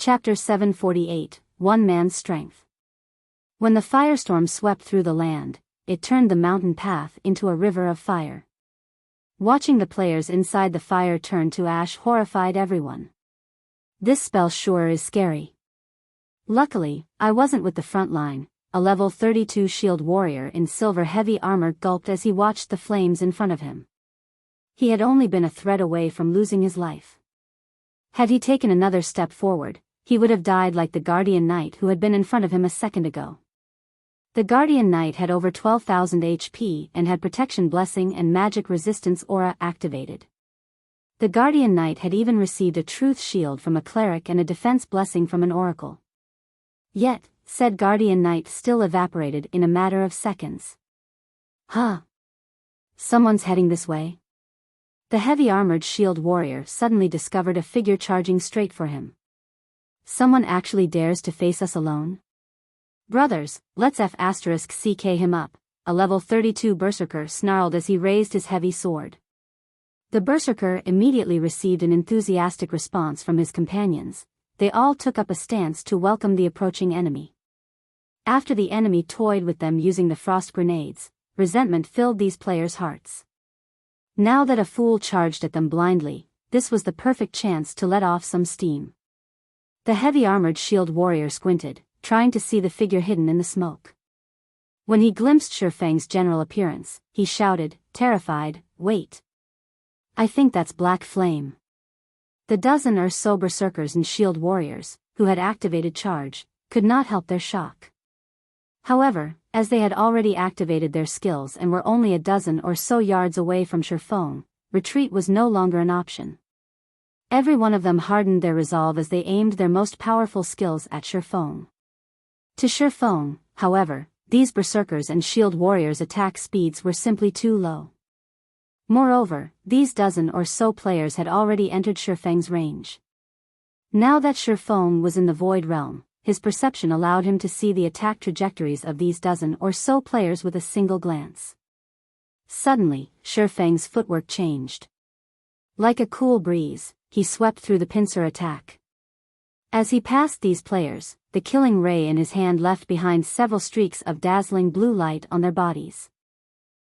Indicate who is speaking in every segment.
Speaker 1: Chapter 748, One Man's Strength. When the firestorm swept through the land, it turned the mountain path into a river of fire. Watching the players inside the fire turn to ash horrified everyone. This spell sure is scary. Luckily, I wasn't with the front line. A level 32 shield warrior in silver heavy armor gulped as he watched the flames in front of him. He had only been a thread away from losing his life. Had he taken another step forward, he would have died like the Guardian Knight who had been in front of him a second ago. The Guardian Knight had over 12,000 HP and had Protection Blessing and Magic Resistance Aura activated. The Guardian Knight had even received a Truth Shield from a Cleric and a Defense Blessing from an Oracle. Yet, said Guardian Knight still evaporated in a matter of seconds. Huh. Someone's heading this way. The heavy armored shield warrior suddenly discovered a figure charging straight for him. Someone actually dares to face us alone? Brothers, let's *CK him up, a level 32 berserker snarled as he raised his heavy sword. The berserker immediately received an enthusiastic response from his companions. They all took up a stance to welcome the approaching enemy. After the enemy toyed with them using the frost grenades, resentment filled these players' hearts. Now that a fool charged at them blindly, this was the perfect chance to let off some steam. The heavy armored shield warrior squinted, trying to see the figure hidden in the smoke. When he glimpsed Shifeng's general appearance, he shouted, terrified, "Wait! I think that's Black Flame." The dozen or so berserkers and shield warriors, who had activated charge, could not help their shock. However, as they had already activated their skills and were only a dozen or so yards away from Shifeng, retreat was no longer an option. Every one of them hardened their resolve as they aimed their most powerful skills at Shifeng. To Shifeng, however, these berserkers and shield warriors' attack speeds were simply too low. Moreover, these dozen or so players had already entered Shifeng's range. Now that Shifeng was in the Void Realm, his perception allowed him to see the attack trajectories of these dozen or so players with a single glance. Suddenly, Shifeng's footwork changed. Like a cool breeze, he swept through the pincer attack. As he passed these players, the killing ray in his hand left behind several streaks of dazzling blue light on their bodies.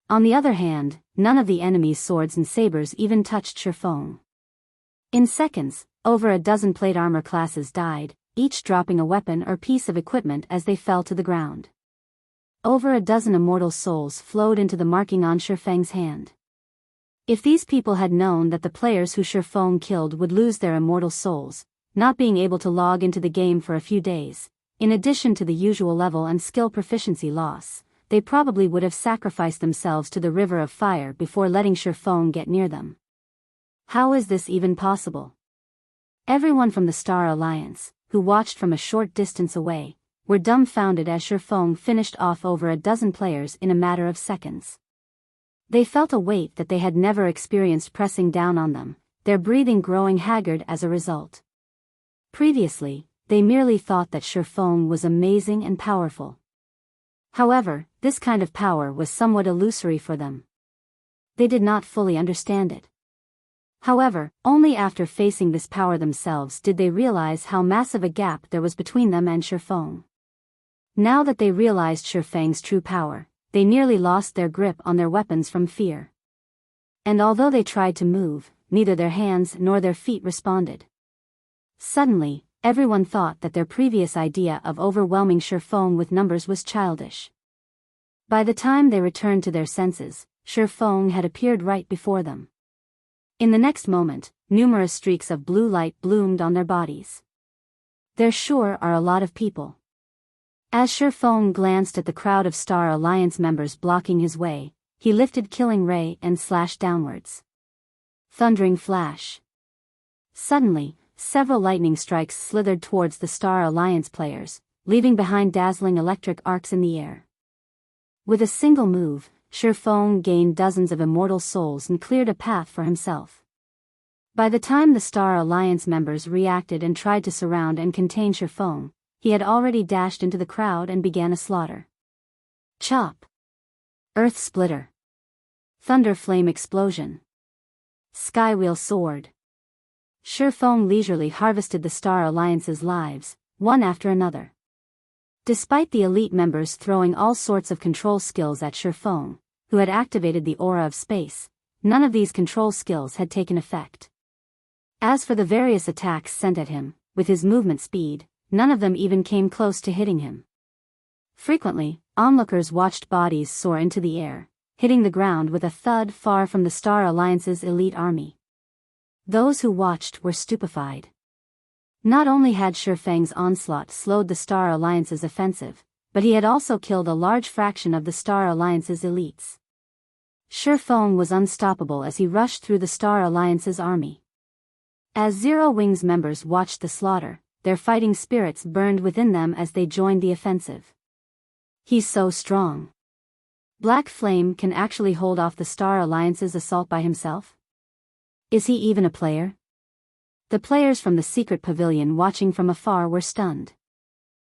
Speaker 1: On the other hand, none of the enemy's swords and sabers even touched Shifeng. In seconds, over a dozen plate armor classes died, each dropping a weapon or piece of equipment as they fell to the ground. Over a dozen immortal souls flowed into the marking on Shifeng's hand. If these people had known that the players who Shifeng killed would lose their immortal souls, not being able to log into the game for a few days, in addition to the usual level and skill proficiency loss, they probably would have sacrificed themselves to the river of fire before letting Shifeng get near them. How is this even possible? Everyone from the Star Alliance, who watched from a short distance away, were dumbfounded as Shifeng finished off over a dozen players in a matter of seconds. They felt a weight that they had never experienced pressing down on them, their breathing growing haggard as a result. Previously, they merely thought that Shifeng was amazing and powerful. However, this kind of power was somewhat illusory for them. They did not fully understand it. However, only after facing this power themselves did they realize how massive a gap there was between them and Shifeng. Now that they realized Shifeng's true power, they nearly lost their grip on their weapons from fear. And although they tried to move, neither their hands nor their feet responded. Suddenly, everyone thought that their previous idea of overwhelming Shifeng with numbers was childish. By the time they returned to their senses, Shifeng had appeared right before them. In the next moment, numerous streaks of blue light bloomed on their bodies. There sure are a lot of people. As Shifeng glanced at the crowd of Star Alliance members blocking his way, he lifted Killing Ray and slashed downwards. Thundering flash. Suddenly, several lightning strikes slithered towards the Star Alliance players, leaving behind dazzling electric arcs in the air. With a single move, Shifeng gained dozens of immortal souls and cleared a path for himself. By the time the Star Alliance members reacted and tried to surround and contain Shifeng, he had already dashed into the crowd and began a slaughter. Chop! Earth Splitter. Thunder Flame Explosion. Skywheel Sword. Feng leisurely harvested the Star Alliance's lives, one after another. Despite the elite members throwing all sorts of control skills at Feng, who had activated the aura of space, none of these control skills had taken effect. As for the various attacks sent at him, with his movement speed, none of them even came close to hitting him. Frequently, onlookers watched bodies soar into the air, hitting the ground with a thud far from the Star Alliance's elite army. Those who watched were stupefied. Not only had Feng's onslaught slowed the Star Alliance's offensive, but he had also killed a large fraction of the Star Alliance's elites. Feng was unstoppable as he rushed through the Star Alliance's army. As Zero Wings members watched the slaughter, their fighting spirits burned within them as they joined the offensive. He's so strong. Black Flame can actually hold off the Star Alliance's assault by himself? Is he even a player? The players from the secret pavilion watching from afar were stunned.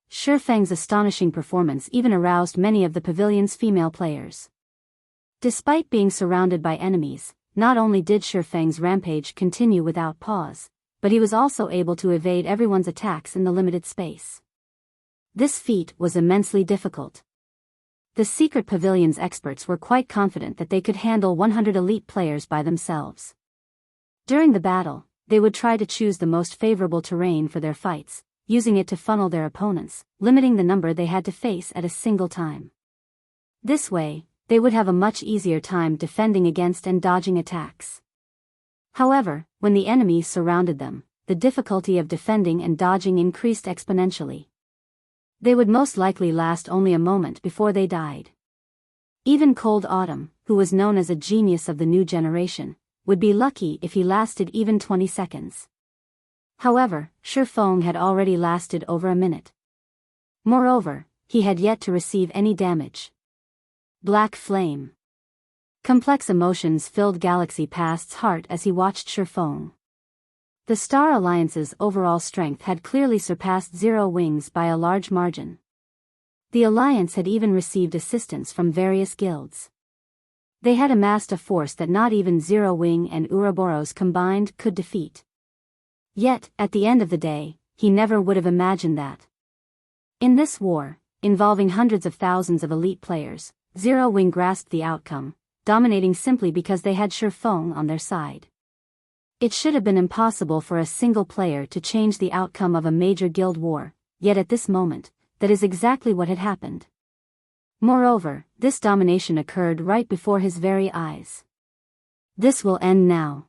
Speaker 1: Feng's astonishing performance even aroused many of the pavilion's female players. Despite being surrounded by enemies, not only did Feng's rampage continue without pause, but he was also able to evade everyone's attacks in the limited space. This feat was immensely difficult. The secret pavilion's experts were quite confident that they could handle 100 elite players by themselves. During the battle, they would try to choose the most favorable terrain for their fights, using it to funnel their opponents, limiting the number they had to face at a single time. This way, they would have a much easier time defending against and dodging attacks. However, when the enemy surrounded them, the difficulty of defending and dodging increased exponentially. They would most likely last only a moment before they died. Even Cold Autumn, who was known as a genius of the new generation, would be lucky if he lasted even 20 seconds. However, Feng had already lasted over a minute. Moreover, he had yet to receive any damage. Black Flame. Complex emotions filled Galaxy Past's heart as he watched Feng. The Star Alliance's overall strength had clearly surpassed Zero Wings by a large margin. The Alliance had even received assistance from various guilds. They had amassed a force that not even Zero Wing and Ouroboros combined could defeat. Yet, at the end of the day, he never would have imagined that. In this war, involving hundreds of thousands of elite players, Zero Wing grasped the outcome, dominating simply because they had Feng on their side. It should have been impossible for a single player to change the outcome of a major guild war, yet at this moment, that is exactly what had happened. Moreover, this domination occurred right before his very eyes. This will end now.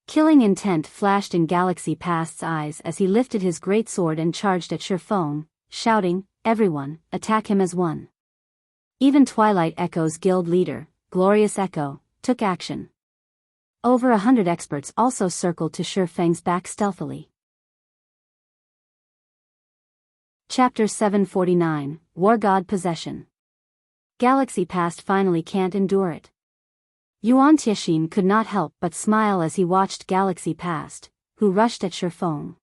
Speaker 1: Killing intent flashed in Galaxy Past's eyes as he lifted his great sword and charged at Feng, shouting, "Everyone, attack him as one." Even Twilight Echo's guild leader, Glorious Echo, took action. Over 100 experts also circled to Feng's back stealthily. Chapter 749, Wargod Possession. Galaxy Past finally can't endure it. Yuan Tixin could not help but smile as he watched Galaxy Past, who rushed at Feng.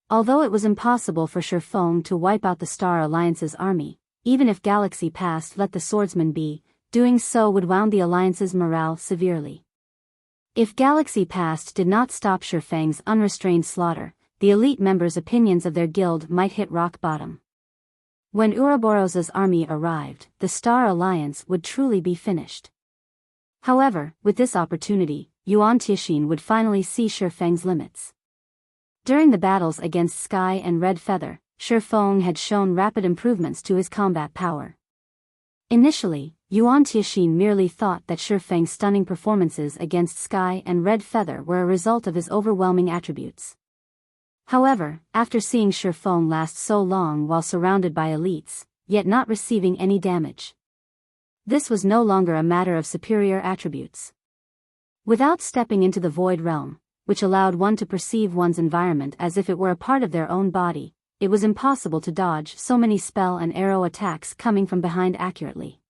Speaker 1: Although it was impossible for Feng to wipe out the Star Alliance's army, even if Galaxy Past let the swordsman be, doing so would wound the Alliance's morale severely. If Galaxy Past did not stop Feng's unrestrained slaughter, the elite members' opinions of their guild might hit rock bottom. When Ouroboros' army arrived, the Star Alliance would truly be finished. However, with this opportunity, Yuan Tixin would finally see Feng's limits. During the battles against Sky and Red Feather, Feng had shown rapid improvements to his combat power. Initially, Yuan Tixin merely thought that Feng's stunning performances against Sky and Red Feather were a result of his overwhelming attributes. However, after seeing Feng last so long while surrounded by elites, yet not receiving any damage, this was no longer a matter of superior attributes. Without stepping into the Void Realm, which allowed one to perceive one's environment as if it were a part of their own body, it was impossible to dodge so many spell and arrow attacks coming from behind accurately.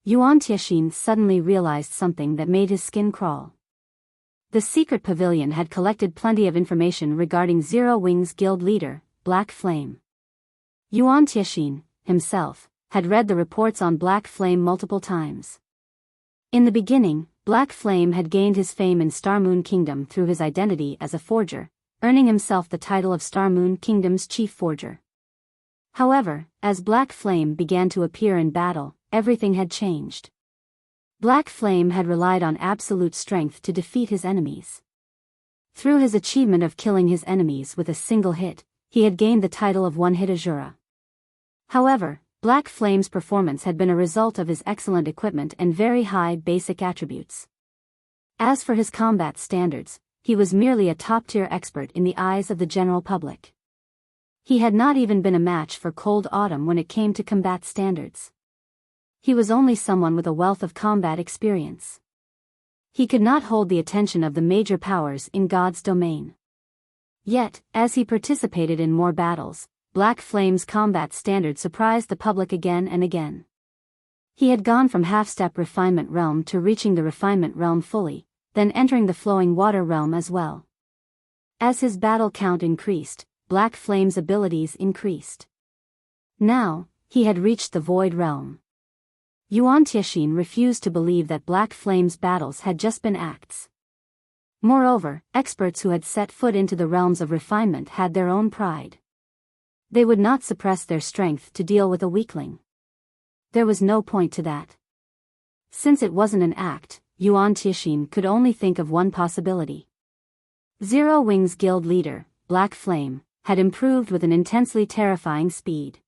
Speaker 1: Yuan Tixin suddenly realized something that made his skin crawl. The secret pavilion had collected plenty of information regarding Zero Wing's guild leader, Black Flame. Yuan Tixin, himself, had read the reports on Black Flame multiple times. In the beginning, Black Flame had gained his fame in Star Moon Kingdom through his identity as a forger, earning himself the title of Star Moon Kingdom's chief forger. However, as Black Flame began to appear in battle, everything had changed. Black Flame had relied on absolute strength to defeat his enemies. Through his achievement of killing his enemies with a single hit, he had gained the title of One-Hit Asura. However, Black Flame's performance had been a result of his excellent equipment and very high basic attributes. As for his combat standards, he was merely a top-tier expert in the eyes of the general public. He had not even been a match for Cold Autumn when it came to combat standards. He was only someone with a wealth of combat experience. He could not hold the attention of the major powers in God's domain. Yet, as he participated in more battles, Black Flame's combat standard surprised the public again and again. He had gone from half-step refinement realm to reaching the refinement realm fully, then entering the flowing water realm as well. As his battle count increased, Black Flame's abilities increased. Now, he had reached the void realm. Yuan Tixin refused to believe that Black Flame's battles had just been acts. Moreover, experts who had set foot into the realms of refinement had their own pride. They would not suppress their strength to deal with a weakling. There was no point to that. Since it wasn't an act, Yuan Tixin could only think of one possibility. Zero Wing's guild leader, Black Flame, had improved with an intensely terrifying speed.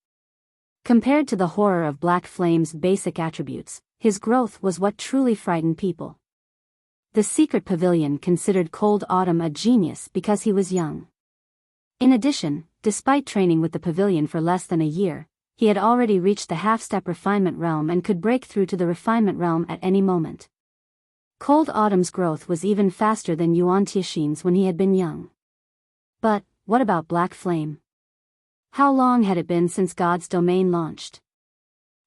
Speaker 1: Compared to the horror of Black Flame's basic attributes, his growth was what truly frightened people. The secret pavilion considered Cold Autumn a genius because he was young. In addition, despite training with the pavilion for less than a year, he had already reached the half-step refinement realm and could break through to the refinement realm at any moment. Cold Autumn's growth was even faster than Yuan Tixin's when he had been young. But, what about Black Flame? How long had it been since God's domain launched?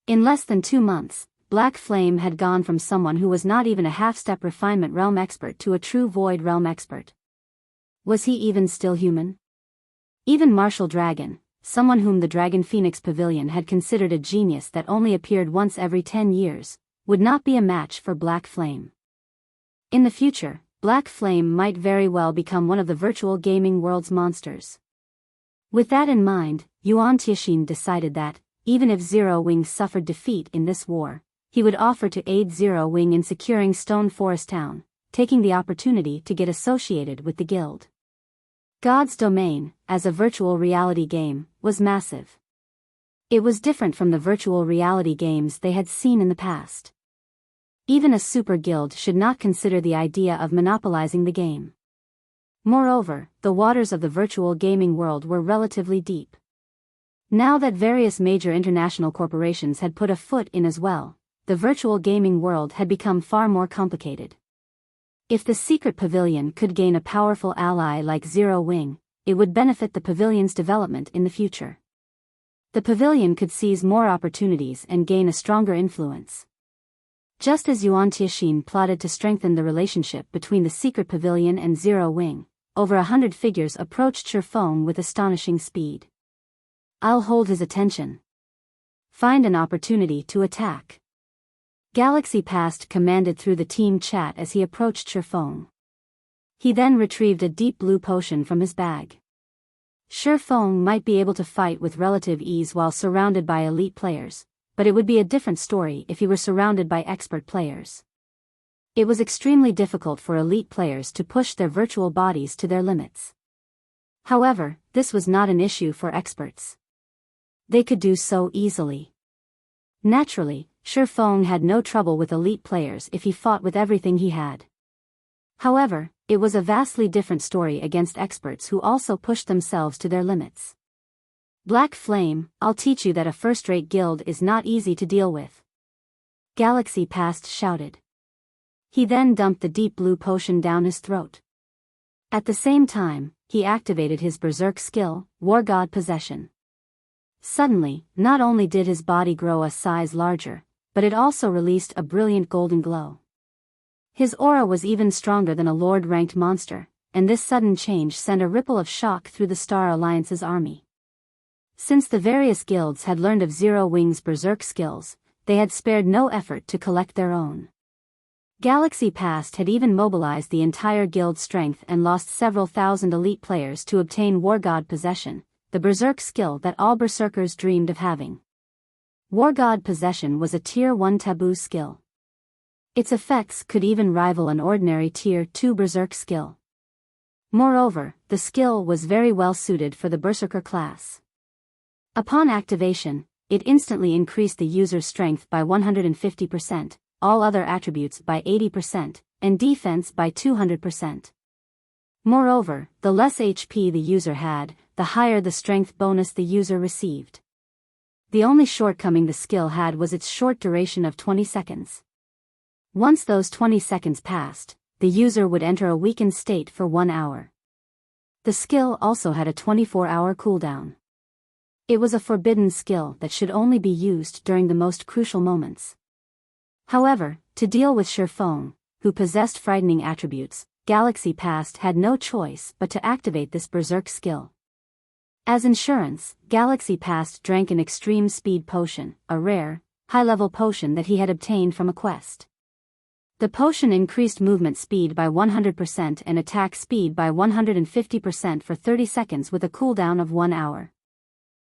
Speaker 1: In less than 2 months, Black Flame had gone from someone who was not even a half-step refinement realm expert to a true void realm expert. Was he even still human? Even Martial Dragon, someone whom the Dragon Phoenix Pavilion had considered a genius that only appeared once every 10 years, would not be a match for Black Flame. In the future, Black Flame might very well become one of the virtual gaming world's monsters. With that in mind, Yuan Tixin decided that, even if Zero Wing suffered defeat in this war, he would offer to aid Zero Wing in securing Stone Forest Town, taking the opportunity to get associated with the guild. God's domain, as a virtual reality game, was massive. It was different from the virtual reality games they had seen in the past. Even a super guild should not consider the idea of monopolizing the game. Moreover, the waters of the virtual gaming world were relatively deep. Now that various major international corporations had put a foot in as well, the virtual gaming world had become far more complicated. If the secret pavilion could gain a powerful ally like Zero Wing, it would benefit the pavilion's development in the future. The pavilion could seize more opportunities and gain a stronger influence. Just as Yuan Tixin plotted to strengthen the relationship between the secret pavilion and Zero Wing, over 100 figures approached Shifeng with astonishing speed. I'll hold his attention. Find an opportunity to attack. Galaxy Past commanded through the team chat as he approached Shifeng. He then retrieved a deep blue potion from his bag. Shifeng might be able to fight with relative ease while surrounded by elite players, but it would be a different story if he were surrounded by expert players. It was extremely difficult for elite players to push their virtual bodies to their limits. However, this was not an issue for experts. They could do so easily. Naturally, Shifeng had no trouble with elite players if he fought with everything he had. However, it was a vastly different story against experts who also pushed themselves to their limits. Black Flame, I'll teach you that a first-rate guild is not easy to deal with. Galaxy Past shouted. He then dumped the deep blue potion down his throat. At the same time, he activated his Berserk skill, Wargod Possession. Suddenly, not only did his body grow a size larger, but it also released a brilliant golden glow. His aura was even stronger than a Lord-ranked monster, and this sudden change sent a ripple of shock through the Star Alliance's army. Since the various guilds had learned of Zero Wing's Berserk skills, they had spared no effort to collect their own. Galaxy Past had even mobilized the entire guild's strength and lost several thousand elite players to obtain Wargod possession, the Berserk skill that all Berserkers dreamed of having. Wargod possession was a Tier 1 taboo skill. Its effects could even rival an ordinary Tier 2 Berserk skill. Moreover, the skill was very well suited for the Berserker class. Upon activation, it instantly increased the user's strength by 150%, all other attributes by 80%, and defense by 200%. Moreover, the less HP the user had, the higher the strength bonus the user received. The only shortcoming the skill had was its short duration of 20 seconds. Once those 20 seconds passed, the user would enter a weakened state for 1 hour. The skill also had a 24-hour cooldown. It was a forbidden skill that should only be used during the most crucial moments. However, to deal with Shifeng, who possessed frightening attributes, Galaxy Past had no choice but to activate this Berserk skill. As insurance, Galaxy Past drank an extreme speed potion, a rare, high-level potion that he had obtained from a quest. The potion increased movement speed by 100% and attack speed by 150% for 30 seconds with a cooldown of 1 hour.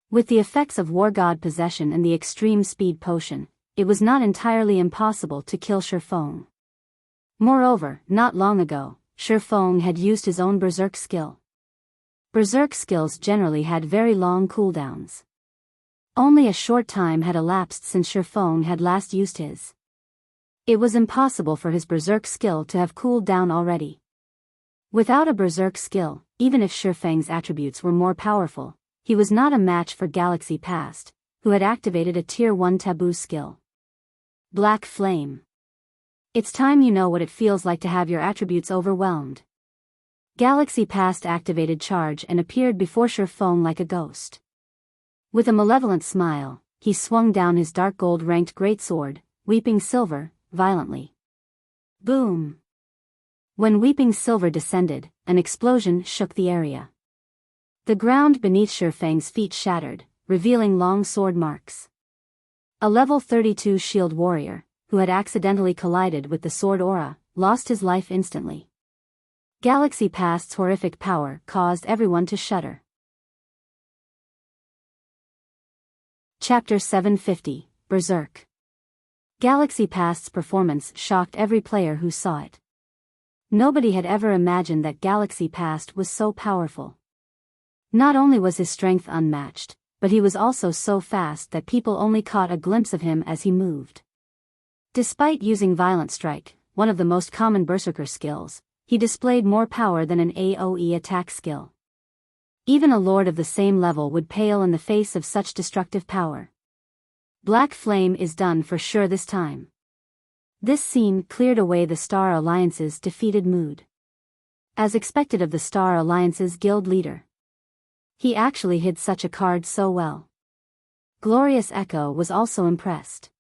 Speaker 1: With the effects of Wargod possession and the extreme speed potion, it was not entirely impossible to kill Shifeng. Moreover, not long ago, Shifeng had used his own Berserk skill. Berserk skills generally had very long cooldowns. Only a short time had elapsed since Shifeng had last used his. It was impossible for his Berserk skill to have cooled down already. Without a Berserk skill, even if Shifeng's attributes were more powerful, he was not a match for Galaxy Past, who had activated a Tier 1 taboo skill. Black Flame. It's time you know what it feels like to have your attributes overwhelmed. Galaxy Past activated Charge and appeared before Shifeng like a ghost. With a malevolent smile, he swung down his dark gold-ranked greatsword, Weeping Silver, violently. Boom! When Weeping Silver descended, an explosion shook the area. The ground beneath Shifeng's feet shattered, revealing long sword marks. A level 32 shield warrior, who had accidentally collided with the sword aura, lost his life instantly. Galaxy Past's horrific power caused everyone to shudder. Chapter 750, Berserk. Galaxy Past's performance shocked every player who saw it. Nobody had ever imagined that Galaxy Past was so powerful. Not only was his strength unmatched, but he was also so fast that people only caught a glimpse of him as he moved. Despite using Violent Strike, one of the most common Berserker skills, he displayed more power than an AoE attack skill. Even a lord of the same level would pale in the face of such destructive power. Black Flame is done for sure this time. This scene cleared away the Star Alliance's defeated mood. As expected of the Star Alliance's guild leader. He actually hid such a card so well. Glorious Echo was also impressed.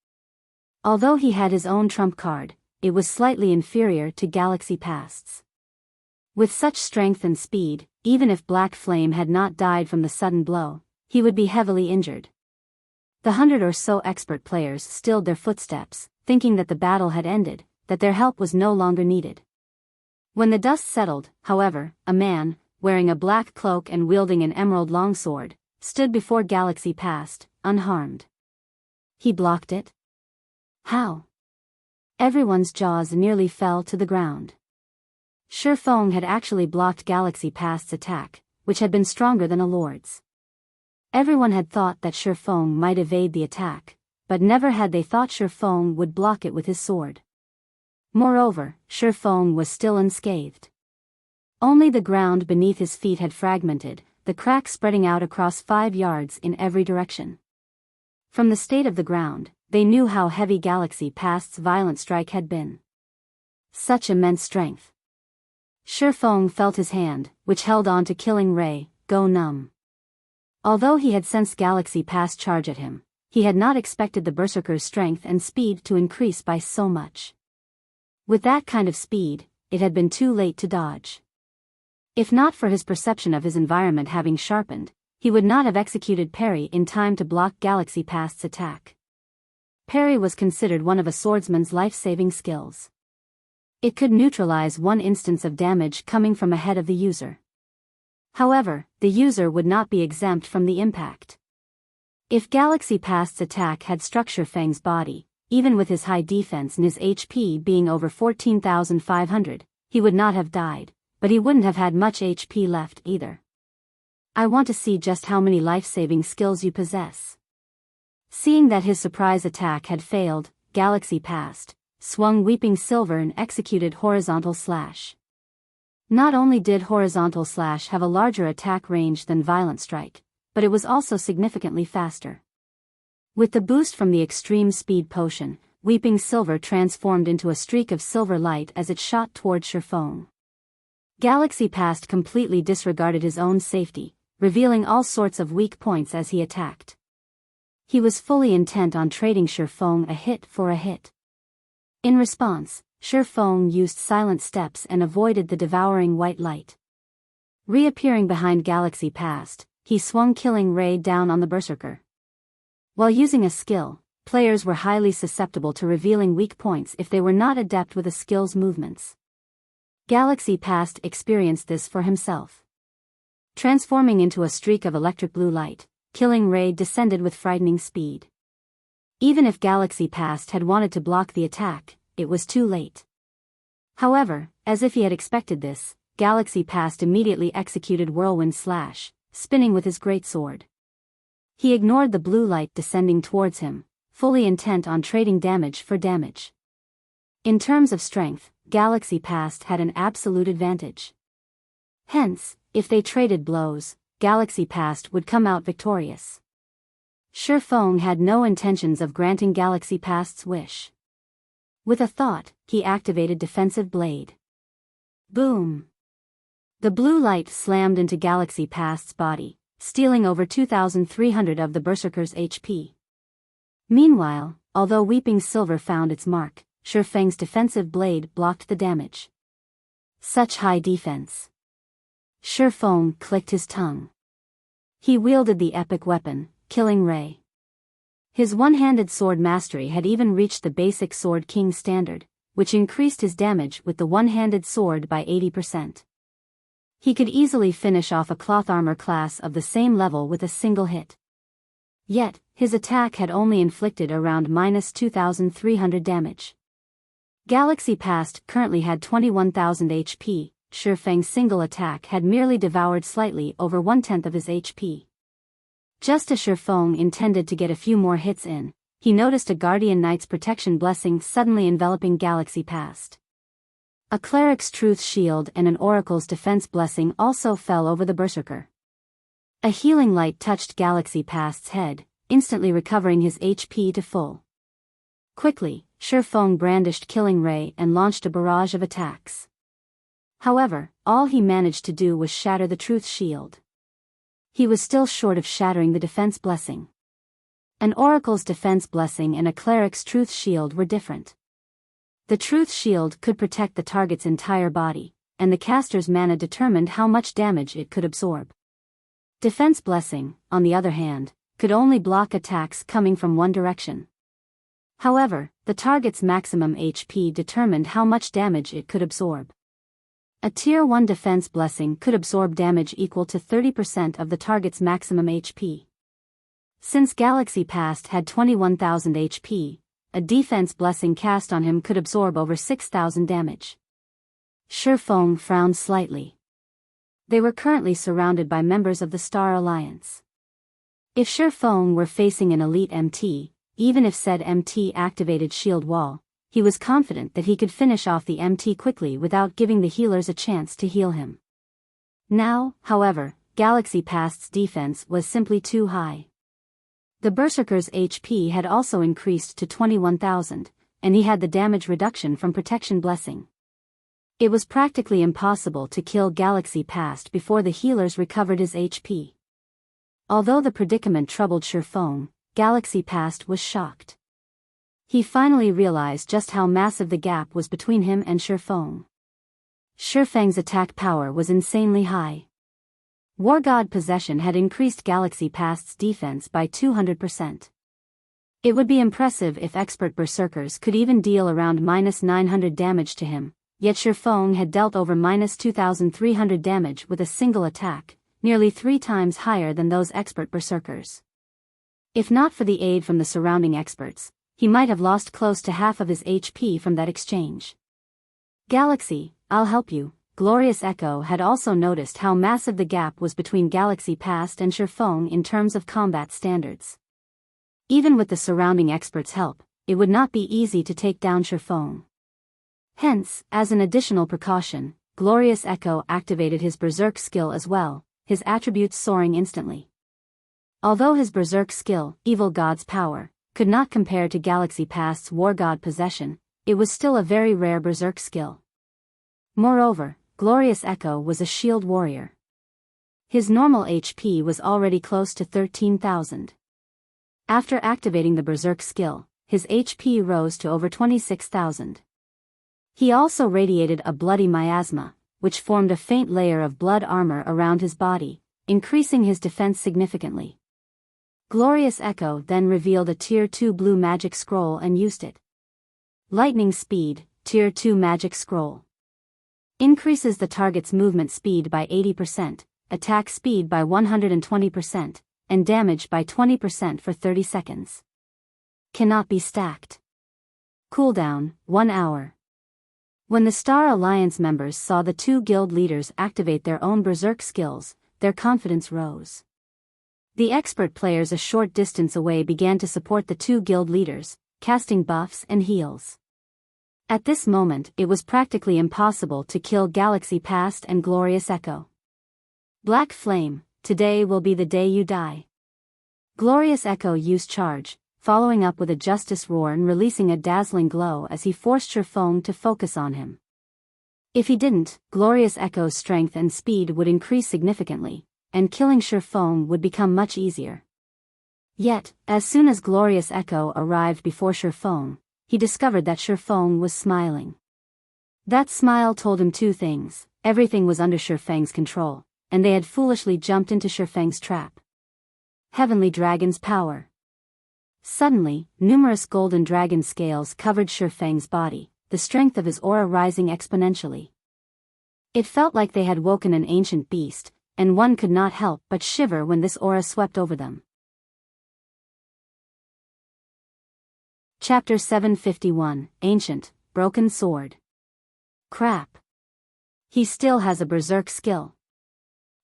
Speaker 1: Although he had his own trump card, it was slightly inferior to Galaxy Past's. With such strength and speed, even if Black Flame had not died from the sudden blow, he would be heavily injured. The 100 or so expert players stilled their footsteps, thinking that the battle had ended, that their help was no longer needed. When the dust settled, however, a man, wearing a black cloak and wielding an emerald longsword, stood before Galaxy Past, unharmed. He blocked it? How? Everyone's jaws nearly fell to the ground. Shifeng had actually blocked Galaxy Past's attack, which had been stronger than a lord's. Everyone had thought that Shifeng might evade the attack, but never had they thought Shifeng would block it with his sword. Moreover, Shifeng was still unscathed. Only the ground beneath his feet had fragmented, the cracks spreading out across 5 yards in every direction. From the state of the ground, they knew how heavy Galaxy Past's Violent Strike had been. Such immense strength. Shifeng felt his hand, which held on to Killing Ray, go numb. Although he had sensed Galaxy Past charge at him, he had not expected the Berserker's strength and speed to increase by so much. With that kind of speed, it had been too late to dodge. If not for his perception of his environment having sharpened, he would not have executed parry in time to block Galaxy Past's attack. Parry was considered one of a swordsman's life-saving skills. It could neutralize one instance of damage coming from ahead of the user. However, the user would not be exempt from the impact. If Galaxy Past's attack had struck Shifeng's body, even with his high defense and his HP being over 14,500, he would not have died, but he wouldn't have had much HP left either. I want to see just how many life-saving skills you possess. Seeing that his surprise attack had failed, Galaxy Past swung Weeping Silver and executed Horizontal Slash. Not only did Horizontal Slash have a larger attack range than Violent Strike, but it was also significantly faster. With the boost from the Extreme Speed Potion, Weeping Silver transformed into a streak of silver light as it shot toward Shifeng. Galaxy Past completely disregarded his own safety, revealing all sorts of weak points as he attacked. He was fully intent on trading Shifeng a hit for a hit. In response, Shifeng used silent steps and avoided the devouring white light. Reappearing behind Galaxy Past, he swung Killing Ray down on the Berserker. While using a skill, players were highly susceptible to revealing weak points if they were not adept with a skill's movements. Galaxy Past experienced this for himself. Transforming into a streak of electric blue light, Killing Ray descended with frightening speed. Even if Galaxy Past had wanted to block the attack, it was too late. However, as if he had expected this, Galaxy Past immediately executed Whirlwind Slash, spinning with his greatsword. He ignored the blue light descending towards him, fully intent on trading damage for damage. In terms of strength, Galaxy Past had an absolute advantage. Hence, if they traded blows, Galaxy Past would come out victorious. Shifeng had no intentions of granting Galaxy Past's wish. With a thought, he activated Defensive Blade. Boom! The blue light slammed into Galaxy Past's body, stealing over 2,300 of the Berserker's HP. Meanwhile, although Weeping Silver found its mark, Shifeng's Defensive Blade blocked the damage. Such high defense. Shifeng clicked his tongue. He wielded the epic weapon, Killing Ray. His one-handed sword mastery had even reached the basic Sword King standard, which increased his damage with the one-handed sword by 80%. He could easily finish off a cloth armor class of the same level with a single hit. Yet, his attack had only inflicted around -2,300 damage. Galaxy Past currently had 21,000 HP, Shifeng's single attack had merely devoured slightly over 1/10 of his HP. Just as Shifeng intended to get a few more hits in, he noticed a Guardian Knight's protection blessing suddenly enveloping Galaxy Past. A Cleric's Truth Shield and an Oracle's Defense Blessing also fell over the Berserker. A healing light touched Galaxy Past's head, instantly recovering his HP to full. Quickly, Shifeng brandished Killing Ray and launched a barrage of attacks. However, all he managed to do was shatter the Truth Shield. He was still short of shattering the Defense Blessing. An Oracle's Defense Blessing and a Cleric's Truth Shield were different. The Truth Shield could protect the target's entire body, and the caster's mana determined how much damage it could absorb. Defense Blessing, on the other hand, could only block attacks coming from one direction. However, the target's maximum HP determined how much damage it could absorb. A Tier 1 Defense Blessing could absorb damage equal to 30% of the target's maximum HP. Since Galaxy Past had 21,000 HP, a Defense Blessing cast on him could absorb over 6,000 damage. Shifeng frowned slightly. They were currently surrounded by members of the Star Alliance. If Shifeng were facing an elite MT, even if said MT activated Shield Wall, he was confident that he could finish off the MT quickly without giving the healers a chance to heal him. Now, however, Galaxy Past's defense was simply too high. The Berserker's HP had also increased to 21,000, and he had the damage reduction from Protection Blessing. It was practically impossible to kill Galaxy Past before the healers recovered his HP. Although the predicament troubled Shifeng, Galaxy Past was shocked. He finally realized just how massive the gap was between him and Shifeng. Shifeng's attack power was insanely high. Wargod possession had increased Galaxy Past's defense by 200%. It would be impressive if expert berserkers could even deal around -900 damage to him, yet Shifeng had dealt over -2,300 damage with a single attack, nearly 3 times higher than those expert berserkers. If not for the aid from the surrounding experts, he might have lost close to half of his HP from that exchange. Galaxy, I'll help you. Glorious Echo had also noticed how massive the gap was between Galaxy Past and Shifeng in terms of combat standards. Even with the surrounding experts' help, it would not be easy to take down Shifeng. Hence, as an additional precaution, Glorious Echo activated his Berserk skill as well, his attributes soaring instantly. Although his Berserk skill, Evil God's Power, could not compare to Galaxy Past's Wargod possession, it was still a very rare Berserk skill. Moreover, Glorious Echo was a shield warrior. His normal HP was already close to 13,000. After activating the Berserk skill, his HP rose to over 26,000. He also radiated a bloody miasma, which formed a faint layer of blood armor around his body, increasing his defense significantly. Glorious Echo then revealed a Tier 2 blue magic scroll and used it. Lightning Speed, Tier 2 magic scroll. Increases the target's movement speed by 80%, attack speed by 120%, and damage by 20% for 30 seconds. Cannot be stacked. Cooldown, 1 hour. When the Star Alliance members saw the 2 guild leaders activate their own Berserk skills, their confidence rose. The expert players a short distance away began to support the 2 guild leaders, casting buffs and heals. At this moment it was practically impossible to kill Galaxy Past and Glorious Echo. Black Flame, today will be the day you die. Glorious Echo used charge, following up with a Justice Roar and releasing a dazzling glow as he forced Shifeng to focus on him. If he didn't, Glorious Echo's strength and speed would increase significantly, and killing Shifeng would become much easier. Yet, as soon as Glorious Echo arrived before Shifeng, he discovered that Shifeng was smiling. That smile told him 2 things: everything was under Shifeng's control, and they had foolishly jumped into Shifeng's trap. Heavenly Dragon's Power. Suddenly, numerous golden dragon scales covered Shifeng's body, the strength of his aura rising exponentially. It felt like they had woken an ancient beast, and one could not help but shiver when this aura swept over them. Chapter 751, Ancient, Broken Sword. Crap. He still has a Berserk skill.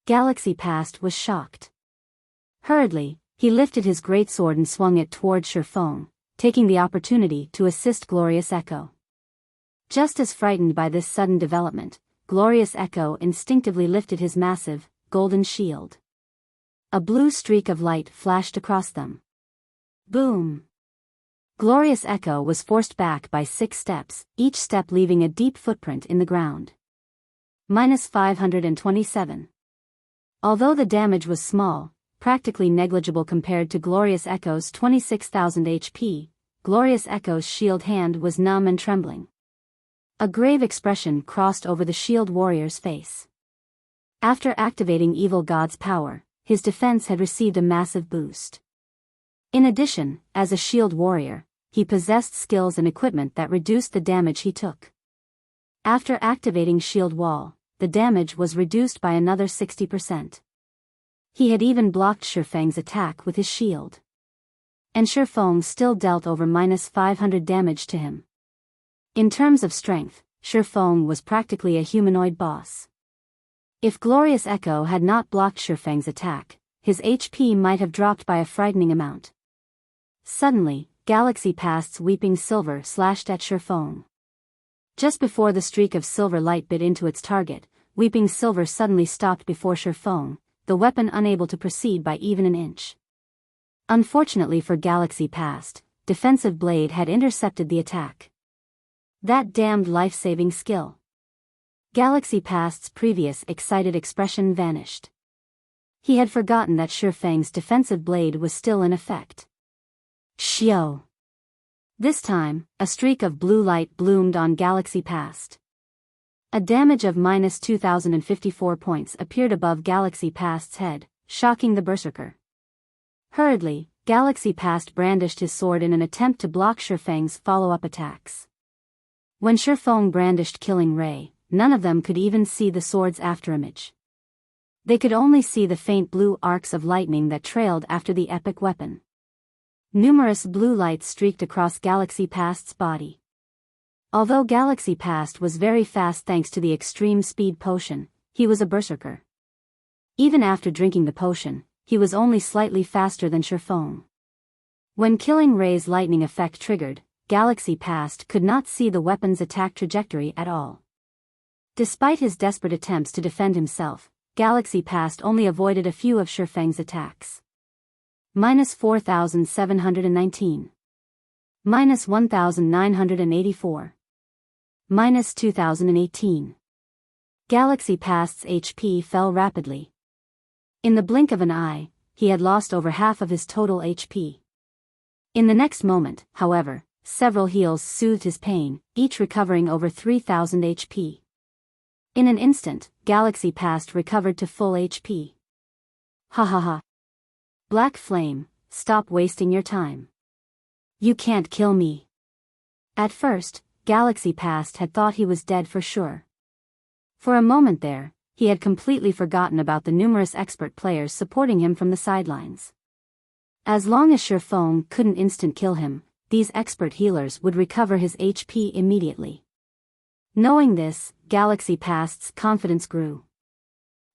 Speaker 1: Galaxy Past was shocked. Hurriedly, he lifted his greatsword and swung it toward Shifeng, taking the opportunity to assist Glorious Echo. Just as frightened by this sudden development, Glorious Echo instinctively lifted his massive, golden shield. A blue streak of light flashed across them. Boom! Glorious Echo was forced back by 6 steps, each step leaving a deep footprint in the ground. -527. Although the damage was small, practically negligible compared to Glorious Echo's 26,000 HP, Glorious Echo's shield hand was numb and trembling. A grave expression crossed over the shield warrior's face. After activating Evil God's Power, his defense had received a massive boost. In addition, as a shield warrior, he possessed skills and equipment that reduced the damage he took. After activating Shield Wall, the damage was reduced by another 60%. He had even blocked Shifeng's attack with his shield. And Shifeng still dealt over -500 damage to him. In terms of strength, Shifeng was practically a humanoid boss. If Glorious Echo had not blocked Shifeng's attack, his HP might have dropped by a frightening amount. Suddenly, Galaxy Past's Weeping Silver slashed at Shifeng. Just before the streak of silver light bit into its target, Weeping Silver suddenly stopped before Shifeng, the weapon unable to proceed by even an inch. Unfortunately for Galaxy Past, Defensive Blade had intercepted the attack. That damned life-saving skill. Galaxy Past's previous excited expression vanished. He had forgotten that Shifeng's Defensive Blade was still in effect. Shio! This time, a streak of blue light bloomed on Galaxy Past. A damage of -2,054 points appeared above Galaxy Past's head, shocking the Berserker. Hurriedly, Galaxy Past brandished his sword in an attempt to block Shifeng's follow-up attacks. When Shifeng brandished Killing Ray, none of them could even see the sword's afterimage. They could only see the faint blue arcs of lightning that trailed after the epic weapon. Numerous blue lights streaked across Galaxy Past's body. Although Galaxy Past was very fast thanks to the extreme speed potion, he was a berserker. Even after drinking the potion, he was only slightly faster than Shifeng. When Killing Ray's lightning effect triggered, Galaxy Past could not see the weapon's attack trajectory at all. Despite his desperate attempts to defend himself, Galaxy Past only avoided a few of Shifeng's attacks. -4,719. -1,984. -2,018. Galaxy Past's HP fell rapidly. In the blink of an eye, he had lost over half of his total HP. In the next moment, however, several heals soothed his pain, each recovering over 3,000 HP. In an instant, Galaxy Past recovered to full HP. Ha ha ha. Black Flame, stop wasting your time. You can't kill me. At first, Galaxy Past had thought he was dead for sure. For a moment there, he had completely forgotten about the numerous expert players supporting him from the sidelines. As long as Shifeng couldn't instant kill him, these expert healers would recover his HP immediately. Knowing this, Galaxy Past's confidence grew.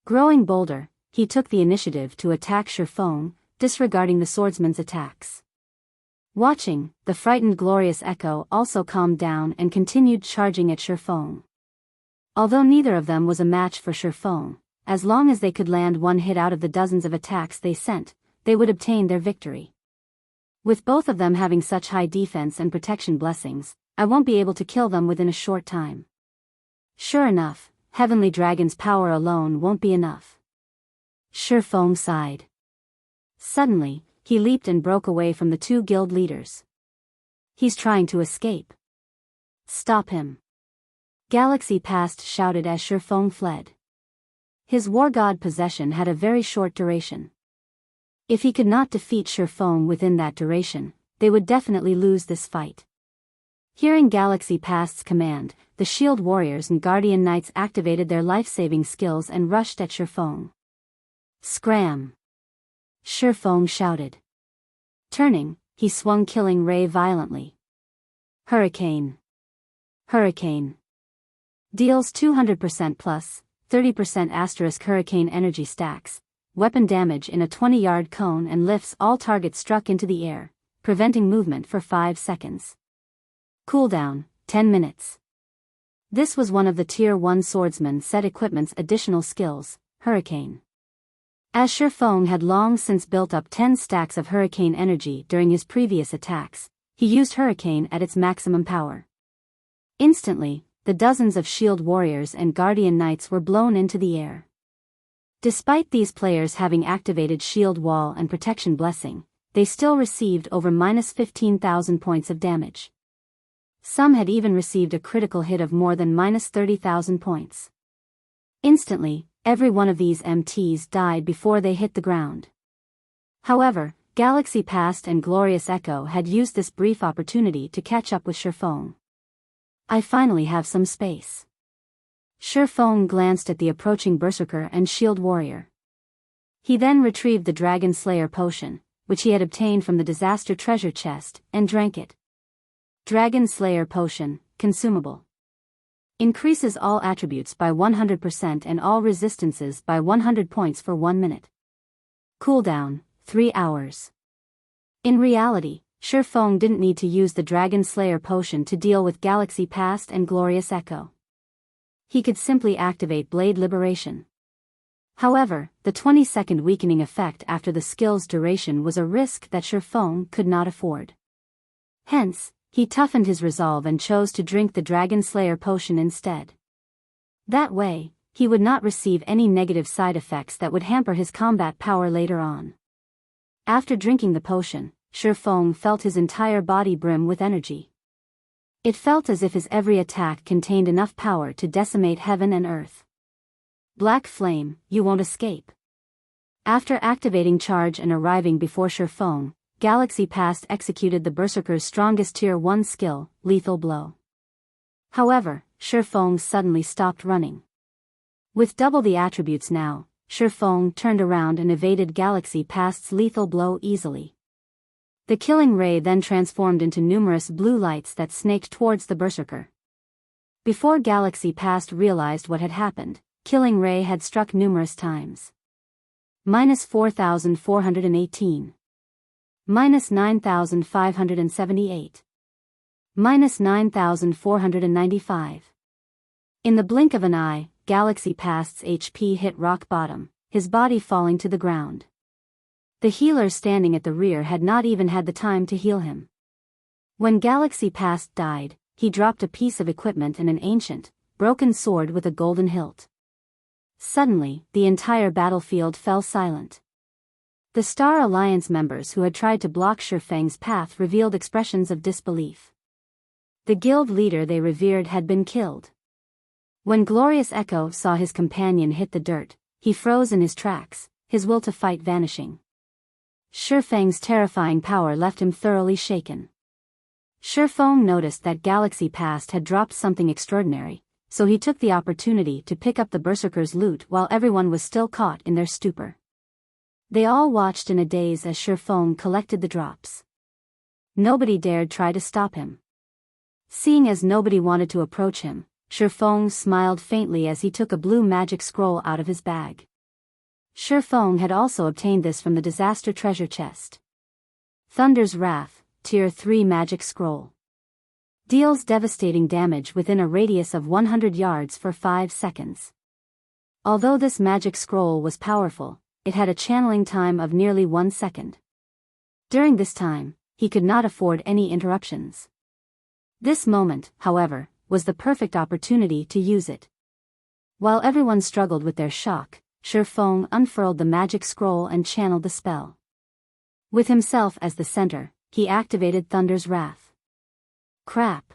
Speaker 1: Growing bolder, he took the initiative to attack Shifeng, disregarding the swordsman's attacks. Watching, the frightened Glorious Echo also calmed down and continued charging at Shifeng. Although neither of them was a match for Shifeng, as long as they could land one hit out of the dozens of attacks they sent, they would obtain their victory. With both of them having such high defense and protection blessings, I won't be able to kill them within a short time. Sure enough, Heavenly Dragon's power alone won't be enough. Shifeng sighed. Suddenly, he leaped and broke away from the two guild leaders. He's trying to escape. Stop him. Galaxy Past shouted as Shifeng fled. His Wargod possession had a very short duration. If he could not defeat Shifeng within that duration, they would definitely lose this fight. Hearing Galaxy Past's command, the Shield Warriors and Guardian Knights activated their life-saving skills and rushed at Shifeng. Scram! Shifeng shouted. Turning, he swung Killing Ray violently. Hurricane. Hurricane. Deals 200% plus, 30% asterisk hurricane energy stacks, weapon damage in a 20-yard cone and lifts all targets struck into the air, preventing movement for 5 seconds. Cooldown, 10 minutes. This was one of the Tier 1 swordsman set equipment's additional skills, Hurricane. As Shifeng had long since built up 10 stacks of hurricane energy during his previous attacks, he used Hurricane at its maximum power. Instantly, the dozens of Shield Warriors and Guardian Knights were blown into the air. Despite these players having activated Shield Wall and Protection Blessing, they still received over -15,000 points of damage. Some had even received a critical hit of more than -30,000 points. Instantly, every one of these MTs died before they hit the ground. However, Galaxy Past and Glorious Echo had used this brief opportunity to catch up with Shifeng. I finally have some space. Shifeng glanced at the approaching Berserker and Shield Warrior. He then retrieved the Dragon Slayer potion, which he had obtained from the Disaster Treasure Chest, and drank it. Dragon Slayer Potion, consumable. Increases all attributes by 100% and all resistances by 100 points for 1 minute. Cooldown, 3 hours. In reality, Shifeng didn't need to use the Dragon Slayer Potion to deal with Galaxy Past and Glorious Echo. He could simply activate Blade Liberation. However, the 20-second weakening effect after the skill's duration was a risk that Shifeng could not afford. Hence, he toughened his resolve and chose to drink the Dragon Slayer Potion instead. That way, he would not receive any negative side effects that would hamper his combat power later on. After drinking the potion, Shifeng felt his entire body brim with energy. It felt as if his every attack contained enough power to decimate heaven and earth. Black Flame, you won't escape. After activating charge and arriving before Shifeng, Galaxy Past executed the Berserker's strongest Tier 1 skill, Lethal Blow. However, Shifeng suddenly stopped running. With double the attributes now, Shifeng turned around and evaded Galaxy Past's lethal blow easily. The killing ray then transformed into numerous blue lights that snaked towards the Berserker. Before Galaxy Past realized what had happened, killing ray had struck numerous times. -4,418. -9,578. -9,495. In the blink of an eye, Galaxy Past's HP hit rock bottom, his body falling to the ground. The healer standing at the rear had not even had the time to heal him. When Galaxy Past died, he dropped a piece of equipment and an ancient, broken sword with a golden hilt. Suddenly, the entire battlefield fell silent. The Star Alliance members who had tried to block Shifeng's path revealed expressions of disbelief. The guild leader they revered had been killed. When Glorious Echo saw his companion hit the dirt, he froze in his tracks, his will to fight vanishing. Shifeng's terrifying power left him thoroughly shaken. Shifeng noticed that Galaxy Past had dropped something extraordinary, so he took the opportunity to pick up the Berserker's loot while everyone was still caught in their stupor. They all watched in a daze as Shifeng collected the drops. Nobody dared try to stop him. Seeing as nobody wanted to approach him, Shifeng smiled faintly as he took a blue magic scroll out of his bag. Shifeng had also obtained this from the disaster treasure chest. Thunder's Wrath, Tier 3 Magic Scroll. Deals devastating damage within a radius of 100 yards for 5 seconds. Although this magic scroll was powerful, it had a channeling time of nearly 1 second. During this time, he could not afford any interruptions. This moment, however, was the perfect opportunity to use it. While everyone struggled with their shock, Shifeng unfurled the magic scroll and channeled the spell. With himself as the center, he activated Thunder's Wrath. Crap!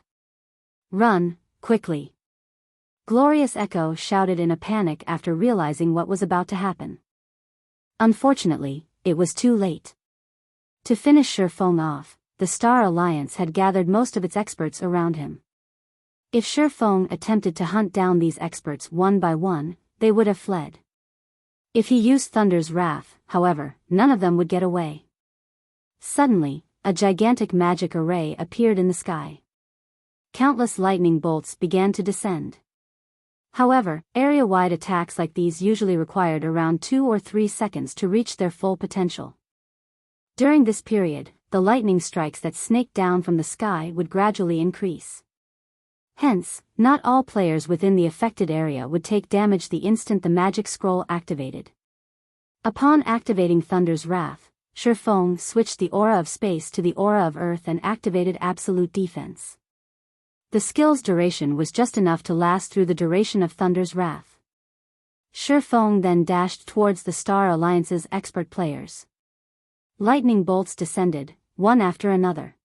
Speaker 1: Run, quickly! Glorious Echo shouted in a panic after realizing what was about to happen. Unfortunately, it was too late. To finish Shifeng off, the Star Alliance had gathered most of its experts around him. If Shifeng attempted to hunt down these experts one by one, they would have fled. If he used Thunder's Wrath, however, none of them would get away. Suddenly, a gigantic magic array appeared in the sky. Countless lightning bolts began to descend. However, area-wide attacks like these usually required around 2 or 3 seconds to reach their full potential. During this period, the lightning strikes that snaked down from the sky would gradually increase. Hence, not all players within the affected area would take damage the instant the magic scroll activated. Upon activating Thunder's Wrath, Shifeng switched the aura of space to the aura of earth and activated absolute defense. The skill's duration was just enough to last through the duration of Thunder's Wrath. Shifeng then dashed towards the Star Alliance's expert players. Lightning bolts descended, one after another.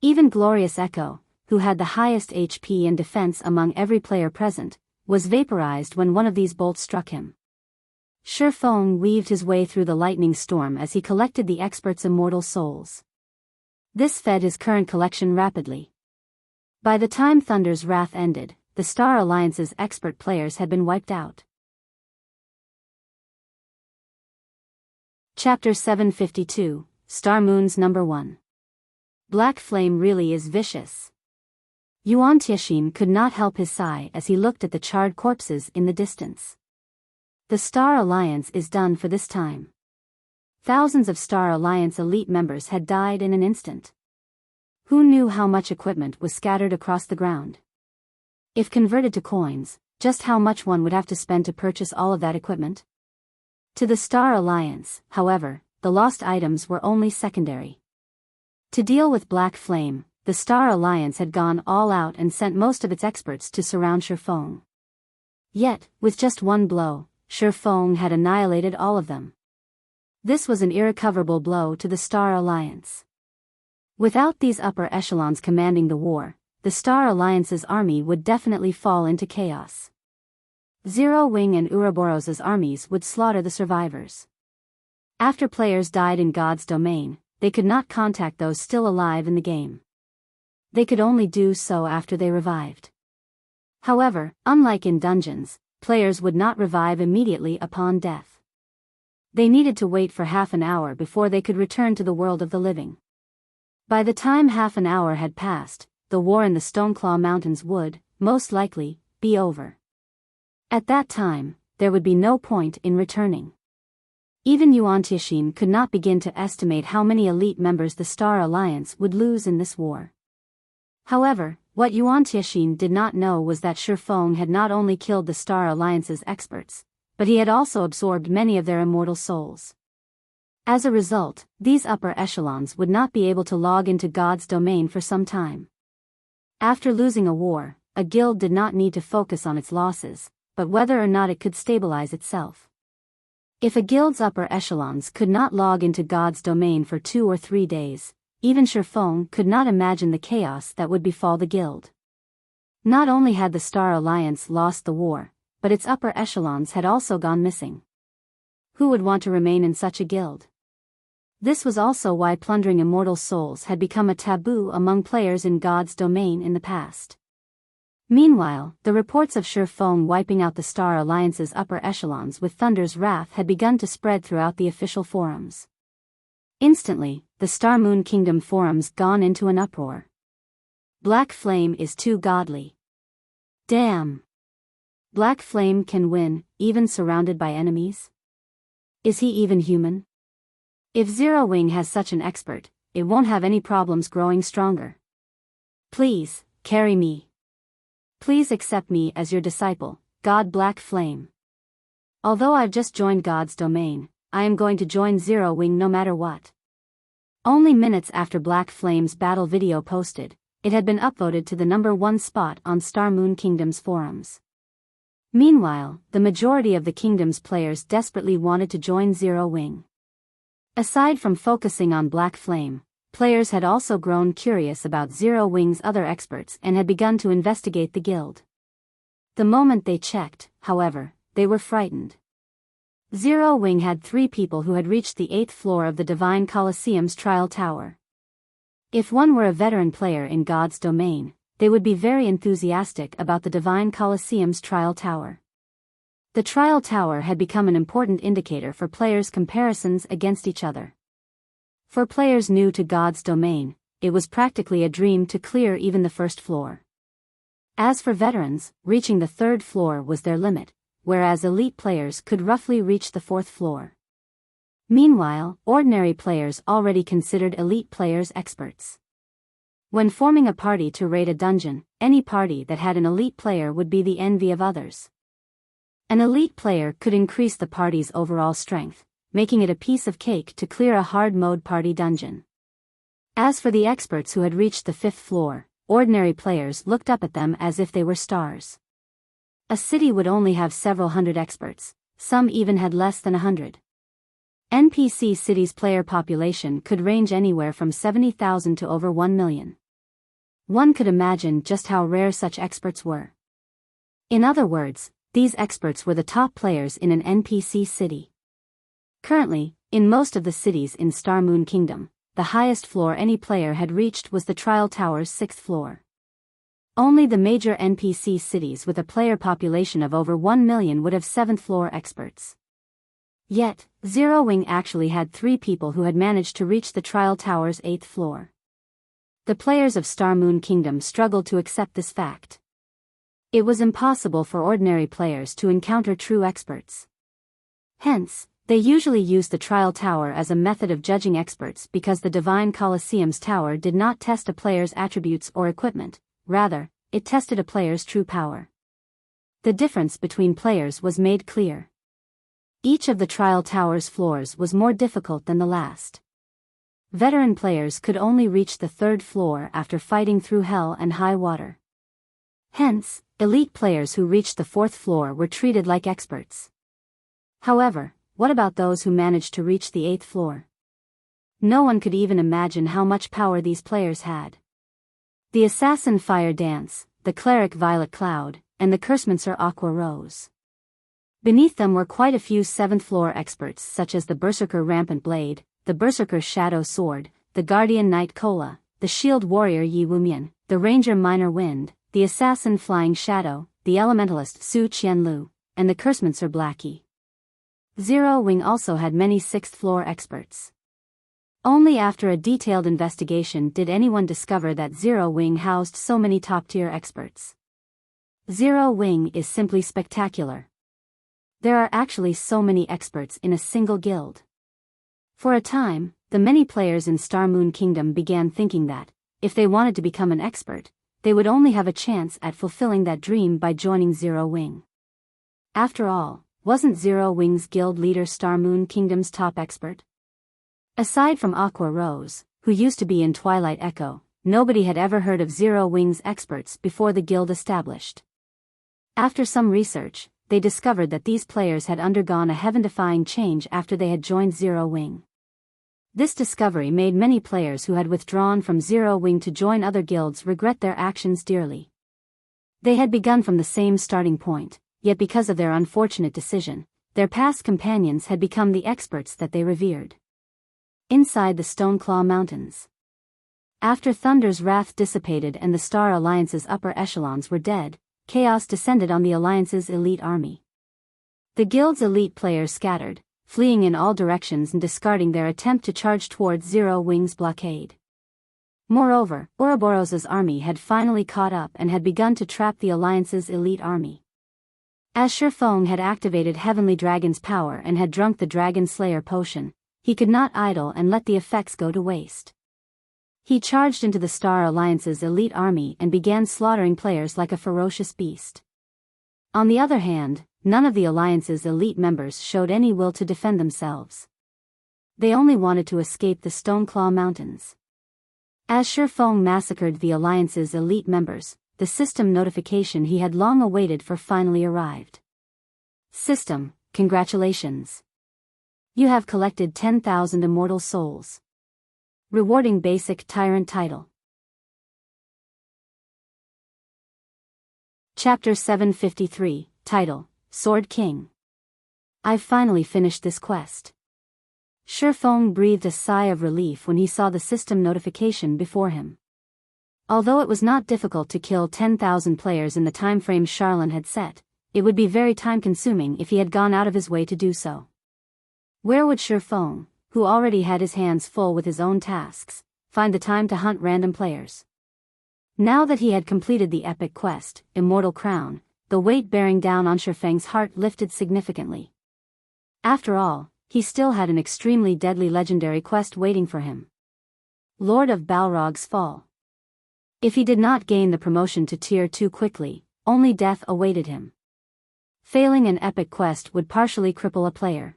Speaker 1: Even Glorious Echo, who had the highest HP and defense among every player present, was vaporized when one of these bolts struck him. Shifeng weaved his way through the lightning storm as he collected the expert's immortal souls. This fed his current collection rapidly. By the time Thunder's Wrath ended, the Star Alliance's expert players had been wiped out. Chapter 752, Star Moons Number 1. Black Flame really is vicious. Yuan Tianxin could not help his sigh as he looked at the charred corpses in the distance. The Star Alliance is done for this time. Thousands of Star Alliance elite members had died in an instant. Who knew how much equipment was scattered across the ground? If converted to coins, just how much one would have to spend to purchase all of that equipment? To the Star Alliance, however, the lost items were only secondary. To deal with Black Flame, the Star Alliance had gone all out and sent most of its experts to surround Shifeng. Yet, with just one blow, Shifeng had annihilated all of them. This was an irrecoverable blow to the Star Alliance. Without these upper echelons commanding the war, the Star Alliance's army would definitely fall into chaos. Zero Wing and Ouroboros's armies would slaughter the survivors. After players died in God's domain, they could not contact those still alive in the game. They could only do so after they revived. However, unlike in dungeons, players would not revive immediately upon death. They needed to wait for half an hour before they could return to the world of the living. By the time half an hour had passed, the war in the Stoneclaw Mountains would, most likely, be over. At that time, there would be no point in returning. Even Yuan Tixin could not begin to estimate how many elite members the Star Alliance would lose in this war. However, what Yuan Tixin did not know was that Shi Feng had not only killed the Star Alliance's experts, but he had also absorbed many of their immortal souls. As a result, these upper echelons would not be able to log into God's domain for some time. After losing a war, a guild did not need to focus on its losses, but whether or not it could stabilize itself. If a guild's upper echelons could not log into God's domain for 2 or 3 days, even Shi Feng could not imagine the chaos that would befall the guild. Not only had the Star Alliance lost the war, but its upper echelons had also gone missing. Who would want to remain in such a guild? This was also why plundering immortal souls had become a taboo among players in God's domain in the past. Meanwhile, the reports of Shi Feng wiping out the Star Alliance's upper echelons with Thunder's wrath had begun to spread throughout the official forums. Instantly, the Star Moon Kingdom forums gone into an uproar. Black Flame is too godly. Damn! Black Flame can win, even surrounded by enemies? Is he even human? If Zero Wing has such an expert, it won't have any problems growing stronger. Please, carry me. Please accept me as your disciple, God Black Flame. Although I've just joined God's domain, I am going to join Zero Wing no matter what. Only minutes after Black Flame's battle video posted, it had been upvoted to the #1 spot on Star Moon Kingdom's forums. Meanwhile, the majority of the kingdom's players desperately wanted to join Zero Wing. Aside from focusing on Black Flame, players had also grown curious about Zero Wing's other experts and had begun to investigate the guild. The moment they checked, however, they were frightened. Zero Wing had 3 people who had reached the 8th floor of the Divine Colosseum's Trial Tower. If one were a veteran player in God's domain, they would be very enthusiastic about the Divine Colosseum's Trial Tower. The Trial Tower had become an important indicator for players' comparisons against each other. For players new to God's domain, it was practically a dream to clear even the 1st floor. As for veterans, reaching the 3rd floor was their limit, whereas elite players could roughly reach the 4th floor. Meanwhile, ordinary players already considered elite players experts. When forming a party to raid a dungeon, any party that had an elite player would be the envy of others. An elite player could increase the party's overall strength, making it a piece of cake to clear a hard mode party dungeon. As for the experts who had reached the 5th floor, ordinary players looked up at them as if they were stars. A city would only have several hundred experts, some even had less than 100. NPC cities' player population could range anywhere from 70,000 to over 1 million. One could imagine just how rare such experts were. In other words, these experts were the top players in an NPC city. Currently, in most of the cities in Star Moon Kingdom, the highest floor any player had reached was the Trial Tower's 6th floor. Only the major NPC cities with a player population of over 1 million would have 7th floor experts. Yet, Zero Wing actually had 3 people who had managed to reach the Trial Tower's 8th floor. The players of Star Moon Kingdom struggled to accept this fact. It was impossible for ordinary players to encounter true experts. Hence, they usually used the Trial Tower as a method of judging experts because the Divine Colosseum's tower did not test a player's attributes or equipment, rather, it tested a player's true power. The difference between players was made clear. Each of the Trial Tower's floors was more difficult than the last. Veteran players could only reach the 3rd floor after fighting through hell and high water. Hence, elite players who reached the 4th floor were treated like experts. However, what about those who managed to reach the 8th floor? No one could even imagine how much power these players had. The Assassin Fire Dance, the Cleric Violet Cloud, and the Cursemancer Aqua Rose. Beneath them were quite a few 7th floor experts such as the Berserker Rampant Blade, the Berserker Shadow Sword, the Guardian Knight Kola, the Shield Warrior Yi Wumian, the Ranger Minor Wind, the Assassin Flying Shadow, the elementalist Su Qianlu, and the cursemancer Blackie. Zero Wing also had many sixth-floor experts. Only after a detailed investigation did anyone discover that Zero Wing housed so many top-tier experts. Zero Wing is simply spectacular. There are actually so many experts in a single guild. For a time, the many players in Star Moon Kingdom began thinking that, if they wanted to become an expert, they would only have a chance at fulfilling that dream by joining Zero Wing. After all, wasn't Zero Wing's guild leader Star Moon Kingdom's top expert? Aside from Aqua Rose, who used to be in Twilight Echo, nobody had ever heard of Zero Wing's experts before the guild established. After some research, they discovered that these players had undergone a heaven-defying change after they had joined Zero Wing. This discovery made many players who had withdrawn from Zero Wing to join other guilds regret their actions dearly. They had begun from the same starting point, yet because of their unfortunate decision, their past companions had become the experts that they revered. Inside the Stoneclaw Mountains. After Thunder's wrath dissipated and the Star Alliance's upper echelons were dead, chaos descended on the Alliance's elite army. The guild's elite players scattered, fleeing in all directions and discarding their attempt to charge towards Zero Wing's blockade. Moreover, Ouroboros's army had finally caught up and had begun to trap the Alliance's elite army. As Shifeng had activated Heavenly Dragon's power and had drunk the Dragon Slayer potion, he could not idle and let the effects go to waste. He charged into the Star Alliance's elite army and began slaughtering players like a ferocious beast. On the other hand, none of the Alliance's elite members showed any will to defend themselves. They only wanted to escape the Stoneclaw Mountains. As Shifeng massacred the Alliance's elite members, the system notification he had long awaited for finally arrived. System, congratulations. You have collected 10,000 immortal souls. Rewarding basic tyrant title. Chapter 753, Title, Sword King. I've finally finished this quest. Shifeng breathed a sigh of relief when he saw the system notification before him. Although it was not difficult to kill 10,000 players in the timeframe Charlene had set, it would be very time-consuming if he had gone out of his way to do so. Where would Shifeng, who already had his hands full with his own tasks, find the time to hunt random players? Now that he had completed the epic quest, Immortal Crown, the weight bearing down on Shifeng's heart lifted significantly. After all, he still had an extremely deadly legendary quest waiting for him. Lord of Balrog's Fall. If he did not gain the promotion to Tier 2 quickly, only death awaited him. Failing an epic quest would partially cripple a player.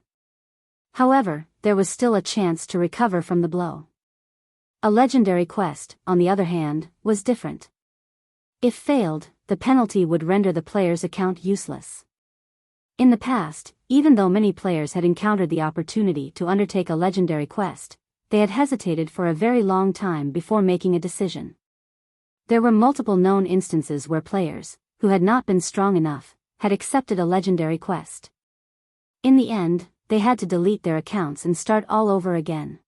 Speaker 1: However, there was still a chance to recover from the blow. A legendary quest, on the other hand, was different. If failed, the penalty would render the player's account useless. In the past, even though many players had encountered the opportunity to undertake a legendary quest, they had hesitated for a very long time before making a decision. There were multiple known instances where players, who had not been strong enough, had accepted a legendary quest. In the end, they had to delete their accounts and start all over again.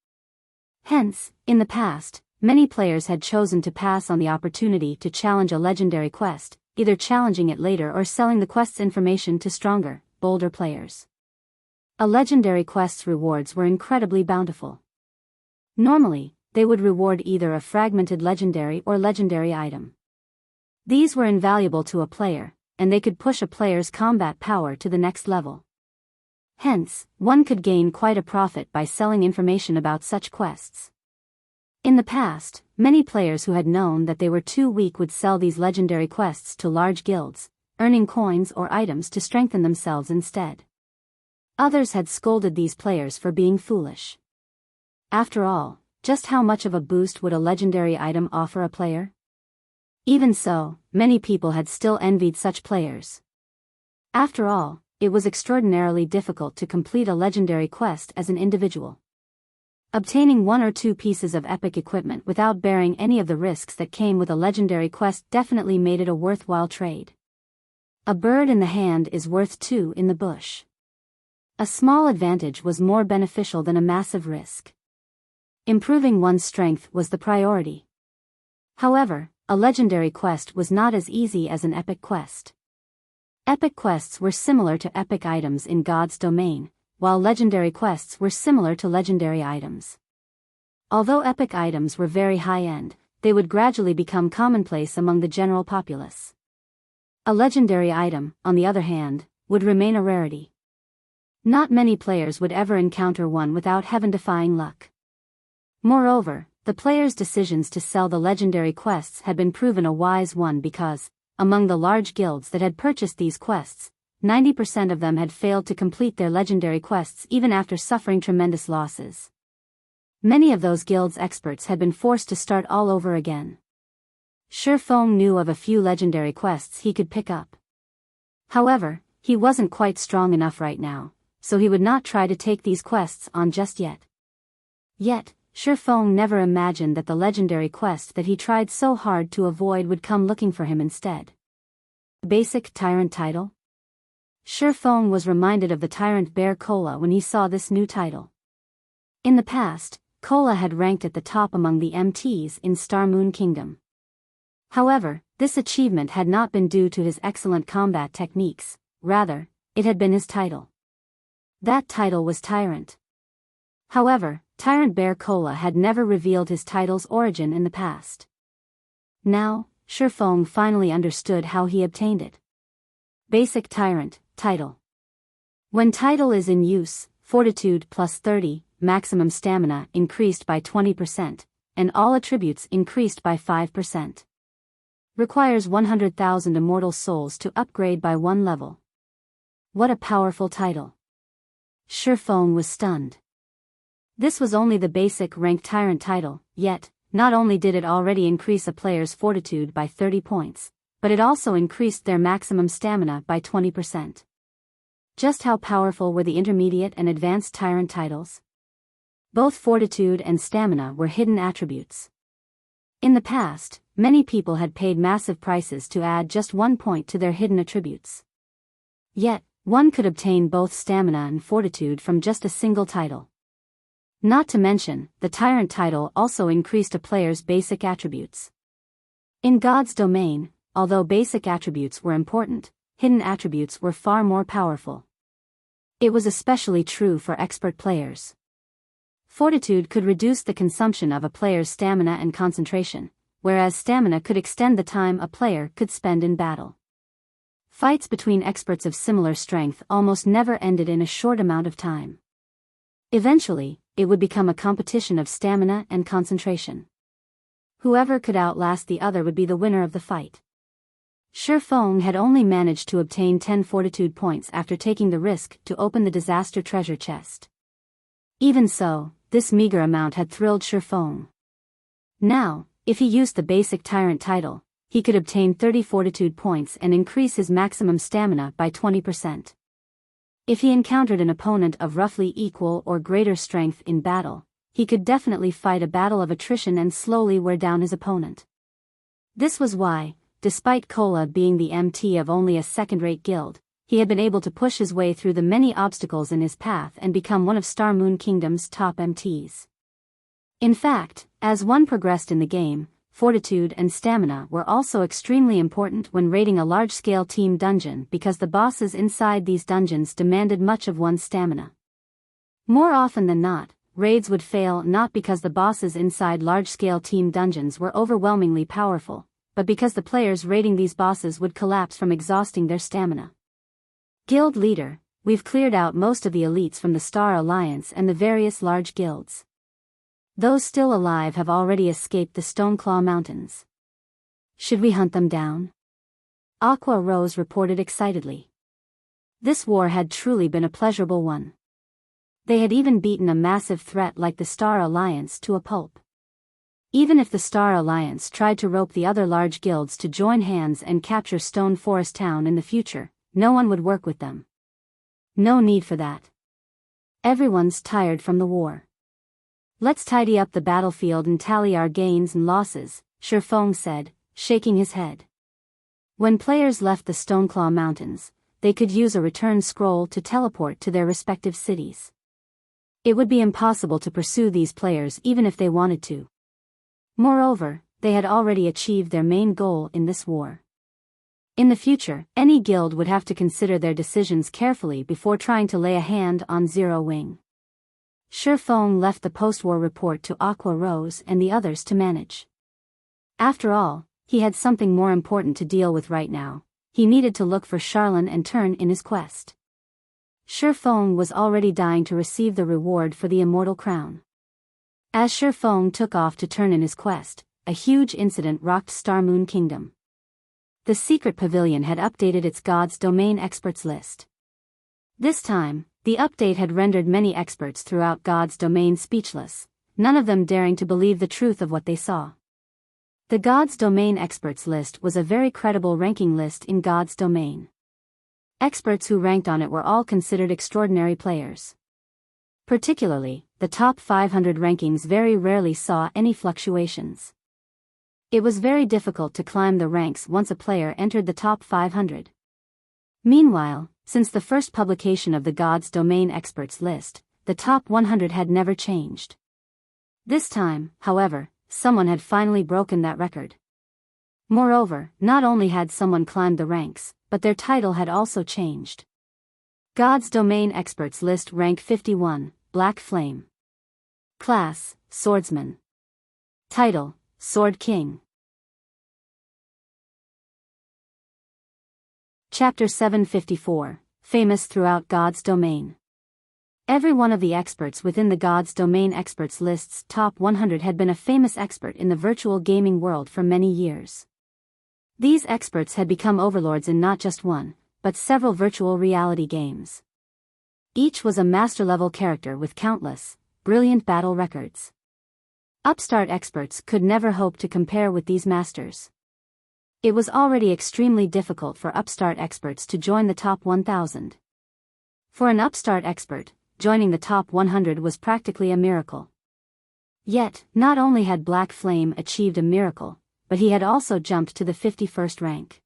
Speaker 1: Hence, in the past, many players had chosen to pass on the opportunity to challenge a legendary quest, either challenging it later or selling the quest's information to stronger, bolder players. A legendary quest's rewards were incredibly bountiful. Normally, they would reward either a fragmented legendary or legendary item. These were invaluable to a player, and they could push a player's combat power to the next level. Hence, one could gain quite a profit by selling information about such quests. In the past, many players who had known that they were too weak would sell these legendary quests to large guilds, earning coins or items to strengthen themselves instead. Others had scolded these players for being foolish. After all, just how much of a boost would a legendary item offer a player? Even so, many people had still envied such players. After all, it was extraordinarily difficult to complete a legendary quest as an individual. Obtaining one or two pieces of epic equipment without bearing any of the risks that came with a legendary quest definitely made it a worthwhile trade. A bird in the hand is worth two in the bush. A small advantage was more beneficial than a massive risk. Improving one's strength was the priority. However, a legendary quest was not as easy as an epic quest. Epic quests were similar to epic items in God's domain, while legendary quests were similar to legendary items. Although epic items were very high-end, they would gradually become commonplace among the general populace. A legendary item, on the other hand, would remain a rarity. Not many players would ever encounter one without heaven-defying luck. Moreover, the players' decisions to sell the legendary quests had been proven a wise one because, among the large guilds that had purchased these quests, 90% of them had failed to complete their legendary quests even after suffering tremendous losses. Many of those guilds' experts had been forced to start all over again. Shifeng knew of a few legendary quests he could pick up. However, he wasn't quite strong enough right now, so he would not try to take these quests on just yet. Yet, Shifeng never imagined that the legendary quest that he tried so hard to avoid would come looking for him instead. Basic Tyrant title? Shifeng was reminded of the Tyrant Bear Kola when he saw this new title. In the past, Kola had ranked at the top among the MTs in Star Moon Kingdom. However, this achievement had not been due to his excellent combat techniques, rather, it had been his title. That title was Tyrant. However, Tyrant Bear Kola had never revealed his title's origin in the past. Now, Shifeng finally understood how he obtained it. Basic Tyrant title. When title is in use, Fortitude plus 30, maximum stamina increased by 20%, and all attributes increased by 5%. Requires 100,000 immortal souls to upgrade by 1 level. What a powerful title. Shifeng was stunned. This was only the basic rank Tyrant title, yet, not only did it already increase a player's fortitude by 30 points, but it also increased their maximum stamina by 20%. Just how powerful were the intermediate and advanced Tyrant titles? Both fortitude and stamina were hidden attributes. In the past, many people had paid massive prices to add just 1 point to their hidden attributes. Yet, one could obtain both stamina and fortitude from just a single title. Not to mention, the Tyrant title also increased a player's basic attributes. In God's domain, although basic attributes were important, hidden attributes were far more powerful. It was especially true for expert players. Fortitude could reduce the consumption of a player's stamina and concentration, whereas stamina could extend the time a player could spend in battle. Fights between experts of similar strength almost never ended in a short amount of time. Eventually, it would become a competition of stamina and concentration. Whoever could outlast the other would be the winner of the fight. Shifeng had only managed to obtain 10 fortitude points after taking the risk to open the disaster treasure chest. Even so, this meager amount had thrilled Shifeng. Now, if he used the basic Tyrant title, he could obtain 30 fortitude points and increase his maximum stamina by 20%. If he encountered an opponent of roughly equal or greater strength in battle, he could definitely fight a battle of attrition and slowly wear down his opponent. This was why, despite Kola being the MT of only a second-rate guild, he had been able to push his way through the many obstacles in his path and become one of Star Moon Kingdom's top MTs. In fact, as one progressed in the game, fortitude and stamina were also extremely important when raiding a large-scale team dungeon because the bosses inside these dungeons demanded much of one's stamina. More often than not, raids would fail not because the bosses inside large-scale team dungeons were overwhelmingly powerful, but because the players raiding these bosses would collapse from exhausting their stamina. Guild Leader, we've cleared out most of the elites from the Star Alliance and the various large guilds. Those still alive have already escaped the Stoneclaw Mountains. Should we hunt them down? Aqua Rose reported excitedly. This war had truly been a pleasurable one. They had even beaten a massive threat like the Star Alliance to a pulp. Even if the Star Alliance tried to rope the other large guilds to join hands and capture Stone Forest Town in the future, no one would work with them. No need for that. Everyone's tired from the war. Let's tidy up the battlefield and tally our gains and losses, Shifeng said, shaking his head. When players left the Stoneclaw Mountains, they could use a return scroll to teleport to their respective cities. It would be impossible to pursue these players even if they wanted to. Moreover, they had already achieved their main goal in this war. In the future, any guild would have to consider their decisions carefully before trying to lay a hand on Zero Wing. Shi Feng left the post-war report to Aqua Rose and the others to manage. After all, he had something more important to deal with right now. He needed to look for Charlene and turn in his quest. Shi Feng was already dying to receive the reward for the immortal crown. As Shi Feng took off to turn in his quest, a huge incident rocked Star Moon Kingdom. The secret pavilion had updated its God's Domain experts list. This time, the update had rendered many experts throughout God's Domain speechless, none of them daring to believe the truth of what they saw. The God's Domain experts list was a very credible ranking list in God's Domain. Experts who ranked on it were all considered extraordinary players. Particularly, the top 500 rankings very rarely saw any fluctuations. It was very difficult to climb the ranks once a player entered the top 500. Meanwhile, since the first publication of the God's Domain experts list, the top 100 had never changed. This time, however, someone had finally broken that record. Moreover, not only had someone climbed the ranks, but their title had also changed. God's Domain experts list rank 51, Black Flame. Class, Swordsman. Title, Sword King. Chapter 754, Famous throughout God's Domain. Every one of the experts within the God's Domain experts list's top 100 had been a famous expert in the virtual gaming world for many years. These experts had become overlords in not just one, but several virtual reality games. Each was a master-level character with countless, brilliant battle records. Upstart experts could never hope to compare with these masters. It was already extremely difficult for upstart experts to join the top 1,000. For an upstart expert, joining the top 100 was practically a miracle. Yet, not only had Black Flame achieved a miracle, but he had also jumped to the 51st rank.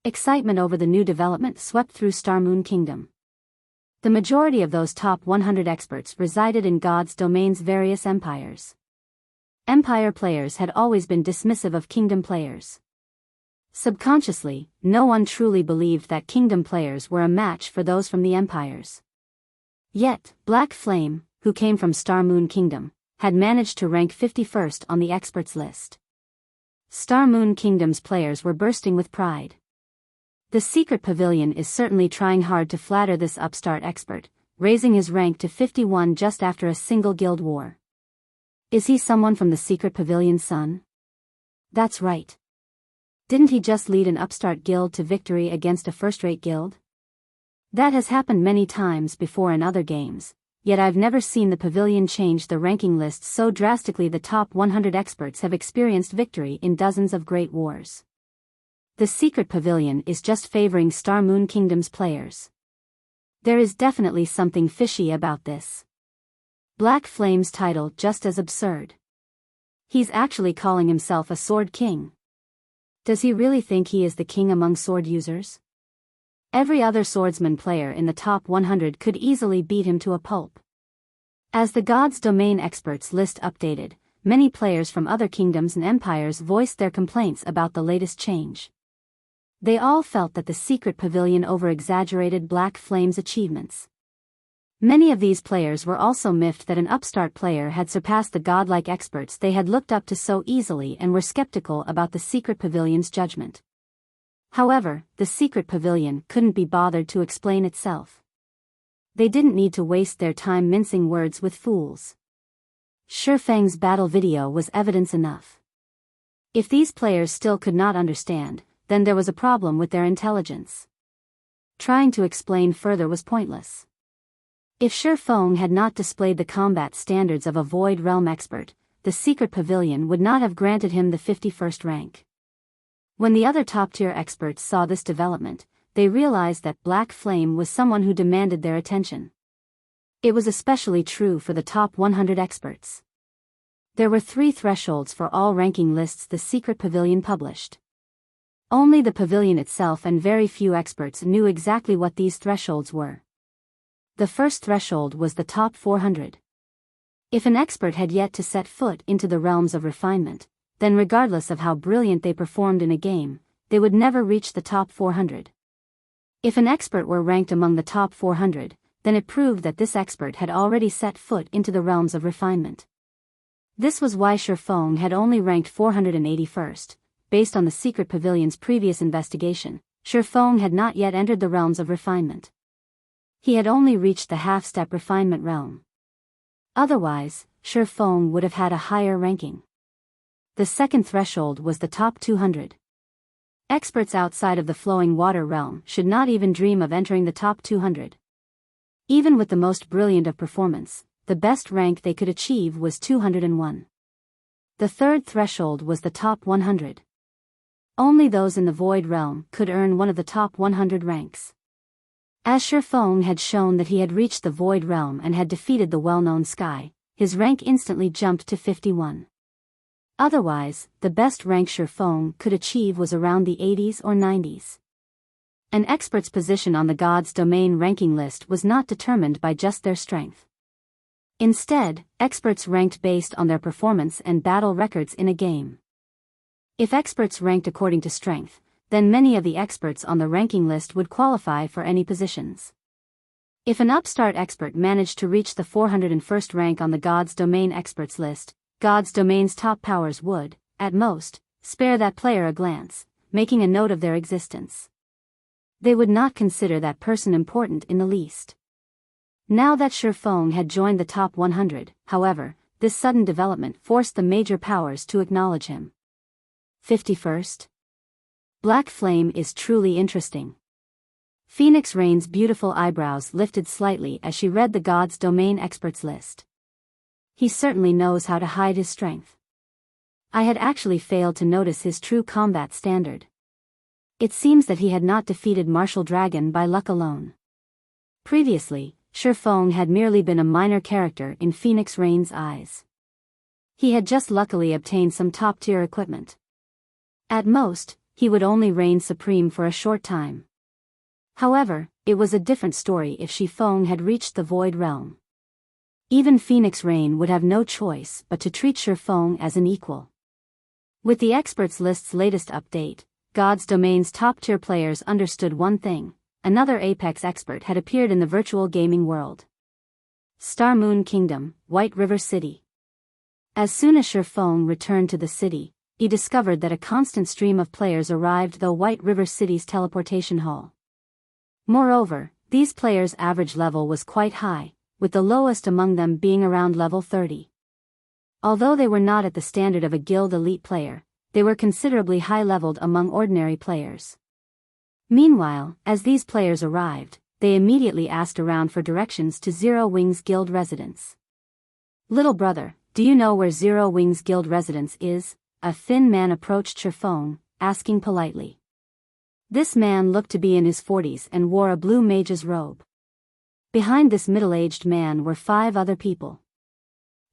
Speaker 1: Excitement over the new development swept through Star Moon Kingdom. The majority of those top 100 experts resided in God's Domain's various empires. Empire players had always been dismissive of Kingdom players. Subconsciously, no one truly believed that Kingdom players were a match for those from the empires. Yet, Black Flame, who came from Star Moon Kingdom, had managed to rank 51st on the experts list. Star Moon Kingdom's players were bursting with pride. The secret pavilion is certainly trying hard to flatter this upstart expert, raising his rank to 51 just after a single guild war. Is he someone from the secret pavilion's son? That's right. Didn't he just lead an upstart guild to victory against a first-rate guild? That has happened many times before in other games, yet I've never seen the pavilion change the ranking list so drastically. The top 100 experts have experienced victory in dozens of great wars. The secret pavilion is just favoring Star Moon Kingdom's players. There is definitely something fishy about this. Black Flame's title just as absurd. He's actually calling himself a Sword King. Does he really think he is the king among sword users? Every other swordsman player in the top 100 could easily beat him to a pulp. As the God's Domain experts list updated, many players from other kingdoms and empires voiced their complaints about the latest change. They all felt that the secret pavilion over-exaggerated Black Flame's achievements. Many of these players were also miffed that an upstart player had surpassed the godlike experts they had looked up to so easily and were skeptical about the secret pavilion's judgment. However, the secret pavilion couldn't be bothered to explain itself. They didn't need to waste their time mincing words with fools. Shi Feng's battle video was evidence enough. If these players still could not understand, then there was a problem with their intelligence. Trying to explain further was pointless. If Shi Feng had not displayed the combat standards of a Void Realm expert, the secret pavilion would not have granted him the 51st rank. When the other top-tier experts saw this development, they realized that Black Flame was someone who demanded their attention. It was especially true for the top 100 experts. There were 3 thresholds for all ranking lists the secret pavilion published. Only the pavilion itself and very few experts knew exactly what these thresholds were. The first threshold was the top 400. If an expert had yet to set foot into the realms of refinement, then regardless of how brilliant they performed in a game, they would never reach the top 400. If an expert were ranked among the top 400, then it proved that this expert had already set foot into the realms of refinement. This was why Shifeng had only ranked 481st, based on the Secret Pavilion's previous investigation. Shifeng had not yet entered the realms of refinement. He had only reached the half-step refinement realm. Otherwise, Shifeng would have had a higher ranking. The second threshold was the top 200. Experts outside of the flowing water realm should not even dream of entering the top 200. Even with the most brilliant of performance, the best rank they could achieve was 201. The third threshold was the top 100. Only those in the void realm could earn one of the top 100 ranks. As Shifeng had shown that he had reached the void realm and had defeated the well-known Sky, his rank instantly jumped to 51. Otherwise, the best rank Shifeng could achieve was around the 80s or 90s. An expert's position on the God's Domain ranking list was not determined by just their strength. Instead, experts ranked based on their performance and battle records in a game. If experts ranked according to strength, then many of the experts on the ranking list would qualify for any positions. If an upstart expert managed to reach the 401st rank on the God's Domain experts list, God's Domain's top powers would, at most, spare that player a glance, making a note of their existence. They would not consider that person important in the least. Now that Shifeng had joined the top 100, however, this sudden development forced the major powers to acknowledge him. 51st. Black Flame is truly interesting. Phoenix Rain's beautiful eyebrows lifted slightly as she read the God's Domain experts list. He certainly knows how to hide his strength. I had actually failed to notice his true combat standard. It seems that he had not defeated Martial Dragon by luck alone. Previously, Shifeng had merely been a minor character in Phoenix Rain's eyes. He had just luckily obtained some top-tier equipment. At most, he would only reign supreme for a short time. However, it was a different story if Shifeng had reached the Void Realm. Even Phoenix Rain would have no choice but to treat Shifeng as an equal. With the experts list's latest update, God's Domain's top-tier players understood one thing: another Apex expert had appeared in the virtual gaming world. Star Moon Kingdom, White River City. As soon as Shifeng returned to the city, he discovered that a constant stream of players arrived through White River City's teleportation hall. Moreover, these players' average level was quite high, with the lowest among them being around level 30. Although they were not at the standard of a guild elite player, they were considerably high-leveled among ordinary players. Meanwhile, as these players arrived, they immediately asked around for directions to Zero Wings Guild residence. "Little brother, do you know where Zero Wings Guild residence is?" A thin man approached Shifeng, asking politely. This man looked to be in his 40s and wore a blue mage's robe. Behind this middle-aged man were 5 other people.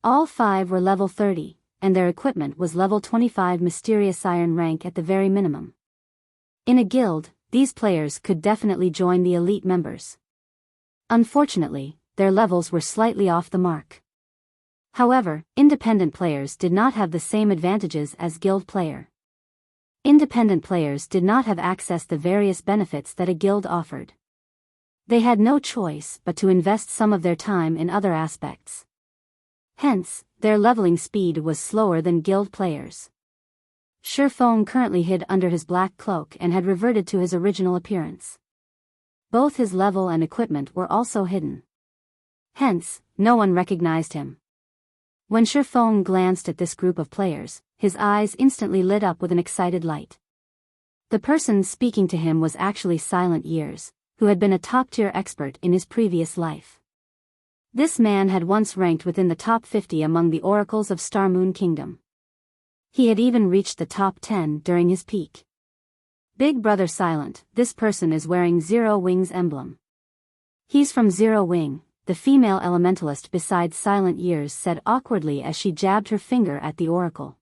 Speaker 1: All 5 were level 30, and their equipment was level 25 mysterious iron rank at the very minimum. In a guild, these players could definitely join the elite members. Unfortunately, their levels were slightly off the mark. However, independent players did not have the same advantages as guild player. Independent players did not have access to various benefits that a guild offered. They had no choice but to invest some of their time in other aspects. Hence, their leveling speed was slower than guild players. Shifeng currently hid under his black cloak and had reverted to his original appearance. Both his level and equipment were also hidden. Hence, no one recognized him. When Shifeng glanced at this group of players, his eyes instantly lit up with an excited light. The person speaking to him was actually Silent Years, who had been a top-tier expert in his previous life. This man had once ranked within the top 50 among the oracles of Star Moon Kingdom. He had even reached the top 10 during his peak. "Big brother Silent, this person is wearing Zero Wings emblem. He's from Zero Wing," the female elementalist beside Silent Years said awkwardly as she jabbed her finger at the oracle.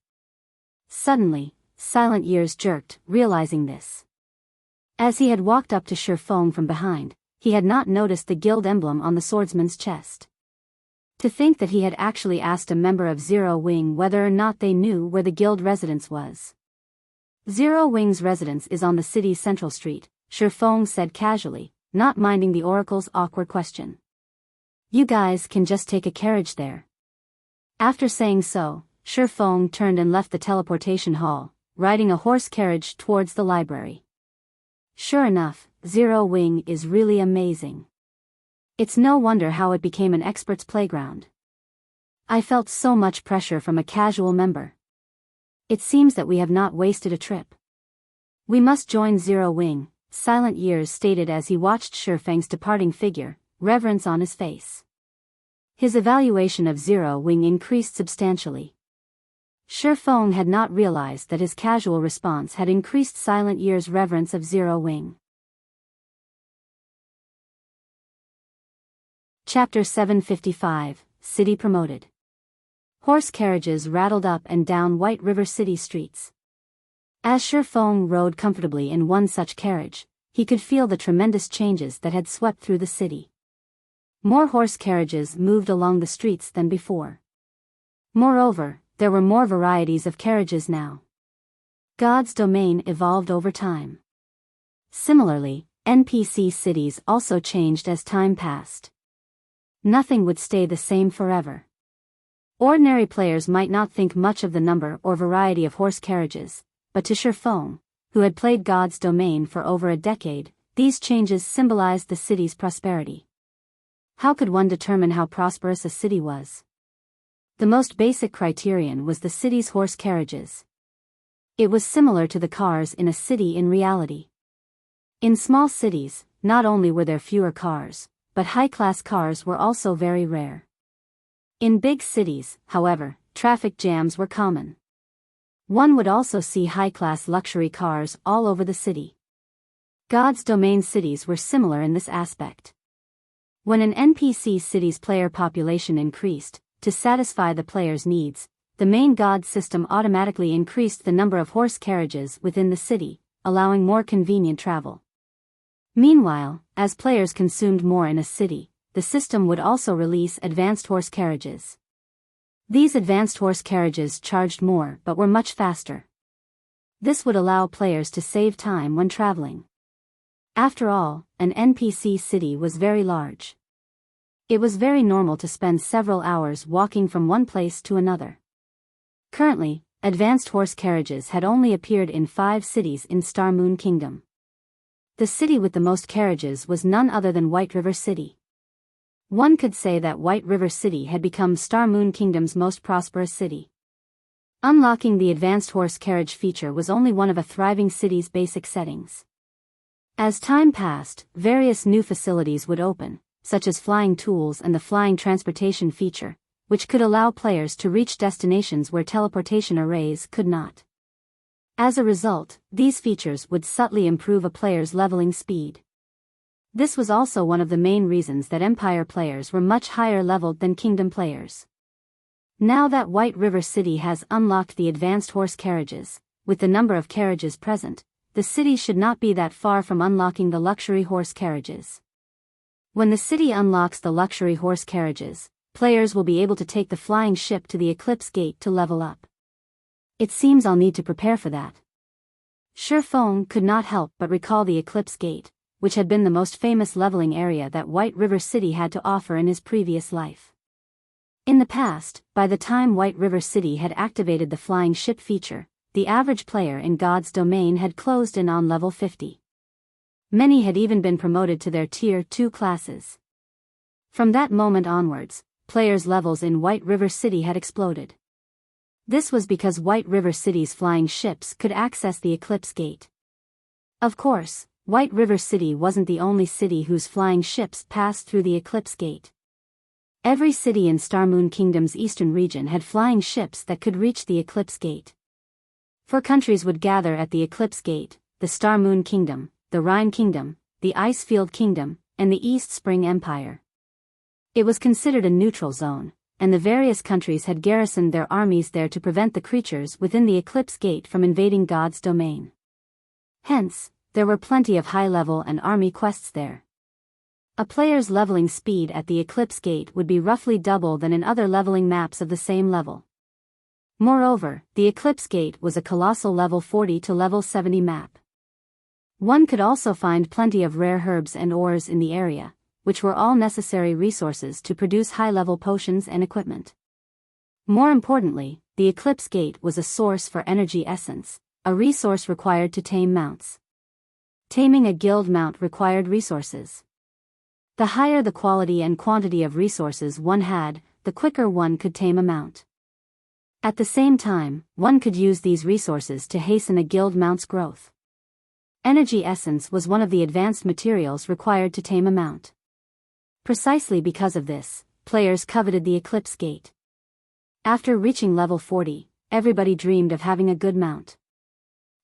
Speaker 1: Suddenly, Silent Years jerked, realizing this. As he had walked up to Shifeng from behind, he had not noticed the guild emblem on the swordsman's chest. To think that he had actually asked a member of Zero Wing whether or not they knew where the guild residence was. Zero Wing's residence is on the city's central street, Shifeng said casually, not minding the oracle's awkward question. You guys can just take a carriage there. After saying so, Shifeng turned and left the teleportation hall, riding a horse carriage towards the library. Sure enough, Zero Wing is really amazing. It's no wonder how it became an expert's playground. I felt so much pressure from a casual member. It seems that we have not wasted a trip. We must join Zero Wing, Silent Years stated as he watched Shifeng's departing figure, reverence on his face. His evaluation of Zero Wing increased substantially. Shifeng had not realized that his casual response had increased Silent Years' reverence of Zero Wing. Chapter 755, City Promoted. Horse carriages rattled up and down White River City streets. As Shifeng rode comfortably in one such carriage, he could feel the tremendous changes that had swept through the city. More horse carriages moved along the streets than before. Moreover, there were more varieties of carriages now. God's domain evolved over time. Similarly, NPC cities also changed as time passed. Nothing would stay the same forever. Ordinary players might not think much of the number or variety of horse carriages, but to Shifeng, who had played God's domain for over a decade, these changes symbolized the city's prosperity. How could one determine how prosperous a city was? The most basic criterion was the city's horse carriages. It was similar to the cars in a city in reality. In small cities, not only were there fewer cars, but high-class cars were also very rare. In big cities, however, traffic jams were common. One would also see high-class luxury cars all over the city. God's domain cities were similar in this aspect. When an NPC city's player population increased, to satisfy the player's needs, the main God system automatically increased the number of horse carriages within the city, allowing more convenient travel. Meanwhile, as players consumed more in a city, the system would also release advanced horse carriages. These advanced horse carriages charged more but were much faster. This would allow players to save time when traveling. After all, an NPC city was very large. It was very normal to spend several hours walking from one place to another. Currently, advanced horse carriages had only appeared in 5 cities in Star Moon Kingdom. The city with the most carriages was none other than White River City. One could say that White River City had become Star Moon Kingdom's most prosperous city. Unlocking the advanced horse carriage feature was only one of a thriving city's basic settings. As time passed, various new facilities would open, such as flying tools and the flying transportation feature, which could allow players to reach destinations where teleportation arrays could not. As a result, these features would subtly improve a player's leveling speed. This was also one of the main reasons that Empire players were much higher leveled than Kingdom players. Now that White River City has unlocked the advanced horse carriages, with the number of carriages present, the city should not be that far from unlocking the luxury horse carriages. When the city unlocks the luxury horse carriages, players will be able to take the flying ship to the Eclipse Gate to level up. It seems I'll need to prepare for that. Shifeng could not help but recall the Eclipse Gate, which had been the most famous leveling area that White River City had to offer in his previous life. In the past, by the time White River City had activated the flying ship feature, the average player in God's domain had closed in on level 50. Many had even been promoted to their Tier 2 classes. From that moment onwards, players' levels in White River City had exploded. This was because White River City's flying ships could access the Eclipse Gate. Of course, White River City wasn't the only city whose flying ships passed through the Eclipse Gate. Every city in Star Moon Kingdom's eastern region had flying ships that could reach the Eclipse Gate. 4 countries would gather at the Eclipse Gate: the Star Moon Kingdom, the Rhine Kingdom, the Icefield Kingdom, and the East Spring Empire. It was considered a neutral zone, and the various countries had garrisoned their armies there to prevent the creatures within the Eclipse Gate from invading God's domain. Hence, there were plenty of high-level and army quests there. A player's leveling speed at the Eclipse Gate would be roughly double than in other leveling maps of the same level. Moreover, the Eclipse Gate was a colossal level 40 to level 70 map. One could also find plenty of rare herbs and ores in the area, which were all necessary resources to produce high-level potions and equipment. More importantly, the Eclipse Gate was a source for energy essence, a resource required to tame mounts. Taming a guild mount required resources. The higher the quality and quantity of resources one had, the quicker one could tame a mount. At the same time, one could use these resources to hasten a guild mount's growth. Energy essence was one of the advanced materials required to tame a mount. Precisely because of this, players coveted the Eclipse Gate. After reaching level 40, everybody dreamed of having a good mount.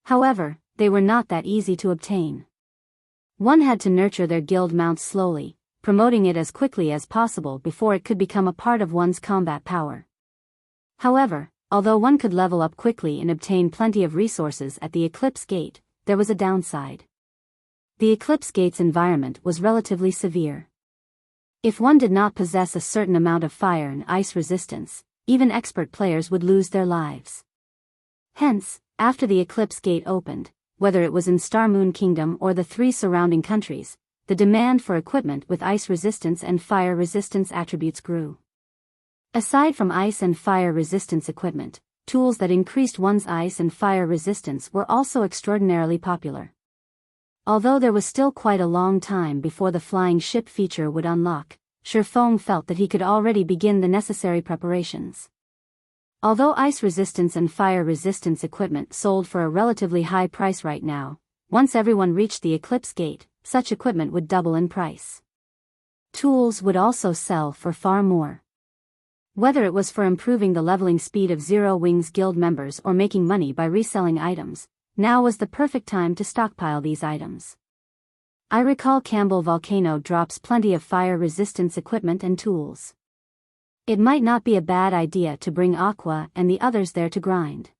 Speaker 1: However, they were not that easy to obtain. One had to nurture their guild mounts slowly, promoting it as quickly as possible before it could become a part of one's combat power. However, although one could level up quickly and obtain plenty of resources at the Eclipse Gate, there was a downside. The Eclipse Gate's environment was relatively severe. If one did not possess a certain amount of fire and ice resistance, even expert players would lose their lives. Hence, after the Eclipse Gate opened, whether it was in Star Moon Kingdom or the 3 surrounding countries, the demand for equipment with ice resistance and fire resistance attributes grew. Aside from ice and fire resistance equipment, tools that increased one's ice and fire resistance were also extraordinarily popular. Although there was still quite a long time before the flying ship feature would unlock, Shifeng felt that he could already begin the necessary preparations. Although ice resistance and fire resistance equipment sold for a relatively high price right now, once everyone reached the Eclipse Gate, such equipment would double in price. Tools would also sell for far more. Whether it was for improving the leveling speed of Zero Wings Guild members or making money by reselling items, now was the perfect time to stockpile these items. I recall Campbell Volcano drops plenty of fire resistance equipment and tools. It might not be a bad idea to bring Aqua and the others there to grind.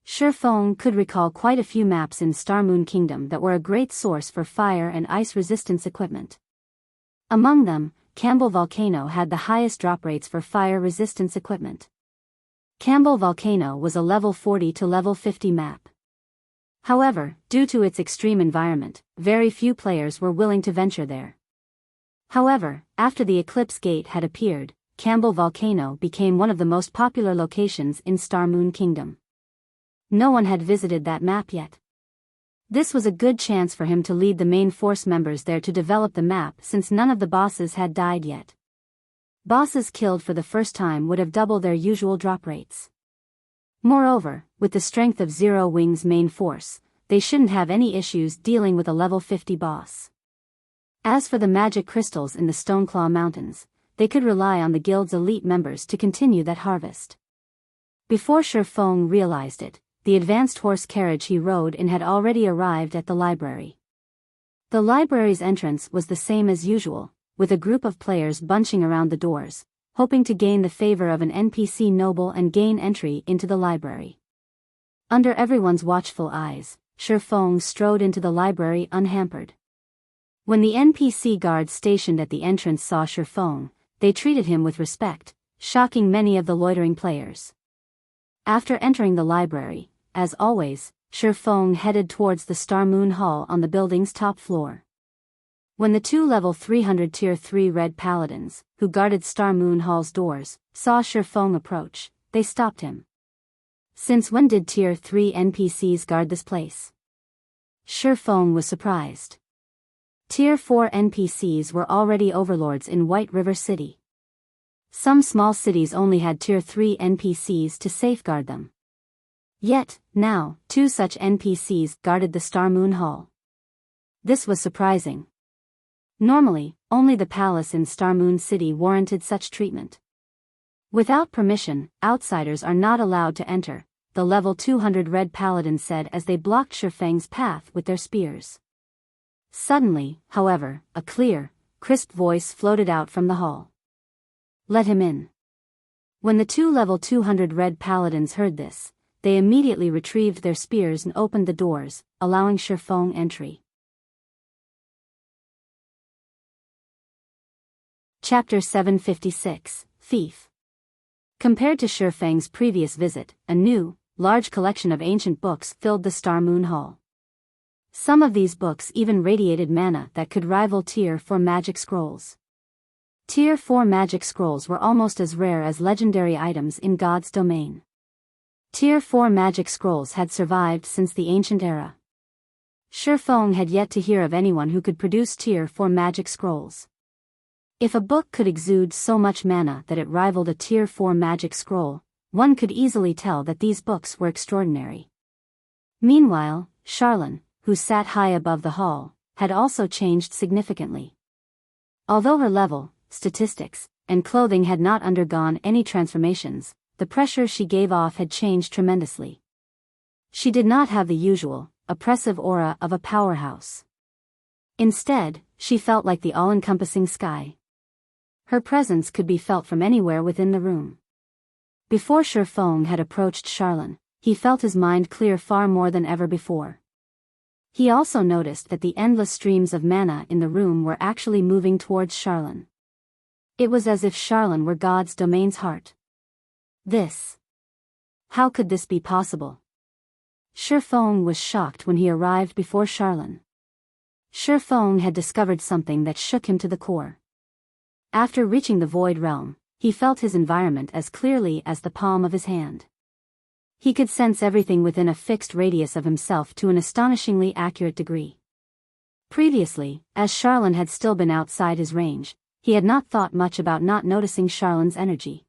Speaker 1: Shifeng could recall quite a few maps in Star Moon Kingdom that were a great source for fire and ice resistance equipment. Among them, Campbell Volcano had the highest drop rates for fire resistance equipment. Campbell Volcano was a level 40 to level 50 map. However, due to its extreme environment, very few players were willing to venture there. However, after the Eclipse Gate had appeared, Campbell Volcano became one of the most popular locations in Star Moon Kingdom. No one had visited that map yet. This was a good chance for him to lead the main force members there to develop the map since none of the bosses had died yet. Bosses killed for the first time would have doubled their usual drop rates. Moreover, with the strength of Zero Wings' main force, they shouldn't have any issues dealing with a level 50 boss. As for the magic crystals in the Stoneclaw Mountains, they could rely on the guild's elite members to continue that harvest. Before Shifeng realized it, the advanced horse carriage he rode in had already arrived at the library. The library's entrance was the same as usual, with a group of players bunching around the doors, hoping to gain the favor of an NPC noble and gain entry into the library. Under everyone's watchful eyes, Shifeng strode into the library unhampered. When the NPC guards stationed at the entrance saw Shifeng, they treated him with respect, shocking many of the loitering players. After entering the library, as always, Shifeng headed towards the Star Moon Hall on the building's top floor. When the 2 level 300 Tier 3 Red Paladins, who guarded Star Moon Hall's doors, saw Shifeng approach, they stopped him. Since when did Tier 3 NPCs guard this place? Shifeng was surprised. Tier 4 NPCs were already overlords in White River City. Some small cities only had Tier 3 NPCs to safeguard them. Yet, now, 2 such NPCs guarded the Star Moon Hall. This was surprising. Normally, only the palace in Star Moon City warranted such treatment. Without permission, outsiders are not allowed to enter, the level 200 Red Paladins said as they blocked Shifeng's path with their spears. Suddenly, however, a clear, crisp voice floated out from the hall. Let him in. When the 2 level 200 Red Paladins heard this, they immediately retrieved their spears and opened the doors, allowing Shifeng entry. Chapter 756, Fief. Compared to Shi Feng's previous visit, a new, large collection of ancient books filled the Star Moon Hall. Some of these books even radiated mana that could rival Tier 4 magic scrolls. Tier 4 magic scrolls were almost as rare as legendary items in God's domain. Tier 4 magic scrolls had survived since the ancient era. Shi Feng had yet to hear of anyone who could produce Tier 4 magic scrolls. If a book could exude so much mana that it rivaled a Tier 4 magic scroll, one could easily tell that these books were extraordinary. Meanwhile, Charlene, who sat high above the hall, had also changed significantly. Although her level, statistics, and clothing had not undergone any transformations, the pressure she gave off had changed tremendously. She did not have the usual, oppressive aura of a powerhouse. Instead, she felt like the all-encompassing sky. Her presence could be felt from anywhere within the room. Before Shi Feng had approached Charlene, he felt his mind clear far more than ever before. He also noticed that the endless streams of mana in the room were actually moving towards Charlene. It was as if Charlene were God's domain's heart. How could this be possible? Shi Feng was shocked when he arrived before Charlene. Shi Feng had discovered something that shook him to the core. After reaching the Void Realm, he felt his environment as clearly as the palm of his hand. He could sense everything within a fixed radius of himself to an astonishingly accurate degree. Previously, as Charlene had still been outside his range, he had not thought much about not noticing Charlene's energy.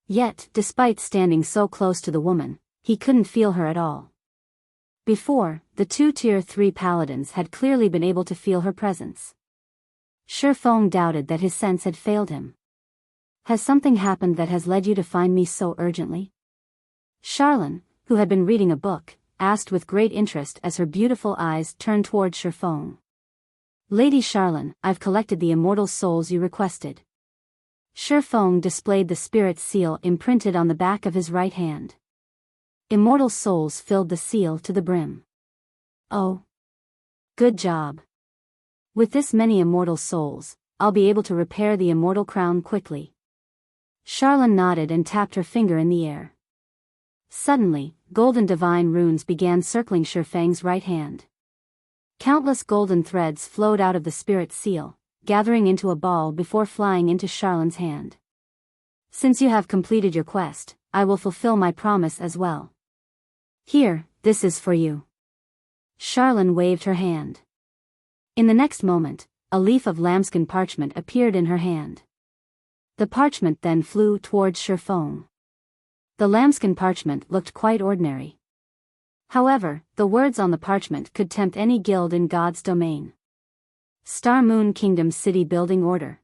Speaker 1: Yet, despite standing so close to the woman, he couldn't feel her at all. Before, the two Tier 3 paladins had clearly been able to feel her presence. Shi Feng doubted that his sense had failed him. Has something happened that has led you to find me so urgently? Charlene, who had been reading a book, asked with great interest as her beautiful eyes turned toward Shi Feng. Lady Charlene, I've collected the immortal souls you requested. Shi Feng displayed the spirit seal imprinted on the back of his right hand. Immortal souls filled the seal to the brim. Oh. Good job. With this many immortal souls, I'll be able to repair the immortal crown quickly. Charlene nodded and tapped her finger in the air. Suddenly, golden divine runes began circling Shi Feng's right hand. Countless golden threads flowed out of the spirit seal, gathering into a ball before flying into Charlene's hand. Since you have completed your quest, I will fulfill my promise as well. Here, this is for you. Charlene waved her hand. In the next moment, a leaf of lambskin parchment appeared in her hand. The parchment then flew towards Shi Feng. The lambskin parchment looked quite ordinary. However, the words on the parchment could tempt any guild in God's domain. Star Moon Kingdom's City Building Order.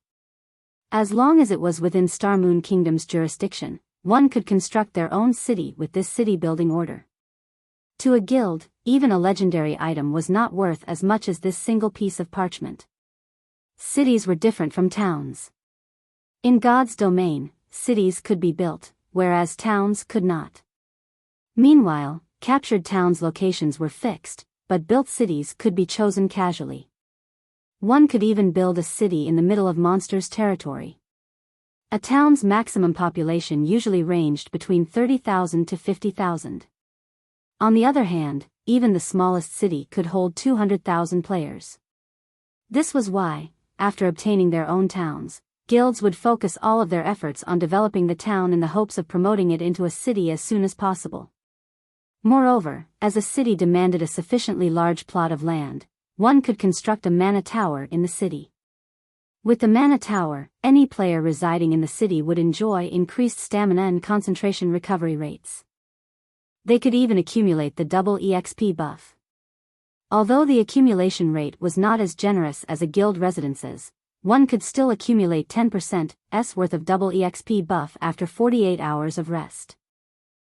Speaker 1: As long as it was within Star Moon Kingdom's jurisdiction, one could construct their own city with this city building order. To a guild, even a legendary item was not worth as much as this single piece of parchment. Cities were different from towns. In God's domain, cities could be built, whereas towns could not. Meanwhile, captured towns' locations were fixed, but built cities could be chosen casually. One could even build a city in the middle of monsters' territory. A town's maximum population usually ranged between 30,000 to 50,000. On the other hand, even the smallest city could hold 200,000 players. This was why, after obtaining their own towns, guilds would focus all of their efforts on developing the town in the hopes of promoting it into a city as soon as possible. Moreover, as a city demanded a sufficiently large plot of land, one could construct a mana tower in the city. With the mana tower, any player residing in the city would enjoy increased stamina and concentration recovery rates. They could even accumulate the double EXP buff. Although the accumulation rate was not as generous as a guild residence's, one could still accumulate 10%'s worth of double EXP buff after 48 hours of rest.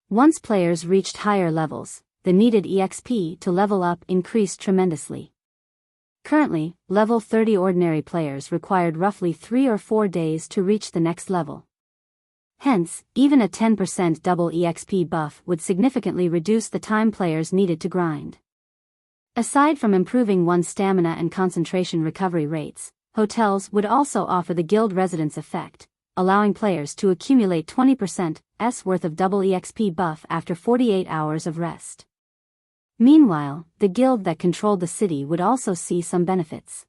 Speaker 1: Once players reached higher levels, the needed EXP to level up increased tremendously. Currently, level 30 ordinary players required roughly 3 or 4 days to reach the next level. Hence, even a 10% double EXP buff would significantly reduce the time players needed to grind. Aside from improving one's stamina and concentration recovery rates, hotels would also offer the guild residence effect, allowing players to accumulate 20% worth of double EXP buff after 48 hours of rest. Meanwhile, the guild that controlled the city would also see some benefits.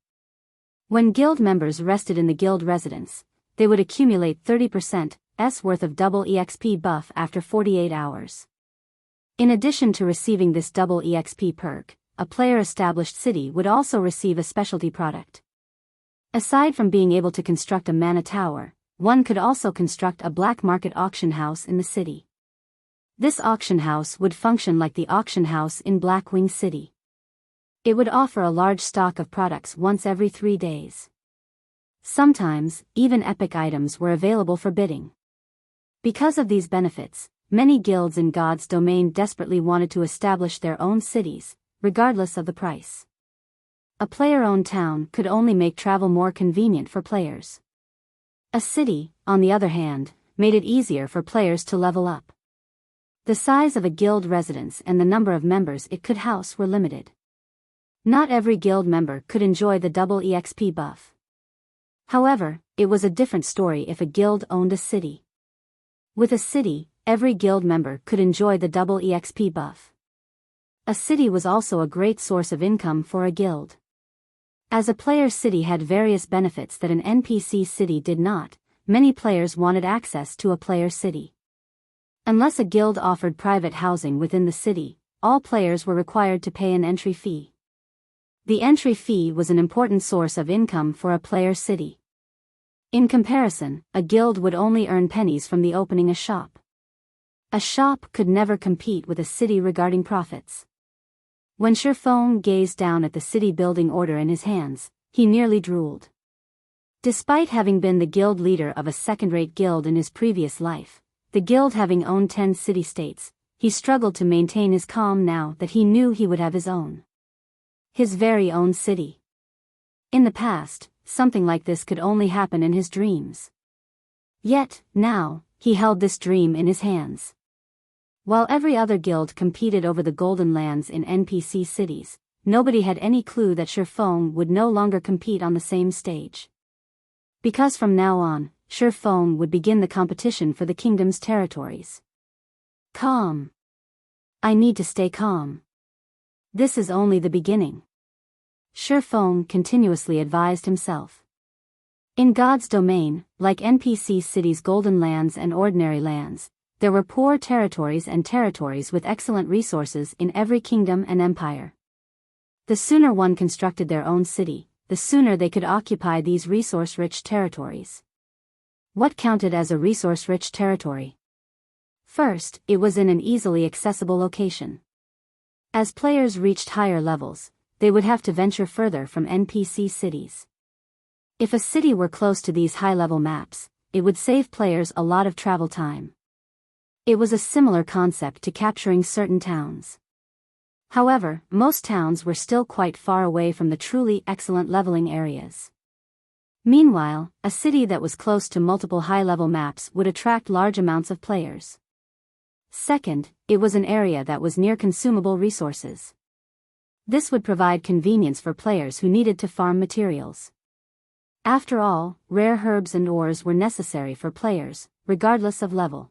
Speaker 1: When guild members rested in the guild residence, they would accumulate 30% worth of double EXP buff after 48 hours. In addition to receiving this double EXP perk, a player-established city would also receive a specialty product. Aside from being able to construct a mana tower, one could also construct a black market auction house in the city. This auction house would function like the auction house in Blackwing City. It would offer a large stock of products once every 3 days. Sometimes, even epic items were available for bidding. Because of these benefits, many guilds in God's domain desperately wanted to establish their own cities, regardless of the price. A player-owned town could only make travel more convenient for players. A city, on the other hand, made it easier for players to level up. The size of a guild residence and the number of members it could house were limited. Not every guild member could enjoy the double EXP buff. However, it was a different story if a guild owned a city. With a city, every guild member could enjoy the double EXP buff. A city was also a great source of income for a guild. As a player city had various benefits that an NPC city did not, many players wanted access to a player city. Unless a guild offered private housing within the city, all players were required to pay an entry fee. The entry fee was an important source of income for a player city. In comparison, a guild would only earn pennies from the opening a shop. A shop could never compete with a city regarding profits. When Shifeng gazed down at the city building order in his hands, he nearly drooled. Despite having been the guild leader of a second-rate guild in his previous life, the guild having owned 10 city-states, he struggled to maintain his calm now that he knew he would have his own. His very own city. In the past, something like this could only happen in his dreams. Yet, now, he held this dream in his hands. While every other guild competed over the golden lands in NPC cities, nobody had any clue that Shifeng would no longer compete on the same stage. Because from now on, Shifeng would begin the competition for the kingdom's territories. Calm. I need to stay calm. This is only the beginning. Shifeng continuously advised himself. In God's domain, like NPC cities' golden lands and ordinary lands, there were poor territories and territories with excellent resources in every kingdom and empire. The sooner one constructed their own city, the sooner they could occupy these resource-rich territories. What counted as a resource-rich territory? First, it was in an easily accessible location. As players reached higher levels, they would have to venture further from NPC cities. If a city were close to these high-level maps, it would save players a lot of travel time. It was a similar concept to capturing certain towns. However, most towns were still quite far away from the truly excellent leveling areas. Meanwhile, a city that was close to multiple high-level maps would attract large amounts of players. Second, it was an area that was near consumable resources. This would provide convenience for players who needed to farm materials. After all, rare herbs and ores were necessary for players, regardless of level.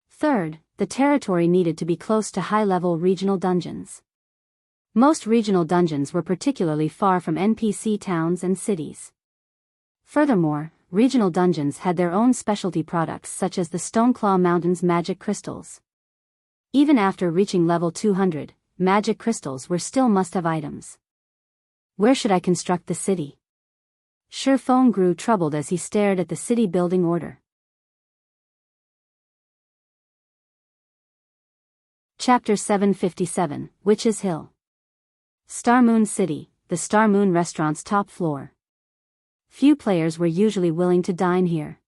Speaker 1: Third, the territory needed to be close to high-level regional dungeons. Most regional dungeons were particularly far from NPC towns and cities. Furthermore, regional dungeons had their own specialty products such as the Stoneclaw Mountain's magic crystals. Even after reaching level 200, magic crystals were still must-have items. Where should I construct the city? Shifeng grew troubled as he stared at the city building order. Chapter 757, Witch's Hill. Starmoon City, the Starmoon restaurant's top floor. Few players were usually willing to dine here.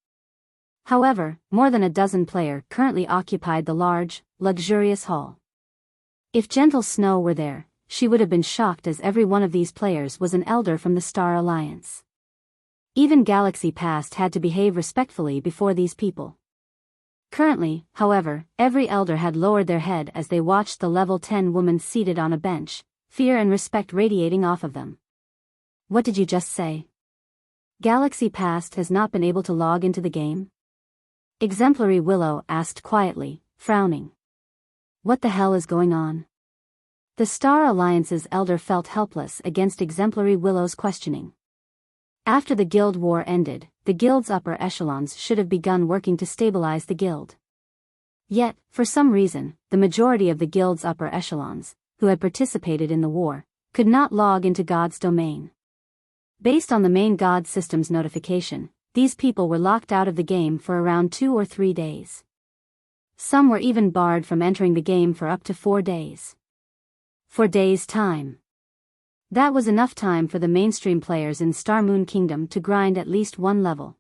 Speaker 1: However, more than a dozen players currently occupied the large, luxurious hall. If Gentle Snow were there, she would have been shocked as every one of these players was an elder from the Star Alliance. Even Galaxy Past had to behave respectfully before these people. Currently, however, every elder had lowered their head as they watched the level 10 woman seated on a bench, fear and respect radiating off of them. What did you just say? Galaxy Past has not been able to log into the game? Exemplary Willow asked quietly, frowning. What the hell is going on? The Star Alliance's elder felt helpless against Exemplary Willow's questioning. After the guild war ended, the guild's upper echelons should have begun working to stabilize the guild. Yet, for some reason, the majority of the guild's upper echelons, who had participated in the war, could not log into God's domain. Based on the main God system's notification, these people were locked out of the game for around 2 or 3 days. Some were even barred from entering the game for up to 4 days. 4 days' time. That was enough time for the mainstream players in Star Moon Kingdom to grind at least one level.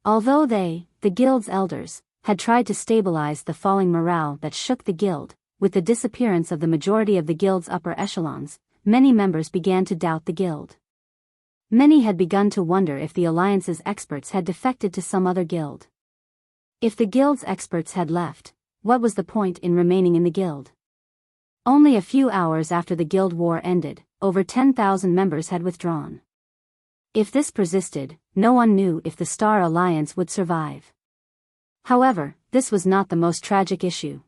Speaker 1: Although they, the guild's elders, had tried to stabilize the falling morale that shook the guild, with the disappearance of the majority of the guild's upper echelons, many members began to doubt the guild. Many had begun to wonder if the Alliance's experts had defected to some other guild. If the guild's experts had left, what was the point in remaining in the guild? Only a few hours after the guild war ended, over 10,000 members had withdrawn. If this persisted, no one knew if the Star Alliance would survive. However, this was not the most tragic issue.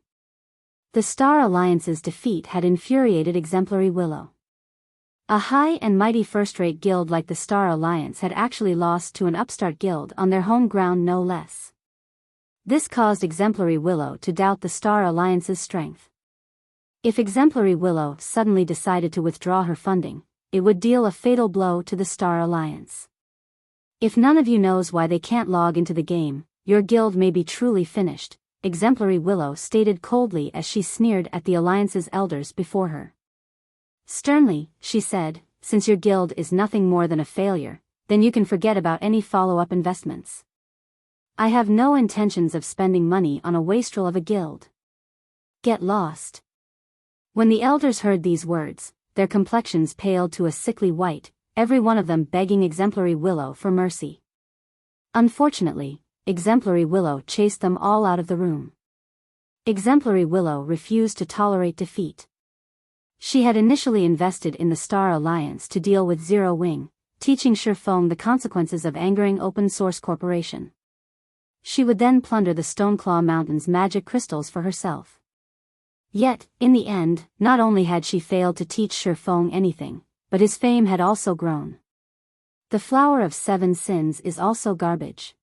Speaker 1: The Star Alliance's defeat had infuriated Exemplary Willow. A high and mighty first-rate guild like the Star Alliance had actually lost to an upstart guild on their home ground no less. This caused Exemplary Willow to doubt the Star Alliance's strength. If Exemplary Willow suddenly decided to withdraw her funding, it would deal a fatal blow to the Star Alliance. If none of you knows why they can't log into the game, your guild may be truly finished, Exemplary Willow stated coldly as she sneered at the Alliance's elders before her. Sternly, she said, since your guild is nothing more than a failure, then you can forget about any follow-up investments. I have no intentions of spending money on a wastrel of a guild. Get lost. When the elders heard these words, their complexions paled to a sickly white, every one of them begging Exemplary Willow for mercy. Unfortunately, Exemplary Willow chased them all out of the room. Exemplary Willow refused to tolerate defeat. She had initially invested in the Star Alliance to deal with Zero Wing, teaching Shifeng the consequences of angering open source corporation. She would then plunder the Stoneclaw Mountain's magic crystals for herself. Yet, in the end, not only had she failed to teach Shifeng anything, but his fame had also grown. The Flower of 7 Sins is also garbage.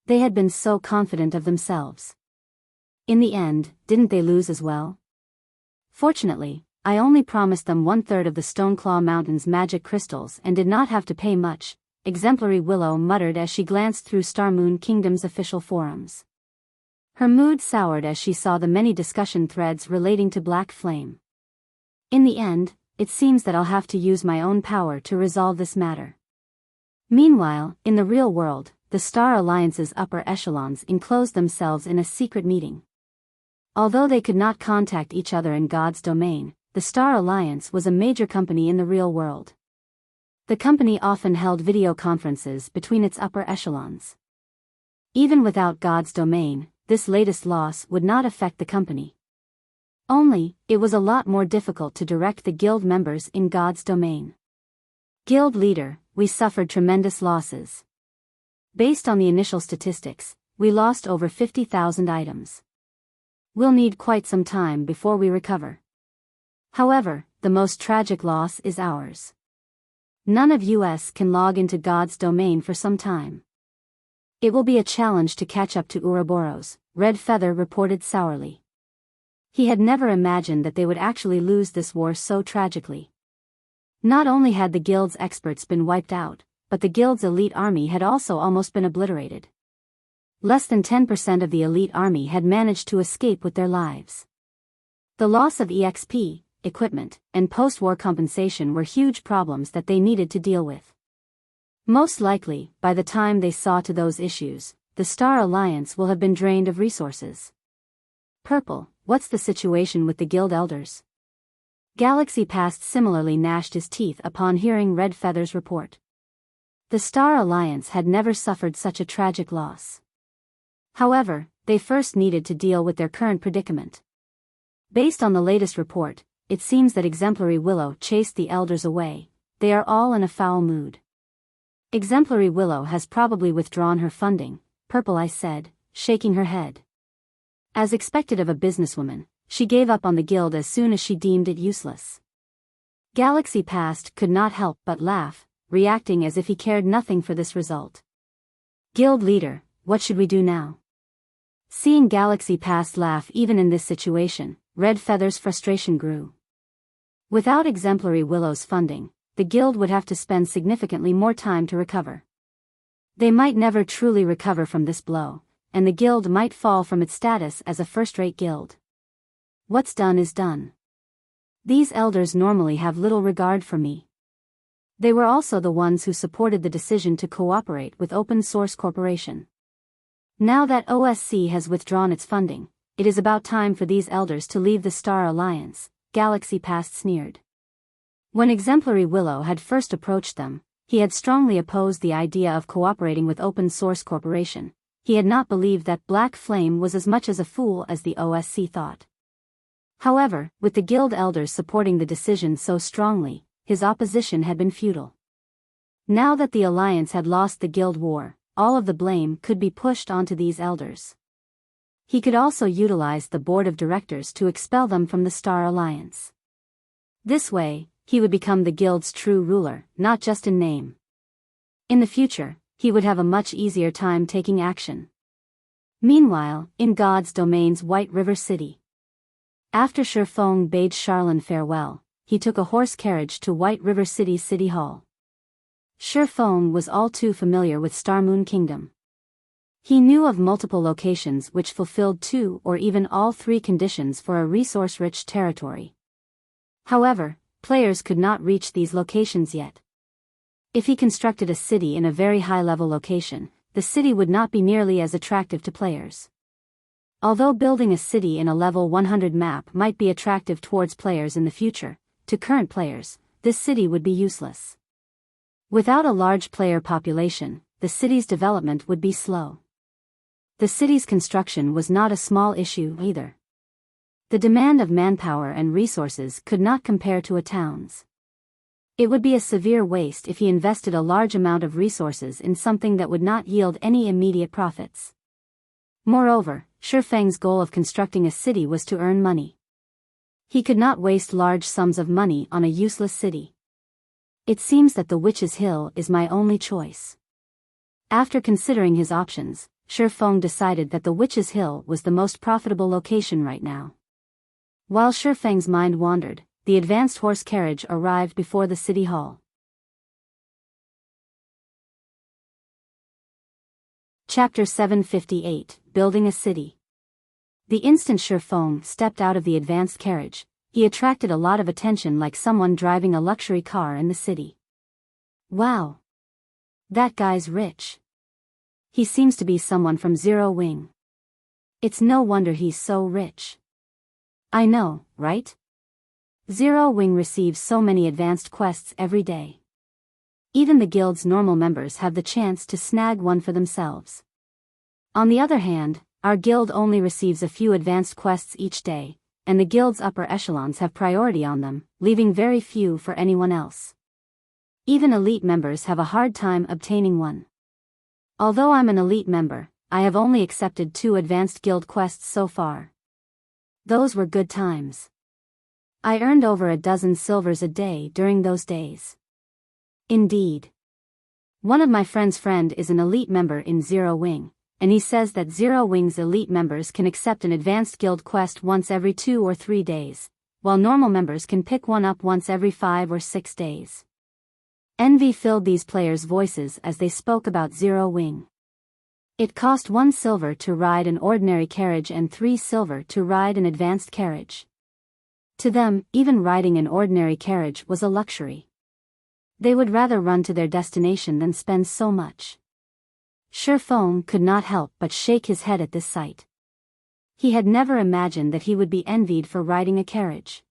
Speaker 1: They had been so confident of themselves. In the end, didn't they lose as well? Fortunately, I only promised them 1/3 of the Stoneclaw Mountain's magic crystals and did not have to pay much, Exemplary Willow muttered as she glanced through Star Moon Kingdom's official forums. Her mood soured as she saw the many discussion threads relating to Black Flame. In the end, it seems that I'll have to use my own power to resolve this matter. Meanwhile, in the real world, the Star Alliance's upper echelons enclosed themselves in a secret meeting. Although they could not contact each other in God's domain, the Star Alliance was a major company in the real world. The company often held video conferences between its upper echelons. Even without God's domain, this latest loss would not affect the company. Only, it was a lot more difficult to direct the guild members in God's domain. Guild leader, we suffered tremendous losses. Based on the initial statistics, we lost over 50,000 items. We'll need quite some time before we recover. However, the most tragic loss is ours. None of us can log into God's domain for some time. It will be a challenge to catch up to Ouroboros, Red Feather reported sourly. He had never imagined that they would actually lose this war so tragically. Not only had the guild's experts been wiped out, but the guild's elite army had also almost been obliterated. Less than 10% of the elite army had managed to escape with their lives. The loss of EXP, equipment, and post-war compensation were huge problems that they needed to deal with. Most likely, by the time they saw to those issues, the Star Alliance will have been drained of resources. Purple, what's the situation with the guild elders? Galaxy Past similarly gnashed his teeth upon hearing Red Feather's report. The Star Alliance had never suffered such a tragic loss. However, they first needed to deal with their current predicament. Based on the latest report, it seems that Exemplary Willow chased the elders away. They are all in a foul mood. Exemplary Willow has probably withdrawn her funding, Purple Eye said, shaking her head. As expected of a businesswoman, she gave up on the guild as soon as she deemed it useless. Galaxy Past could not help but laugh, reacting as if he cared nothing for this result. Guild leader, what should we do now? Seeing Galaxy Past laugh even in this situation, Red Feather's frustration grew. Without Exemplary Willow's funding, the guild would have to spend significantly more time to recover. They might never truly recover from this blow, and the guild might fall from its status as a first-rate guild. What's done is done. These elders normally have little regard for me. They were also the ones who supported the decision to cooperate with Open Source Corporation. Now that OSC has withdrawn its funding, it is about time for these elders to leave the Star Alliance, Galaxy Past sneered. When Exemplary Willow had first approached them, he had strongly opposed the idea of cooperating with Open Source Corporation. He had not believed that Black Flame was as much as a fool as the OSC thought. However, with the guild elders supporting the decision so strongly, his opposition had been futile. Now that the alliance had lost the guild war, all of the blame could be pushed onto these elders. He could also utilize the board of directors to expel them from the Star Alliance. This way, he would become the guild's true ruler, not just in name. In the future, he would have a much easier time taking action. Meanwhile, in God's Domain's White River City. After Shifeng bade Charlene farewell, he took a horse carriage to White River City's City Hall. Shifeng was all too familiar with Starmoon Kingdom. He knew of multiple locations which fulfilled 2 or even all 3 conditions for a resource-rich territory. However, players could not reach these locations yet. If he constructed a city in a very high-level location, the city would not be nearly as attractive to players. Although building a city in a level 100 map might be attractive towards players in the future, to current players, this city would be useless. Without a large player population, the city's development would be slow. The city's construction was not a small issue either. The demand of manpower and resources could not compare to a town's. It would be a severe waste if he invested a large amount of resources in something that would not yield any immediate profits. Moreover, Shifeng's goal of constructing a city was to earn money. He could not waste large sums of money on a useless city. It seems that the Witch's Hill is my only choice. After considering his options, Shifeng decided that the Witch's Hill was the most profitable location right now. While Shifeng's mind wandered, the advanced horse carriage arrived before the city hall. Chapter 758, Building a City. The instant Shifeng stepped out of the advanced carriage, he attracted a lot of attention like someone driving a luxury car in the city. Wow! That guy's rich. He seems to be someone from Zero Wing. It's no wonder he's so rich. I know, right? Zero Wing receives so many advanced quests every day. Even the guild's normal members have the chance to snag one for themselves. On the other hand, our guild only receives a few advanced quests each day, and the guild's upper echelons have priority on them, leaving very few for anyone else. Even elite members have a hard time obtaining one. Although I'm an elite member, I have only accepted 2 advanced guild quests so far. Those were good times. I earned over a dozen silvers a day during those days. Indeed. One of my friend's friend is an elite member in Zero Wing, and he says that Zero Wing's elite members can accept an advanced guild quest once every 2 or 3 days, while normal members can pick one up once every 5 or 6 days. Envy filled these players' voices as they spoke about Zero Wing. It cost 1 silver to ride an ordinary carriage and 3 silver to ride an advanced carriage. To them, even riding an ordinary carriage was a luxury. They would rather run to their destination than spend so much. Shifeng could not help but shake his head at this sight. He had never imagined that he would be envied for riding a carriage.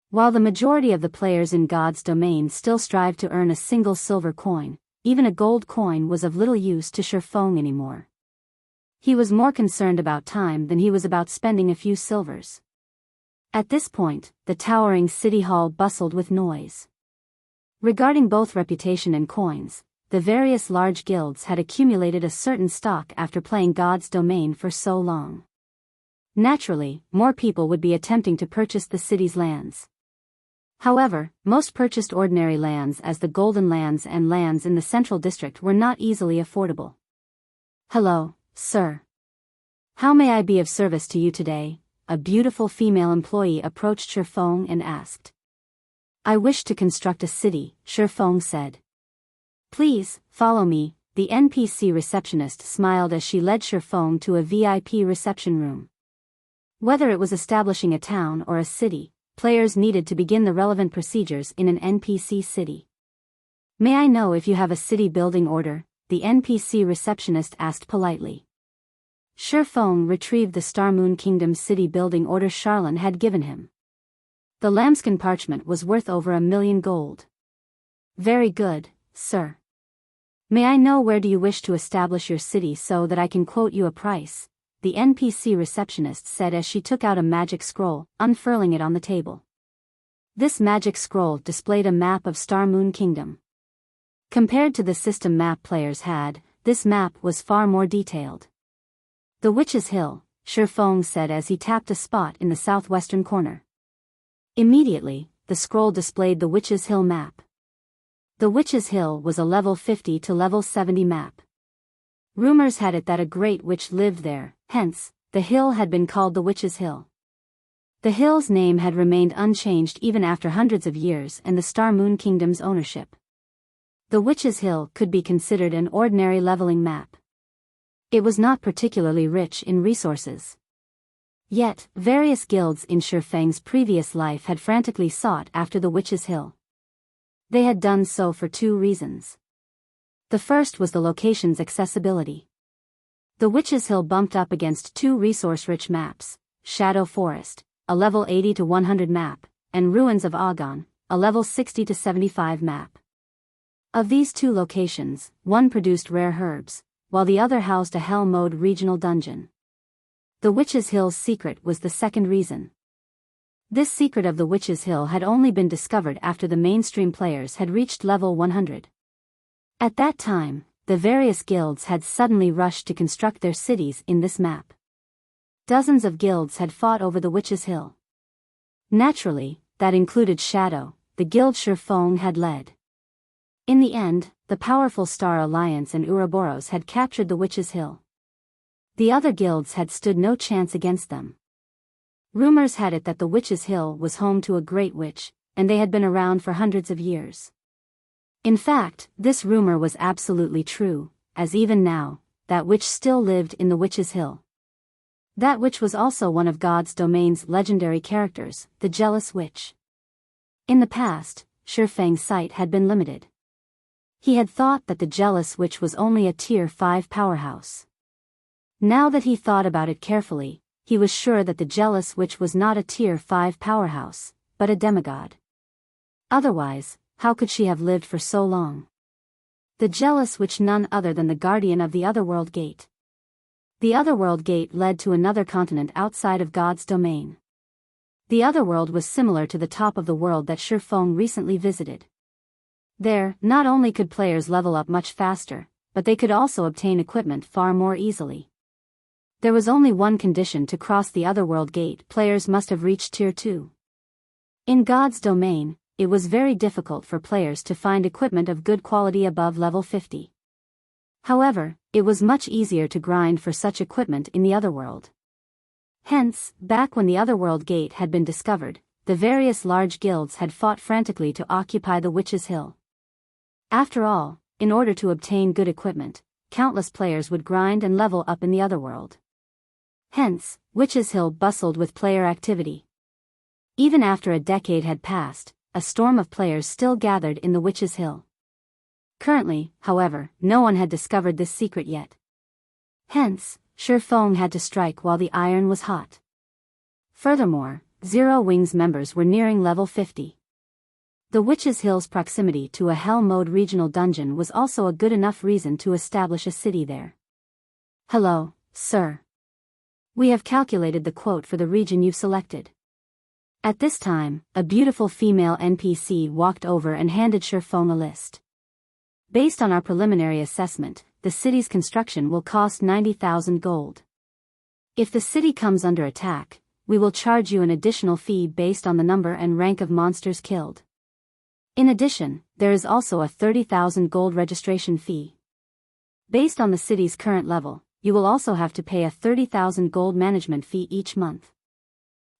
Speaker 1: While the majority of the players in God's Domain still strive to earn a single silver coin, even a gold coin was of little use to Shifeng anymore. He was more concerned about time than he was about spending a few silvers. At this point, the towering city hall bustled with noise. Regarding both reputation and coins, the various large guilds had accumulated a certain stock after playing God's domain for so long. Naturally, more people would be attempting to purchase the city's lands. However, most purchased ordinary lands as the Golden Lands and lands in the Central District were not easily affordable. "Hello, sir. How may I be of service to you today?" A beautiful female employee approached Shifeng and asked. "I wish to construct a city," Shifeng said. "Please, follow me." The NPC receptionist smiled as she led Shifeng to a VIP reception room. Whether it was establishing a town or a city, players needed to begin the relevant procedures in an NPC city. "May I know if you have a city building order?" the NPC receptionist asked politely. Shifeng retrieved the Star Moon Kingdom city building order Charlene had given him. The lambskin parchment was worth over 1,000,000 gold. "Very good, sir. May I know where do you wish to establish your city so that I can quote you a price?" the NPC receptionist said as she took out a magic scroll, unfurling it on the table. This magic scroll displayed a map of Star Moon Kingdom. Compared to the system map players had, this map was far more detailed. "The Witch's Hill," Shifeng said as he tapped a spot in the southwestern corner. Immediately, the scroll displayed the Witch's Hill map. The Witch's Hill was a level 50 to level 70 map. Rumors had it that a great witch lived there, hence, the hill had been called the Witch's Hill. The hill's name had remained unchanged even after hundreds of years and the Star Moon Kingdom's ownership. The Witch's Hill could be considered an ordinary leveling map. It was not particularly rich in resources. Yet, various guilds in Shifeng's previous life had frantically sought after the Witch's Hill. They had done so for two reasons. The first was the location's accessibility. The Witch's Hill bumped up against two resource-rich maps, Shadow Forest, a level 80 to 100 map, and Ruins of Agon, a level 60 to 75 map. Of these two locations, one produced rare herbs, while the other housed a Hell Mode regional dungeon. The Witch's Hill's secret was the second reason. This secret of the Witch's Hill had only been discovered after the mainstream players had reached level 100. At that time, the various guilds had suddenly rushed to construct their cities in this map. Dozens of guilds had fought over the Witch's Hill. Naturally, that included Shadow, the guild Shifeng had led. In the end, the powerful Star Alliance and Ouroboros had captured the Witch's Hill. The other guilds had stood no chance against them. Rumors had it that the Witch's Hill was home to a great witch, and they had been around for hundreds of years. In fact, this rumor was absolutely true, as even now, that witch still lived in the Witch's Hill. That witch was also one of God's domain's legendary characters, the Jealous Witch. In the past, Shifeng's sight had been limited. He had thought that the Jealous Witch was only a Tier 5 powerhouse. Now that he thought about it carefully, he was sure that the Jealous Witch was not a Tier 5 powerhouse, but a demigod. Otherwise, how could she have lived for so long? The Jealous Witch, none other than the guardian of the Otherworld Gate. The Otherworld Gate led to another continent outside of God's domain. The Otherworld was similar to the top of the world that Shifeng recently visited. There, not only could players level up much faster, but they could also obtain equipment far more easily. There was only one condition to cross the Otherworld Gate: players must have reached Tier 2. In God's domain, it was very difficult for players to find equipment of good quality above level 50. However, it was much easier to grind for such equipment in the Otherworld. Hence, back when the Otherworld Gate had been discovered, the various large guilds had fought frantically to occupy the Witch's Hill. After all, in order to obtain good equipment, countless players would grind and level up in the Otherworld. Hence, Witch's Hill bustled with player activity. Even after a decade had passed, a storm of players still gathered in the Witch's Hill. Currently, however, no one had discovered this secret yet. Hence, Shifeng had to strike while the iron was hot. Furthermore, Zero Wings members were nearing level 50. The Witch's Hill's proximity to a Hell Mode regional dungeon was also a good enough reason to establish a city there. "Hello, sir. We have calculated the quote for the region you've selected." At this time, a beautiful female NPC walked over and handed Shifeng a list. Based on our preliminary assessment, the city's construction will cost 90,000 gold. If the city comes under attack, we will charge you an additional fee based on the number and rank of monsters killed. In addition, there is also a 30,000 gold registration fee. Based on the city's current level, you will also have to pay a 30,000 gold management fee each month.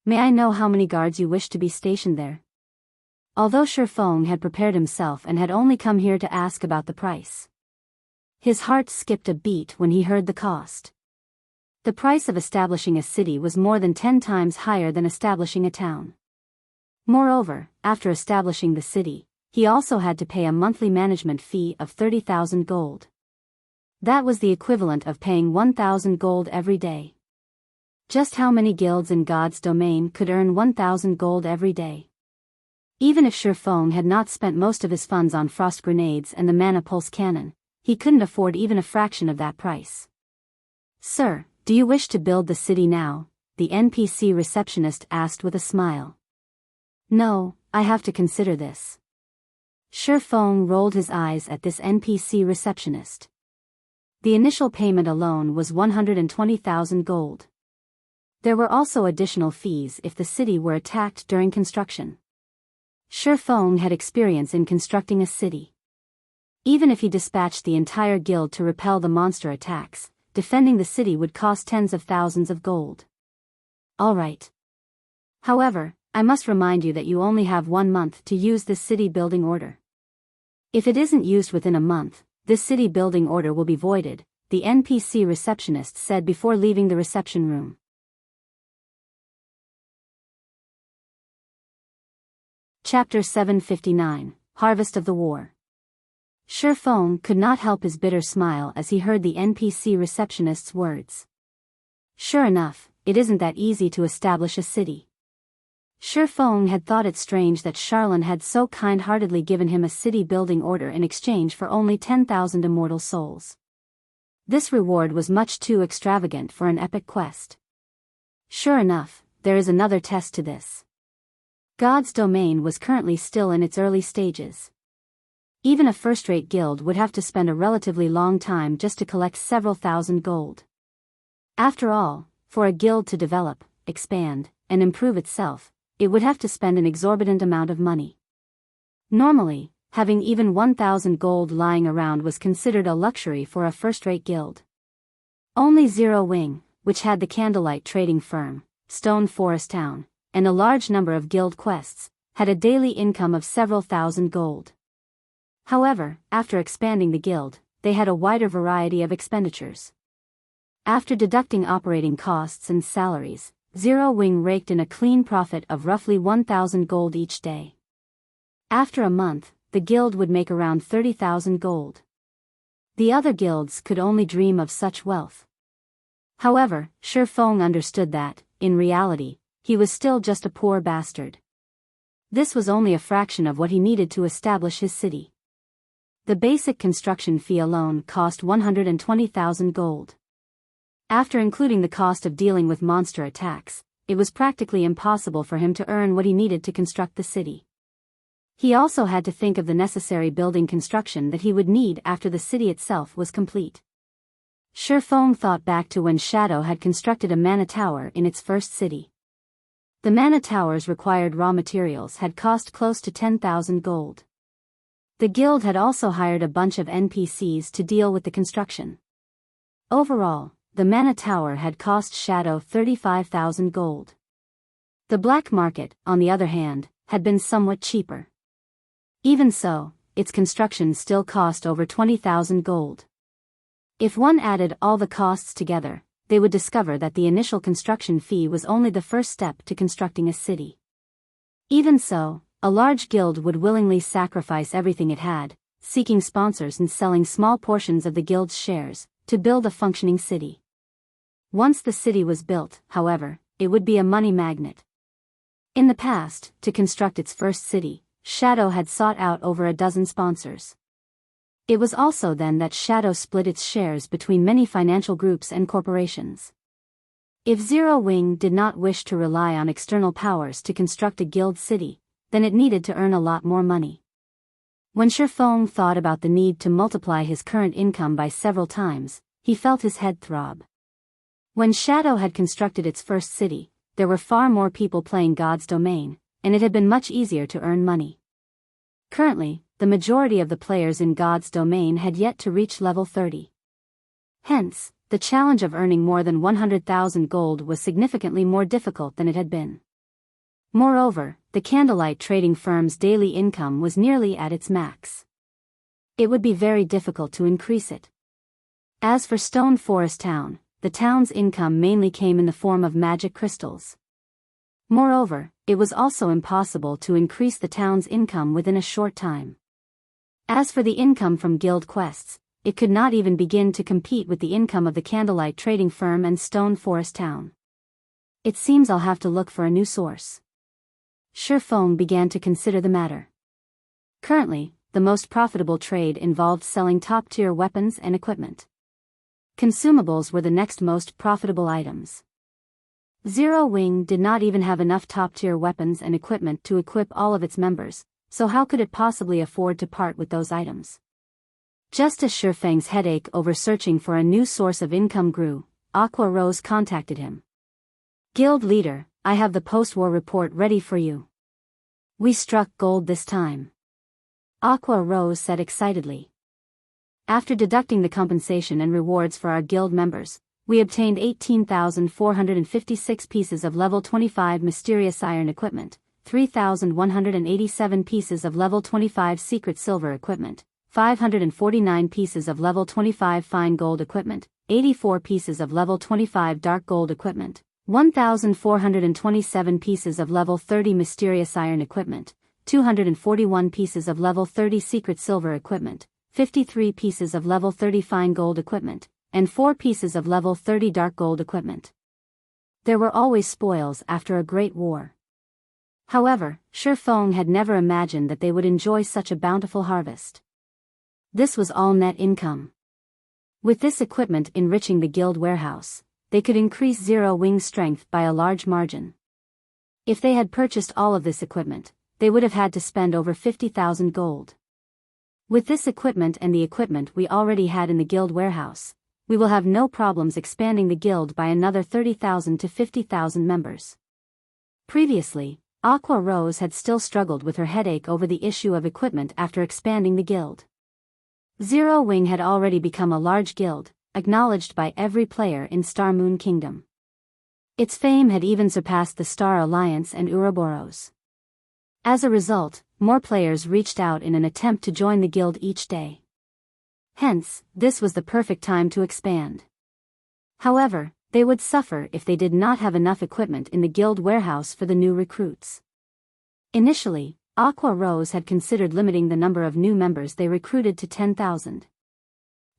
Speaker 1: May I know how many guards you wish to be stationed there? Although Shifeng had prepared himself and had only come here to ask about the price, his heart skipped a beat when he heard the cost. The price of establishing a city was more than 10 times higher than establishing a town. Moreover, after establishing the city, he also had to pay a monthly management fee of 30,000 gold. That was the equivalent of paying 1,000 gold every day. Just how many guilds in God's domain could earn 1,000 gold every day? Even if Shifeng had not spent most of his funds on frost grenades and the mana pulse cannon, he couldn't afford even a fraction of that price. "Sir, do you wish to build the city now?" the NPC receptionist asked with a smile. "No, I have to consider this." Shifeng rolled his eyes at this NPC receptionist. The initial payment alone was 120,000 gold. There were also additional fees if the city were attacked during construction. Shifeng had experience in constructing a city. Even if he dispatched the entire guild to repel the monster attacks, defending the city would cost tens of thousands of gold. All right. However, I must remind you that you only have 1 month to use this city building order. If it isn't used within a month, this city building order will be voided, the NPC receptionist said before leaving the reception room. Chapter 759, Harvest of the War. Shifeng could not help his bitter smile as he heard the NPC receptionist's words. Sure enough, it isn't that easy to establish a city. Shifeng had thought it strange that Charlene had so kind-heartedly given him a city-building order in exchange for only 10,000 immortal souls. This reward was much too extravagant for an epic quest. Sure enough, there is another test to this. God's domain was currently still in its early stages. Even a first-rate guild would have to spend a relatively long time just to collect several thousand gold. After all, for a guild to develop, expand, and improve itself, it would have to spend an exorbitant amount of money. Normally, having even 1,000 gold lying around was considered a luxury for a first-rate guild. Only Zero Wing, which had the Candlelight trading firm, Stone Forest Town, and a large number of guild quests, had a daily income of several thousand gold. However, after expanding the guild, they had a wider variety of expenditures. After deducting operating costs and salaries, Zero Wing raked in a clean profit of roughly 1,000 gold each day. After a month, the guild would make around 30,000 gold. The other guilds could only dream of such wealth. However, Shifeng understood that, in reality, he was still just a poor bastard. This was only a fraction of what he needed to establish his city. The basic construction fee alone cost 120,000 gold. After including the cost of dealing with monster attacks, it was practically impossible for him to earn what he needed to construct the city. He also had to think of the necessary building construction that he would need after the city itself was complete. Shifeng thought back to when Shadow had constructed a mana tower in its first city. The mana tower's required raw materials had cost close to 10,000 gold. The guild had also hired a bunch of NPCs to deal with the construction. Overall, the mana tower had cost Shadow 35,000 gold. The black market, on the other hand, had been somewhat cheaper. Even so, its construction still cost over 20,000 gold. If one added all the costs together, they would discover that the initial construction fee was only the first step to constructing a city. Even so, a large guild would willingly sacrifice everything it had, seeking sponsors and selling small portions of the guild's shares, to build a functioning city. Once the city was built, however, it would be a money magnet. In the past, to construct its first city, Shadow had sought out over a dozen sponsors. It was also then that Shadow split its shares between many financial groups and corporations. If Zero Wing did not wish to rely on external powers to construct a guild city, then it needed to earn a lot more money. When Shifeng thought about the need to multiply his current income by several times, he felt his head throb. When Shadow had constructed its first city, there were far more people playing God's Domain, and it had been much easier to earn money. Currently, the majority of the players in God's Domain had yet to reach level 30. Hence, the challenge of earning more than 100,000 gold was significantly more difficult than it had been. Moreover, the candlelight trading firm's daily income was nearly at its max. It would be very difficult to increase it. As for Stone Forest Town, the town's income mainly came in the form of magic crystals. Moreover, it was also impossible to increase the town's income within a short time. As for the income from guild quests, it could not even begin to compete with the income of the candlelight trading firm and Stone Forest Town. It seems I'll have to look for a new source. Shifeng began to consider the matter. Currently, the most profitable trade involved selling top-tier weapons and equipment. Consumables were the next most profitable items. Zero Wing did not even have enough top-tier weapons and equipment to equip all of its members, so how could it possibly afford to part with those items? Just as Shifeng's headache over searching for a new source of income grew, Aqua Rose contacted him. Guild leader, I have the post-war report ready for you. We struck gold this time. Aqua Rose said excitedly. After deducting the compensation and rewards for our guild members, we obtained 18,456 pieces of level 25 mysterious iron equipment, 3,187 pieces of level 25 secret silver equipment, 549 pieces of level 25 fine gold equipment, 84 pieces of level 25 dark gold equipment, 1,427 pieces of level 30 mysterious iron equipment, 241 pieces of level 30 secret silver equipment, 53 pieces of level 30 fine gold equipment, and 4 pieces of level 30 dark gold equipment. There were always spoils after a great war. However, Shifeng had never imagined that they would enjoy such a bountiful harvest. This was all net income. With this equipment enriching the guild warehouse, they could increase Zero Wing's strength by a large margin. If they had purchased all of this equipment, they would have had to spend over 50,000 gold. With this equipment and the equipment we already had in the guild warehouse, we will have no problems expanding the guild by another 30,000 to 50,000 members. Previously, Aqua Rose had still struggled with her headache over the issue of equipment after expanding the guild. Zero Wing had already become a large guild, acknowledged by every player in Star Moon Kingdom. Its fame had even surpassed the Star Alliance and Ouroboros. As a result, more players reached out in an attempt to join the guild each day. Hence, this was the perfect time to expand. However, they would suffer if they did not have enough equipment in the guild warehouse for the new recruits. Initially, Aqua Rose had considered limiting the number of new members they recruited to 10,000.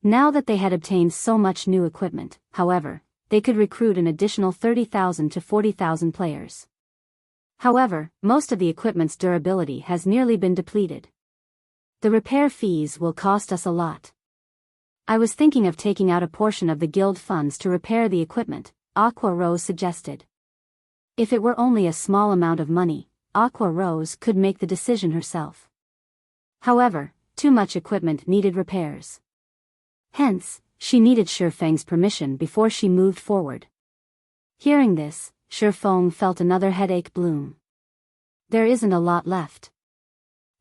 Speaker 1: Now that they had obtained so much new equipment, however, they could recruit an additional 30,000 to 40,000 players. However, most of the equipment's durability has nearly been depleted. The repair fees will cost us a lot. I was thinking of taking out a portion of the guild funds to repair the equipment, Aqua Rose suggested. If it were only a small amount of money, Aqua Rose could make the decision herself. However, too much equipment needed repairs. Hence, she needed Shifeng's permission before she moved forward. Hearing this, Shifeng felt another headache bloom. There isn't a lot left.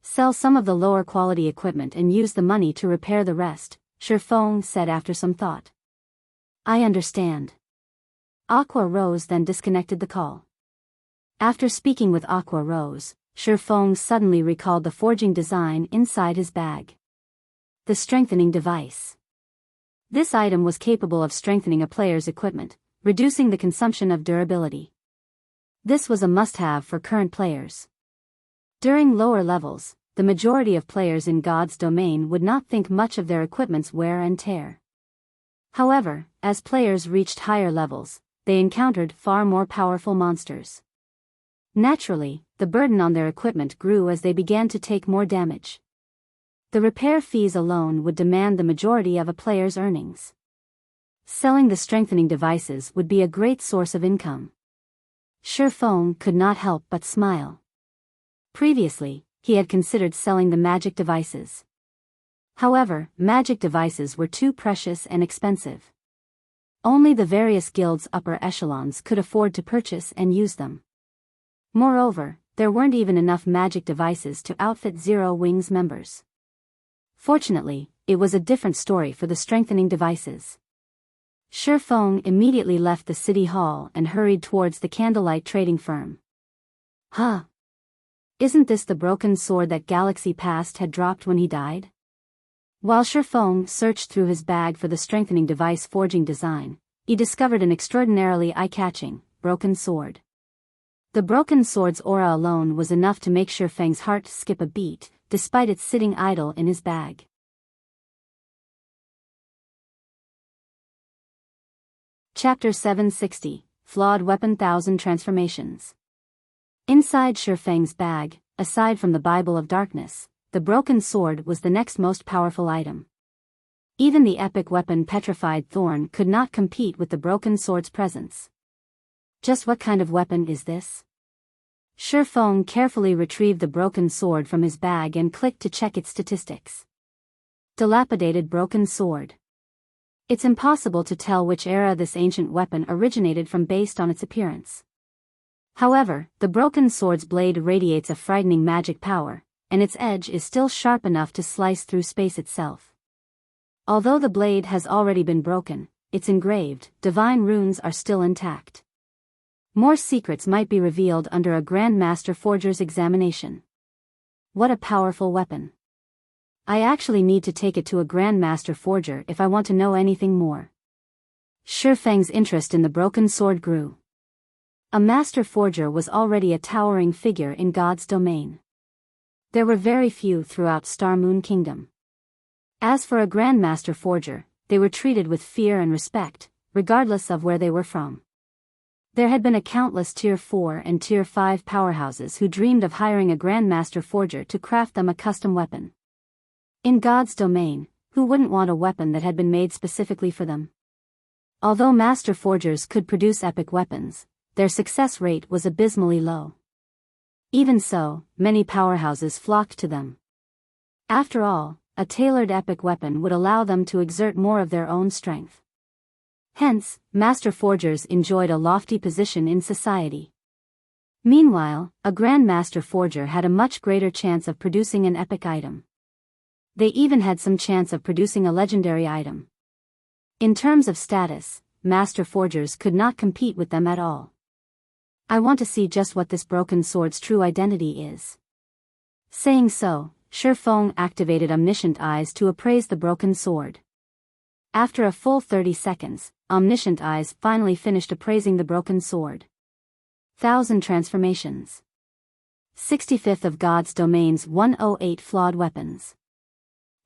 Speaker 1: Sell some of the lower quality equipment and use the money to repair the rest, Shifeng said after some thought. I understand. Aqua Rose then disconnected the call. After speaking with Aqua Rose, Shifeng suddenly recalled the forging design inside his bag. The strengthening device. This item was capable of strengthening a player's equipment, reducing the consumption of durability. This was a must-have for current players. During lower levels, the majority of players in God's Domain would not think much of their equipment's wear and tear. However, as players reached higher levels, they encountered far more powerful monsters. Naturally, the burden on their equipment grew as they began to take more damage. The repair fees alone would demand the majority of a player's earnings. Selling the strengthening devices would be a great source of income. Shifeng could not help but smile. Previously, he had considered selling the magic devices. However, magic devices were too precious and expensive. Only the various guilds' upper echelons could afford to purchase and use them. Moreover, there weren't even enough magic devices to outfit Zero Wings members. Fortunately, it was a different story for the strengthening devices. Shi Feng immediately left the city hall and hurried towards the candlelight trading firm. Huh? Isn't this the broken sword that Galaxy Past had dropped when he died? While Shi Feng searched through his bag for the strengthening device forging design, he discovered an extraordinarily eye-catching, broken sword. The broken sword's aura alone was enough to make Shi Feng's heart skip a beat, despite it sitting idle in his bag. Chapter 760, Flawed Weapon 1000 Transformations. Inside Shi Feng's bag, aside from the Bible of Darkness, the broken sword was the next most powerful item. Even the epic weapon Petrified Thorn could not compete with the broken sword's presence. Just what kind of weapon is this? Shi Feng carefully retrieved the broken sword from his bag and clicked to check its statistics. Dilapidated broken sword. It's impossible to tell which era this ancient weapon originated from based on its appearance. However, the broken sword's blade radiates a frightening magic power, and its edge is still sharp enough to slice through space itself. Although the blade has already been broken, its engraved, divine runes are still intact. More secrets might be revealed under a Grandmaster forger's examination. What a powerful weapon. I actually need to take it to a Grandmaster forger if I want to know anything more. Shi Feng's interest in the broken sword grew. A master forger was already a towering figure in God's domain. There were very few throughout Star Moon Kingdom. As for a Grandmaster forger, they were treated with fear and respect, regardless of where they were from. There had been a countless Tier 4 and Tier 5 powerhouses who dreamed of hiring a Grandmaster forger to craft them a custom weapon. In God's domain, who wouldn't want a weapon that had been made specifically for them? Although master forgers could produce epic weapons, their success rate was abysmally low. Even so, many powerhouses flocked to them. After all, a tailored epic weapon would allow them to exert more of their own strength. Hence, master forgers enjoyed a lofty position in society. Meanwhile, a Grandmaster forger had a much greater chance of producing an epic item. They even had some chance of producing a legendary item. In terms of status, master forgers could not compete with them at all. I want to see just what this broken sword's true identity is. Saying so, Shi Feng activated Omniscient Eyes to appraise the broken sword. After a full 30 seconds, Omniscient Eyes finally finished appraising the broken sword. 1000 transformations. 65th of God's domain's 108 flawed weapons.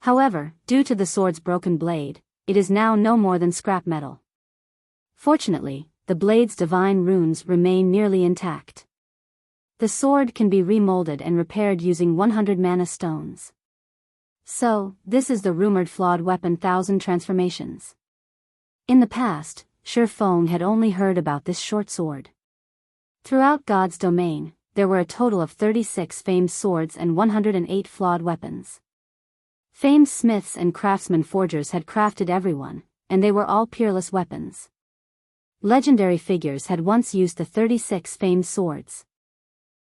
Speaker 1: However, due to the sword's broken blade, it is now no more than scrap metal. Fortunately, the blade's divine runes remain nearly intact. The sword can be remolded and repaired using 100 mana stones. So, this is the rumored flawed weapon 1000 transformations. In the past, Shi Feng had only heard about this short sword. Throughout God's domain, there were a total of 36 famed swords and 108 flawed weapons. Famed smiths and craftsmen forgers had crafted everyone, and they were all peerless weapons. Legendary figures had once used the 36 famed swords.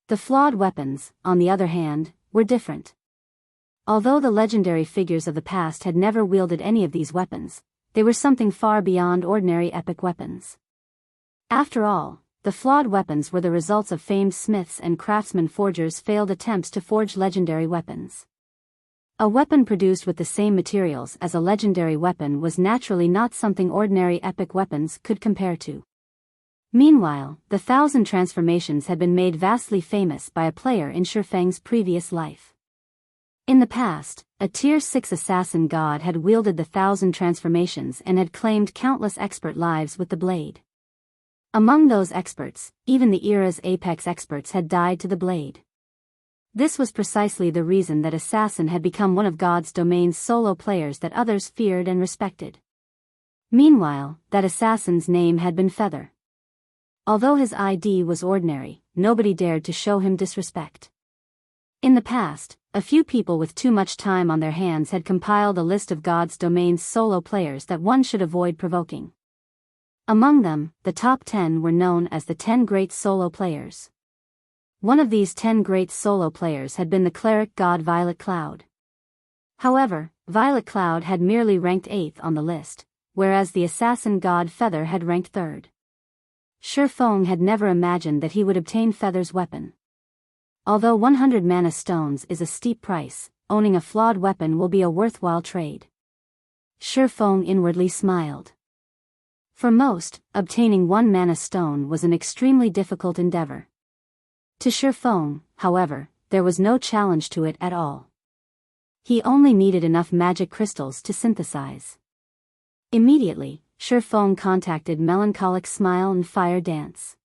Speaker 1: The flawed weapons, on the other hand, were different. Although the legendary figures of the past had never wielded any of these weapons, they were something far beyond ordinary epic weapons. After all, the flawed weapons were the results of famed smiths and craftsmen forgers' failed attempts to forge legendary weapons. A weapon produced with the same materials as a legendary weapon was naturally not something ordinary epic weapons could compare to. Meanwhile, the 1000 transformations had been made vastly famous by a player in Shi Feng's previous life. In the past, a Tier 6 assassin god had wielded the 1000 transformations and had claimed countless expert lives with the blade. Among those experts, even the era's apex experts had died to the blade. This was precisely the reason that Assassin had become one of God's domain's solo players that others feared and respected. Meanwhile, that Assassin's name had been Feather. Although his ID was ordinary, nobody dared to show him disrespect. In the past, a few people with too much time on their hands had compiled a list of God's domain's solo players that one should avoid provoking. Among them, the top 10 were known as the 10 great solo players. One of these 10 great solo players had been the cleric god Violet Cloud. However, Violet Cloud had merely ranked 8th on the list, whereas the assassin god Feather had ranked 3rd. Shi Feng had never imagined that he would obtain Feather's weapon. Although 100 mana stones is a steep price, owning a flawed weapon will be a worthwhile trade. Shi Feng inwardly smiled. For most, obtaining 1 mana stone was an extremely difficult endeavor. To Shi Feng, however, there was no challenge to it at all. He only needed enough magic crystals to synthesize. Immediately, Shi Feng contacted Melancholic Smile and Fire Dance.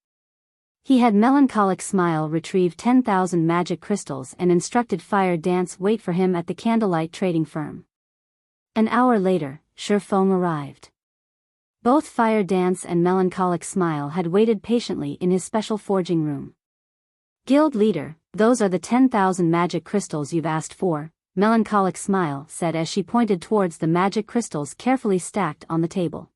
Speaker 1: He had Melancholic Smile retrieve 10,000 magic crystals and instructed Fire Dance wait for him at the Candlelight trading firm. An hour later, Shi Feng arrived. Both Fire Dance and Melancholic Smile had waited patiently in his special forging room. Guild leader, those are the 10,000 magic crystals you've asked for, Melancholic Smile said as she pointed towards the magic crystals carefully stacked on the table.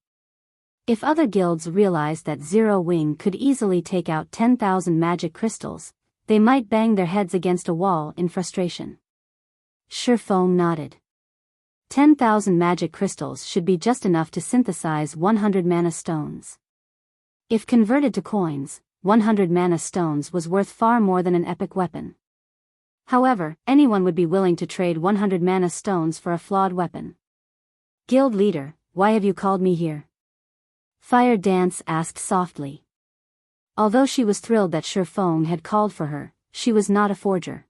Speaker 1: If other guilds realized that Zero Wing could easily take out 10,000 magic crystals, they might bang their heads against a wall in frustration. Shi Feng nodded. 10,000 magic crystals should be just enough to synthesize 100 mana stones. If converted to coins, 100 mana stones was worth far more than an epic weapon. However, anyone would be willing to trade 100 mana stones for a flawed weapon. Guild leader, why have you called me here? Fire Dance asked softly. Although she was thrilled that Shi Feng had called for her, she was not a forger.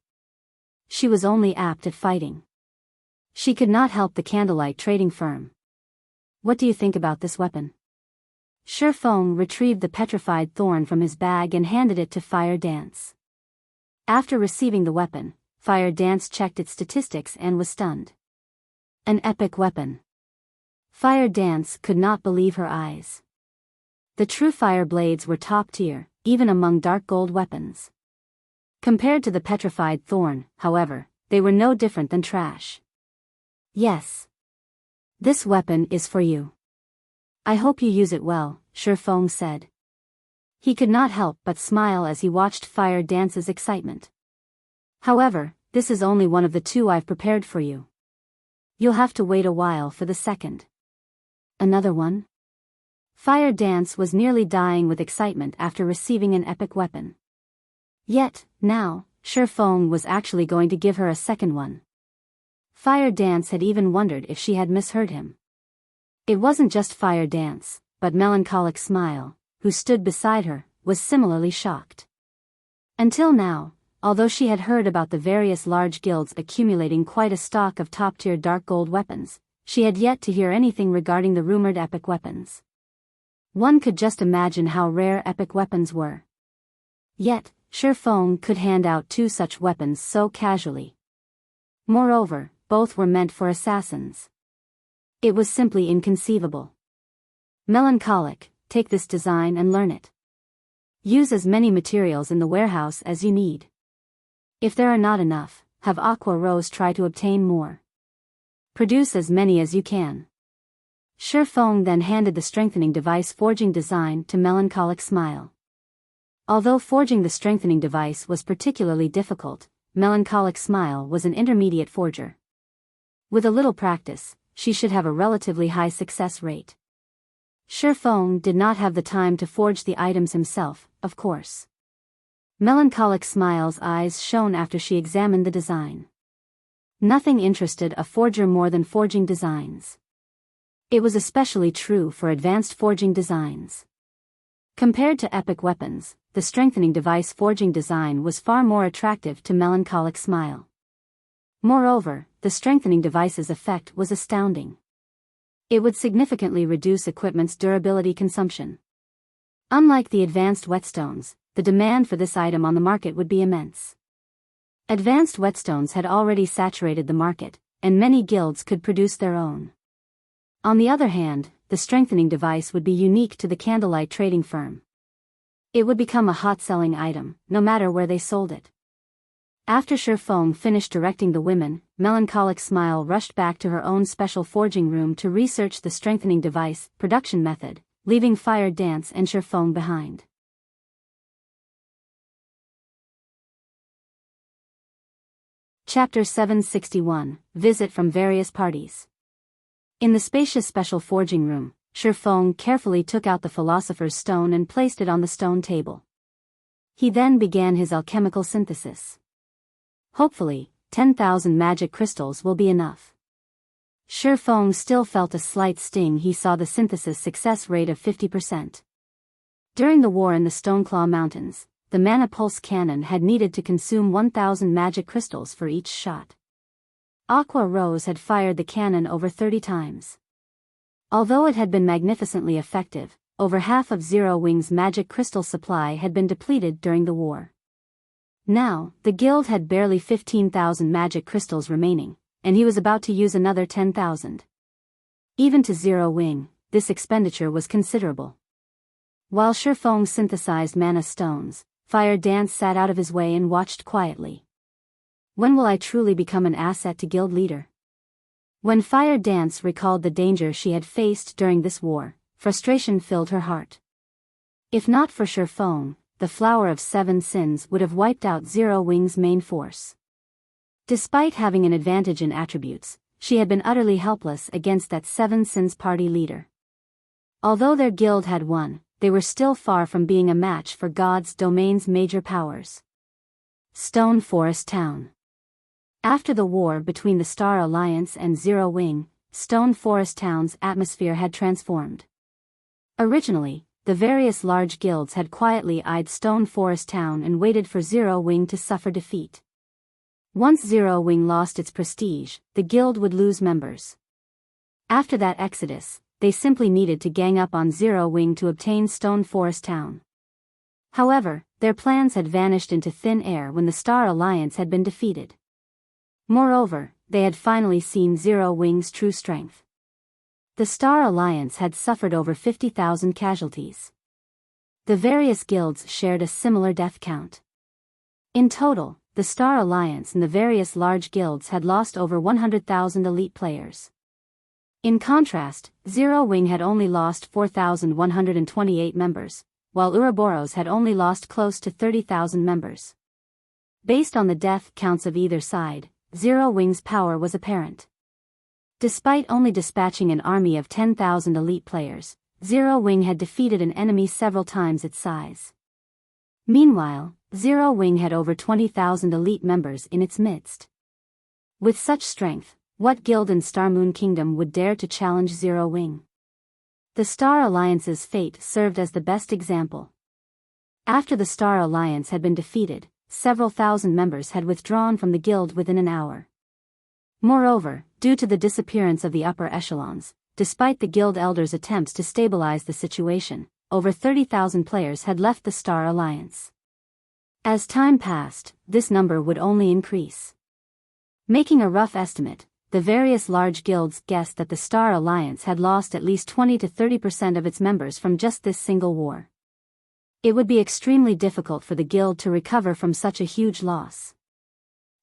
Speaker 1: She was only apt at fighting. She could not help the Candlelight trading firm. What do you think about this weapon? Shi Feng retrieved the petrified thorn from his bag and handed it to Fire Dance. After receiving the weapon, Fire Dance checked its statistics and was stunned. An epic weapon. Fire Dance could not believe her eyes. The true fire blades were top tier, even among dark gold weapons. Compared to the petrified thorn, however, they were no different than trash. Yes. This weapon is for you. I hope you use it well, Shi Feng said. He could not help but smile as he watched Fire Dance's excitement. However, this is only one of the 2 I've prepared for you. You'll have to wait a while for the second. Another one? Fire Dance was nearly dying with excitement after receiving an epic weapon. Yet, now, Shi Feng was actually going to give her a second one. Fire Dance had even wondered if she had misheard him. It wasn't just Fire Dance, but Melancholic Smile, who stood beside her, was similarly shocked. Until now, although she had heard about the various large guilds accumulating quite a stock of top-tier dark gold weapons, she had yet to hear anything regarding the rumored epic weapons. One could just imagine how rare epic weapons were. Yet, Shi Feng could hand out 2 such weapons so casually. Moreover, both were meant for assassins. It was simply inconceivable. Melancholic, take this design and learn it. Use as many materials in the warehouse as you need. If there are not enough, have Aqua Rose try to obtain more. Produce as many as you can. Shi Feng then handed the strengthening device forging design to Melancholic Smile. Although forging the strengthening device was particularly difficult, Melancholic Smile was an intermediate forger. With a little practice, she should have a relatively high success rate. Shi Feng did not have the time to forge the items himself, of course. Melancholic Smile's eyes shone after she examined the design. Nothing interested a forger more than forging designs. It was especially true for advanced forging designs. Compared to epic weapons, the strengthening device forging design was far more attractive to Melancholic Smile. Moreover, the strengthening device's effect was astounding. It would significantly reduce equipment's durability consumption. Unlike the advanced whetstones, the demand for this item on the market would be immense. Advanced whetstones had already saturated the market, and many guilds could produce their own. On the other hand, the strengthening device would be unique to the Candlelight trading firm. It would become a hot-selling item, no matter where they sold it. After Shifeng finished directing the women, Melancholic Smile rushed back to her own special forging room to research the strengthening device production method, leaving Fire Dance and Shifeng behind. Chapter 761, Visit from Various Parties. In the spacious special forging room, Shifeng carefully took out the Philosopher's Stone and placed it on the stone table. He then began his alchemical synthesis. Hopefully, 10,000 magic crystals will be enough. Shifeng still felt a slight sting. He saw the synthesis success rate of 50%. During the war in the Stoneclaw Mountains, the Mana Pulse cannon had needed to consume 1,000 magic crystals for each shot. Aqua Rose had fired the cannon over 30 times. Although it had been magnificently effective, over half of Zero Wing's magic crystal supply had been depleted during the war. Now, the guild had barely 15,000 magic crystals remaining, and he was about to use another 10,000. Even to Zero Wing, this expenditure was considerable. While Shifeng synthesized mana stones, Fire Dance sat out of his way and watched quietly. When will I truly become an asset to guild leader? When Fire Dance recalled the danger she had faced during this war, frustration filled her heart. If not for Shifeng, the Flower of Seven Sins would have wiped out Zero Wing's main force. Despite having an advantage in attributes, she had been utterly helpless against that Seven Sins party leader. Although their guild had won, they were still far from being a match for God's domain's major powers. Stone Forest Town. After the war between the Star Alliance and Zero Wing, Stone Forest Town's atmosphere had transformed. Originally, the various large guilds had quietly eyed Stone Forest Town and waited for Zero Wing to suffer defeat. Once Zero Wing lost its prestige, the guild would lose members. After that exodus, they simply needed to gang up on Zero Wing to obtain Stone Forest Town. However, their plans had vanished into thin air when the Star Alliance had been defeated. Moreover, they had finally seen Zero Wing's true strength. The Star Alliance had suffered over 50,000 casualties. The various guilds shared a similar death count. In total, the Star Alliance and the various large guilds had lost over 100,000 elite players. In contrast, Zero Wing had only lost 4,128 members, while Ouroboros had only lost close to 30,000 members. Based on the death counts of either side, Zero Wing's power was apparent. Despite only dispatching an army of 10,000 elite players, Zero Wing had defeated an enemy several times its size. Meanwhile, Zero Wing had over 20,000 elite members in its midst. With such strength, what guild in Starmoon Kingdom would dare to challenge Zero Wing? The Star Alliance's fate served as the best example. After the Star Alliance had been defeated, several thousand members had withdrawn from the guild within an hour. Moreover, due to the disappearance of the upper echelons, despite the guild elders' attempts to stabilize the situation, over 30,000 players had left the Star Alliance. As time passed, this number would only increase. Making a rough estimate, the various large guilds guessed that the Star Alliance had lost at least 20 to 30% of its members from just this single war. It would be extremely difficult for the guild to recover from such a huge loss.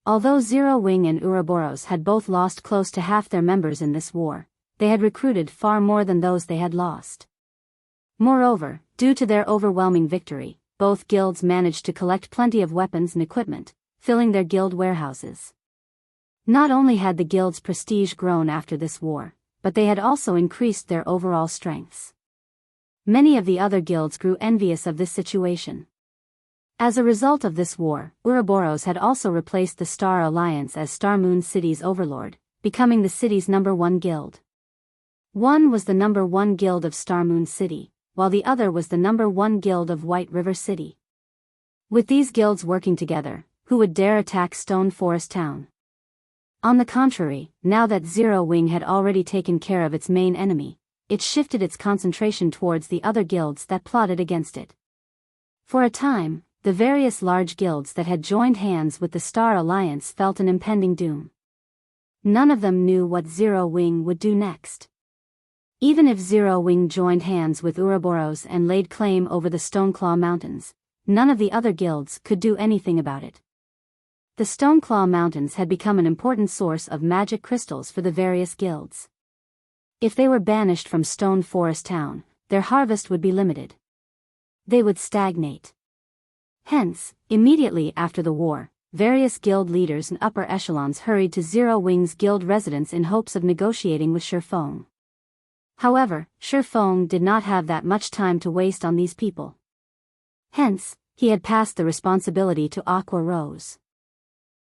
Speaker 1: Although Zero Wing and Ouroboros had both lost close to half their members in this war, they had recruited far more than those they had lost. Moreover, due to their overwhelming victory, both guilds managed to collect plenty of weapons and equipment, filling their guild warehouses. Not only had the guild's prestige grown after this war, but they had also increased their overall strengths. Many of the other guilds grew envious of this situation. As a result of this war, Ouroboros had also replaced the Star Alliance as Starmoon City's overlord, becoming the city's #1 guild. One was the #1 guild of Starmoon City, while the other was the #1 guild of White River City. With these guilds working together, who would dare attack Stone Forest Town? On the contrary, now that Zero Wing had already taken care of its main enemy, it shifted its concentration towards the other guilds that plotted against it. For a time, the various large guilds that had joined hands with the Star Alliance felt an impending doom. None of them knew what Zero Wing would do next. Even if Zero Wing joined hands with Ouroboros and laid claim over the Stoneclaw Mountains, none of the other guilds could do anything about it. The Stoneclaw Mountains had become an important source of magic crystals for the various guilds. If they were banished from Stone Forest Town, their harvest would be limited. They would stagnate. Hence, immediately after the war, various guild leaders and upper echelons hurried to Zero Wing's guild residence in hopes of negotiating with Shifeng. However, Shifeng did not have that much time to waste on these people. Hence, he had passed the responsibility to Aqua Rose.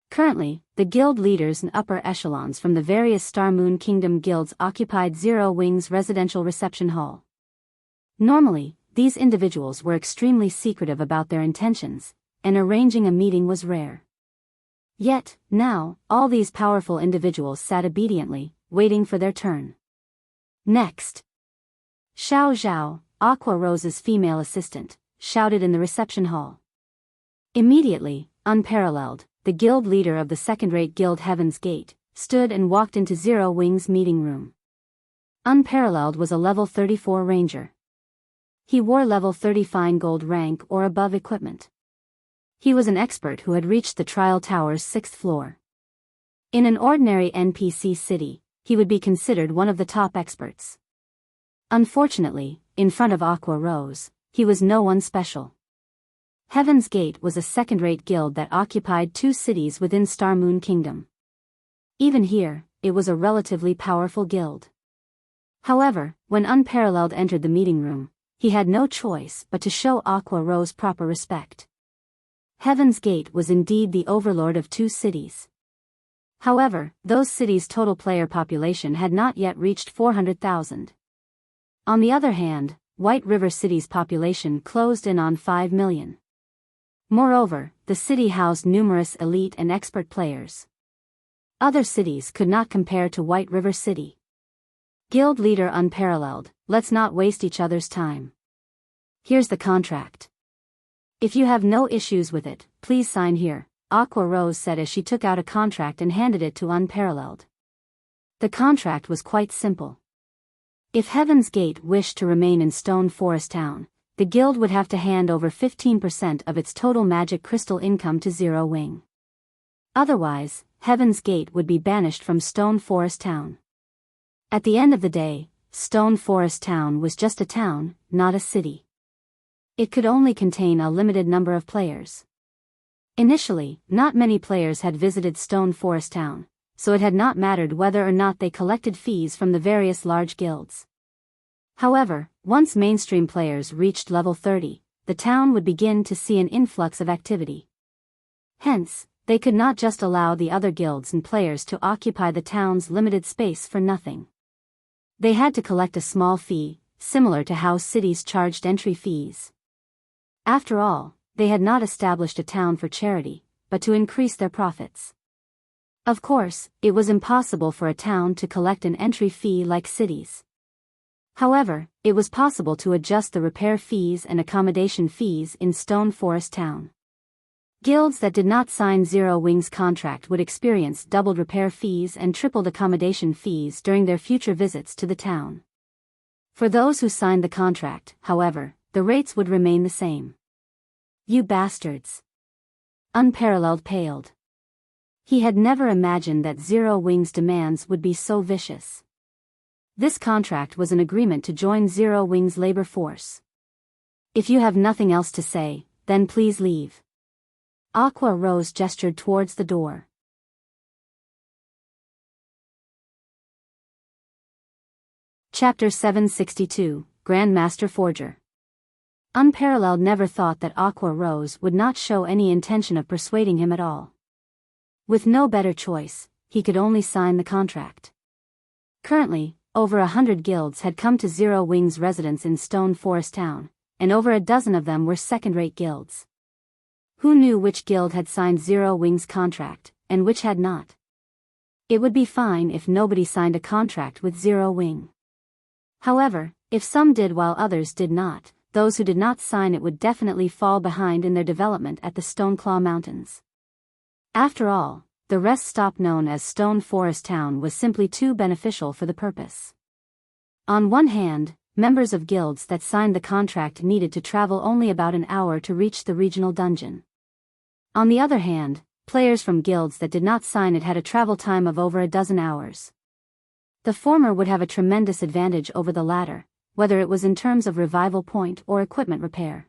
Speaker 1: Currently, the guild leaders and upper echelons from the various Star Moon Kingdom guilds occupied Zero Wing's residential reception hall. Normally, these individuals were extremely secretive about their intentions, and arranging a meeting was rare. Yet, now, all these powerful individuals sat obediently, waiting for their turn. Next, Xiao Zhao, Aqua Rose's female assistant, shouted in the reception hall. Immediately, Unparalleled, the guild leader of the second-rate guild Heaven's Gate, stood and walked into Zero Wing's meeting room. Unparalleled was a level 34 ranger. He wore level 30 fine gold rank or above equipment. He was an expert who had reached the Trial Tower's 6th floor. In an ordinary NPC city, he would be considered one of the top experts. Unfortunately, in front of Aqua Rose, he was no one special. Heaven's Gate was a second-rate guild that occupied 2 cities within Star Moon Kingdom. Even here, it was a relatively powerful guild. However, when Unparalleled entered the meeting room, he had no choice but to show Aqua Rose proper respect. Heaven's Gate was indeed the overlord of 2 cities. However, those cities' total player population had not yet reached 400,000. On the other hand, White River City's population closed in on 5 million. Moreover, the city housed numerous elite and expert players. Other cities could not compare to White River City. Guild leader Unparalleled, let's not waste each other's time. Here's the contract. If you have no issues with it, please sign here, Aqua Rose said as she took out a contract and handed it to Unparalleled. The contract was quite simple. If Heaven's Gate wished to remain in Stone Forest Town, the guild would have to hand over 15% of its total magic crystal income to Zero Wing. Otherwise, Heaven's Gate would be banished from Stone Forest Town. At the end of the day, Stone Forest Town was just a town, not a city. It could only contain a limited number of players. Initially, not many players had visited Stone Forest Town, so it had not mattered whether or not they collected fees from the various large guilds. However, once mainstream players reached level 30, the town would begin to see an influx of activity. Hence, they could not just allow the other guilds and players to occupy the town's limited space for nothing. They had to collect a small fee, similar to how cities charged entry fees. After all, they had not established a town for charity, but to increase their profits. Of course, it was impossible for a town to collect an entry fee like cities. However, it was possible to adjust the repair fees and accommodation fees in Stone Forest Town. Guilds that did not sign Zero Wing's contract would experience doubled repair fees and tripled accommodation fees during their future visits to the town. For those who signed the contract, however, the rates would remain the same. You bastards! Unparalleled paled. He had never imagined that Zero Wing's demands would be so vicious. This contract was an agreement to join Zero Wing's labor force. If you have nothing else to say, then please leave. Aqua Rose gestured towards the door. Chapter 762, Grandmaster Forger. Unparalleled never thought that Aqua Rose would not show any intention of persuading him at all. With no better choice, he could only sign the contract. Currently, over 100 guilds had come to Zero Wing's residence in Stone Forest Town, and over a dozen of them were second-rate guilds. Who knew which guild had signed Zero Wing's contract, and which had not? It would be fine if nobody signed a contract with Zero Wing. However, if some did while others did not, those who did not sign it would definitely fall behind in their development at the Stoneclaw Mountains. After all, the rest stop known as Stone Forest Town was simply too beneficial for the purpose. On one hand, members of guilds that signed the contract needed to travel only about an hour to reach the regional dungeon. On the other hand, players from guilds that did not sign it had a travel time of over a dozen hours. The former would have a tremendous advantage over the latter, whether it was in terms of revival point or equipment repair.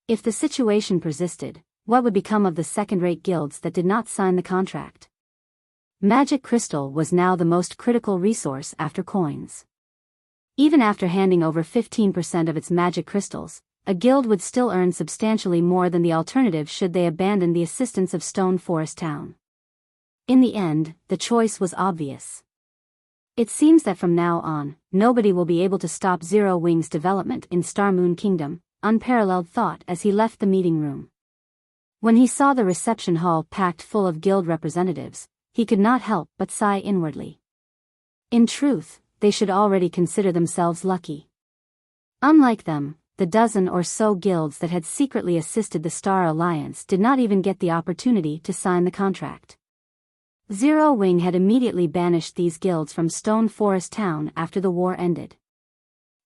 Speaker 1: If the situation persisted, what would become of the second-rate guilds that did not sign the contract? Magic crystal was now the most critical resource after coins. Even after handing over 15% of its magic crystals, a guild would still earn substantially more than the alternative should they abandon the assistance of Stone Forest Town. In the end, the choice was obvious. It seems that from now on, nobody will be able to stop Zero Wing's development in Star Moon Kingdom, unparalleled thought as he left the meeting room. When he saw the reception hall packed full of guild representatives, he could not help but sigh inwardly. In truth, they should already consider themselves lucky. Unlike them, the dozen or so guilds that had secretly assisted the Star Alliance did not even get the opportunity to sign the contract. Zero Wing had immediately banished these guilds from Stone Forest Town after the war ended.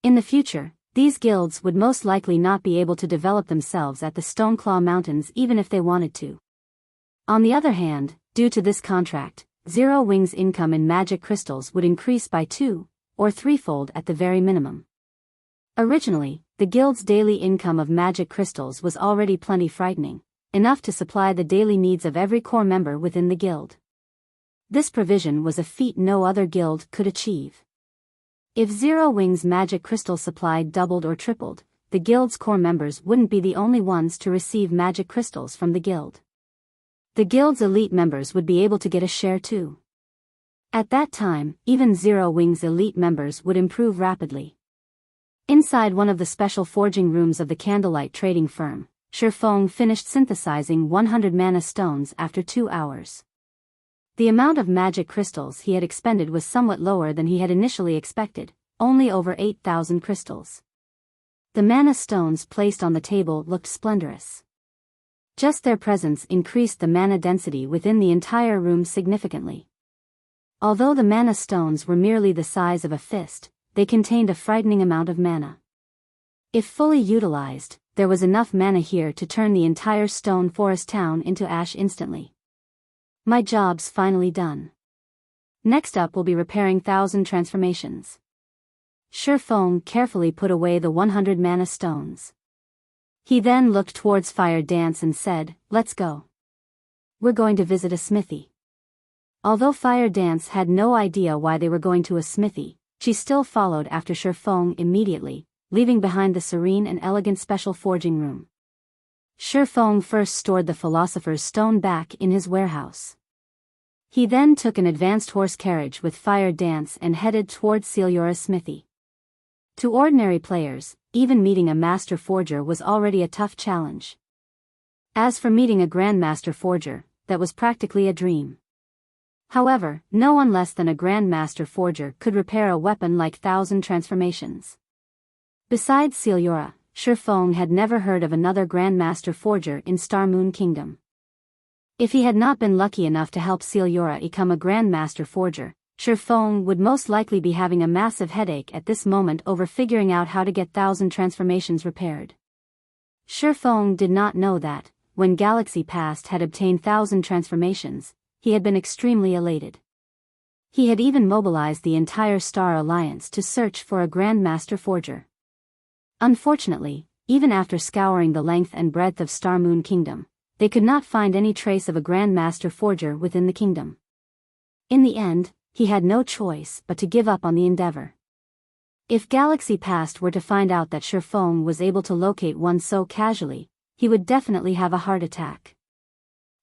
Speaker 1: In the future, these guilds would most likely not be able to develop themselves at the Stoneclaw Mountains even if they wanted to. On the other hand, due to this contract, Zero Wing's income in magic crystals would increase by 2 or 3-fold at the very minimum. Originally, the guild's daily income of magic crystals was already plenty frightening, enough to supply the daily needs of every core member within the guild. This provision was a feat no other guild could achieve. If Zero Wing's magic crystal supply doubled or tripled, the guild's core members wouldn't be the only ones to receive magic crystals from the guild. The guild's elite members would be able to get a share too. At that time, even Zero Wing's elite members would improve rapidly. Inside one of the special forging rooms of the candlelight trading firm, Shifeng finished synthesizing 100 mana stones after 2 hours. The amount of magic crystals he had expended was somewhat lower than he had initially expected, only over 8,000 crystals. The mana stones placed on the table looked splendorous. Just their presence increased the mana density within the entire room significantly. Although the mana stones were merely the size of a fist, they contained a frightening amount of mana. If fully utilized, there was enough mana here to turn the entire Stone Forest Town into ash instantly. My job's finally done. Next up will be repairing 1,000 transformations. Shifeng carefully put away the 100 mana stones. He then looked towards Fire Dance and said, "Let's go. We're going to visit a smithy." Although Fire Dance had no idea why they were going to a smithy, she still followed after Shifeng immediately, leaving behind the serene and elegant special forging room. Shifeng first stored the Philosopher's Stone back in his warehouse. He then took an advanced horse carriage with Fire Dance and headed towards Celiura's smithy. To ordinary players, even meeting a master forger was already a tough challenge. As for meeting a Grandmaster forger, that was practically a dream. However, no one less than a Grandmaster forger could repair a weapon like 1,000 transformations. Besides Celiura, Shifeng had never heard of another Grandmaster forger in Star Moon Kingdom. If he had not been lucky enough to help Celiura become a Grandmaster forger, Shifeng would most likely be having a massive headache at this moment over figuring out how to get 1,000 transformations repaired. Shifeng did not know that, when Galaxy Past had obtained 1,000 transformations, he had been extremely elated. He had even mobilized the entire Star Alliance to search for a Grandmaster forger. Unfortunately, even after scouring the length and breadth of Star Moon Kingdom, they could not find any trace of a Grandmaster forger within the kingdom. In the end, he had no choice but to give up on the endeavor. If Galaxy Past were to find out that Shifeng was able to locate one so casually, he would definitely have a heart attack.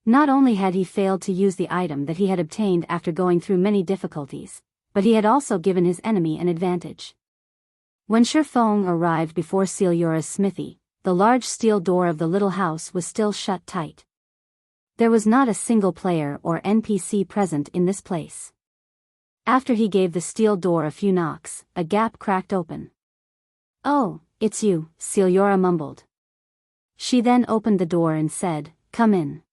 Speaker 1: Not only had he failed to use the item that he had obtained after going through many difficulties, but he had also given his enemy an advantage. When Shifeng arrived before Celiura's smithy, the large steel door of the little house was still shut tight. There was not a single player or NPC present in this place. After he gave the steel door a few knocks, a gap cracked open. "Oh, it's you," Celiura mumbled. She then opened the door and said, "Come in."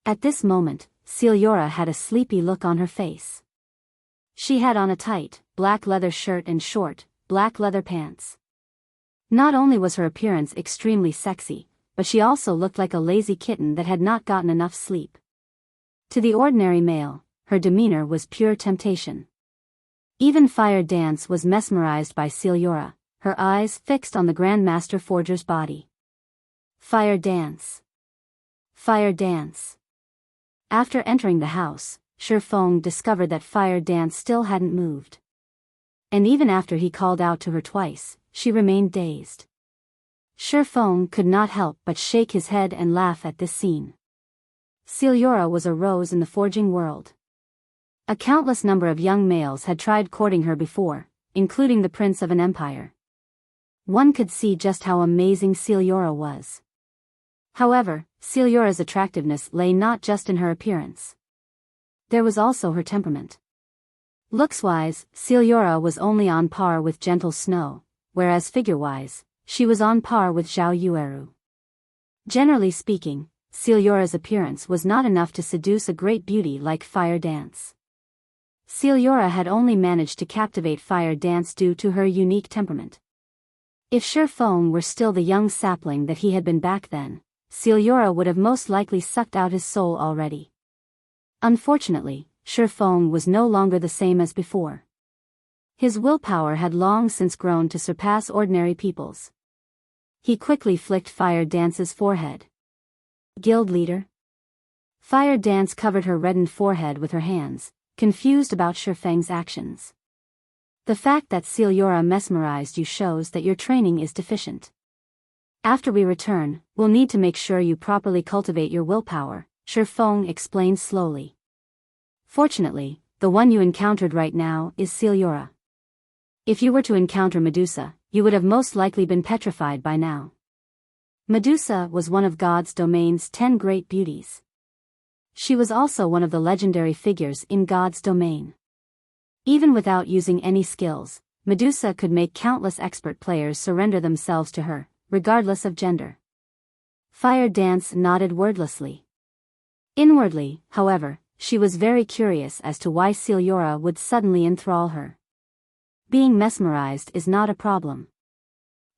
Speaker 1: At this moment, Celiura had a sleepy look on her face. She had on a tight, black leather shirt and short, black leather pants. Not only was her appearance extremely sexy, but she also looked like a lazy kitten that had not gotten enough sleep. To the ordinary male, her demeanor was pure temptation. Even Fire Dance was mesmerized by Celiora, her eyes fixed on the Grandmaster Forger's body. Fire Dance. Fire Dance. After entering the house, Shifeng discovered that Fire Dance still hadn't moved. And even after he called out to her twice, she remained dazed. Shifeng could not help but shake his head and laugh at this scene. Celiora was a rose in the forging world. A countless number of young males had tried courting her before, including the prince of an empire. One could see just how amazing Celiora was. However, Celiora's attractiveness lay not just in her appearance. There was also her temperament. Looks-wise, Celiora was only on par with gentle Snow, whereas figure-wise, she was on par with Zhao Yueru. Generally speaking, Celiora's appearance was not enough to seduce a great beauty like Fire Dance. Celiora had only managed to captivate Fire Dance due to her unique temperament. If Shifeng were still the young sapling that he had been back then, Celiora would have most likely sucked out his soul already. Unfortunately, Shifeng was no longer the same as before. His willpower had long since grown to surpass ordinary people's. He quickly flicked Fire Dance's forehead. Guild leader? Fire Dance covered her reddened forehead with her hands, confused about Shifeng's actions. The fact that Celiora mesmerized you shows that your training is deficient. After we return, we'll need to make sure you properly cultivate your willpower, Shifeng explained slowly. Fortunately, the one you encountered right now is Celiora. If you were to encounter Medusa, you would have most likely been petrified by now. Medusa was one of God's domain's 10 great beauties. She was also one of the legendary figures in God's domain. Even without using any skills, Medusa could make countless expert players surrender themselves to her, regardless of gender. Fire Dance nodded wordlessly. Inwardly, however, she was very curious as to why Celiora would suddenly enthrall her. Being mesmerized is not a problem.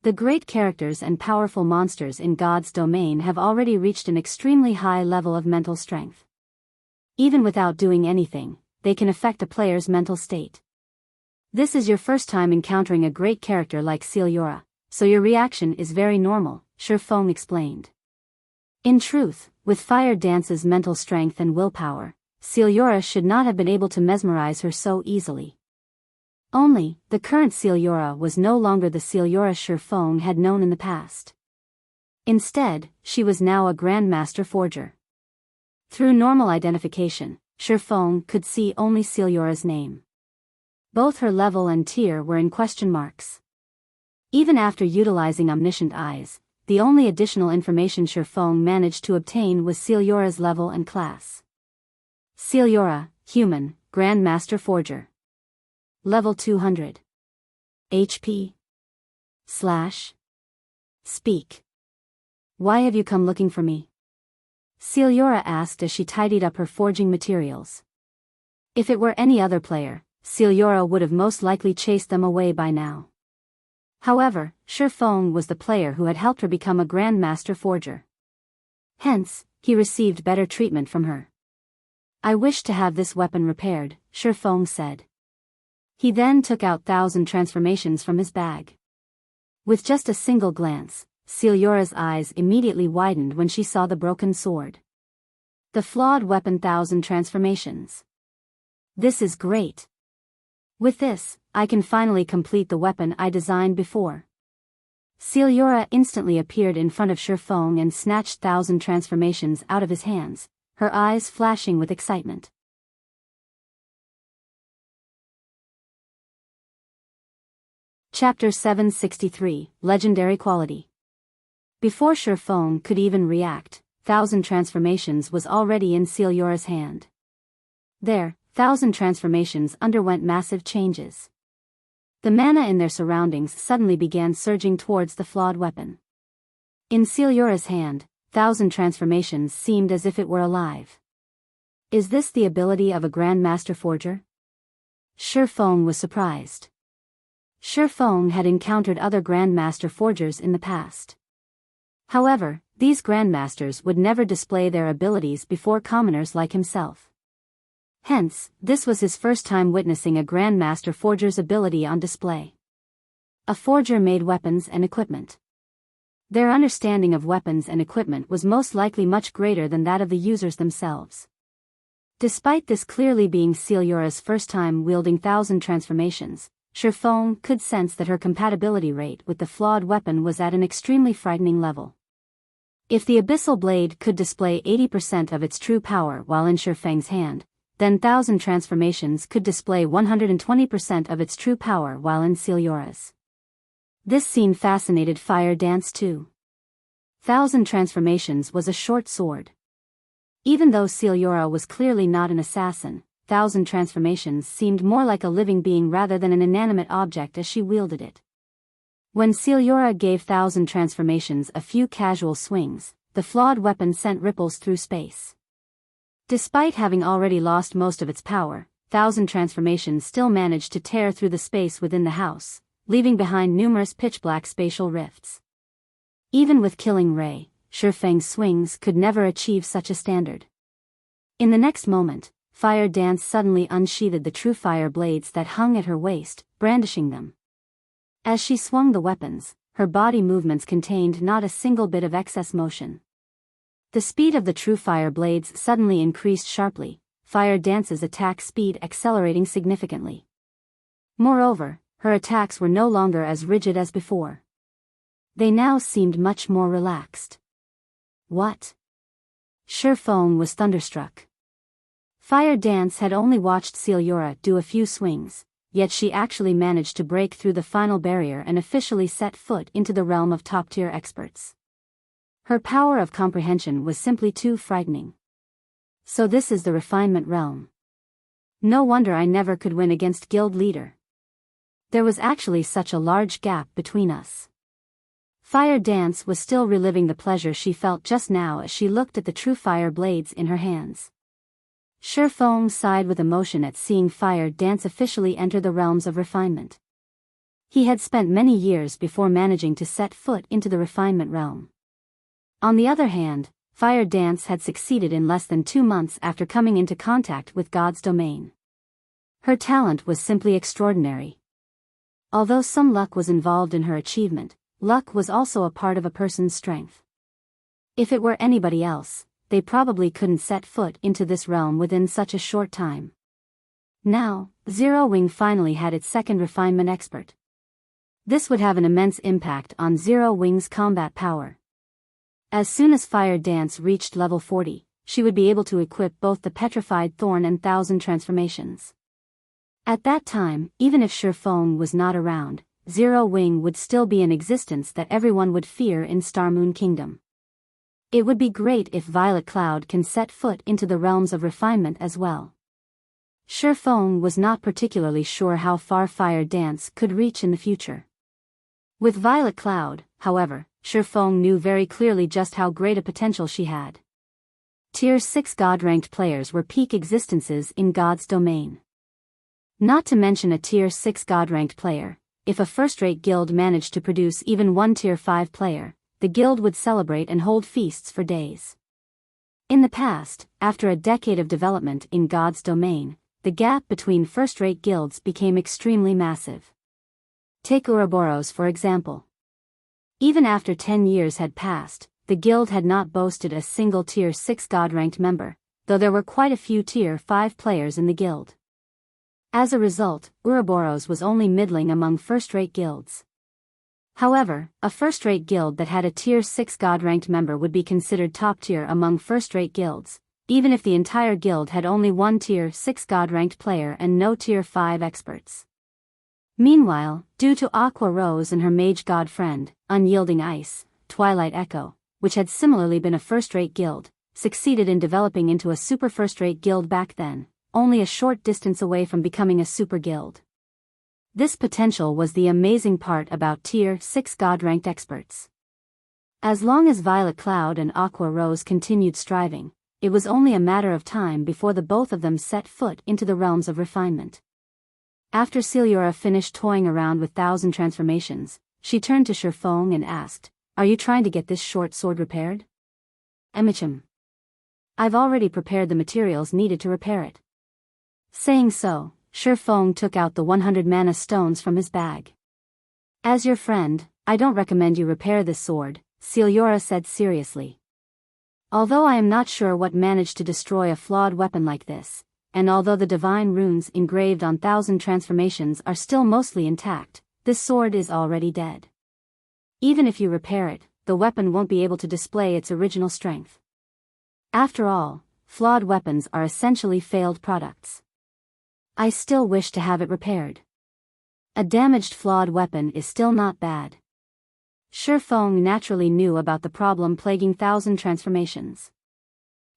Speaker 1: The great characters and powerful monsters in God's domain have already reached an extremely high level of mental strength. Even without doing anything, they can affect a player's mental state. This is your first time encountering a great character like Celiora, so your reaction is very normal, Shifeng explained. In truth, with Fire Dance's mental strength and willpower, Celiora should not have been able to mesmerize her so easily. Only, the current Celiora was no longer the Celiora Shifeng had known in the past. Instead, she was now a Grandmaster Forger. Through normal identification, Shifeng could see only Celiora's name. Both her level and tier were in question marks. Even after utilizing omniscient eyes, the only additional information Shifeng managed to obtain was Celiora's level and class. Celiora, human, Grandmaster Forger. Level 200. HP. / Speak. Why have you come looking for me? Celiora asked as she tidied up her forging materials. If it were any other player, Celiora would have most likely chased them away by now. However, Shifeng was the player who had helped her become a Grandmaster Forger. Hence, he received better treatment from her. I wish to have this weapon repaired, Shifeng said. He then took out 1,000 transformations from his bag. With just a single glance, Celiora's eyes immediately widened when she saw the broken sword. The flawed weapon 1,000 transformations. This is great. With this, I can finally complete the weapon I designed before. Celiora instantly appeared in front of Shifeng and snatched 1,000 transformations out of his hands, her eyes flashing with excitement. Chapter 763, Legendary Quality. Before Shifeng could even react, 1,000 transformations was already in Celiora's hand. There, 1,000 transformations underwent massive changes. The mana in their surroundings suddenly began surging towards the flawed weapon. In Celiora's hand, 1,000 transformations seemed as if it were alive. Is this the ability of a Grandmaster Forger? Shifeng was surprised. Shifeng had encountered other Grandmaster Forgers in the past. However, these Grandmasters would never display their abilities before commoners like himself. Hence, this was his first time witnessing a Grandmaster forger's ability on display. A forger made weapons and equipment. Their understanding of weapons and equipment was most likely much greater than that of the users themselves. Despite this clearly being Celiura's first time wielding 1,000 transformations, Shifeng could sense that her compatibility rate with the flawed weapon was at an extremely frightening level. If the abyssal blade could display 80% of its true power while in Shifeng's hand, then 1,000 transformations could display 120% of its true power while in Celiura's. This scene fascinated Fire Dance too. 1,000 transformations was a short sword. Even though Celiura was clearly not an assassin, 1,000 transformations seemed more like a living being rather than an inanimate object as she wielded it. When Celiura gave 1,000 transformations a few casual swings, the flawed weapon sent ripples through space. Despite having already lost most of its power, 1,000 transformations still managed to tear through the space within the house, leaving behind numerous pitch-black spatial rifts. Even with Killing Ray, Shifeng's swings could never achieve such a standard. In the next moment, Fire Dance suddenly unsheathed the true fire blades that hung at her waist, brandishing them. As she swung the weapons, her body movements contained not a single bit of excess motion. The speed of the true fire blades suddenly increased sharply, Fire Dance's attack speed accelerating significantly. Moreover, her attacks were no longer as rigid as before. They now seemed much more relaxed. What? Shifeng was thunderstruck. Fire Dance had only watched Celiura do a few swings, yet she actually managed to break through the final barrier and officially set foot into the realm of top-tier experts. Her power of comprehension was simply too frightening. So this is the refinement realm. No wonder I never could win against guild leader. There was actually such a large gap between us. Fire Dance was still reliving the pleasure she felt just now as she looked at the true fire blades in her hands. Shifeng sighed with emotion at seeing Fire Dance officially enter the realms of refinement. He had spent many years before managing to set foot into the refinement realm. On the other hand, Fire Dance had succeeded in less than 2 months after coming into contact with God's domain. Her talent was simply extraordinary. Although some luck was involved in her achievement, luck was also a part of a person's strength. If it were anybody else, they probably couldn't set foot into this realm within such a short time. Now, Zero Wing finally had its second refinement expert. This would have an immense impact on Zero Wing's combat power. As soon as Fire Dance reached level 40, she would be able to equip both the Petrified Thorn and 1,000 transformations. At that time, even if Shifeng was not around, Zero Wing would still be in existence that everyone would fear in Starmoon Kingdom. It would be great if Violet Cloud can set foot into the realms of refinement as well. Shifeng was not particularly sure how far Fire Dance could reach in the future. With Violet Cloud, however, Shifeng knew very clearly just how great a potential she had. Tier 6 God-ranked players were peak existences in God's domain. Not to mention a Tier 6 God-ranked player, if a first-rate guild managed to produce even one Tier 5 player, the guild would celebrate and hold feasts for days. In the past, after a decade of development in God's domain, the gap between first-rate guilds became extremely massive. Take Ouroboros for example. Even after 10 years had passed, the guild had not boasted a single Tier 6 God-ranked member, though there were quite a few Tier 5 players in the guild. As a result, Ouroboros was only middling among first-rate guilds. However, a first-rate guild that had a Tier 6 God-ranked member would be considered top-tier among first-rate guilds, even if the entire guild had only one Tier 6 God-ranked player and no Tier 5 experts. Meanwhile, due to Aqua Rose and her mage god friend, Unyielding Ice, Twilight Echo, which had similarly been a first-rate guild, succeeded in developing into a super first-rate guild back then, only a short distance away from becoming a super guild. This potential was the amazing part about Tier 6 God-ranked experts. As long as Violet Cloud and Aqua Rose continued striving, it was only a matter of time before the both of them set foot into the realms of refinement. After Celiura finished toying around with 1,000 transformations, she turned to Shifeng and asked, "Are you trying to get this short sword repaired?" Emichim. I've already prepared the materials needed to repair it. Saying so, Shifeng took out the 100 mana stones from his bag. As your friend, I don't recommend you repair this sword, Celiora said seriously. Although I am not sure what managed to destroy a flawed weapon like this, and although the divine runes engraved on 1,000 transformations are still mostly intact, this sword is already dead. Even if you repair it, the weapon won't be able to display its original strength. After all, flawed weapons are essentially failed products. I still wish to have it repaired. A damaged flawed weapon is still not bad. Shifeng naturally knew about the problem plaguing 1,000 transformations.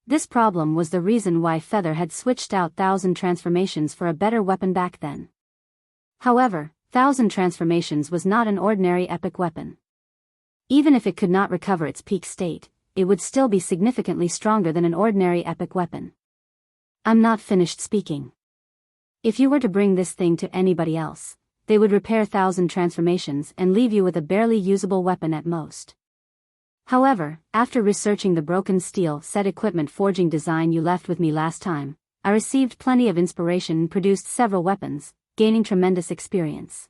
Speaker 1: This problem was the reason why Feather had switched out 1,000 transformations for a better weapon back then. However, 1,000 transformations was not an ordinary epic weapon. Even if it could not recover its peak state, it would still be significantly stronger than an ordinary epic weapon. I'm not finished speaking. If you were to bring this thing to anybody else, they would repair 1,000 transformations and leave you with a barely usable weapon at most. However, after researching the broken steel set equipment forging design you left with me last time, I received plenty of inspiration and produced several weapons, gaining tremendous experience.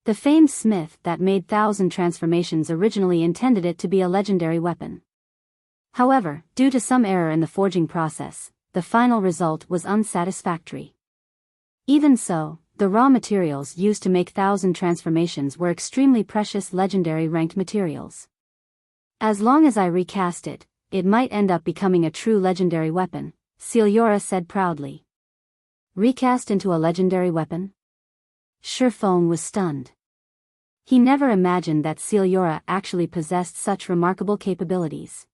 Speaker 1: The famed smith that made 1,000 transformations originally intended it to be a legendary weapon. However, due to some error in the forging process, the final result was unsatisfactory. Even so, the raw materials used to make 1,000 transformations were extremely precious legendary ranked materials. As long as I recast it, it might end up becoming a true legendary weapon, Celiora said proudly. Recast into a legendary weapon? Shifeng was stunned. He never imagined that Celiora actually possessed such remarkable capabilities.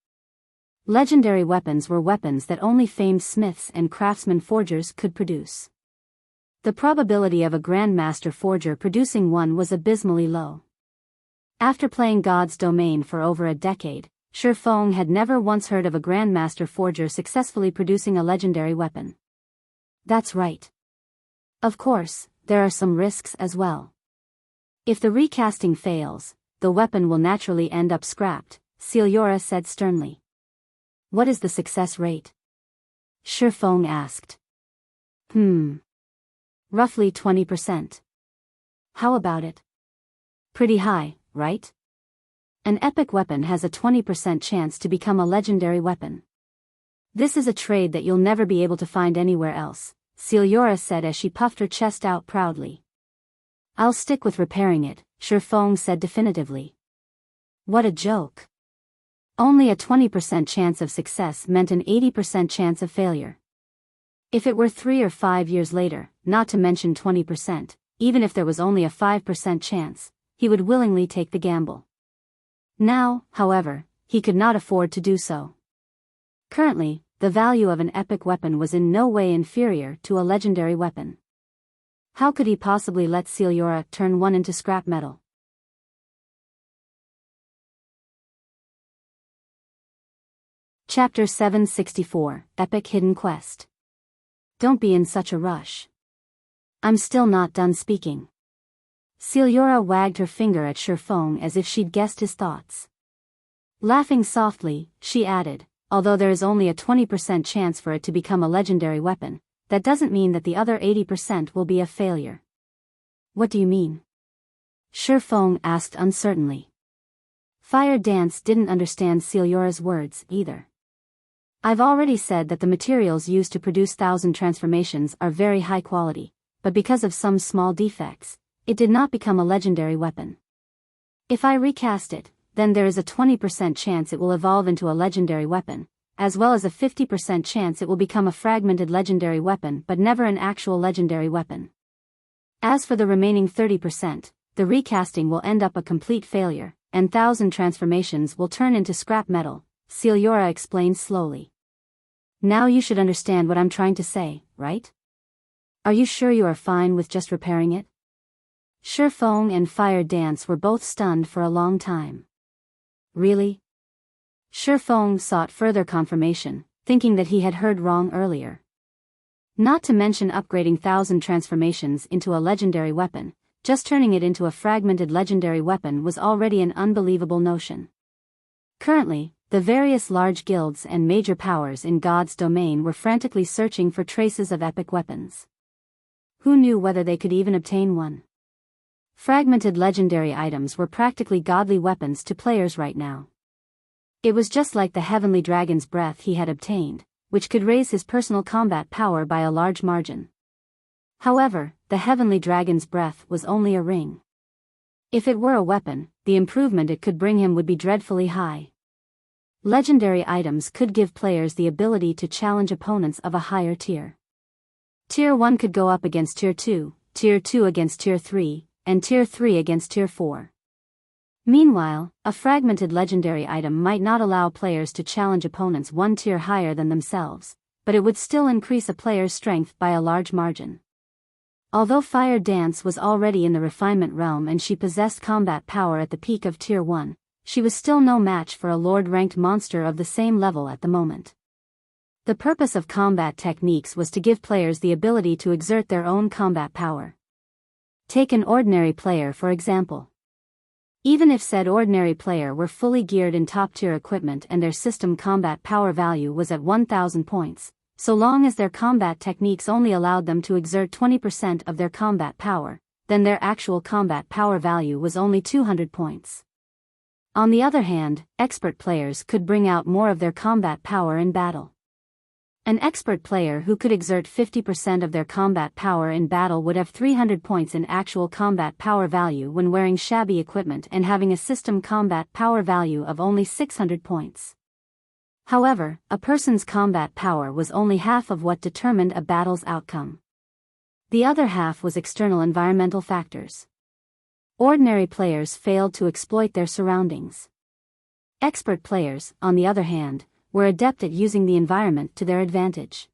Speaker 1: Legendary weapons were weapons that only famed smiths and craftsmen forgers could produce. The probability of a Grandmaster forger producing one was abysmally low. After playing God's Domain for over a decade, Shifeng had never once heard of a Grandmaster forger successfully producing a legendary weapon. That's right. Of course, there are some risks as well. If the recasting fails, the weapon will naturally end up scrapped, Celiora said sternly. What is the success rate? Shifeng asked. Roughly 20%. How about it? Pretty high, right? An epic weapon has a 20% chance to become a legendary weapon. This is a trade that you'll never be able to find anywhere else, Celiora said as she puffed her chest out proudly. I'll stick with repairing it, Shifeng said definitively. What a joke. Only a 20% chance of success meant an 80% chance of failure. If it were 3 or 5 years later, not to mention 20%, even if there was only a 5% chance, he would willingly take the gamble. Now, however, he could not afford to do so. Currently, the value of an epic weapon was in no way inferior to a legendary weapon. How could he possibly let Celiora turn one into scrap metal? Chapter 764, Epic Hidden Quest. Don't be in such a rush. I'm still not done speaking. Celiora wagged her finger at Shifeng as if she'd guessed his thoughts. Laughing softly, she added, although there is only a 20% chance for it to become a legendary weapon, that doesn't mean that the other 80% will be a failure. What do you mean? Shifeng asked uncertainly. Fire Dance didn't understand Celiora's words either. I've already said that the materials used to produce 1,000 transformations are very high quality, but because of some small defects, it did not become a legendary weapon. If I recast it, then there is a 20% chance it will evolve into a legendary weapon, as well as a 50% chance it will become a fragmented legendary weapon but never an actual legendary weapon. As for the remaining 30%, the recasting will end up a complete failure, and 1,000 transformations will turn into scrap metal, Celiora explained slowly. Now you should understand what I'm trying to say, right? Are you sure you are fine with just repairing it? Shifeng and Fire Dance were both stunned for a long time. Really? Shifeng sought further confirmation, thinking that he had heard wrong earlier. Not to mention upgrading 1,000 transformations into a legendary weapon, just turning it into a fragmented legendary weapon was already an unbelievable notion. Currently, the various large guilds and major powers in God's domain were frantically searching for traces of epic weapons. Who knew whether they could even obtain one? Fragmented legendary items were practically godly weapons to players right now. It was just like the heavenly dragon's breath he had obtained, which could raise his personal combat power by a large margin. However, the heavenly dragon's breath was only a ring. If it were a weapon, the improvement it could bring him would be dreadfully high. Legendary items could give players the ability to challenge opponents of a higher tier. Tier 1 could go up against Tier 2, Tier 2 against Tier 3, and Tier 3 against Tier 4. Meanwhile, a fragmented legendary item might not allow players to challenge opponents one tier higher than themselves, but it would still increase a player's strength by a large margin. Although Fire Dance was already in the refinement realm and she possessed combat power at the peak of Tier 1, she was still no match for a Lord-ranked monster of the same level at the moment. The purpose of combat techniques was to give players the ability to exert their own combat power. Take an ordinary player for example. Even if said ordinary player were fully geared in top-tier equipment and their system combat power value was at 1000 points, so long as their combat techniques only allowed them to exert 20% of their combat power, then their actual combat power value was only 200 points. On the other hand, expert players could bring out more of their combat power in battle. An expert player who could exert 50% of their combat power in battle would have 300 points in actual combat power value when wearing shabby equipment and having a system combat power value of only 600 points. However, a person's combat power was only half of what determined a battle's outcome. The other half was external environmental factors. Ordinary players failed to exploit their surroundings. Expert players, on the other hand, were adept at using the environment to their advantage.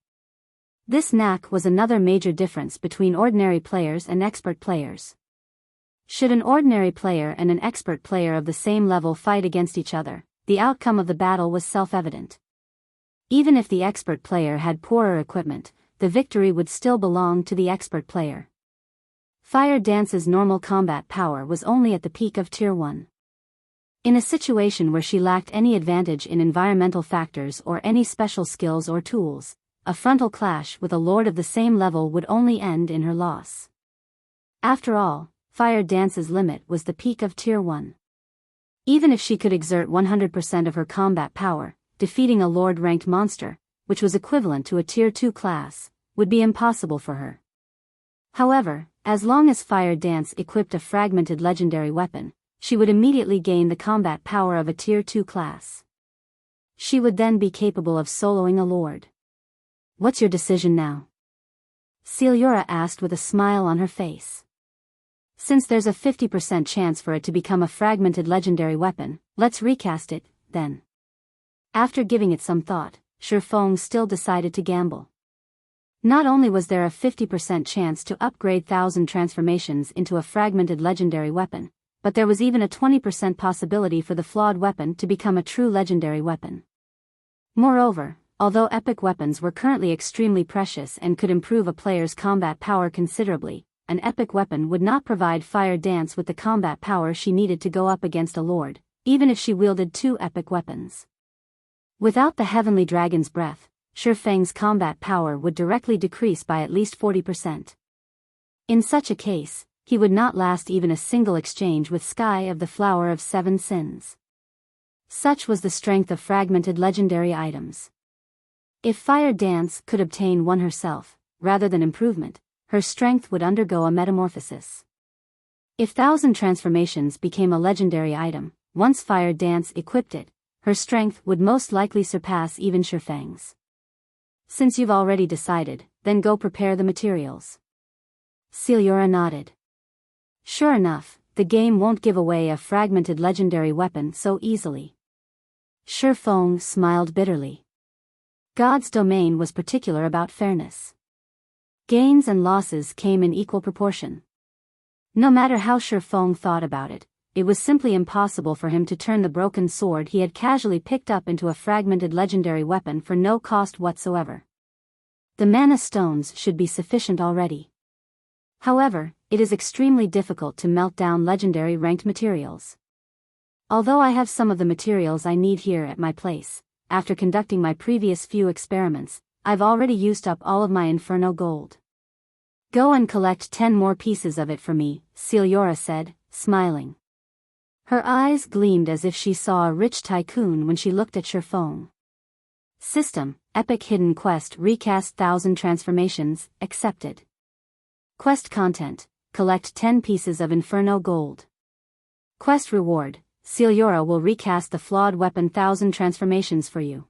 Speaker 1: This knack was another major difference between ordinary players and expert players. Should an ordinary player and an expert player of the same level fight against each other, the outcome of the battle was self-evident. Even if the expert player had poorer equipment, the victory would still belong to the expert player. Fire Dance's normal combat power was only at the peak of Tier 1. In a situation where she lacked any advantage in environmental factors or any special skills or tools, a frontal clash with a lord of the same level would only end in her loss. After all, Fire Dance's limit was the peak of Tier 1. Even if she could exert 100% of her combat power, defeating a lord-ranked monster, which was equivalent to a Tier 2 class, would be impossible for her. However, as long as Fire Dance equipped a fragmented legendary weapon, she would immediately gain the combat power of a Tier 2 class. She would then be capable of soloing a lord. "What's your decision now?" Celiura asked with a smile on her face. "Since there's a 50% chance for it to become a fragmented legendary weapon, let's recast it, then." After giving it some thought, Shifeng still decided to gamble. Not only was there a 50% chance to upgrade 1000 transformations into a fragmented legendary weapon, but there was even a 20% possibility for the flawed weapon to become a true legendary weapon. Moreover, although epic weapons were currently extremely precious and could improve a player's combat power considerably, an epic weapon would not provide Fire Dance with the combat power she needed to go up against a lord, even if she wielded 2 epic weapons. Without the heavenly dragon's breath, Shifeng's combat power would directly decrease by at least 40%. In such a case, he would not last even a single exchange with Sky of the Flower of 7 Sins. Such was the strength of fragmented legendary items. If Fire Dance could obtain one herself, rather than improvement, her strength would undergo a metamorphosis. If 1000 transformations became a legendary item, once Fire Dance equipped it, her strength would most likely surpass even Shifeng's. "Since you've already decided, then go prepare the materials." Celiura nodded. Sure enough, the game won't give away a fragmented legendary weapon so easily. Shifeng smiled bitterly. God's domain was particular about fairness. Gains and losses came in equal proportion. No matter how Shifeng thought about it, it was simply impossible for him to turn the broken sword he had casually picked up into a fragmented legendary weapon for no cost whatsoever. The mana stones should be sufficient already. However, it is extremely difficult to melt down legendary ranked materials. Although I have some of the materials I need here at my place, after conducting my previous few experiments, I've already used up all of my Inferno gold. Go and collect 10 more pieces of it for me, Celiora said, smiling. Her eyes gleamed as if she saw a rich tycoon when she looked at Shifeng. System, Epic Hidden Quest Recast 1000 Transformations, accepted. Quest Content, collect 10 pieces of Inferno Gold. Quest Reward, Celiora will recast the Flawed weapon 1000 transformations for you.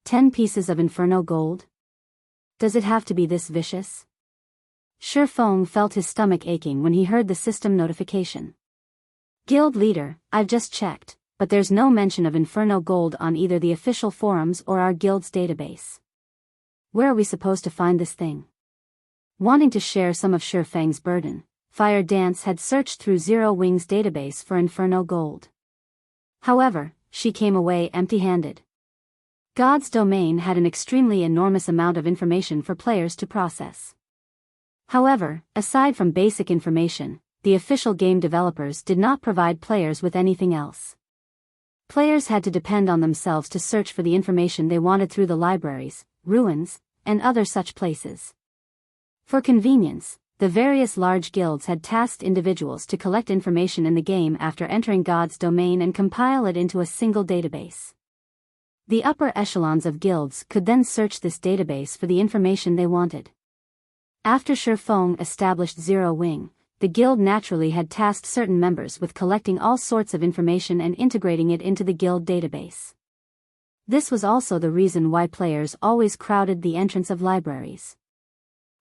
Speaker 1: 10 pieces of Inferno Gold? Does it have to be this vicious? Shifeng felt his stomach aching when he heard the system notification. Guild leader, I've just checked, but there's no mention of Inferno Gold on either the official forums or our guild's database. Where are we supposed to find this thing? Wanting to share some of Shifeng's burden, Fire Dance had searched through Zero Wing's database for Inferno Gold. However, she came away empty-handed. God's domain had an extremely enormous amount of information for players to process. However, aside from basic information, the official game developers did not provide players with anything else. Players had to depend on themselves to search for the information they wanted through the libraries, ruins, and other such places. For convenience, the various large guilds had tasked individuals to collect information in the game after entering God's domain and compile it into a single database. The upper echelons of guilds could then search this database for the information they wanted. After Shifeng established Zero Wing, the guild naturally had tasked certain members with collecting all sorts of information and integrating it into the guild database. This was also the reason why players always crowded the entrance of libraries.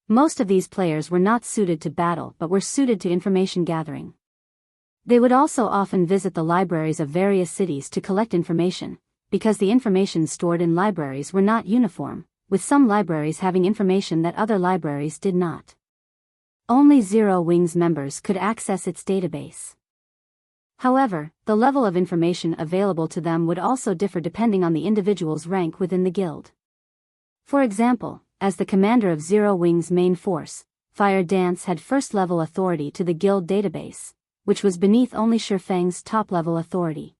Speaker 1: Most of these players were not suited to battle but were suited to information gathering. They would also often visit the libraries of various cities to collect information, because the information stored in libraries were not uniform, with some libraries having information that other libraries did not. Only Zero Wing's members could access its database. However, the level of information available to them would also differ depending on the individual's rank within the guild. For example, as the commander of Zero Wing's main force, Fire Dance had first-level authority to the guild database, which was beneath only Shifeng's top-level authority.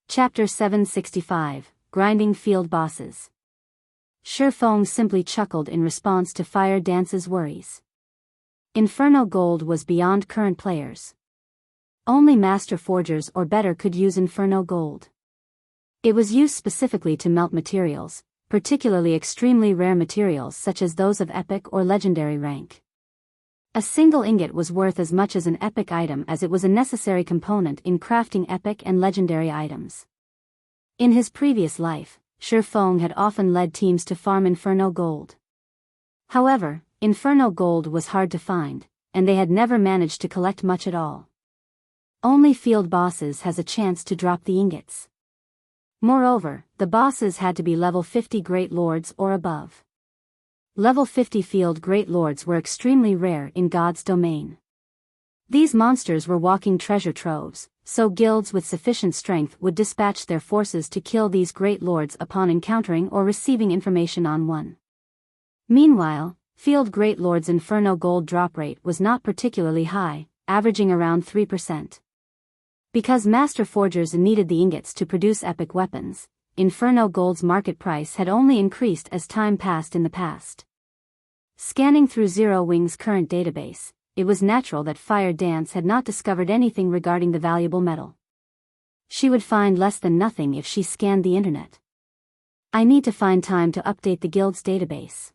Speaker 1: Chapter 765, Grinding Field Bosses. Shifeng simply chuckled in response to Fire Dance's worries. Inferno Gold was beyond current players. Only Master Forgers or better could use Inferno Gold. It was used specifically to melt materials, particularly extremely rare materials such as those of epic or legendary rank. A single ingot was worth as much as an epic item as it was a necessary component in crafting epic and legendary items. In his previous life, Shifeng had often led teams to farm Inferno Gold. However, Inferno Gold was hard to find, and they had never managed to collect much at all. Only field bosses has a chance to drop the ingots. Moreover, the bosses had to be level 50 Great Lords or above. Level 50 field Great Lords were extremely rare in God's domain. These monsters were walking treasure troves, so guilds with sufficient strength would dispatch their forces to kill these Great Lords upon encountering or receiving information on one. Meanwhile, Field Great Lord's Inferno Gold drop rate was not particularly high, averaging around 3%. Because Master Forgers needed the ingots to produce epic weapons, Inferno Gold's market price had only increased as time passed in the past. Scanning through Zero Wing's current database, it was natural that Fire Dance had not discovered anything regarding the valuable metal. She would find less than nothing if she scanned the internet. I need to find time to update the guild's database.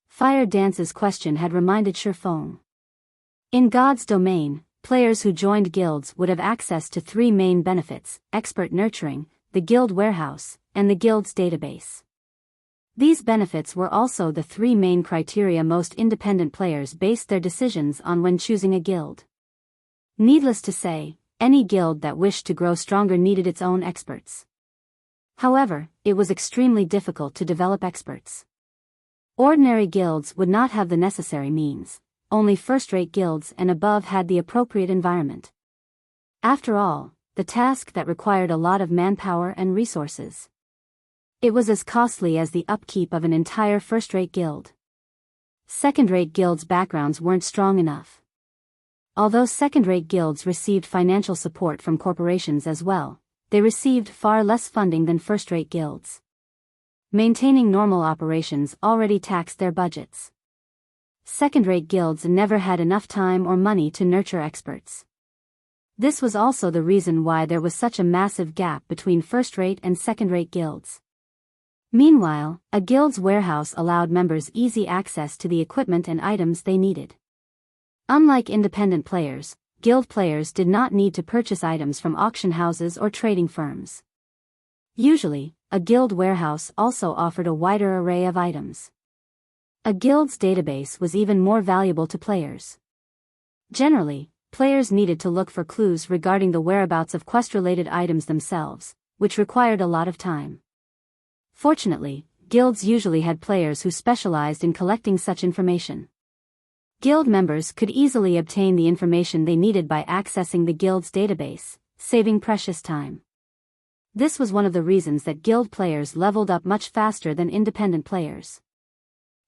Speaker 1: Fire Dance's question had reminded Shifeng. In God's domain, players who joined guilds would have access to 3 main benefits: expert nurturing, the guild warehouse, and the guild's database. These benefits were also the 3 main criteria most independent players based their decisions on when choosing a guild. Needless to say, any guild that wished to grow stronger needed its own experts. However, it was extremely difficult to develop experts. Ordinary guilds would not have the necessary means, only first-rate guilds and above had the appropriate environment. After all, the task that required a lot of manpower and resources. It was as costly as the upkeep of an entire first-rate guild. second-rate guilds' backgrounds weren't strong enough. Although second-rate guilds received financial support from corporations as well, they received far less funding than first-rate guilds. Maintaining normal operations already taxed their budgets. Second-rate guilds never had enough time or money to nurture experts. This was also the reason why there was such a massive gap between first-rate and second-rate guilds. Meanwhile, a guild's warehouse allowed members easy access to the equipment and items they needed. Unlike independent players, guild players did not need to purchase items from auction houses or trading firms. Usually, a guild warehouse also offered a wider array of items. A guild's database was even more valuable to players. Generally, players needed to look for clues regarding the whereabouts of quest-related items themselves, which required a lot of time. Fortunately, guilds usually had players who specialized in collecting such information. Guild members could easily obtain the information they needed by accessing the guild's database, saving precious time. This was one of the reasons that guild players leveled up much faster than independent players.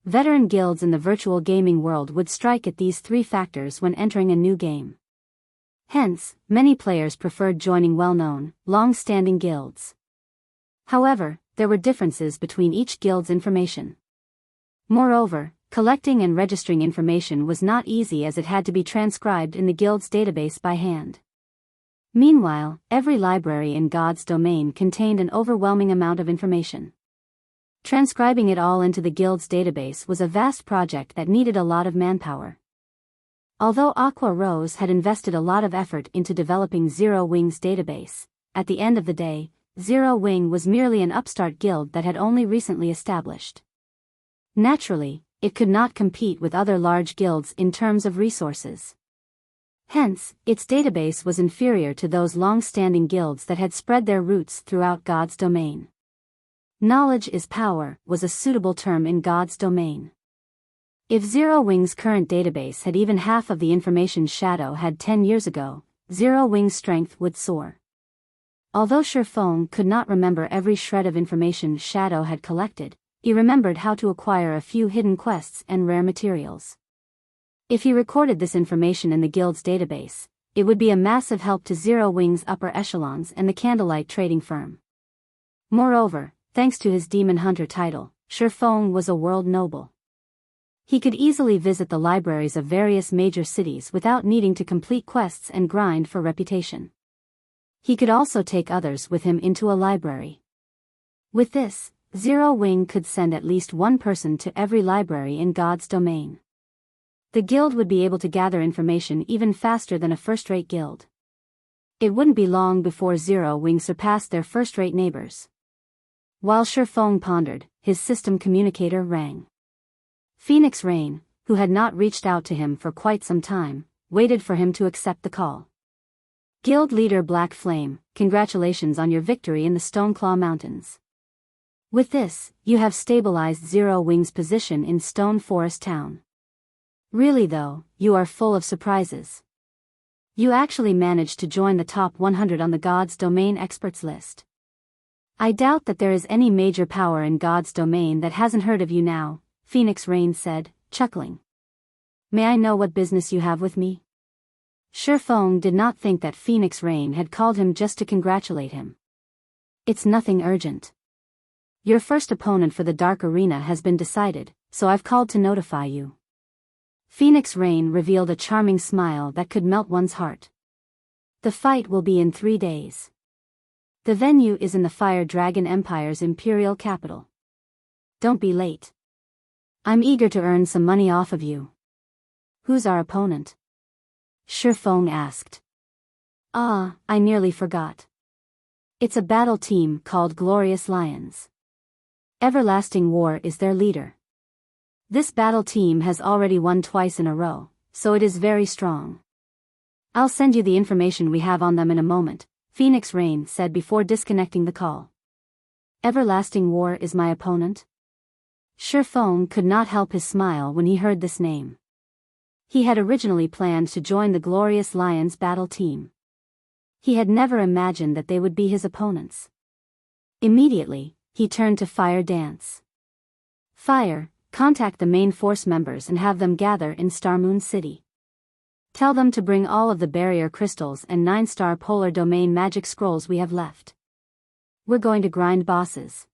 Speaker 1: Veteran guilds in the virtual gaming world would strike at these three factors when entering a new game. Hence, many players preferred joining well-known, long-standing guilds. However, there were differences between each guild's information. Moreover, collecting and registering information was not easy as it had to be transcribed in the guild's database by hand. Meanwhile, every library in God's domain contained an overwhelming amount of information. Transcribing it all into the guild's database was a vast project that needed a lot of manpower. Although Aqua Rose had invested a lot of effort into developing Zero Wing's database, at the end of the day, Zero Wing was merely an upstart guild that had only recently established. Naturally, it could not compete with other large guilds in terms of resources. Hence, its database was inferior to those long-standing guilds that had spread their roots throughout God's domain. Knowledge is power was a suitable term in God's domain. If Zero Wing's current database had even half of the information Shadow had 10 years ago, Zero Wing's strength would soar. Although Shifeng could not remember every shred of information Shadow had collected, he remembered how to acquire a few hidden quests and rare materials. If he recorded this information in the guild's database, it would be a massive help to Zero Wing's upper echelons and the Candlelight trading firm. Moreover, thanks to his Demon Hunter title, Shifeng was a world noble. He could easily visit the libraries of various major cities without needing to complete quests and grind for reputation. He could also take others with him into a library. With this, Zero Wing could send at least one person to every library in God's domain. The guild would be able to gather information even faster than a first-rate guild. It wouldn't be long before Zero Wing surpassed their first-rate neighbors. While Shifeng pondered, his system communicator rang. Phoenix Rain, who had not reached out to him for quite some time, waited for him to accept the call. Guild leader Black Flame, congratulations on your victory in the Stoneclaw Mountains. With this, you have stabilized Zero Wing's position in Stone Forest Town. Really though, you are full of surprises. You actually managed to join the top 100 on the God's Domain experts list. I doubt that there is any major power in God's domain that hasn't heard of you now, Phoenix Rain said, chuckling. May I know what business you have with me? Shifeng did not think that Phoenix Rain had called him just to congratulate him. It's nothing urgent. Your first opponent for the Dark Arena has been decided, so I've called to notify you. Phoenix Rain revealed a charming smile that could melt one's heart. The fight will be in 3 days. The venue is in the Fire Dragon Empire's imperial capital. Don't be late. I'm eager to earn some money off of you. Who's our opponent? Shifeng asked. Ah, I nearly forgot. It's a battle team called Glorious Lions. Everlasting War is their leader. This battle team has already won twice in a row, so it is very strong. I'll send you the information we have on them in a moment, Phoenix Rain said before disconnecting the call. Everlasting War is my opponent? Shifeng could not help his smile when he heard this name. He had originally planned to join the Glorious Lions battle team. He had never imagined that they would be his opponents. Immediately, he turned to Fire Dance. Fire, contact the main force members and have them gather in Starmoon City. Tell them to bring all of the barrier crystals and 9-star polar domain magic scrolls we have left. We're going to grind bosses.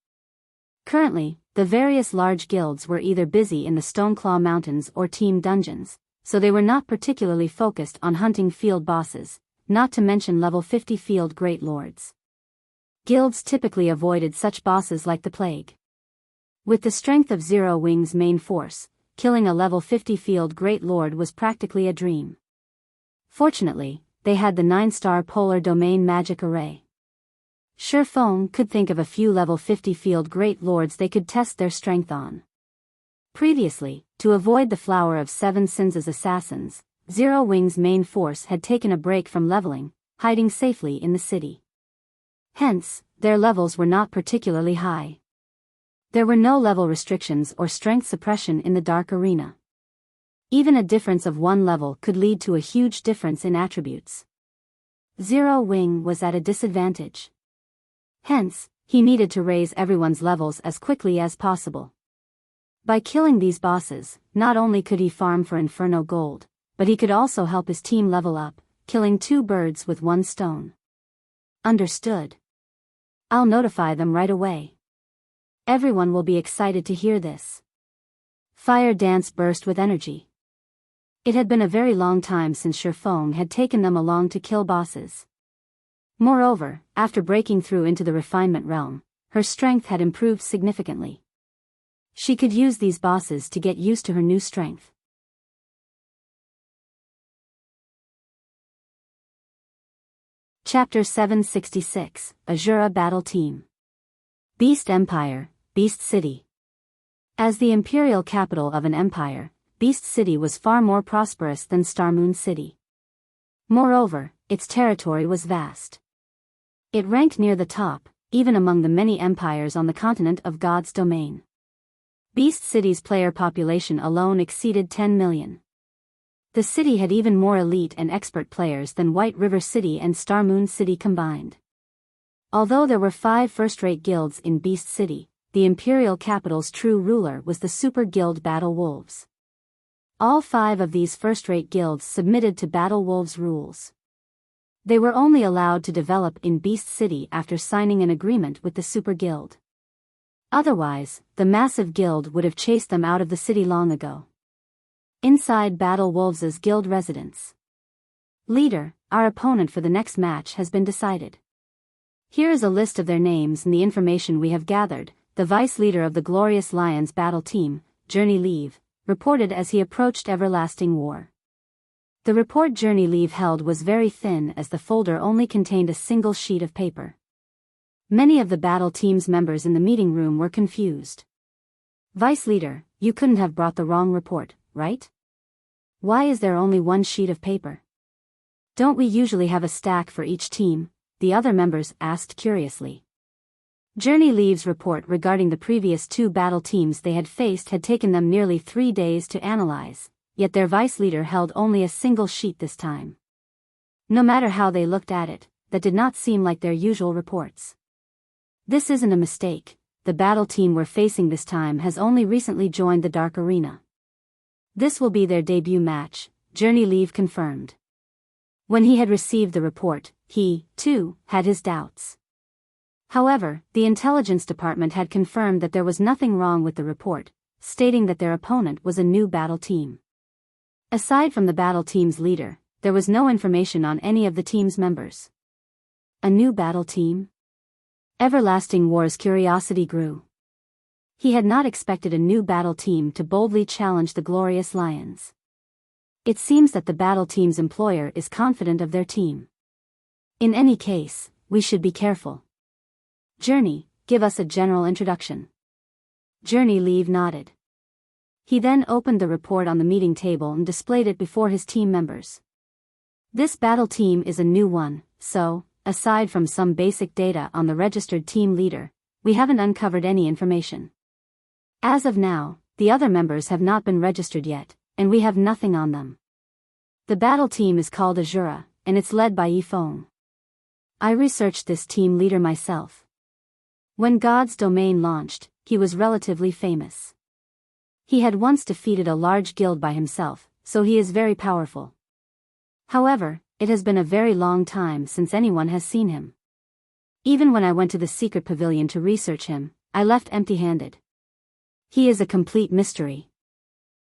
Speaker 1: Currently, the various large guilds were either busy in the Stoneclaw Mountains or team dungeons, so they were not particularly focused on hunting field bosses, not to mention level 50 field great lords. Guilds typically avoided such bosses like the plague. With the strength of Zero Wing's main force, killing a level 50 field great lord was practically a dream. Fortunately, they had the 9-star polar domain magic array. Shifeng could think of a few level 50 field great lords they could test their strength on. Previously, to avoid the Flower of Seven Sins' assassins, Zero Wing's main force had taken a break from leveling, hiding safely in the city. Hence, their levels were not particularly high. There were no level restrictions or strength suppression in the Dark Arena. Even a difference of one level could lead to a huge difference in attributes. Zero Wing was at a disadvantage. Hence, he needed to raise everyone's levels as quickly as possible. By killing these bosses, not only could he farm for Inferno Gold, but he could also help his team level up, killing 2 birds with 1 stone. Understood. I'll notify them right away. Everyone will be excited to hear this. Fire Dance burst with energy. It had been a very long time since Shifeng had taken them along to kill bosses. Moreover, after breaking through into the refinement realm, her strength had improved significantly. She could use these bosses to get used to her new strength. Chapter 766, Asura Battle Team. Beast Empire, Beast City. As the imperial capital of an empire, Beast City was far more prosperous than Starmoon City. Moreover, its territory was vast. It ranked near the top, even among the many empires on the continent of God's domain. Beast City's player population alone exceeded 10 million. The city had even more elite and expert players than White River City and Starmoon City combined. Although there were 5 first-rate guilds in Beast City, the imperial capital's true ruler was the super guild Battle Wolves. All 5 of these first-rate guilds submitted to Battle Wolves' rules. They were only allowed to develop in Beast City after signing an agreement with the Super Guild. Otherwise, the massive guild would have chased them out of the city long ago. Inside Battle Wolves' guild residence. Leader, our opponent for the next match has been decided. Here is a list of their names and the information we have gathered. The vice leader of the Glorious Lions battle team, Journey Leave, reported as he approached Everlasting War. The report Journey Leave held was very thin as the folder only contained a single sheet of paper. Many of the battle team's members in the meeting room were confused. Vice leader, you couldn't have brought the wrong report, right? Why is there only one sheet of paper? Don't we usually have a stack for each team? The other members asked curiously. Journey Leave's report regarding the previous 2 battle teams they had faced had taken them nearly 3 days to analyze, yet their vice leader held only a single sheet this time. No matter how they looked at it, that did not seem like their usual reports. This isn't a mistake, the battle team we're facing this time has only recently joined the Dark Arena. This will be their debut match, Journey Leave confirmed. When he had received the report, he, too, had his doubts. However, the intelligence department had confirmed that there was nothing wrong with the report, stating that their opponent was a new battle team. Aside from the battle team's leader, there was no information on any of the team's members. A new battle team? Everlasting War's curiosity grew. He had not expected a new battle team to boldly challenge the Glorious Lions. It seems that the battle team's employer is confident of their team. In any case, we should be careful. Journey, give us a general introduction. Journey Leave nodded. He then opened the report on the meeting table and displayed it before his team members. This battle team is a new one, so, aside from some basic data on the registered team leader, we haven't uncovered any information. As of now, the other members have not been registered yet, and we have nothing on them. The battle team is called Asura, and it's led by Yifeng. I researched this team leader myself. When God's domain launched, he was relatively famous. He had once defeated a large guild by himself, so he is very powerful. However, it has been a very long time since anyone has seen him. Even when I went to the secret pavilion to research him, I left empty-handed. He is a complete mystery.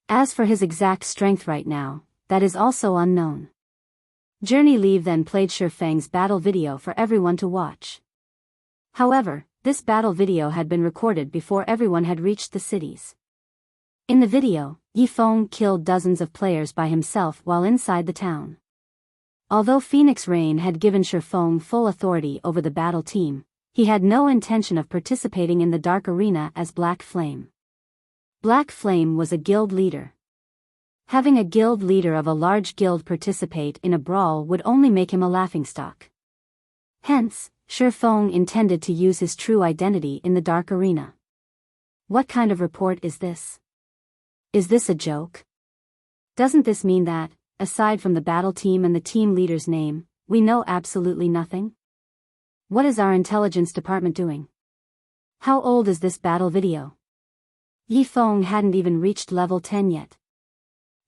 Speaker 1: As for his exact strength right now, that is also unknown. Journey Leave then played Shifeng's battle video for everyone to watch. However, this battle video had been recorded before everyone had reached the cities. In the video, Yifeng killed dozens of players by himself while inside the town. Although Phoenix Rain had given Shifeng full authority over the battle team, he had no intention of participating in the Dark Arena as Black Flame. Black Flame was a guild leader. Having a guild leader of a large guild participate in a brawl would only make him a laughingstock. Hence, Shifeng intended to use his true identity in the Dark Arena. What kind of report is this? Is this a joke? Doesn't this mean that, aside from the battle team and the team leader's name, we know absolutely nothing? What is our intelligence department doing? How old is this battle video? Yifeng hadn't even reached level 10 yet.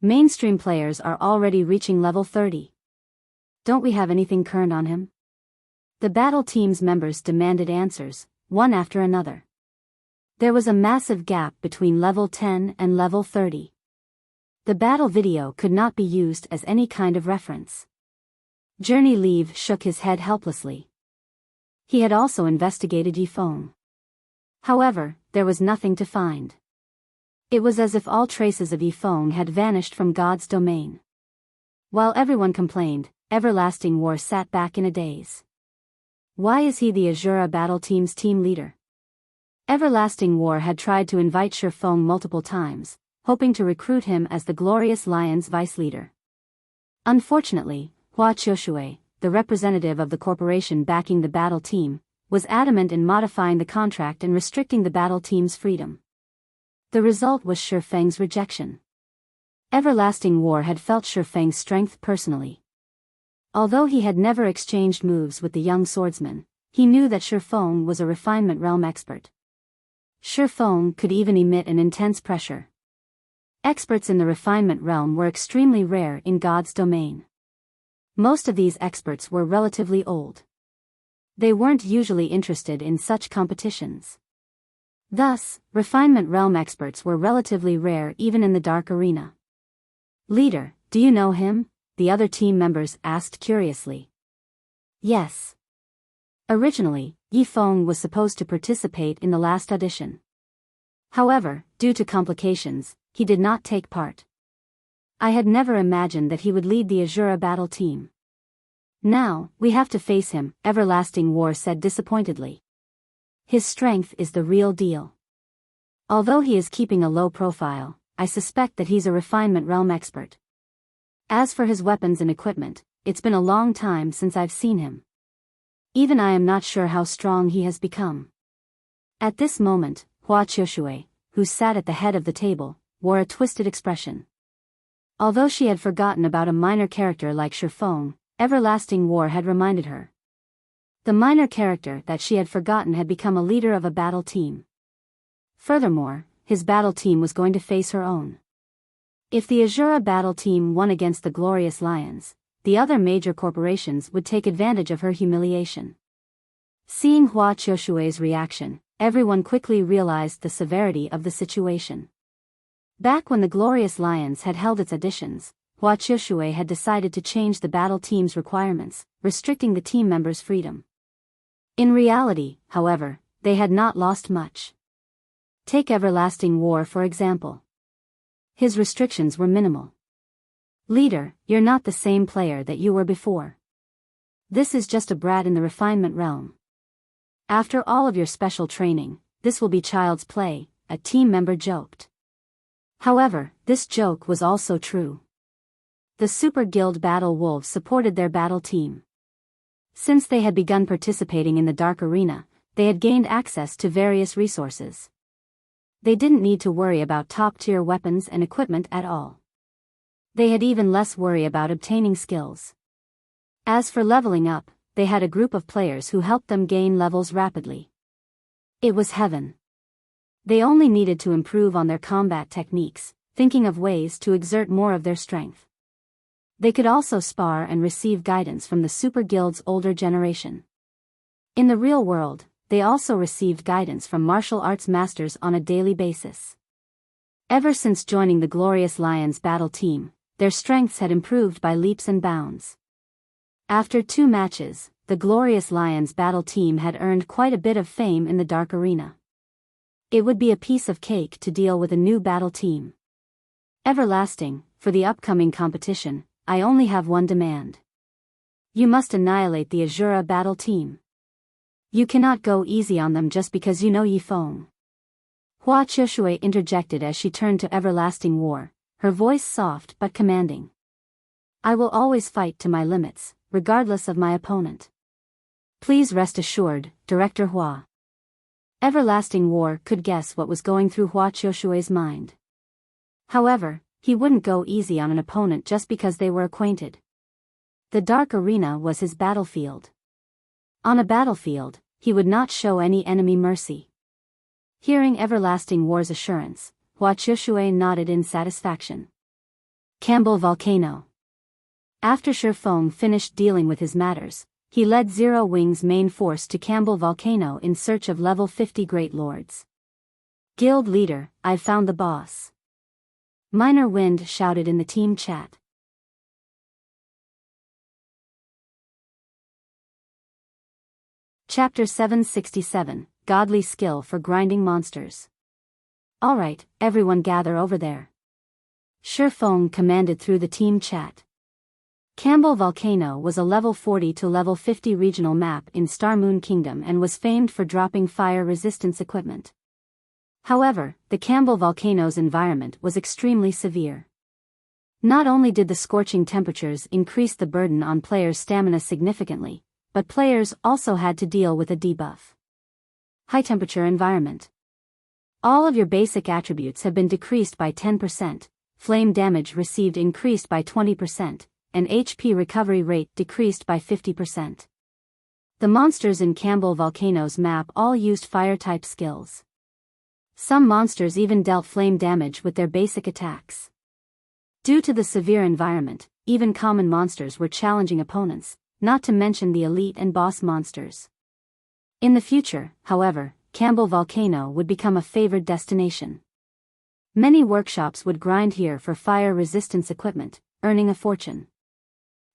Speaker 1: Mainstream players are already reaching level 30. Don't we have anything current on him? The battle team's members demanded answers, one after another. There was a massive gap between level 10 and level 30. The battle video could not be used as any kind of reference. Journey Leave shook his head helplessly. He had also investigated Yifeng. However, there was nothing to find. It was as if all traces of Yifeng had vanished from God's domain. While everyone complained, Everlasting War sat back in a daze. Why is he the Asura battle team's team leader? Everlasting War had tried to invite Shifeng multiple times, hoping to recruit him as the Glorious Lion's vice leader. Unfortunately, Hua Qiushui, the representative of the corporation backing the battle team, was adamant in modifying the contract and restricting the battle team's freedom. The result was Shifeng's rejection. Everlasting War had felt Shifeng's strength personally. Although he had never exchanged moves with the young swordsman, he knew that Shifeng was a refinement realm expert. Shifeng could even emit an intense pressure. Experts in the refinement realm were extremely rare in God's domain. Most of these experts were relatively old. They weren't usually interested in such competitions. Thus, refinement realm experts were relatively rare even in the Dark Arena. "Leader, do you know him?" the other team members asked curiously. Yes. Originally, Yifeng was supposed to participate in the last audition. However, due to complications, he did not take part. I had never imagined that he would lead the Asura battle team. Now, we have to face him, Everlasting War said disappointedly. His strength is the real deal. Although he is keeping a low profile, I suspect that he's a refinement realm expert. As for his weapons and equipment, it's been a long time since I've seen him. Even I am not sure how strong he has become. At this moment, Hua Qiushui, who sat at the head of the table, wore a twisted expression. Although she had forgotten about a minor character like Shifeng, Everlasting War had reminded her. The minor character that she had forgotten had become a leader of a battle team. Furthermore, his battle team was going to face her own. If the Asura battle team won against the Glorious Lions, the other major corporations would take advantage of her humiliation. Seeing Hua Qiushui's reaction, everyone quickly realized the severity of the situation. Back when the Glorious Lions had held its auditions, Hua Qiushui had decided to change the battle team's requirements, restricting the team members' freedom. In reality, however, they had not lost much. Take Everlasting War for example. His restrictions were minimal. "Leader, you're not the same player that you were before. This is just a brat in the refinement realm. After all of your special training, this will be child's play," a team member joked. However, this joke was also true. The Super Guild Battle Wolves supported their battle team. Since they had begun participating in the Dark Arena, they had gained access to various resources. They didn't need to worry about top-tier weapons and equipment at all. They had even less worry about obtaining skills. As for leveling up, they had a group of players who helped them gain levels rapidly. It was heaven. They only needed to improve on their combat techniques, thinking of ways to exert more of their strength. They could also spar and receive guidance from the Super Guild's older generation. In the real world, they also received guidance from martial arts masters on a daily basis. Ever since joining the Glorious Lions battle team, their strengths had improved by leaps and bounds. After 2 matches, the Glorious Lions battle team had earned quite a bit of fame in the Dark Arena. It would be a piece of cake to deal with a new battle team. Everlasting, for the upcoming competition, I only have one demand. You must annihilate the Asura battle team. You cannot go easy on them just because you know Yifeng. Hua Qiushui interjected as she turned to Everlasting War, her voice soft but commanding. I will always fight to my limits, regardless of my opponent. Please rest assured, Director Hua. Everlasting War could guess what was going through Hua Qiushui's mind. However, he wouldn't go easy on an opponent just because they were acquainted. The Dark Arena was his battlefield. On a battlefield, he would not show any enemy mercy. Hearing Everlasting War's assurance, Hua Qiushui nodded in satisfaction. Campbell Volcano. After Shifeng finished dealing with his matters, he led Zero Wing's main force to Campbell Volcano in search of level 50 Great Lords. Guild leader, I've found the boss. Minor Wind shouted in the team chat. Chapter 767, Godly Skill for Grinding Monsters. Alright, everyone gather over there. Shifeng commanded through the team chat. Campbell Volcano was a level 40 to level 50 regional map in Star Moon Kingdom and was famed for dropping fire resistance equipment. However, the Campbell Volcano's environment was extremely severe. Not only did the scorching temperatures increase the burden on players' stamina significantly, but players also had to deal with a debuff. High temperature environment. All of your basic attributes have been decreased by 10%, flame damage received increased by 20%, and HP recovery rate decreased by 50%. The monsters in Campbell Volcano's map all used fire-type skills. Some monsters even dealt flame damage with their basic attacks. Due to the severe environment, even common monsters were challenging opponents, not to mention the elite and boss monsters. In the future, however, Campbell Volcano would become a favored destination. Many workshops would grind here for fire resistance equipment, earning a fortune.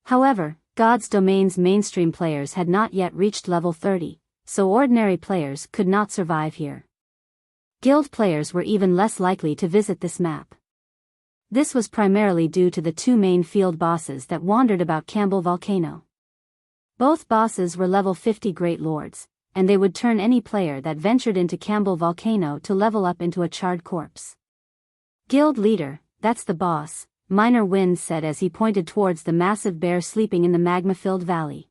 Speaker 1: However, God's Domain's mainstream players had not yet reached level 30, so ordinary players could not survive here. Guild players were even less likely to visit this map. This was primarily due to the 2 main field bosses that wandered about Campbell Volcano. Both bosses were level 50 Great Lords, and they would turn any player that ventured into Campbell Volcano to level up into a charred corpse. Guild leader, that's the boss, Minor Wind said as he pointed towards the massive bear sleeping in the magma-filled valley.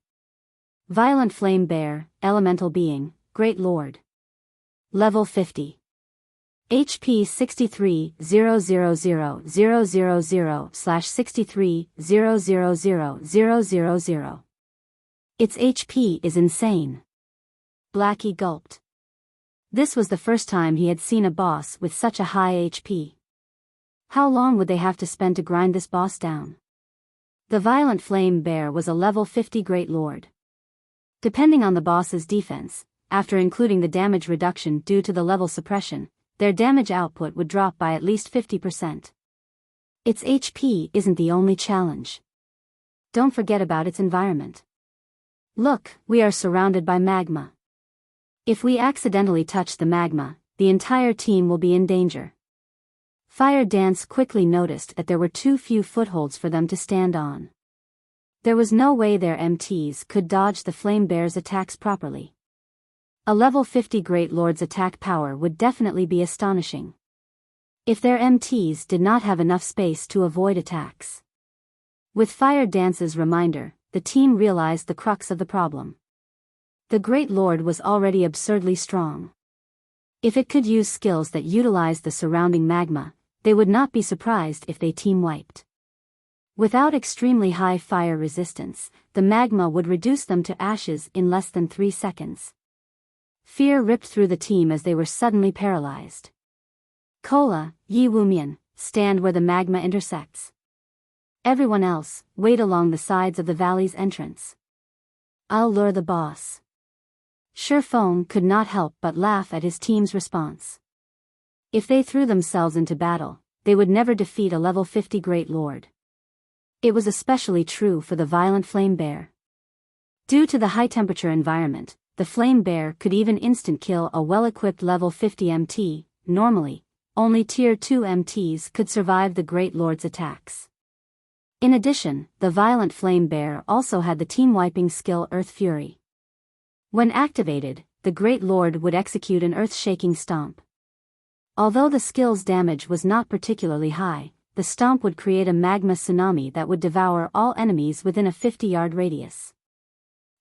Speaker 1: Violent Flame Bear, Elemental Being, Great Lord. Level 50. HP 63,000,000/63,000,000. Its HP is insane. Blackie gulped. This was the first time he had seen a boss with such a high HP. How long would they have to spend to grind this boss down? The Violent Flame Bear was a level 50 Great Lord. Depending on the boss's defense, after including the damage reduction due to the level suppression, their damage output would drop by at least 50%. Its HP isn't the only challenge. Don't forget about its environment. Look, we are surrounded by magma. If we accidentally touch the magma, the entire team will be in danger. Fire Dance quickly noticed that there were too few footholds for them to stand on. There was no way their MTs could dodge the Flame Bear's attacks properly. A level 50 Great Lord's attack power would definitely be astonishing. If their MTs did not have enough space to avoid attacks. With Fire Dance's reminder, the team realized the crux of the problem. The Great Lord was already absurdly strong. If it could use skills that utilized the surrounding magma, they would not be surprised if they team-wiped. Without extremely high fire resistance, the magma would reduce them to ashes in less than 3 seconds. Fear ripped through the team as they were suddenly paralyzed. Kola, Yi Wumian, stand where the magma intersects. Everyone else, wait along the sides of the valley's entrance. I'll lure the boss. Shifeng could not help but laugh at his team's response. If they threw themselves into battle, they would never defeat a level 50 Great Lord. It was especially true for the violent flame bear. Due to the high-temperature environment, the flame bear could even instant-kill a well-equipped level 50 MT. Normally, only Tier 2 MTs could survive the Great Lord's attacks. In addition, the violent flame bear also had the team-wiping skill Earth Fury. When activated, the Great Lord would execute an earth-shaking stomp. Although the skill's damage was not particularly high, the stomp would create a magma tsunami that would devour all enemies within a 50-yard radius.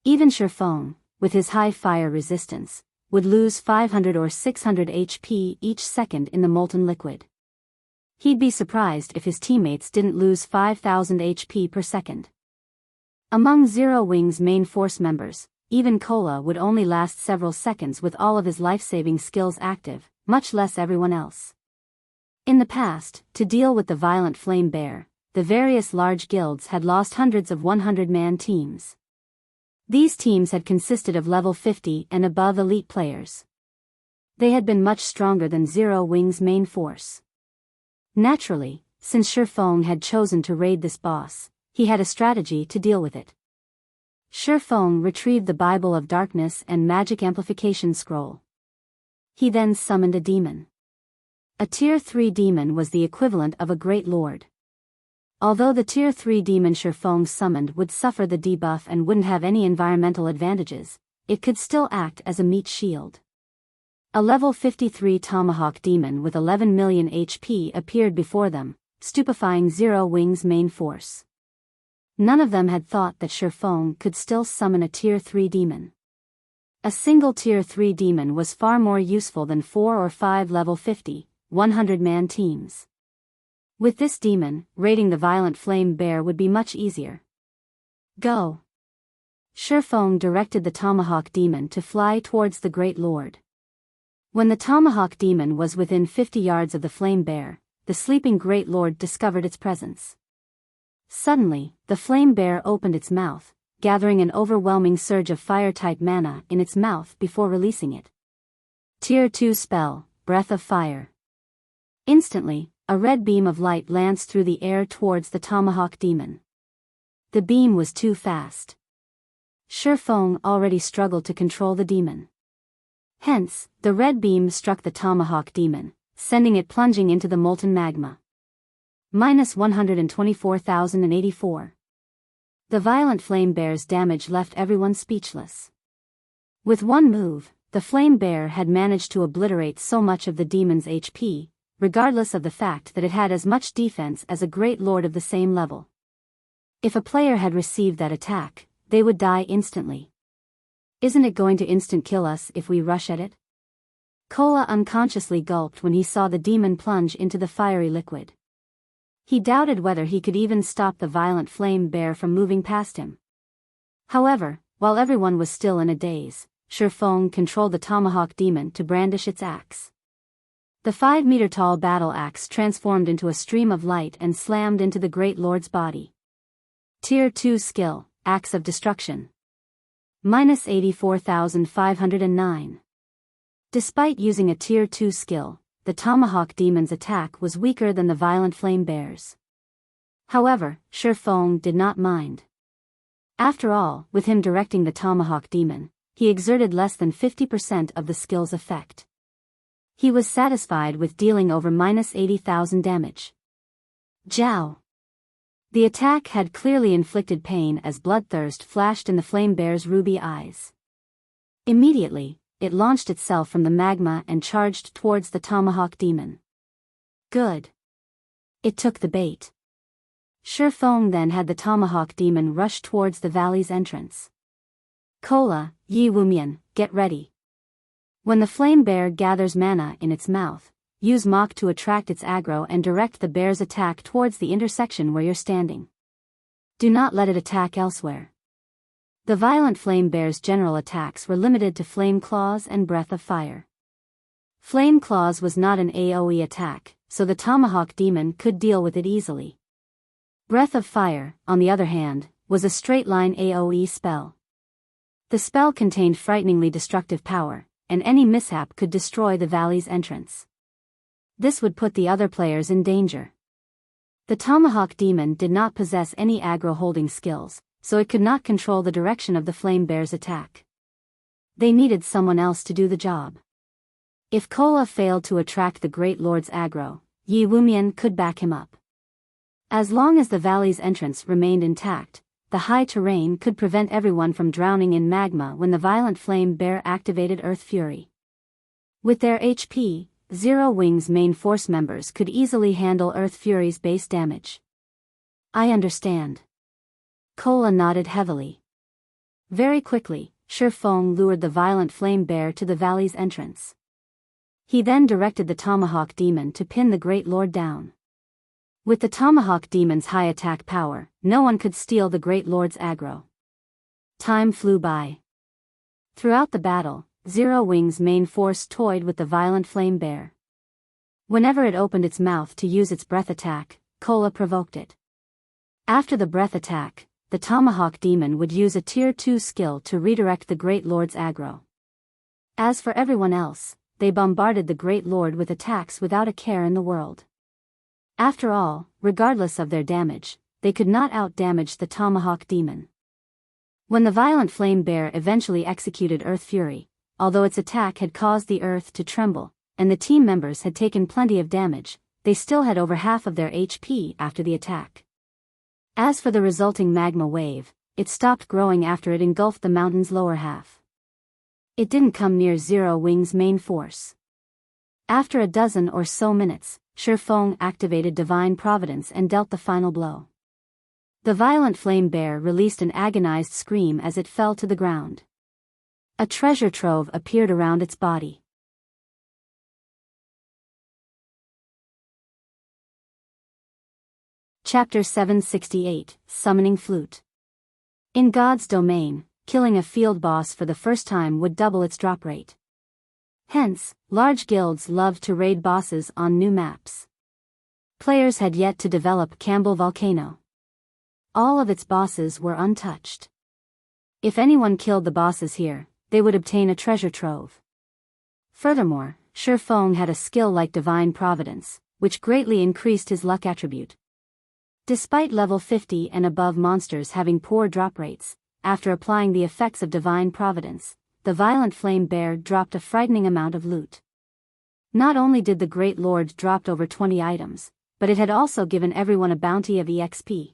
Speaker 1: Even Shifeng, with his high fire resistance, would lose 500 or 600 HP each second in the molten liquid. He'd be surprised if his teammates didn't lose 5,000 HP per second. Among Zero Wing's main force members, even Kola would only last several seconds with all of his life-saving skills active, much less everyone else. In the past, to deal with the violent flame bear, the various large guilds had lost hundreds of 100-man teams. These teams had consisted of level 50 and above elite players. They had been much stronger than Zero Wing's main force. Naturally, since Shifeng had chosen to raid this boss, he had a strategy to deal with it. Shifeng retrieved the Bible of Darkness and Magic Amplification Scroll. He then summoned a demon. A Tier 3 demon was the equivalent of a Great Lord. Although the Tier 3 demon Shifeng summoned would suffer the debuff and wouldn't have any environmental advantages, it could still act as a meat shield. A level 53 Tomahawk demon with 11 million HP appeared before them, stupefying Zero Wing's main force. None of them had thought that Shifeng could still summon a Tier 3 demon. A single Tier 3 demon was far more useful than 4 or 5 level 50, 100-man teams. With this demon, raiding the violent flame bear would be much easier. Go! Shifeng directed the Tomahawk demon to fly towards the Great Lord. When the Tomahawk demon was within 50 yards of the flame bear, the sleeping Great Lord discovered its presence. Suddenly, the flame bear opened its mouth, gathering an overwhelming surge of fire-type mana in its mouth before releasing it. Tier 2 spell, Breath of Fire. Instantly, a red beam of light lanced through the air towards the Tomahawk demon. The beam was too fast. Shifeng already struggled to control the demon. Hence, the red beam struck the Tomahawk demon, sending it plunging into the molten magma. Minus 124,084. The violent flame bear's damage left everyone speechless. With one move, the flame bear had managed to obliterate so much of the demon's HP, regardless of the fact that it had as much defense as a Great Lord of the same level. If a player had received that attack, they would die instantly. Isn't it going to instant kill us if we rush at it? Kola unconsciously gulped when he saw the demon plunge into the fiery liquid. He doubted whether he could even stop the violent flame bear from moving past him. However, while everyone was still in a daze, Shifeng controlled the Tomahawk demon to brandish its axe. The 5-meter-tall battle axe transformed into a stream of light and slammed into the Great Lord's body. Tier 2 skill, Axe of Destruction. Minus 84,509. Despite using a Tier 2 skill, the Tomahawk demon's attack was weaker than the violent flame bear's. However, Shifeng did not mind. After all, with him directing the Tomahawk demon, he exerted less than 50% of the skill's effect. He was satisfied with dealing over minus 80,000 damage. Jiao. The attack had clearly inflicted pain as bloodthirst flashed in the flame bear's ruby eyes. Immediately, it launched itself from the magma and charged towards the Tomahawk demon. Good. It took the bait. Shifeng then had the Tomahawk demon rush towards the valley's entrance. Kola, Yi Wumian, get ready. When the flame bear gathers mana in its mouth, use Mach to attract its aggro and direct the bear's attack towards the intersection where you're standing. Do not let it attack elsewhere. The violent flame bear's general attacks were limited to flame claws and breath of fire. Flame claws was not an AoE attack, so the tomahawk demon could deal with it easily. Breath of fire, on the other hand, was a straight-line AoE spell. The spell contained frighteningly destructive power, and any mishap could destroy the valley's entrance. This would put the other players in danger. The tomahawk demon did not possess any aggro holding skills, so it could not control the direction of the flame bear's attack. They needed someone else to do the job. If Kola failed to attract the Great Lord's aggro, Yi Wumian could back him up. As long as the valley's entrance remained intact, the high terrain could prevent everyone from drowning in magma when the violent flame bear activated Earth Fury. With their HP, Zero Wing's main force members could easily handle Earth Fury's base damage. I understand. Kola nodded heavily. Very quickly, Shifeng lured the violent flame bear to the valley's entrance. He then directed the tomahawk demon to pin the Great Lord down. With the tomahawk demon's high attack power, no one could steal the Great Lord's aggro. Time flew by. Throughout the battle, Zero Wing's main force toyed with the violent flame bear. Whenever it opened its mouth to use its breath attack, Kola provoked it. After the breath attack, the tomahawk demon would use a tier 2 skill to redirect the Great Lord's aggro. As for everyone else, they bombarded the Great Lord with attacks without a care in the world. After all, regardless of their damage, they could not out-damage the tomahawk demon. When the violent flame bear eventually executed Earth Fury, although its attack had caused the earth to tremble, and the team members had taken plenty of damage, they still had over half of their HP after the attack. As for the resulting magma wave, it stopped growing after it engulfed the mountain's lower half. It didn't come near Zero Wing's main force. After a dozen or so minutes, Shifeng activated Divine Providence and dealt the final blow. The violent flame bear released an agonized scream as it fell to the ground. A treasure trove appeared around its body. Chapter 768, Summoning Flute. In God's domain, killing a field boss for the first time would double its drop rate. Hence, large guilds loved to raid bosses on new maps. Players had yet to develop Campbell Volcano. All of its bosses were untouched. If anyone killed the bosses here, they would obtain a treasure trove. Furthermore, Shifeng had a skill like Divine Providence, which greatly increased his luck attribute. Despite level 50 and above monsters having poor drop rates, after applying the effects of Divine Providence, the violent flame bear dropped a frightening amount of loot. Not only did the Great Lord drop over 20 items, but it had also given everyone a bounty of EXP.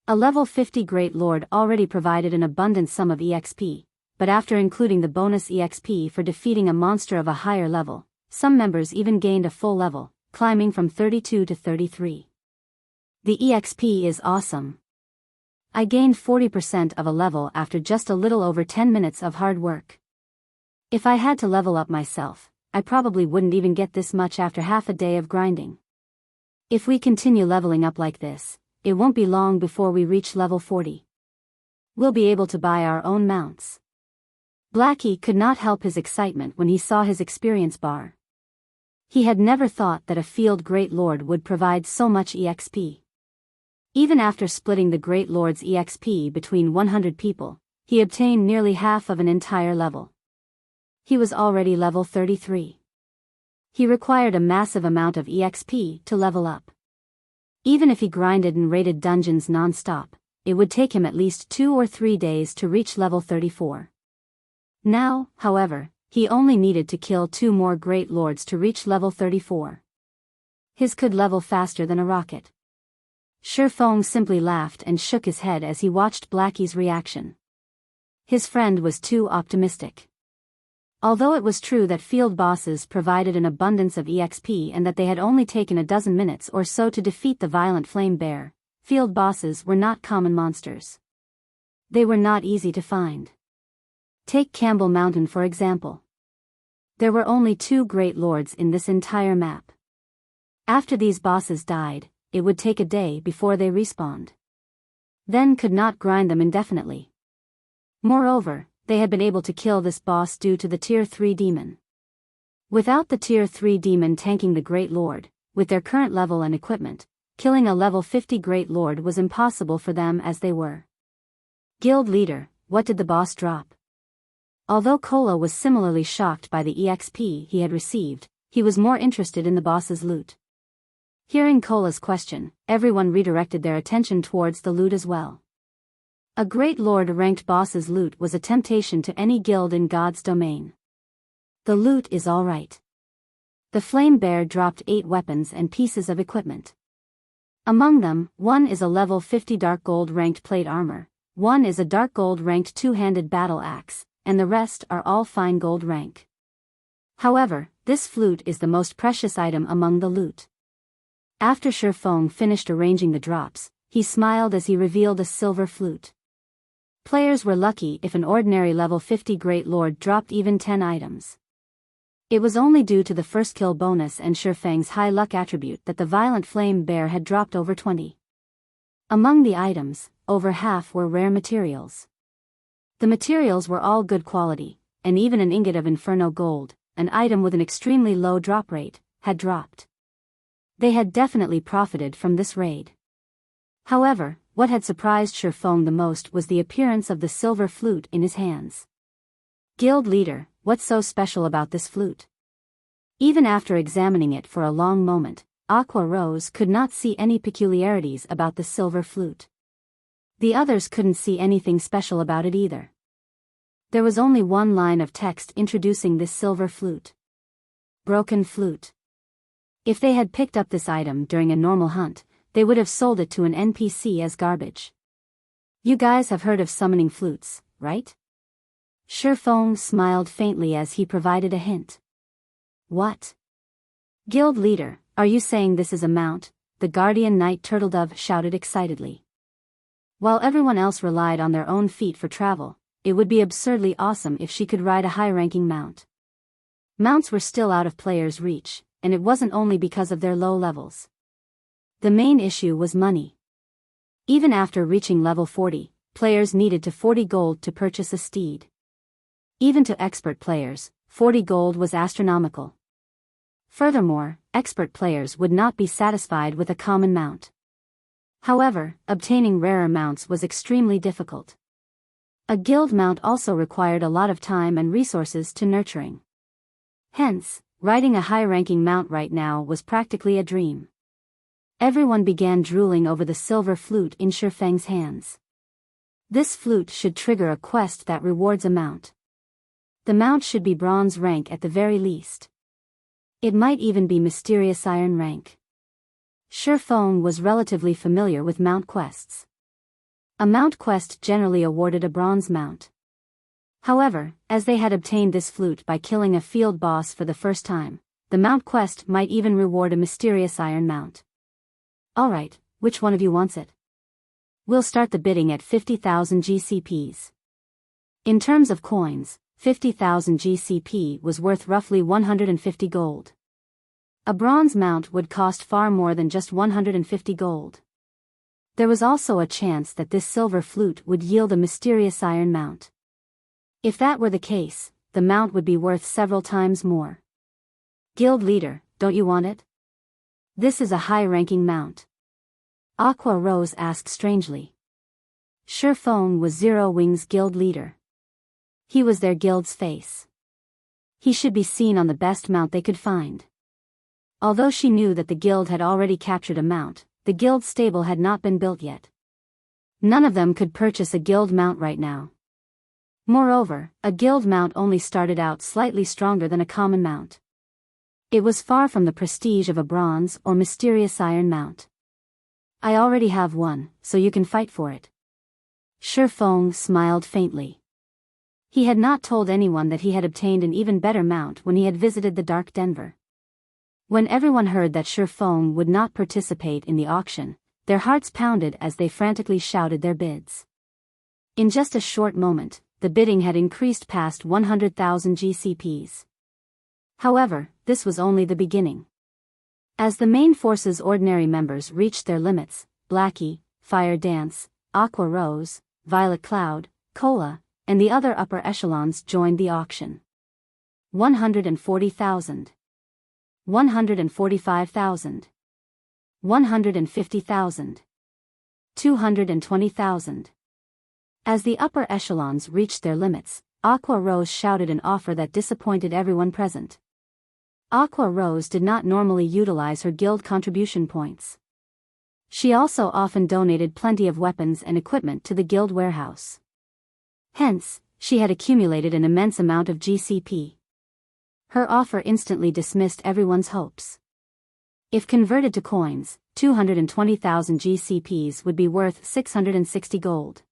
Speaker 1: A level 50 Great Lord already provided an abundant sum of EXP, but after including the bonus EXP for defeating a monster of a higher level, some members even gained a full level, climbing from 32 to 33. The EXP is awesome. I gained 40% of a level after just a little over 10 minutes of hard work. If I had to level up myself, I probably wouldn't even get this much after half a day of grinding. If we continue leveling up like this, it won't be long before we reach level 40. We'll be able to buy our own mounts. Blackie could not help his excitement when he saw his experience bar. He had never thought that a field Great Lord would provide so much EXP. Even after splitting the Great Lord's EXP between 100 people, he obtained nearly half of an entire level. He was already level 33. He required a massive amount of EXP to level up. Even if he grinded and raided dungeons non-stop, it would take him at least 2 or 3 days to reach level 34. Now, however, he only needed to kill 2 more Great Lords to reach level 34. His could level faster than a rocket. Shifeng simply laughed and shook his head as he watched Blackie's reaction. His friend was too optimistic. Although it was true that field bosses provided an abundance of EXP and that they had only taken a dozen minutes or so to defeat the violent flame bear, field bosses were not common monsters. They were not easy to find. Take Campbell Mountain for example. There were only 2 Great Lords in this entire map. After these bosses died, it would take a day before they respawned. Then could not grind them indefinitely. Moreover, they had been able to kill this boss due to the Tier 3 demon. Without the Tier 3 demon tanking the Great Lord, with their current level and equipment, killing a level 50 Great Lord was impossible for them as they were. Guild leader, what did the boss drop? Although Kola was similarly shocked by the EXP he had received, he was more interested in the boss's loot. Hearing Kola's question, everyone redirected their attention towards the loot as well. A Great Lord-ranked boss's loot was a temptation to any guild in God's domain. The loot is alright. The Flame Bear dropped 8 weapons and pieces of equipment. Among them, one is a level 50 Dark Gold ranked plate armor, one is a Dark Gold ranked two-handed battle axe, and the rest are all fine gold rank. However, this flute is the most precious item among the loot. After Shifeng finished arranging the drops, he smiled as he revealed a silver flute. Players were lucky if an ordinary level 50 Great Lord dropped even 10 items. It was only due to the first kill bonus and Shifeng's high luck attribute that the Violent Flame Bear had dropped over 20. Among the items, over half were rare materials. The materials were all good quality, and even an ingot of Inferno Gold, an item with an extremely low drop rate, had dropped. They had definitely profited from this raid. However, what had surprised Shifeng the most was the appearance of the silver flute in his hands. Guild leader, what's so special about this flute? Even after examining it for a long moment, Aqua Rose could not see any peculiarities about the silver flute. The others couldn't see anything special about it either. There was only one line of text introducing this silver flute. Broken flute. If they had picked up this item during a normal hunt, they would have sold it to an NPC as garbage. You guys have heard of summoning flutes, right? Shifeng smiled faintly as he provided a hint. What? Guild leader, are you saying this is a mount? The Guardian Knight Turtledove shouted excitedly. While everyone else relied on their own feet for travel, it would be absurdly awesome if she could ride a high-ranking mount. Mounts were still out of players' reach, and it wasn't only because of their low levels. The main issue was money. Even after reaching level 40, players needed to 40 gold to purchase a steed. Even to expert players, 40 gold was astronomical. Furthermore, expert players would not be satisfied with a common mount. However, obtaining rarer mounts was extremely difficult. A guild mount also required a lot of time and resources to nurturing. Hence, riding a high-ranking mount right now was practically a dream. Everyone began drooling over the silver flute in Shifeng's hands. This flute should trigger a quest that rewards a mount. The mount should be bronze rank at the very least. It might even be mysterious iron rank. Shifeng was relatively familiar with mount quests. A mount quest generally awarded a bronze mount. However, as they had obtained this flute by killing a field boss for the first time, the mount quest might even reward a mysterious iron mount. Alright, which one of you wants it? We'll start the bidding at 50,000 GCPs. In terms of coins, 50,000 GCP was worth roughly 150 gold. A bronze mount would cost far more than just 150 gold. There was also a chance that this silver flute would yield a mysterious iron mount. If that were the case, the mount would be worth several times more. Guild leader, don't you want it? This is a high-ranking mount. Aqua Rose asked strangely. Shifeng was Zero Wings guild leader. He was their guild's face. He should be seen on the best mount they could find. Although she knew that the guild had already captured a mount, the guild stable had not been built yet. None of them could purchase a guild mount right now. Moreover, a guild mount only started out slightly stronger than a common mount. It was far from the prestige of a bronze or mysterious iron mount. I already have one, so you can fight for it. Shifeng smiled faintly. He had not told anyone that he had obtained an even better mount when he had visited the Dark Denver. When everyone heard that Shifeng would not participate in the auction, their hearts pounded as they frantically shouted their bids. In just a short moment, the bidding had increased past 100,000 GCPs. However, this was only the beginning. As the main force's ordinary members reached their limits, Blackie, Fire Dance, Aqua Rose, Violet Cloud, Cola, and the other upper echelons joined the auction. 140,000. 145,000. 150,000. 220,000. As the upper echelons reached their limits, Aqua Rose shouted an offer that disappointed everyone present. Aqua Rose did not normally utilize her guild contribution points. She also often donated plenty of weapons and equipment to the guild warehouse. Hence, she had accumulated an immense amount of GCP. Her offer instantly dismissed everyone's hopes. If converted to coins, 220,000 GCPs would be worth 660 gold.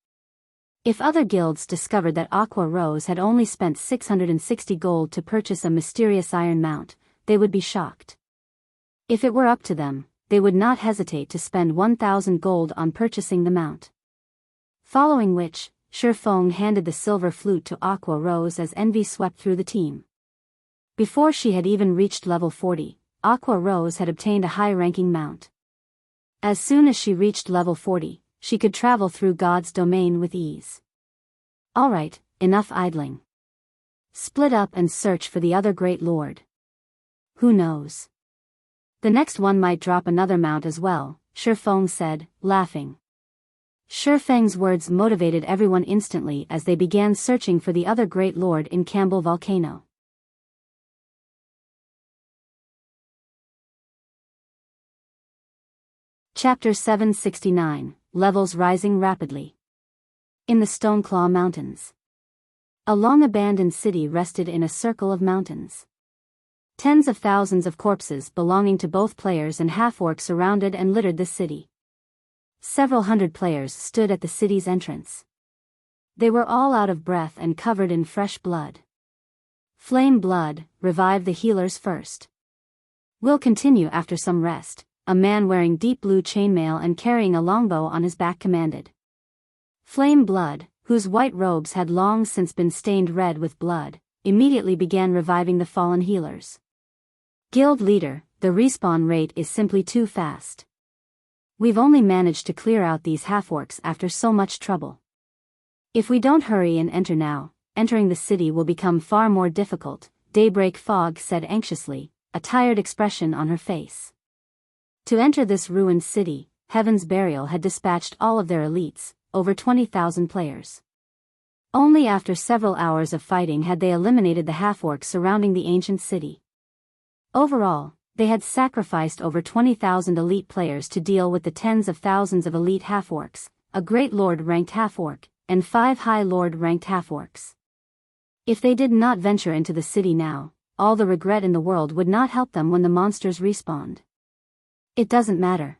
Speaker 1: If other guilds discovered that Aqua Rose had only spent 660 gold to purchase a mysterious iron mount, they would be shocked. If it were up to them, they would not hesitate to spend 1,000 gold on purchasing the mount. Following which, Shifeng handed the silver flute to Aqua Rose as envy swept through the team. Before she had even reached level 40, Aqua Rose had obtained a high-ranking mount. As soon as she reached level 40, she could travel through God's domain with ease. Alright, enough idling. Split up and search for the other great lord. Who knows? The next one might drop another mount as well, Shifeng said, laughing. Shifeng's words motivated everyone instantly as they began searching for the other great lord in Campbell Volcano. Chapter 769, Levels Rising Rapidly. In the Stoneclaw Mountains. A long-abandoned city rested in a circle of mountains. Tens of thousands of corpses belonging to both players and half-orcs surrounded and littered the city. Several hundred players stood at the city's entrance. They were all out of breath and covered in fresh blood. Flame blood, revive the healers first. We'll continue after some rest, a man wearing deep blue chainmail and carrying a longbow on his back commanded. Flame blood, whose white robes had long since been stained red with blood, immediately began reviving the fallen healers. Guild leader, the respawn rate is simply too fast. We've only managed to clear out these half-orcs after so much trouble. If we don't hurry and enter now, entering the city will become far more difficult, Daybreak Fog said anxiously, a tired expression on her face. To enter this ruined city, Heaven's Burial had dispatched all of their elites, over 20,000 players. Only after several hours of fighting had they eliminated the half-orcs surrounding the ancient city. Overall, they had sacrificed over 20,000 elite players to deal with the tens of thousands of elite half-orcs, a great lord-ranked half-orc, and 5 high lord-ranked half-orcs. If they did not venture into the city now, all the regret in the world would not help them when the monsters respawned. It doesn't matter.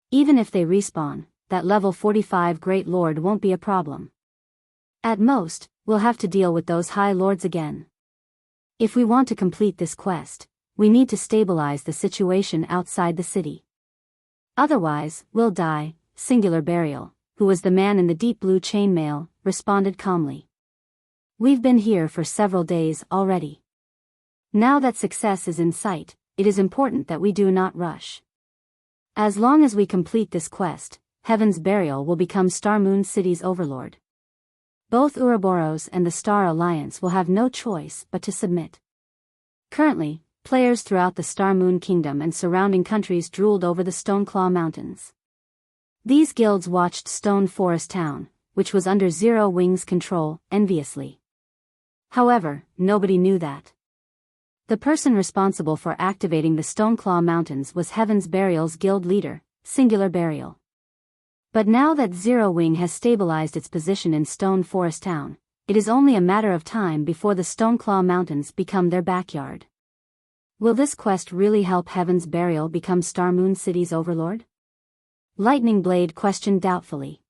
Speaker 1: Even if they respawn, that level 45 Great Lord won't be a problem. At most, we'll have to deal with those high lords again. If we want to complete this quest, we need to stabilize the situation outside the city. Otherwise, we'll die, Singular Burial, who was the man in the deep blue chainmail, responded calmly. We've been here for several days already. Now that success is in sight, it is important that we do not rush. As long as we complete this quest, Heaven's Burial will become Star Moon City's overlord. Both Ouroboros and the Star Alliance will have no choice but to submit. Currently, players throughout the Star Moon Kingdom and surrounding countries drooled over the Stoneclaw Mountains. These guilds watched Stone Forest Town, which was under Zero Wing's control, enviously. However, nobody knew that. The person responsible for activating the Stoneclaw Mountains was Heaven's Burial's guild leader, Singular Burial. But now that Zero Wing has stabilized its position in Stone Forest Town, it is only a matter of time before the Stoneclaw Mountains become their backyard. Will this quest really help Heaven's Burial become Star Moon City's overlord? Lightning Blade questioned doubtfully.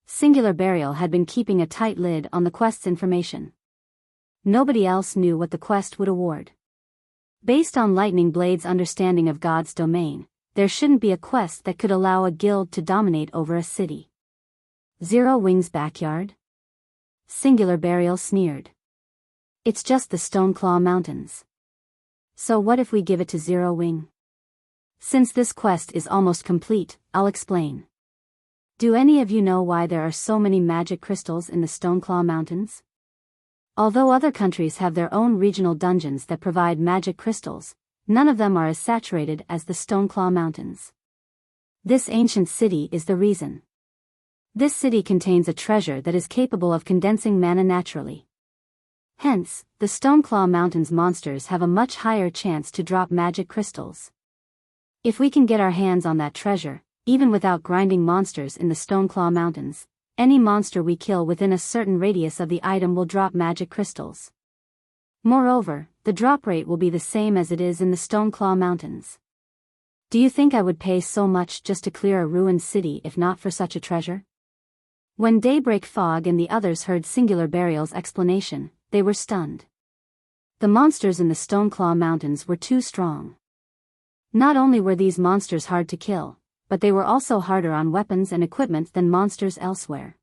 Speaker 1: Singular Burial had been keeping a tight lid on the quest's information. Nobody else knew what the quest would award. Based on Lightning Blade's understanding of God's domain, there shouldn't be a quest that could allow a guild to dominate over a city. Zero Wing's backyard? Singular Burial sneered. It's just the Stoneclaw Mountains. So what if we give it to Zero Wing? Since this quest is almost complete, I'll explain. Do any of you know why there are so many magic crystals in the Stoneclaw Mountains? Although other countries have their own regional dungeons that provide magic crystals, none of them are as saturated as the Stoneclaw Mountains. This ancient city is the reason. This city contains a treasure that is capable of condensing mana naturally. Hence, the Stoneclaw Mountains monsters have a much higher chance to drop magic crystals. If we can get our hands on that treasure, even without grinding monsters in the Stoneclaw Mountains, any monster we kill within a certain radius of the item will drop magic crystals. Moreover, the drop rate will be the same as it is in the Stoneclaw Mountains. Do you think I would pay so much just to clear a ruined city if not for such a treasure? When Daybreak Fog and the others heard Singular Burial's explanation, they were stunned. The monsters in the Stoneclaw Mountains were too strong. Not only were these monsters hard to kill, but they were also harder on weapons and equipment than monsters elsewhere.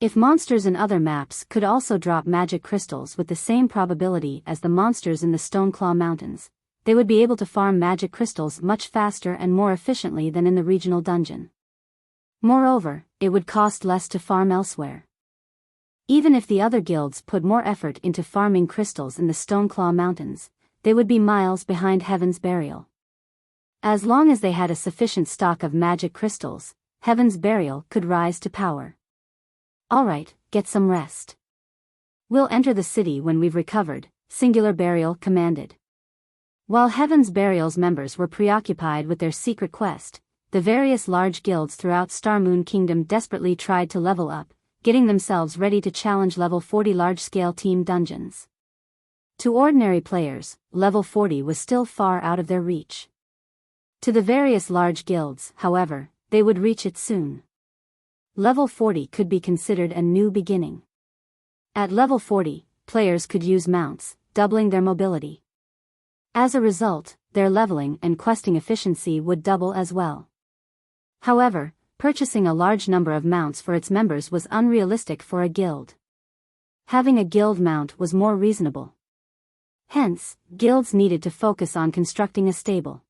Speaker 1: If monsters in other maps could also drop magic crystals with the same probability as the monsters in the Stoneclaw Mountains, they would be able to farm magic crystals much faster and more efficiently than in the regional dungeon. Moreover, it would cost less to farm elsewhere. Even if the other guilds put more effort into farming crystals in the Stoneclaw Mountains, they would be miles behind Heaven's Burial. As long as they had a sufficient stock of magic crystals, Heaven's Burial could rise to power. Alright, get some rest. We'll enter the city when we've recovered, Singular Burial commanded. While Heaven's Burial's members were preoccupied with their secret quest, the various large guilds throughout Starmoon Kingdom desperately tried to level up, getting themselves ready to challenge level 40 large-scale team dungeons. To ordinary players, level 40 was still far out of their reach. To the various large guilds, however, they would reach it soon. Level 40 could be considered a new beginning. At level 40, players could use mounts, doubling their mobility. As a result, their leveling and questing efficiency would double as well. However, purchasing a large number of mounts for its members was unrealistic for a guild. Having a guild mount was more reasonable. Hence, guilds needed to focus on constructing a stable.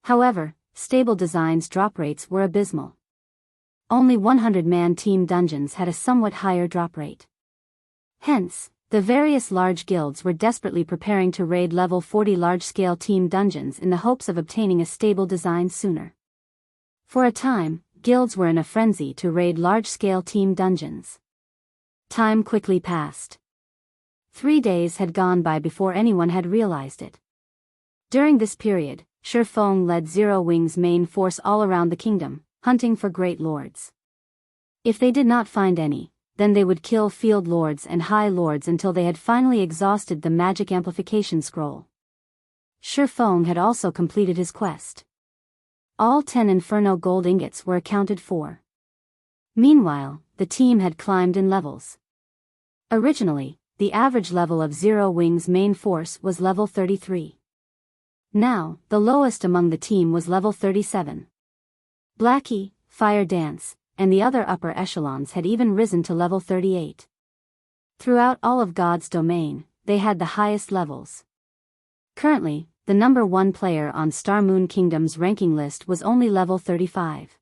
Speaker 1: However, stable designs' drop rates were abysmal. Only 100-man team dungeons had a somewhat higher drop rate. Hence, the various large guilds were desperately preparing to raid level 40 large-scale team dungeons in the hopes of obtaining a stable design sooner. For a time, guilds were in a frenzy to raid large-scale team dungeons. Time quickly passed. 3 days had gone by before anyone had realized it. During this period, Shifeng led Zero Wing's main force all around the kingdom, hunting for great lords. If they did not find any, then they would kill field lords and high lords until they had finally exhausted the magic amplification scroll. Shifeng had also completed his quest. All 10 Inferno gold ingots were accounted for. Meanwhile, the team had climbed in levels. Originally, the average level of Zero Wing's main force was level 33. Now, the lowest among the team was level 37. Blackie, Fire Dance, and the other upper echelons had even risen to level 38. Throughout all of God's domain, they had the highest levels. Currently, the number 1 player on Starmoon Kingdom's ranking list was only level 35.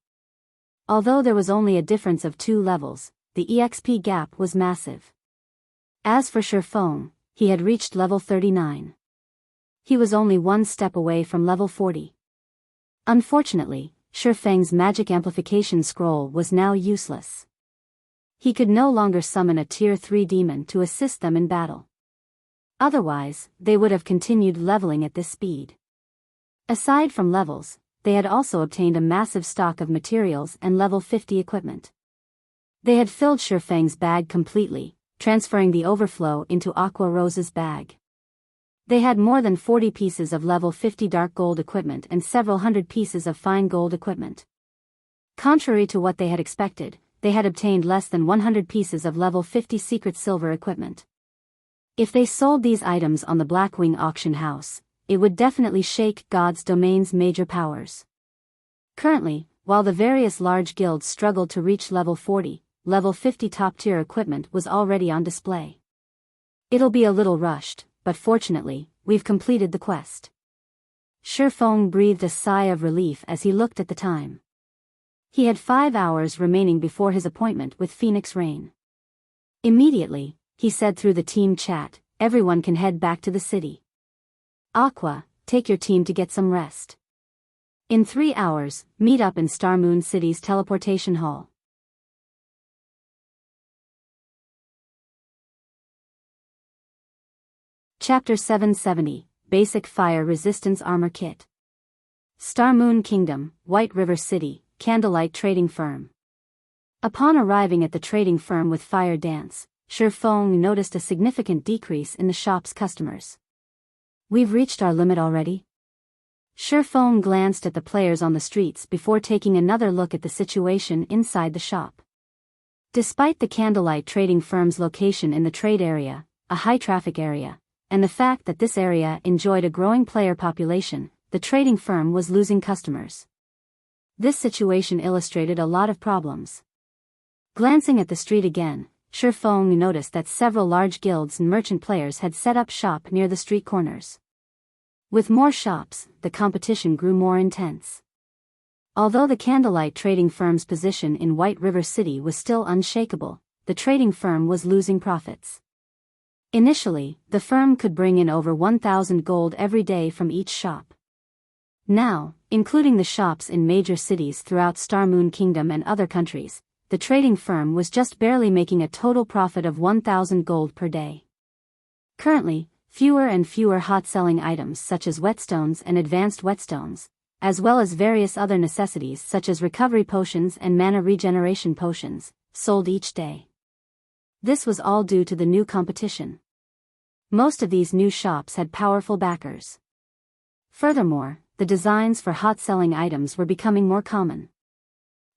Speaker 1: Although there was only a difference of 2 levels, the EXP gap was massive. As for Shifeng, he had reached level 39. He was only 1 step away from level 40. Unfortunately, Shifeng's magic amplification scroll was now useless. He could no longer summon a tier 3 demon to assist them in battle. Otherwise, they would have continued leveling at this speed. Aside from levels, they had also obtained a massive stock of materials and level 50 equipment. They had filled Shifeng's bag completely, transferring the overflow into Aqua Rose's bag. They had more than 40 pieces of level 50 dark gold equipment and several hundred pieces of fine gold equipment. Contrary to what they had expected, they had obtained less than 100 pieces of level 50 secret silver equipment. If they sold these items on the Blackwing auction house, it would definitely shake God's domain's major powers. Currently, while the various large guilds struggled to reach level 40, level 50 top-tier equipment was already on display. It'll be a little rushed, but fortunately, we've completed the quest. Shifeng breathed a sigh of relief as he looked at the time. He had 5 hours remaining before his appointment with Phoenix Rain. Immediately, he said through the team chat, everyone can head back to the city. Aqua, take your team to get some rest. In 3 hours, meet up in Star Moon City's teleportation hall. Chapter 770, Basic Fire Resistance Armor Kit. Star Moon Kingdom, White River City, Candlelight Trading Firm. Upon arriving at the trading firm with Fire Dance, Shifeng noticed a significant decrease in the shop's customers. We've reached our limit already? Shifeng glanced at the players on the streets before taking another look at the situation inside the shop. Despite the Candlelight Trading Firm's location in the trade area, a high-traffic area, and the fact that this area enjoyed a growing player population, the trading firm was losing customers. This situation illustrated a lot of problems. Glancing at the street again, Shifeng noticed that several large guilds and merchant players had set up shop near the street corners. With more shops, the competition grew more intense. Although the Candlelight Trading Firm's position in White River City was still unshakable, the trading firm was losing profits. Initially, the firm could bring in over 1,000 gold every day from each shop. Now, including the shops in major cities throughout Star Moon Kingdom and other countries, the trading firm was just barely making a total profit of 1,000 gold per day. Currently, fewer and fewer hot-selling items such as whetstones and advanced whetstones, as well as various other necessities such as recovery potions and mana regeneration potions, sold each day. This was all due to the new competition. Most of these new shops had powerful backers. Furthermore, the designs for hot-selling items were becoming more common.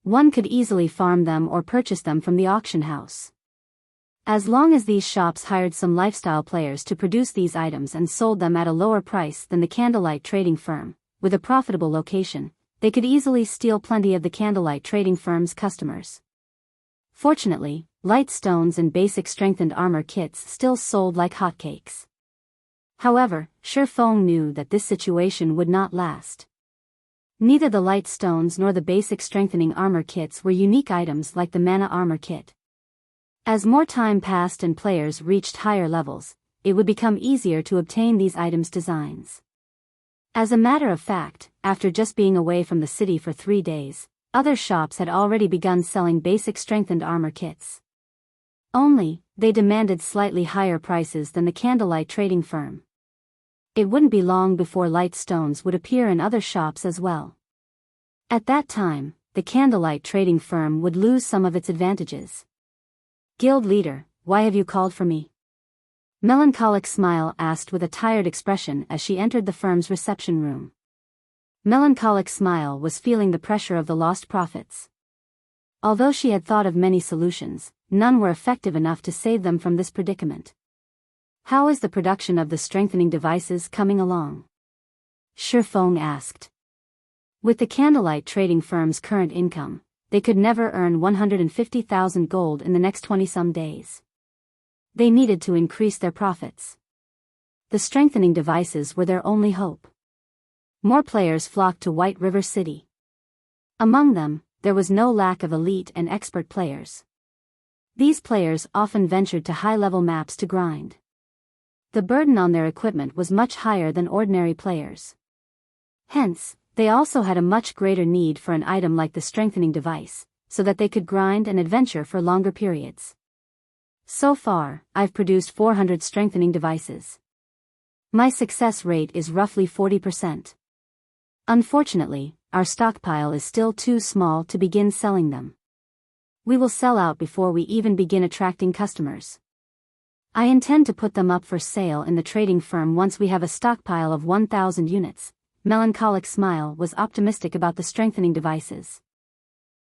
Speaker 1: One could easily farm them or purchase them from the auction house. As long as these shops hired some lifestyle players to produce these items and sold them at a lower price than the Candlelight Trading Firm, with a profitable location, they could easily steal plenty of the Candlelight Trading Firm's customers. Fortunately, light stones and basic strengthened armor kits still sold like hotcakes. However, Shifeng knew that this situation would not last. Neither the light stones nor the basic strengthening armor kits were unique items like the mana armor kit. As more time passed and players reached higher levels, it would become easier to obtain these items' designs. As a matter of fact, after just being away from the city for 3 days, other shops had already begun selling basic strengthened armor kits. Only, they demanded slightly higher prices than the Candlelight Trading Firm. It wouldn't be long before light stones would appear in other shops as well. At that time, the Candlelight Trading Firm would lose some of its advantages. Guild leader, why have you called for me? Melancholic Smile asked with a tired expression as she entered the firm's reception room. Melancholic Smile was feeling the pressure of the lost profits. Although she had thought of many solutions, none were effective enough to save them from this predicament. How is the production of the strengthening devices coming along? Shifeng asked. With the Candlelight Trading Firm's current income, they could never earn 150,000 gold in the next 20-some days. They needed to increase their profits. The strengthening devices were their only hope. More players flocked to White River City. Among them, there was no lack of elite and expert players. These players often ventured to high-level maps to grind. The burden on their equipment was much higher than ordinary players. Hence, they also had a much greater need for an item like the strengthening device, so that they could grind and adventure for longer periods. So far, I've produced 400 strengthening devices. My success rate is roughly 40%. Unfortunately, our stockpile is still too small to begin selling them. We will sell out before we even begin attracting customers. I intend to put them up for sale in the trading firm once we have a stockpile of 1,000 units. Melancholic Smile was optimistic about the strengthening devices.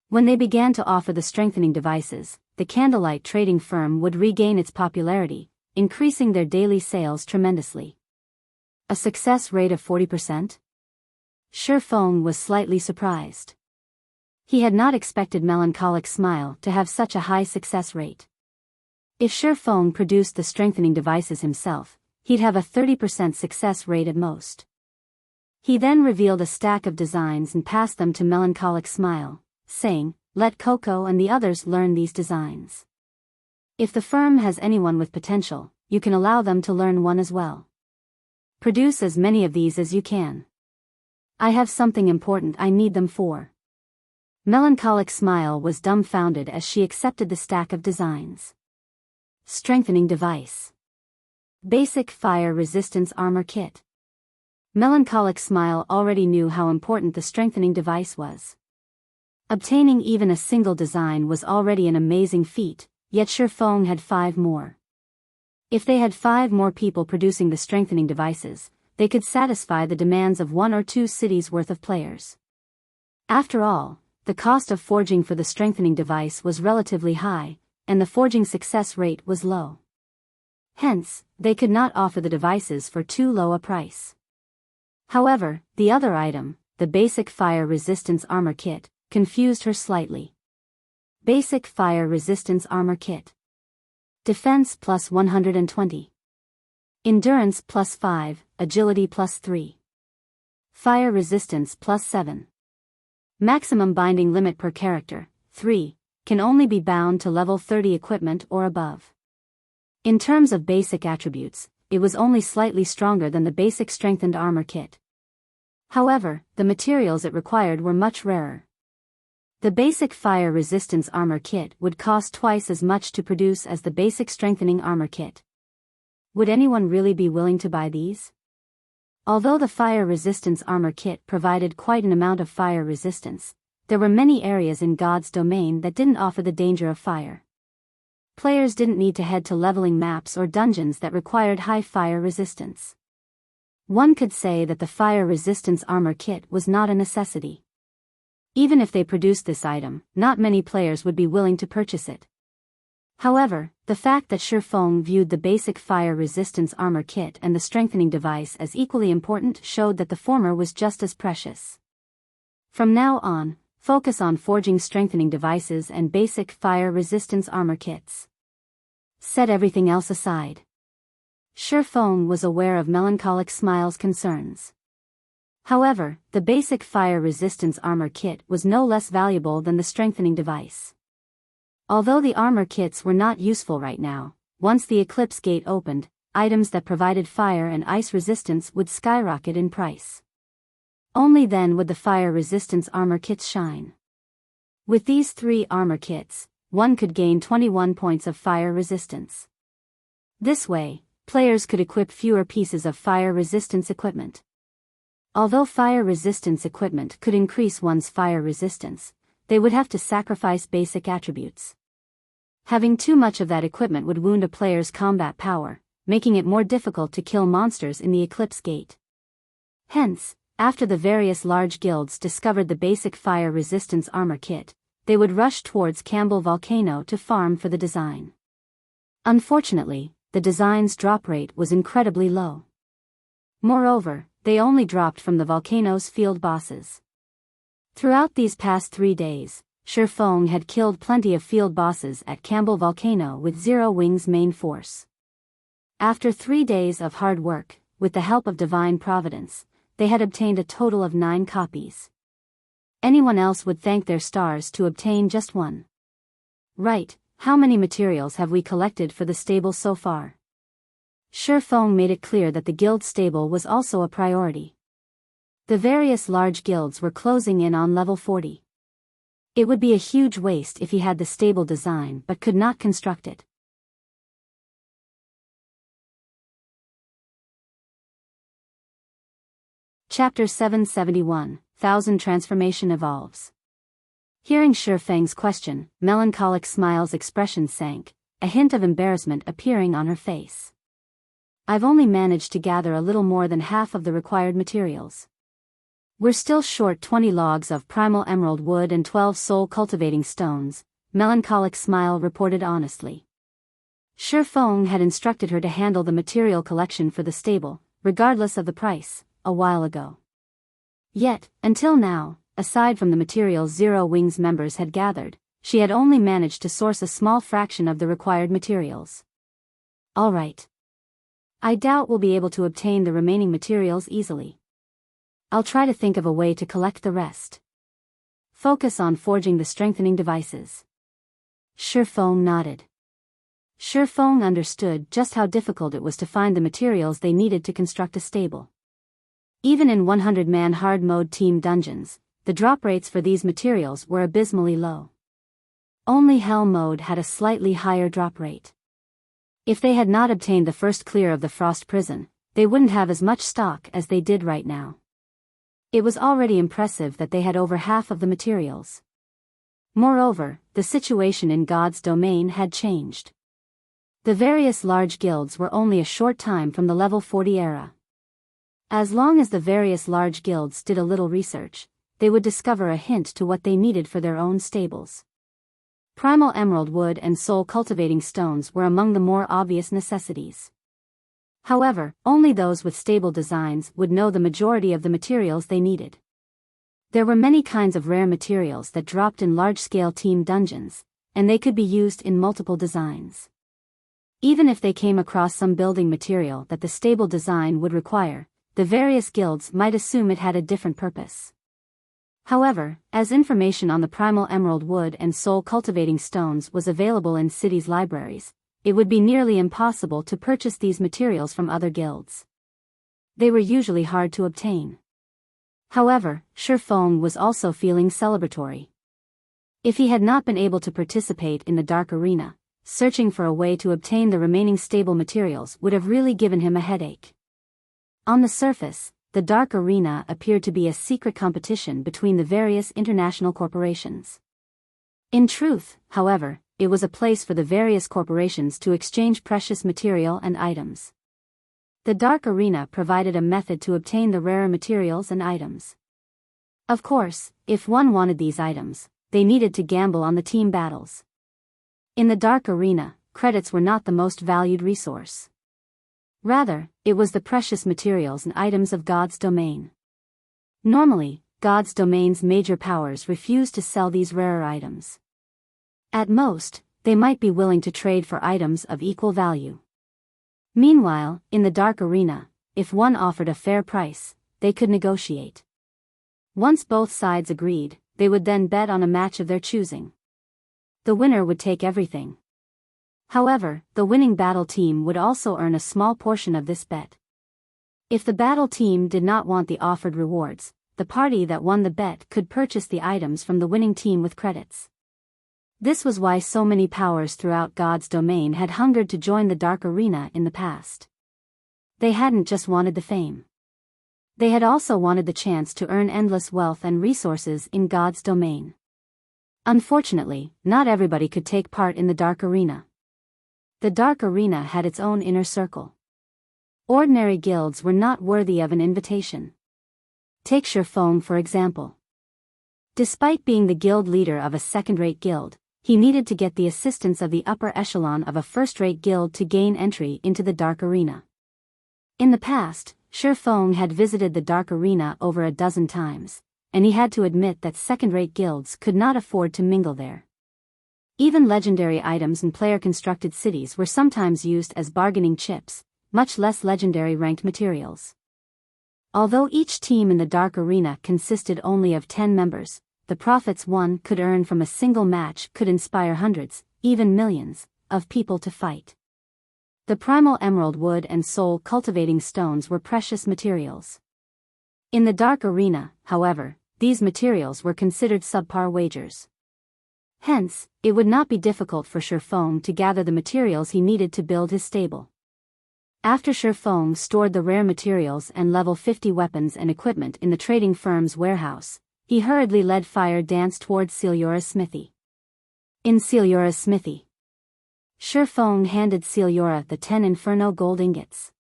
Speaker 1: When they began to offer the strengthening devices, the Candlelight Trading Firm would regain its popularity, increasing their daily sales tremendously. A success rate of 40%? Shifeng was slightly surprised. He had not expected Melancholic Smile to have such a high success rate. If Shifeng produced the strengthening devices himself, he'd have a 30% success rate at most. He then revealed a stack of designs and passed them to Melancholic Smile, saying, "Let Coco and the others learn these designs. If the firm has anyone with potential, you can allow them to learn one as well. Produce as many of these as you can. I have something important I need them for." Melancholic Smile was dumbfounded as she accepted the stack of designs. Strengthening Device. Basic Fire Resistance Armor Kit. Melancholic Smile already knew how important the strengthening device was. Obtaining even a single design was already an amazing feat, yet Shifeng had 5 more. If they had 5 more people producing the strengthening devices, they could satisfy the demands of 1 or 2 cities worth of players. After all, the cost of forging for the strengthening device was relatively high, and the forging success rate was low. Hence, they could not offer the devices for too low a price. However, the other item, the Basic Fire Resistance Armor Kit, confused her slightly. Basic Fire Resistance Armor Kit. Defense plus 120. Endurance plus 5, Agility plus 3. Fire Resistance plus 7. Maximum binding limit per character, 3, can only be bound to level 30 equipment or above. In terms of basic attributes, it was only slightly stronger than the basic strengthened armor kit. However, the materials it required were much rarer. The basic fire resistance armor kit would cost twice as much to produce as the basic strengthening armor kit. Would anyone really be willing to buy these? Although the fire resistance armor kit provided quite an amount of fire resistance, there were many areas in God's domain that didn't offer the danger of fire. Players didn't need to head to leveling maps or dungeons that required high fire resistance. One could say that the fire resistance armor kit was not a necessity. Even if they produced this item, not many players would be willing to purchase it. However, the fact that Shifeng viewed the basic fire resistance armor kit and the strengthening device as equally important showed that the former was just as precious. From now on, focus on forging strengthening devices and basic fire resistance armor kits. Set everything else aside. Shifeng was aware of Melancholic Smile's concerns. However, the basic fire resistance armor kit was no less valuable than the strengthening device. Although the armor kits were not useful right now, once the Eclipse Gate opened, items that provided fire and ice resistance would skyrocket in price. Only then would the fire resistance armor kits shine. With these 3 armor kits, one could gain 21 points of fire resistance. This way, players could equip fewer pieces of fire resistance equipment. Although fire resistance equipment could increase one's fire resistance, they would have to sacrifice basic attributes. Having too much of that equipment would wound a player's combat power, making it more difficult to kill monsters in the Eclipse Gate. Hence, after the various large guilds discovered the basic fire resistance armor kit, they would rush towards Campbell Volcano to farm for the design. Unfortunately, the design's drop rate was incredibly low. Moreover, they only dropped from the volcano's field bosses. Throughout these past 3 days, Shifeng had killed plenty of field bosses at Campbell Volcano with Zero Wing's main force. After 3 days of hard work, with the help of Divine Providence, they had obtained a total of 9 copies. Anyone else would thank their stars to obtain just 1. Right, how many materials have we collected for the stable so far? Shifeng made it clear that the guild stable was also a priority. The various large guilds were closing in on level 40. It would be a huge waste if he had the stable design but could not construct it. Chapter 771, 1000 Transformation Evolves. Hearing Shifeng's question, Melancholic Smile's expression sank, a hint of embarrassment appearing on her face. I've only managed to gather a little more than half of the required materials. We're still short 20 logs of primal emerald wood and 12 soul cultivating stones, Melancholic Smile reported honestly. Shifeng had instructed her to handle the material collection for the stable, regardless of the price, a while ago. Yet, until now, aside from the materials Zero Wings members had gathered, she had only managed to source a small fraction of the required materials. All right. I doubt we'll be able to obtain the remaining materials easily. I'll try to think of a way to collect the rest. focus on forging the strengthening devices. Shifeng nodded. Shifeng understood just how difficult it was to find the materials they needed to construct a stable. Even in 100-man hard mode team dungeons, the drop rates for these materials were abysmally low. Only Hell mode had a slightly higher drop rate. If they had not obtained the first clear of the Frost Prison, they wouldn't have as much stock as they did right now. It was already impressive that they had over half of the materials. Moreover, the situation in God's domain had changed. The various large guilds were only a short time from the level 40 era. As long as the various large guilds did a little research, they would discover a hint to what they needed for their own stables. Primal emerald wood and soul cultivating stones were among the more obvious necessities. However, only those with stable designs would know the majority of the materials they needed. There were many kinds of rare materials that dropped in large-scale team dungeons, and they could be used in multiple designs. Even if they came across some building material that the stable design would require, the various guilds might assume it had a different purpose. However, as information on the primal emerald wood and soul cultivating stones was available in cities' libraries, it would be nearly impossible to purchase these materials from other guilds. They were usually hard to obtain. However, Shifeng was also feeling celebratory. If he had not been able to participate in the Dark Arena, searching for a way to obtain the remaining stable materials would have really given him a headache. On the surface, the Dark Arena appeared to be a secret competition between the various international corporations. In truth, however, it was a place for the various corporations to exchange precious material and items. The Dark Arena provided a method to obtain the rarer materials and items. Of course, if one wanted these items, they needed to gamble on the team battles. In the Dark Arena, credits were not the most valued resource. Rather, it was the precious materials and items of God's domain. Normally, God's domain's major powers refused to sell these rarer items. At most, they might be willing to trade for items of equal value. Meanwhile, in the Dark Arena, if one offered a fair price, they could negotiate. Once both sides agreed, they would then bet on a match of their choosing. The winner would take everything. However, the winning battle team would also earn a small portion of this bet. If the battle team did not want the offered rewards, the party that won the bet could purchase the items from the winning team with credits. This was why so many powers throughout God's domain had hungered to join the Dark Arena in the past. They hadn't just wanted the fame. They had also wanted the chance to earn endless wealth and resources in God's domain. Unfortunately, not everybody could take part in the Dark Arena. The Dark Arena had its own inner circle. Ordinary guilds were not worthy of an invitation. Take Shifeng for example. Despite being the guild leader of a second-rate guild, he needed to get the assistance of the upper echelon of a first-rate guild to gain entry into the Dark Arena. In the past, Shifeng had visited the Dark Arena over a dozen times, and he had to admit that second-rate guilds could not afford to mingle there. Even legendary items in player-constructed cities were sometimes used as bargaining chips, much less legendary ranked materials. Although each team in the Dark Arena consisted only of 10 members, the profits one could earn from a single match could inspire hundreds, even millions, of people to fight. The primal emerald wood and soul cultivating stones were precious materials. In the Dark Arena, however, these materials were considered subpar wagers. Hence, it would not be difficult for Shifeng to gather the materials he needed to build his stable. After Shifeng stored the rare materials and level 50 weapons and equipment in the trading firm's warehouse, he hurriedly led Fire Dance towards Celiura's smithy. In Celiura's smithy, Shifeng handed Celiura the 10 Inferno gold ingots.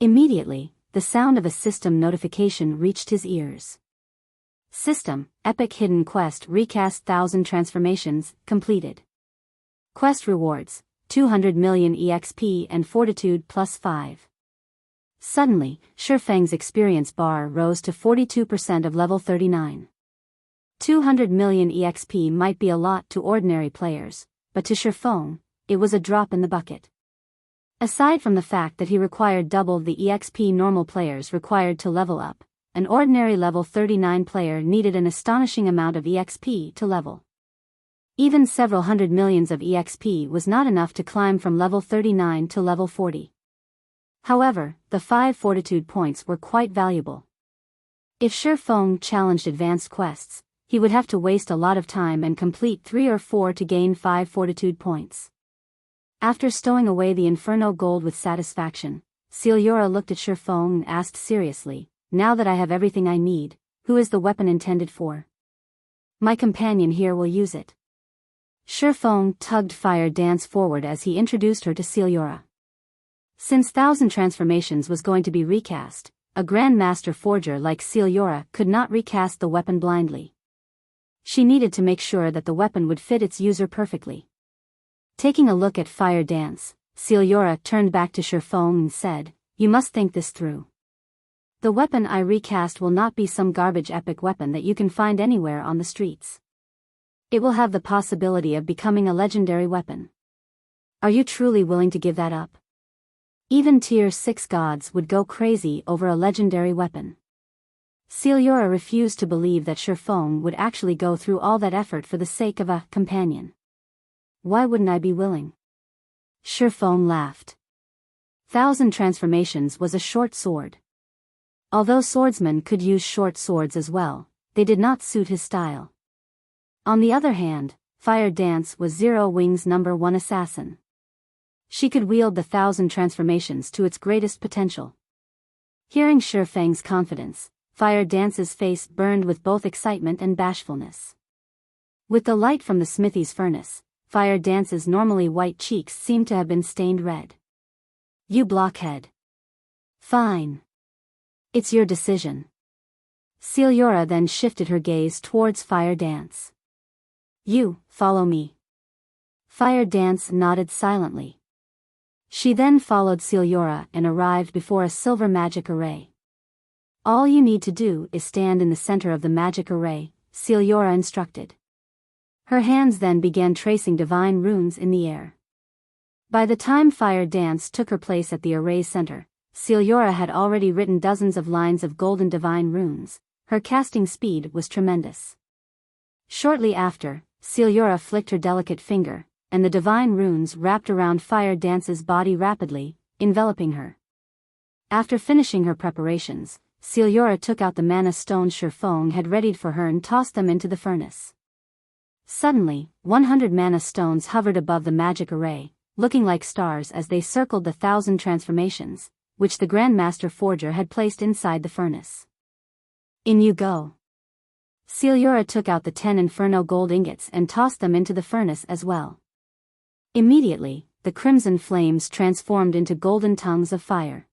Speaker 1: Immediately, the sound of a system notification reached his ears. System, Epic Hidden Quest Recast 1000 Transformations, completed. Quest rewards, 200 million EXP and Fortitude +5. Suddenly, Shifeng's experience bar rose to 42% of level 39. 200 million EXP might be a lot to ordinary players, but to Shifeng, it was a drop in the bucket. Aside from the fact that he required double the EXP normal players required to level up, an ordinary level 39 player needed an astonishing amount of EXP to level. Even several hundred millions of EXP was not enough to climb from level 39 to level 40. However, the 5 fortitude points were quite valuable. If Shifeng challenged advanced quests, he would have to waste a lot of time and complete 3 or 4 to gain 5 fortitude points. After stowing away the Inferno gold with satisfaction, Celiora looked at Shifeng and asked seriously, "Now that I have everything I need, who is the weapon intended for? My companion here will use it." Shifeng tugged Fire Dance forward as he introduced her to Celiora. Since 1000 Transformations was going to be recast, a Grandmaster forger like Celiora could not recast the weapon blindly. She needed to make sure that the weapon would fit its user perfectly. Taking a look at Fire Dance, Celiora turned back to Shifeng and said, "You must think this through. The weapon I recast will not be some garbage epic weapon that you can find anywhere on the streets. It will have the possibility of becoming a legendary weapon. Are you truly willing to give that up? Even tier 6 gods would go crazy over a legendary weapon." Celiora refused to believe that Shifeng would actually go through all that effort for the sake of a companion. "Why wouldn't I be willing?" Shifeng laughed. 1000 Transformations was a short sword. Although swordsmen could use short swords as well, they did not suit his style. On the other hand, Fire Dance was Zero Wing's #1 assassin. She could wield the 1000 Transformations to its greatest potential. Hearing Shifeng's confidence, Fire Dance's face burned with both excitement and bashfulness. With the light from the smithy's furnace, Fire Dance's normally white cheeks seemed to have been stained red. "You blockhead. Fine. It's your decision." Celiora then shifted her gaze towards Fire Dance. "You, follow me." Fire Dance nodded silently. She then followed Celiora and arrived before a silver magic array. "All you need to do is stand in the center of the magic array," Celiora instructed. Her hands then began tracing divine runes in the air. By the time Fire Dance took her place at the array's center, Celiora had already written dozens of lines of golden divine runes. Her casting speed was tremendous. Shortly after, Celiora flicked her delicate finger, and the divine runes wrapped around Fire Dance's body rapidly, enveloping her. After finishing her preparations, Celiora took out the mana stones Shifeng had readied for her and tossed them into the furnace. Suddenly, 100 mana stones hovered above the magic array, looking like stars as they circled the 1000 transformations, which the Grandmaster forger had placed inside the furnace. "In you go." Celiora took out the 10 Inferno gold ingots and tossed them into the furnace as well. Immediately, the crimson flames transformed into golden tongues of fire.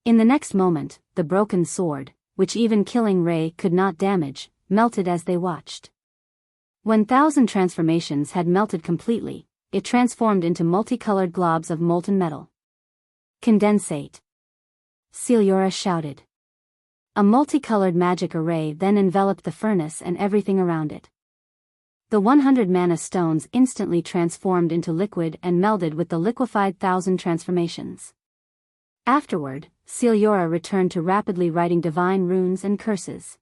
Speaker 1: In the next moment, the broken sword, which even killing ray could not damage, melted as they watched. When 1000 transformations had melted completely, it transformed into multicolored globs of molten metal. "Condensate!" Celiora shouted. A multicolored magic array then enveloped the furnace and everything around it. The 100 mana stones instantly transformed into liquid and melded with the liquefied 1000 transformations. Afterward, Celiora returned to rapidly writing divine runes and curses.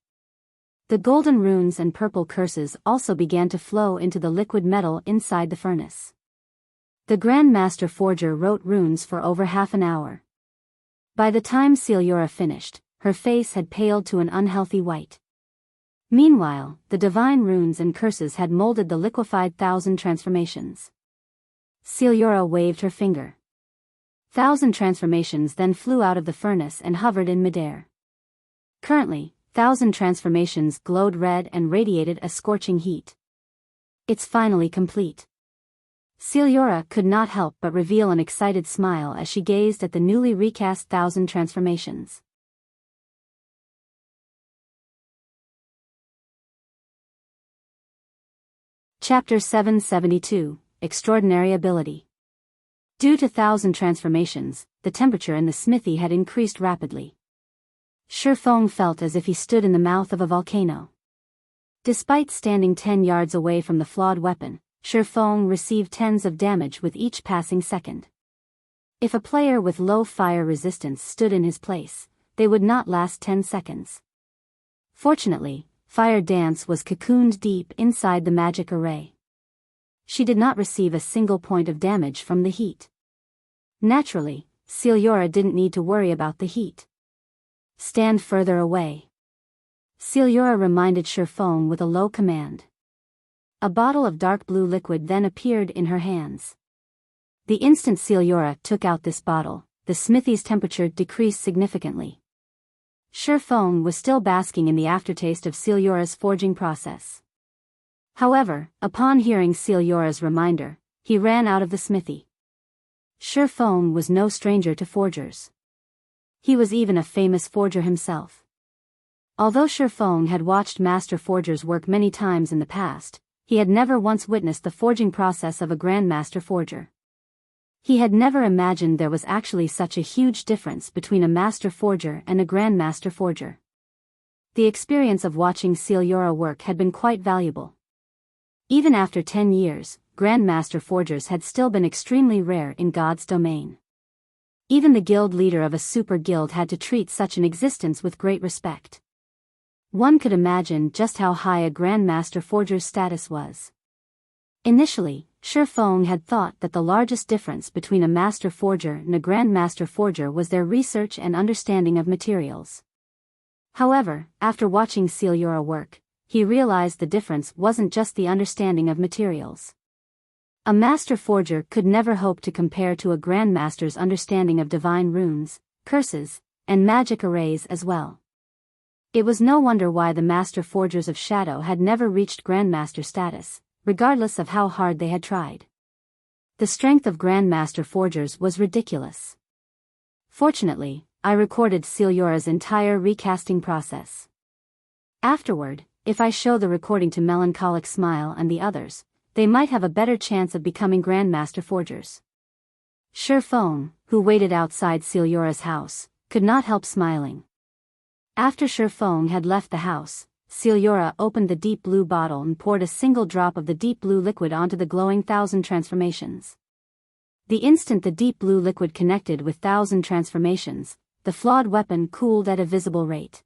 Speaker 1: The golden runes and purple curses also began to flow into the liquid metal inside the furnace. The Grandmaster forger wrote runes for over half an hour. By the time Celiora finished, her face had paled to an unhealthy white. Meanwhile, the divine runes and curses had molded the liquefied 1000 transformations. Celiora waved her finger. 1000 transformations then flew out of the furnace and hovered in midair. Currently, 1000 transformations glowed red and radiated a scorching heat. "It's finally complete." Celiora could not help but reveal an excited smile as she gazed at the newly recast 1000 transformations. Chapter 772, Extraordinary Ability. Due to 1000 transformations, the temperature in the smithy had increased rapidly. Shifeng felt as if he stood in the mouth of a volcano. Despite standing 10 yards away from the flawed weapon, Shifeng received tens of damage with each passing second. If a player with low fire resistance stood in his place, they would not last 10 seconds. Fortunately, Fire Dance was cocooned deep inside the magic array. She did not receive a single point of damage from the heat. Naturally, Celiora didn't need to worry about the heat. Stand further away. Celiora reminded Sherfone with a low command. A bottle of dark blue liquid then appeared in her hands. The instant Celiora took out this bottle, the smithy's temperature decreased significantly. Sherfone was still basking in the aftertaste of Celiora's forging process. However, upon hearing Celiora's reminder, he ran out of the smithy. Sherfone was no stranger to forgers. He was even a famous forger himself. Although Sherfone had watched master forgers work many times in the past, he had never once witnessed the forging process of a Grandmaster forger. He had never imagined there was actually such a huge difference between a master forger and a Grandmaster forger. The experience of watching Celiora work had been quite valuable. Even after 10 years, Grandmaster forgers had still been extremely rare in God's domain. Even the guild leader of a super guild had to treat such an existence with great respect. One could imagine just how high a Grandmaster forger's status was. Initially, Sherfone had thought that the largest difference between a master forger and a Grandmaster forger was their research and understanding of materials. However, after watching Celiora work, he realized the difference wasn't just the understanding of materials. A master forger could never hope to compare to a Grandmaster's understanding of divine runes, curses, and magic arrays as well. It was no wonder why the master forgers of Shadow had never reached Grandmaster status, regardless of how hard they had tried. The strength of Grandmaster forgers was ridiculous. Fortunately, I recorded Celiora's entire recasting process. Afterward, if I show the recording to Melancholic Smile and the others, they might have a better chance of becoming Grandmaster forgers. Sherfone, who waited outside Celiora's house, could not help smiling. After Sherfone had left the house, Celiora opened the deep blue bottle and poured a single drop of the deep blue liquid onto the glowing 1,000 transformations. The instant the deep blue liquid connected with 1,000 transformations, the flawed weapon cooled at a visible rate.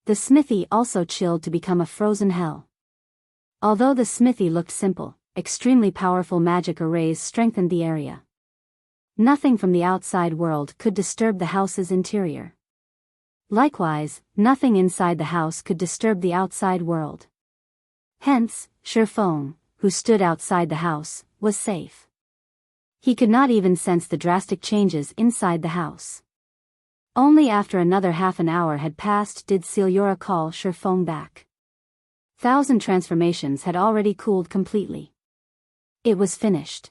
Speaker 1: The smithy also chilled to become a frozen hell. Although the smithy looked simple, extremely powerful magic arrays strengthened the area. Nothing from the outside world could disturb the house's interior. Likewise, nothing inside the house could disturb the outside world. Hence, Sherfone, who stood outside the house, was safe. He could not even sense the drastic changes inside the house. Only after another half an hour had passed did Celiora call Sherfone back. 1,000 transformations had already cooled completely. It was finished.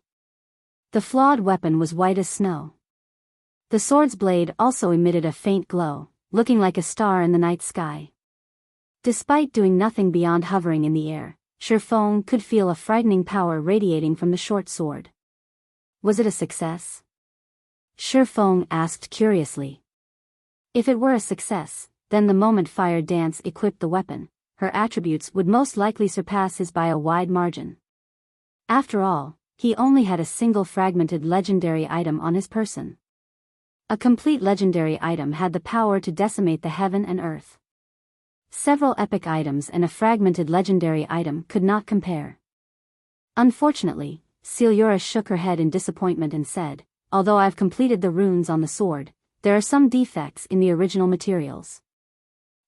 Speaker 1: The flawed weapon was white as snow. The sword's blade also emitted a faint glow, looking like a star in the night sky. Despite doing nothing beyond hovering in the air, Sherfone could feel a frightening power radiating from the short sword. Was it a success? Sherfone asked curiously. If it were a success, then the moment Fire Dance equipped the weapon, her attributes would most likely surpass his by a wide margin. After all, he only had a single fragmented legendary item on his person. A complete legendary item had the power to decimate the heaven and earth. Several epic items and a fragmented legendary item could not compare. Unfortunately, Celiora shook her head in disappointment and said, "Although I've completed the runes on the sword, there are some defects in the original materials.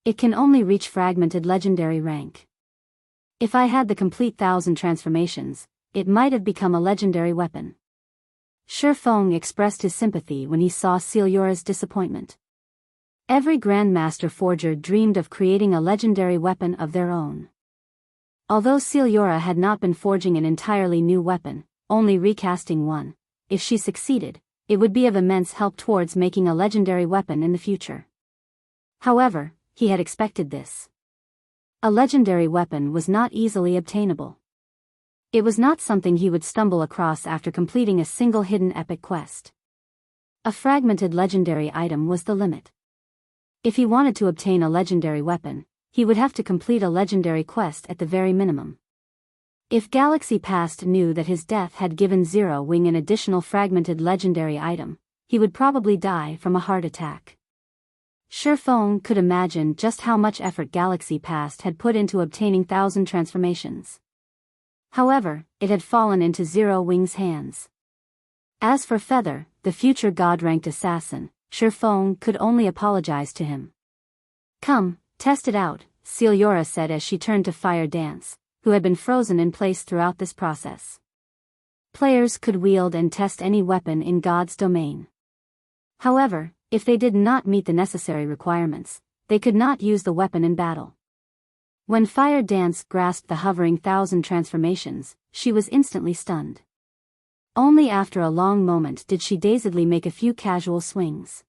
Speaker 1: It can only reach fragmented legendary rank. If I had the complete 1,000 transformations, it might have become a legendary weapon." Sherfone expressed his sympathy when he saw Celiora's disappointment. Every Grandmaster forger dreamed of creating a legendary weapon of their own. Although Celiora had not been forging an entirely new weapon, only recasting one, if she succeeded, it would be of immense help towards making a legendary weapon in the future. However, he had expected this. A legendary weapon was not easily obtainable. It was not something he would stumble across after completing a single hidden epic quest. A fragmented legendary item was the limit. If he wanted to obtain a legendary weapon, he would have to complete a legendary quest at the very minimum. If Galaxy Past knew that his death had given Zero Wing an additional fragmented legendary item, he would probably die from a heart attack. Shifeng could imagine just how much effort Galaxy Past had put into obtaining 1,000 transformations. However, it had fallen into Zero Wing's hands. As for Feather, the future god-ranked assassin, Shifeng could only apologize to him. "Come, test it out," Celiora said as she turned to Fire Dance, who had been frozen in place throughout this process. Players could wield and test any weapon in God's domain. However, if they did not meet the necessary requirements, they could not use the weapon in battle. When Fire Dance grasped the hovering 1,000 transformations, she was instantly stunned. Only after a long moment did she dazedly make a few casual swings.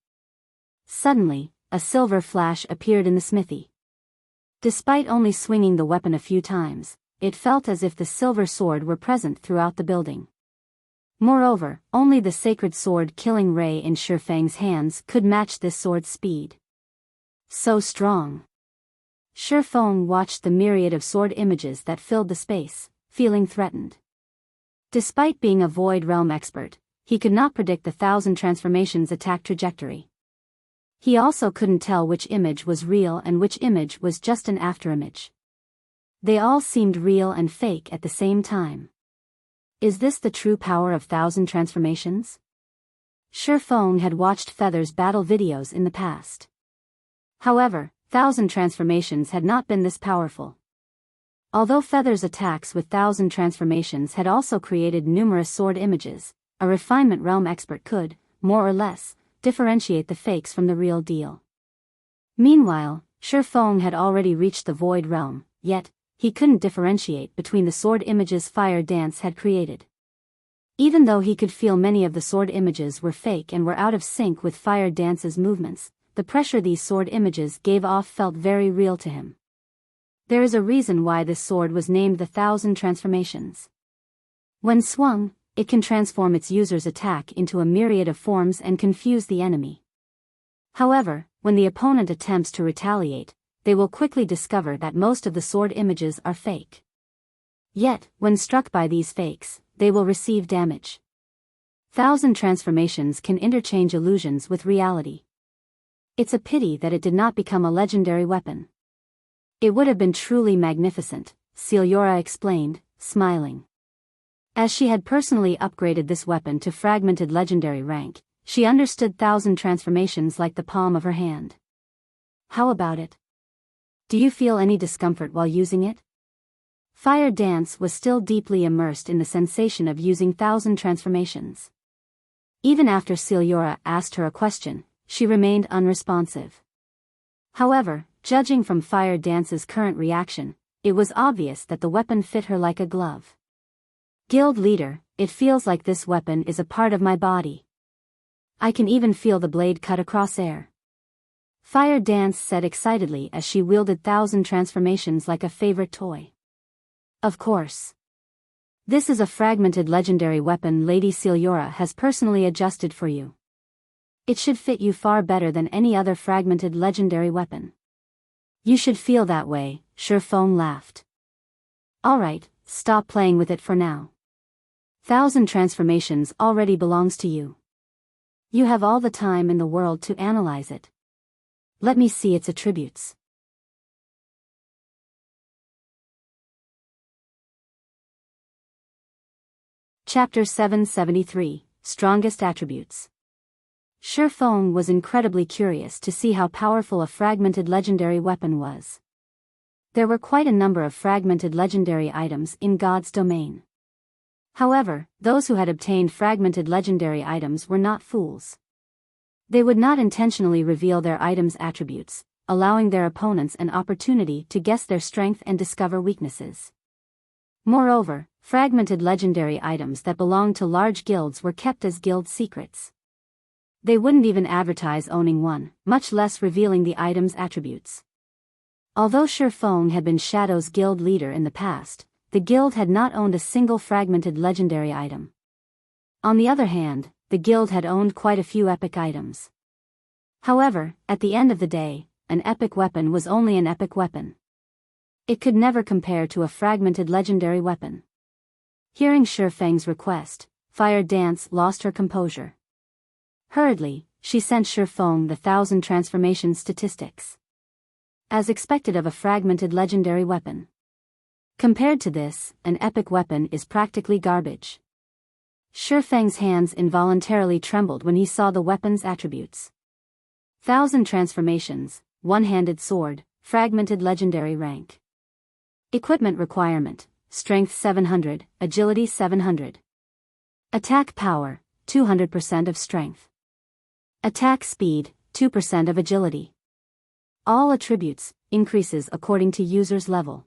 Speaker 1: Suddenly, a silver flash appeared in the smithy. Despite only swinging the weapon a few times, it felt as if the silver sword were present throughout the building. Moreover, only the sacred sword killing ray in Shifeng's hands could match this sword's speed. So strong. Shifeng watched the myriad of sword images that filled the space, feeling threatened. Despite being a Void Realm expert, he could not predict the 1,000 transformations' attack trajectory. He also couldn't tell which image was real and which image was just an afterimage. They all seemed real and fake at the same time. Is this the true power of 1,000 transformations? Shifeng had watched Feather's battle videos in the past. However, 1,000 transformations had not been this powerful. Although Feather's attacks with 1,000 transformations had also created numerous sword images, a refinement realm expert could, more or less, differentiate the fakes from the real deal. Meanwhile, Shifeng had already reached the Void Realm, yet, he couldn't differentiate between the sword images Fire Dance had created. Even though he could feel many of the sword images were fake and were out of sync with Fire Dance's movements, the pressure these sword images gave off felt very real to him. There is a reason why this sword was named the 1,000 Transformations. When swung, it can transform its user's attack into a myriad of forms and confuse the enemy. However, when the opponent attempts to retaliate, they will quickly discover that most of the sword images are fake. Yet, when struck by these fakes, they will receive damage. 1,000 transformations can interchange illusions with reality. It's a pity that it did not become a legendary weapon. It would have been truly magnificent, Celiora explained, smiling. As she had personally upgraded this weapon to fragmented legendary rank, she understood 1,000 transformations like the palm of her hand. How about it? Do you feel any discomfort while using it? Fire Dance was still deeply immersed in the sensation of using 1,000 transformations. Even after Celiora asked her a question, she remained unresponsive. However, judging from Fire Dance's current reaction, it was obvious that the weapon fit her like a glove. Guild leader, it feels like this weapon is a part of my body. I can even feel the blade cut across air. Fire Dance said excitedly as she wielded 1,000 transformations like a favorite toy. Of course. This is a fragmented legendary weapon Lady Celiora has personally adjusted for you. It should fit you far better than any other fragmented legendary weapon. You should feel that way, Shifeng laughed. Alright, stop playing with it for now. 1,000 transformations already belongs to you. You have all the time in the world to analyze it. Let me see its attributes. Chapter 773, Strongest Attributes. Shifeng was incredibly curious to see how powerful a fragmented legendary weapon was. There were quite a number of fragmented legendary items in God's domain. However, those who had obtained fragmented legendary items were not fools. They would not intentionally reveal their items' attributes, allowing their opponents an opportunity to guess their strength and discover weaknesses. Moreover, fragmented legendary items that belonged to large guilds were kept as guild secrets. They wouldn't even advertise owning one, much less revealing the item's attributes. Although Shifeng had been Shadow's guild leader in the past, the guild had not owned a single fragmented legendary item. On the other hand, the guild had owned quite a few epic items. However, at the end of the day, an epic weapon was only an epic weapon. It could never compare to a fragmented legendary weapon. Hearing Shifeng's request, Fire Dance lost her composure. Hurriedly, she sent Shifeng the 1,000 transformation statistics. As expected of a fragmented legendary weapon. Compared to this, an epic weapon is practically garbage. Shifeng's hands involuntarily trembled when he saw the weapon's attributes. 1,000 transformations, one-handed sword, fragmented legendary rank. Equipment requirement, strength 700, agility 700. Attack power, 200% of strength. Attack speed, 2% of agility. All attributes, increases according to user's level.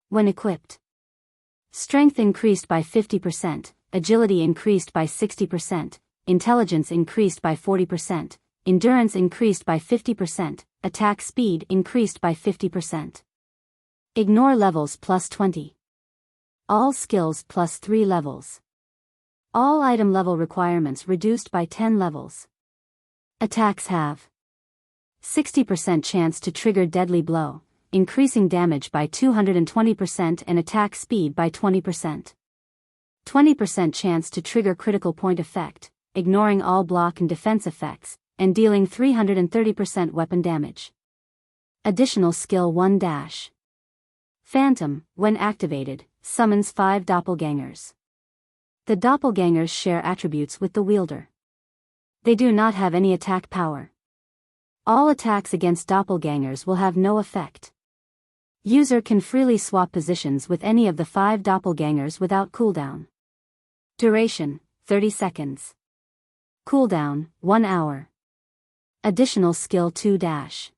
Speaker 1: When equipped. Strength increased by 50%, agility increased by 60%, intelligence increased by 40%, endurance increased by 50%, attack speed increased by 50%. Ignore levels plus 20. All skills plus 3 levels. All item level requirements reduced by 10 levels. Attacks have 60% chance to trigger deadly blow, increasing damage by 220% and attack speed by 20%. 20% chance to trigger critical point effect, ignoring all block and defense effects, and dealing 330% weapon damage. Additional skill 1 dash. Phantom, when activated, summons 5 doppelgangers. The doppelgangers share attributes with the wielder. They do not have any attack power. All attacks against doppelgangers will have no effect. User can freely swap positions with any of the 5 doppelgangers without cooldown. Duration, 30 seconds. Cooldown, 1 hour. Additional skill 2 dash.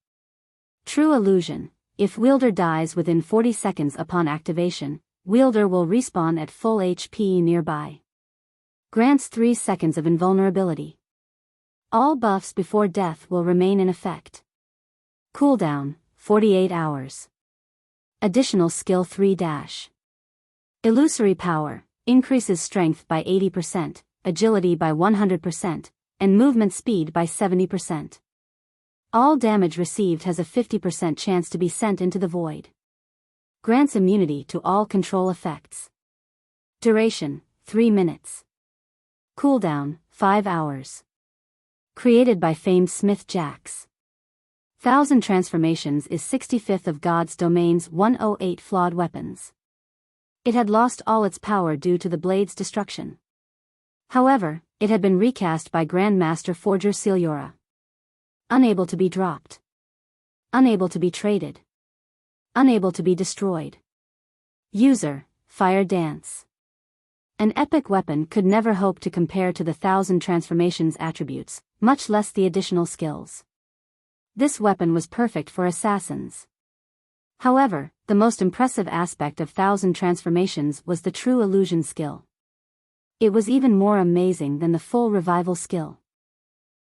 Speaker 1: True illusion, if wielder dies within 40 seconds upon activation, wielder will respawn at full HP nearby. Grants 3 seconds of invulnerability. All buffs before death will remain in effect. Cooldown, 48 hours. Additional skill 3 dash. Illusory power, increases strength by 80%, agility by 100%, and movement speed by 70%. All damage received has a 50% chance to be sent into the void. Grants immunity to all control effects. Duration, 3 minutes. Cooldown, 5 hours. Created by famed Smith Jax. 1,000 transformations is 65th of God's Domain's 108 flawed weapons. It had lost all its power due to the blade's destruction. However, it had been recast by Grandmaster Forger Celiora. Unable to be dropped. Unable to be traded. Unable to be destroyed. User, Fire Dance. An epic weapon could never hope to compare to the 1,000 transformations attributes, much less the additional skills. This weapon was perfect for assassins. However, the most impressive aspect of 1,000 transformations was the true illusion skill. It was even more amazing than the full revival skill.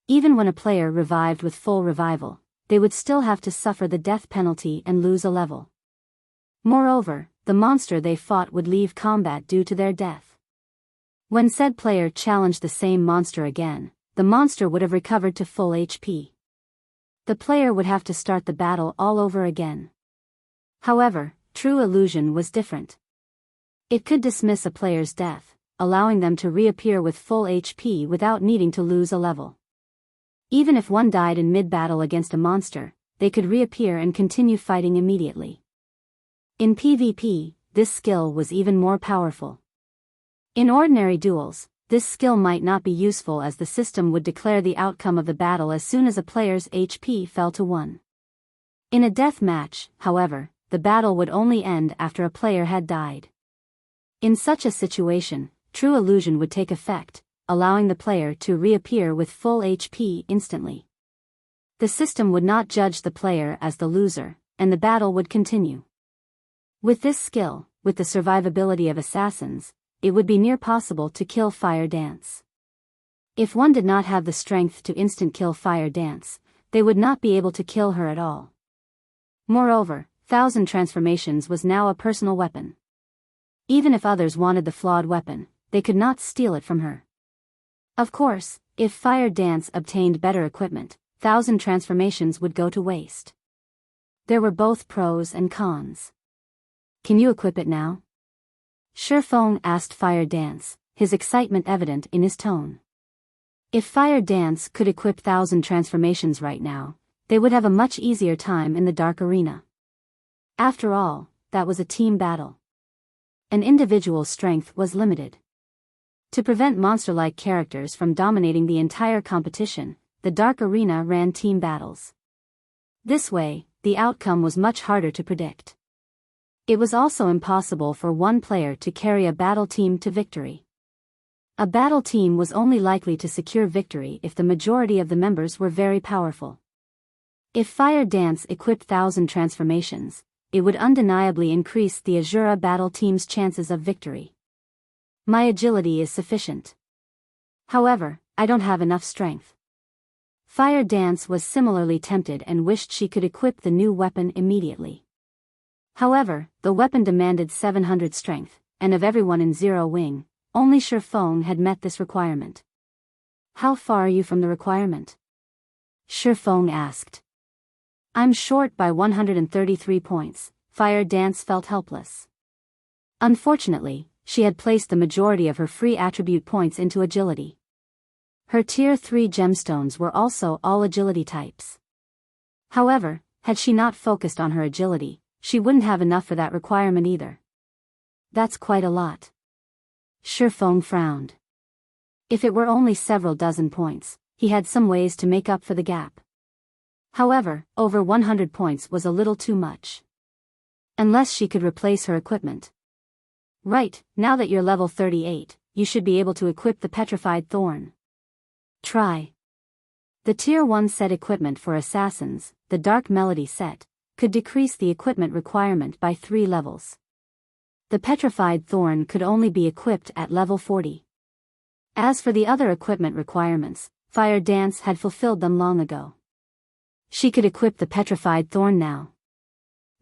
Speaker 1: Even when a player revived with full revival, they would still have to suffer the death penalty and lose a level. Moreover, the monster they fought would leave combat due to their death. When said player challenged the same monster again, the monster would have recovered to full HP. The player would have to start the battle all over again. However, true illusion was different. It could dismiss a player's death, allowing them to reappear with full HP without needing to lose a level. Even if one died in mid-battle against a monster, they could reappear and continue fighting immediately. In PvP, this skill was even more powerful. In ordinary duels, this skill might not be useful as the system would declare the outcome of the battle as soon as a player's HP fell to 1. In a death match, however, the battle would only end after a player had died. In such a situation, true illusion would take effect, allowing the player to reappear with full HP instantly. The system would not judge the player as the loser, and the battle would continue. With this skill, with the survivability of assassins, it would be near possible to kill Fire Dance. If one did not have the strength to instant kill Fire Dance, they would not be able to kill her at all. Moreover, 1,000 transformations was now a personal weapon. Even if others wanted the flawed weapon, they could not steal it from her. Of course, if Fire Dance obtained better equipment, 1,000 transformations would go to waste. There were both pros and cons. Can you equip it now? Shifeng asked Fire Dance, his excitement evident in his tone. If Fire Dance could equip 1,000 transformations right now, they would have a much easier time in the Dark Arena. After all, that was a team battle. An individual's strength was limited. To prevent monster-like characters from dominating the entire competition, the Dark Arena ran team battles. This way, the outcome was much harder to predict. It was also impossible for one player to carry a battle team to victory. A battle team was only likely to secure victory if the majority of the members were very powerful. If Fire Dance equipped 1,000 transformations, it would undeniably increase the Asura battle team's chances of victory. My agility is sufficient. However, I don't have enough strength. Fire Dance was similarly tempted and wished she could equip the new weapon immediately. However, the weapon demanded 700 strength, and of everyone in Zero Wing, only Shifeng had met this requirement. How far are you from the requirement? Shifeng asked. I'm short by 133 points, Fire Dance felt helpless. Unfortunately, she had placed the majority of her free attribute points into agility. Her Tier 3 gemstones were also all agility types. However, had she not focused on her agility, she wouldn't have enough for that requirement either. That's quite a lot. Shifeng frowned. If it were only several dozen points, he had some ways to make up for the gap. However, over 100 points was a little too much. Unless she could replace her equipment. Right, now that you're level 38, you should be able to equip the Petrified Thorn. Try. The Tier 1 set equipment for assassins, the Dark Melody set, could decrease the equipment requirement by 3 levels. The Petrified Thorn could only be equipped at level 40. As for the other equipment requirements, Fire Dance had fulfilled them long ago. She could equip the Petrified Thorn now.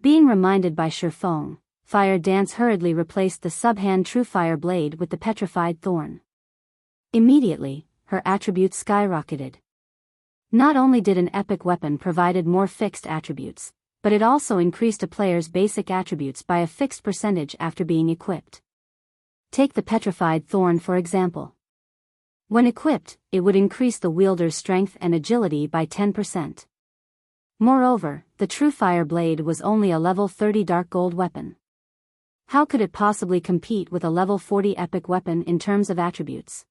Speaker 1: Being reminded by Shifeng, Fire Dance hurriedly replaced the Subhand True Fire Blade with the Petrified Thorn. Immediately, her attributes skyrocketed. Not only did an epic weapon provided more fixed attributes, but it also increased a player's basic attributes by a fixed percentage after being equipped. Take the Petrified Thorn for example. When equipped, it would increase the wielder's strength and agility by 10%. Moreover, the True Fire Blade was only a level 30 dark gold weapon. How could it possibly compete with a level 40 epic weapon in terms of attributes?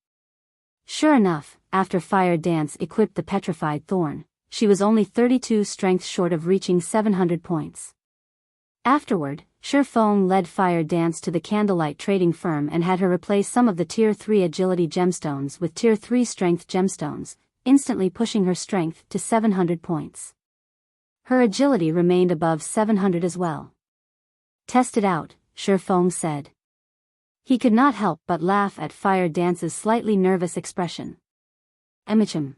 Speaker 1: Sure enough, after Fire Dance equipped the Petrified Thorn, she was only 32 strength short of reaching 700 points. Afterward, Shifeng led Fire Dance to the Candlelight trading firm and had her replace some of the Tier 3 agility gemstones with Tier 3 strength gemstones, instantly pushing her strength to 700 points. Her agility remained above 700 as well. Test it out, Shifeng said. He could not help but laugh at Fire Dance's slightly nervous expression. Emichim.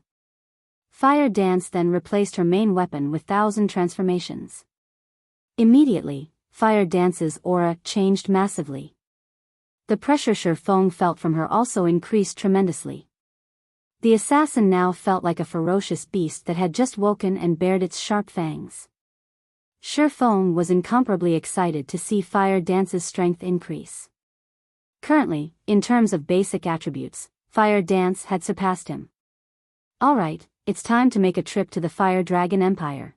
Speaker 1: Fire Dance then replaced her main weapon with 1,000 transformations. Immediately, Fire Dance's aura changed massively. The pressure Shifeng felt from her also increased tremendously. The assassin now felt like a ferocious beast that had just woken and bared its sharp fangs. Shifeng was incomparably excited to see Fire Dance's strength increase. Currently, in terms of basic attributes, Fire Dance had surpassed him. Alright, it's time to make a trip to the Fire Dragon Empire.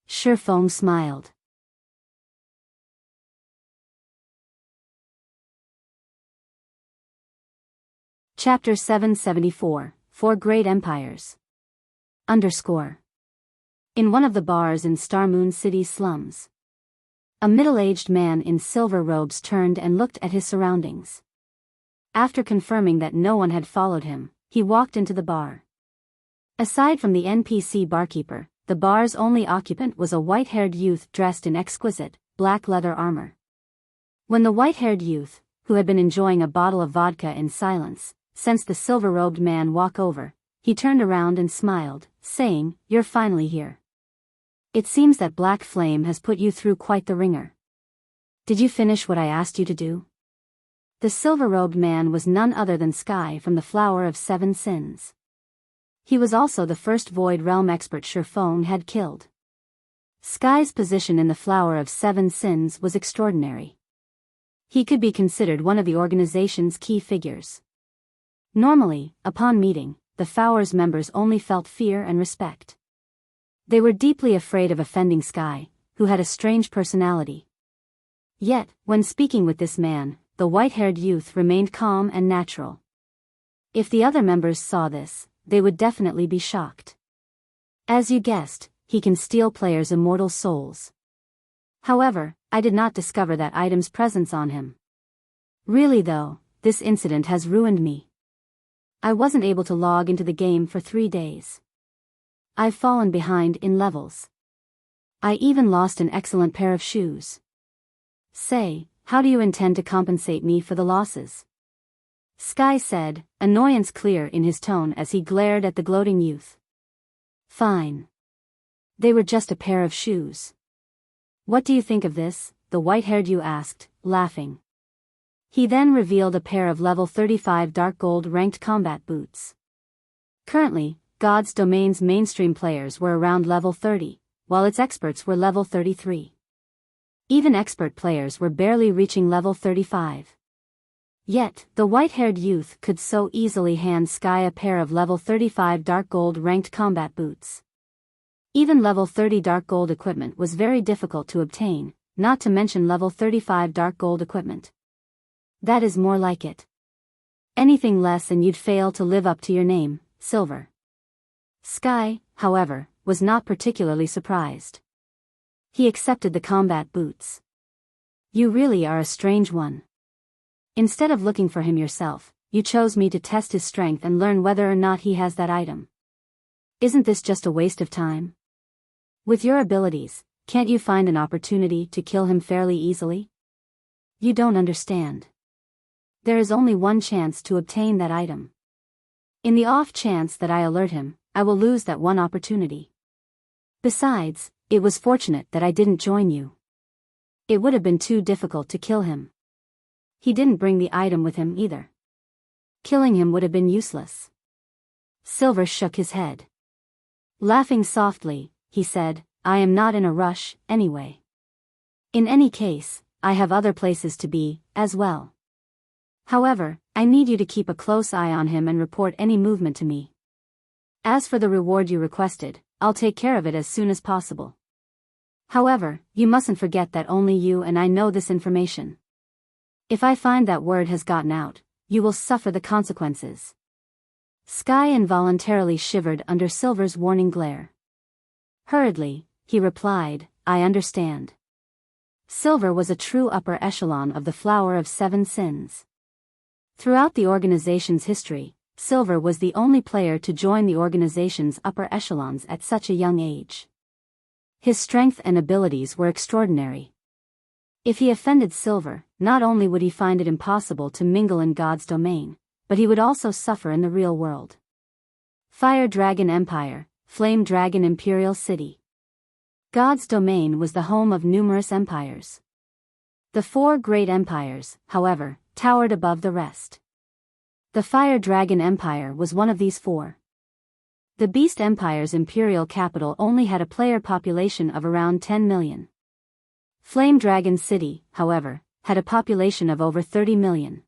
Speaker 1: Shifeng smiled. Chapter 774, 4 Great Empires. In one of the bars in Star Moon City's slums, a middle-aged man in silver robes turned and looked at his surroundings. After confirming that no one had followed him, he walked into the bar. Aside from the NPC barkeeper, the bar's only occupant was a white-haired youth dressed in exquisite, black leather armor. When the white-haired youth, who had been enjoying a bottle of vodka in silence, sensed the silver-robed man walk over, he turned around and smiled, saying, "You're finally here. It seems that Black Flame has put you through quite the ringer. Did you finish what I asked you to do?" The silver-robed man was none other than Sky from the Flower of Seven Sins. He was also the first Void Realm expert Shifeng had killed. Sky's position in the Flower of Seven Sins was extraordinary. He could be considered one of the organization's key figures. Normally, upon meeting, the Flowers members only felt fear and respect. They were deeply afraid of offending Sky, who had a strange personality. Yet, when speaking with this man, the white-haired youth remained calm and natural. If the other members saw this, they would definitely be shocked. As you guessed, he can steal players' immortal souls. However, I did not discover that item's presence on him. Really though, this incident has ruined me. I wasn't able to log into the game for 3 days. I've fallen behind in levels. I even lost an excellent pair of shoes. Say, how do you intend to compensate me for the losses? Sky said, annoyance clear in his tone as he glared at the gloating youth. Fine. They were just a pair of shoes. What do you think of this? The white-haired youth asked, laughing. He then revealed a pair of level 35 dark gold ranked combat boots. Currently, God's Domain's mainstream players were around level 30, while its experts were level 33. Even expert players were barely reaching level 35. Yet, the white-haired youth could so easily hand Sky a pair of level 35 dark gold ranked combat boots. Even level 30 dark gold equipment was very difficult to obtain, not to mention level 35 dark gold equipment. That is more like it. Anything less and you'd fail to live up to your name, Silver. Sky, however, was not particularly surprised. He accepted the combat boots. You really are a strange one. Instead of looking for him yourself, you chose me to test his strength and learn whether or not he has that item. Isn't this just a waste of time? With your abilities, can't you find an opportunity to kill him fairly easily? You don't understand. There is only one chance to obtain that item. In the off chance that I alert him, I will lose that one opportunity. Besides, it was fortunate that I didn't join you. It would have been too difficult to kill him. He didn't bring the item with him either. Killing him would have been useless. Silver shook his head. Laughing softly, he said, I am not in a rush, anyway. In any case, I have other places to be, as well. However, I need you to keep a close eye on him and report any movement to me. As for the reward you requested, I'll take care of it as soon as possible. However, you mustn't forget that only you and I know this information. If I find that word has gotten out, you will suffer the consequences. Sky involuntarily shivered under Silver's warning glare. Hurriedly, he replied, I understand. Silver was a true upper echelon of the Flower of Seven Sins. Throughout the organization's history, Silver was the only player to join the organization's upper echelons at such a young age. His strength and abilities were extraordinary. If he offended Silver, not only would he find it impossible to mingle in God's domain, but he would also suffer in the real world. Fire Dragon Empire, Flame Dragon Imperial City. God's domain was the home of numerous empires. The 4 great empires, however, towered above the rest. The Fire Dragon Empire was one of these 4. The Beast Empire's imperial capital only had a player population of around 10 million. Flame Dragon City, however, had a population of over 30 million.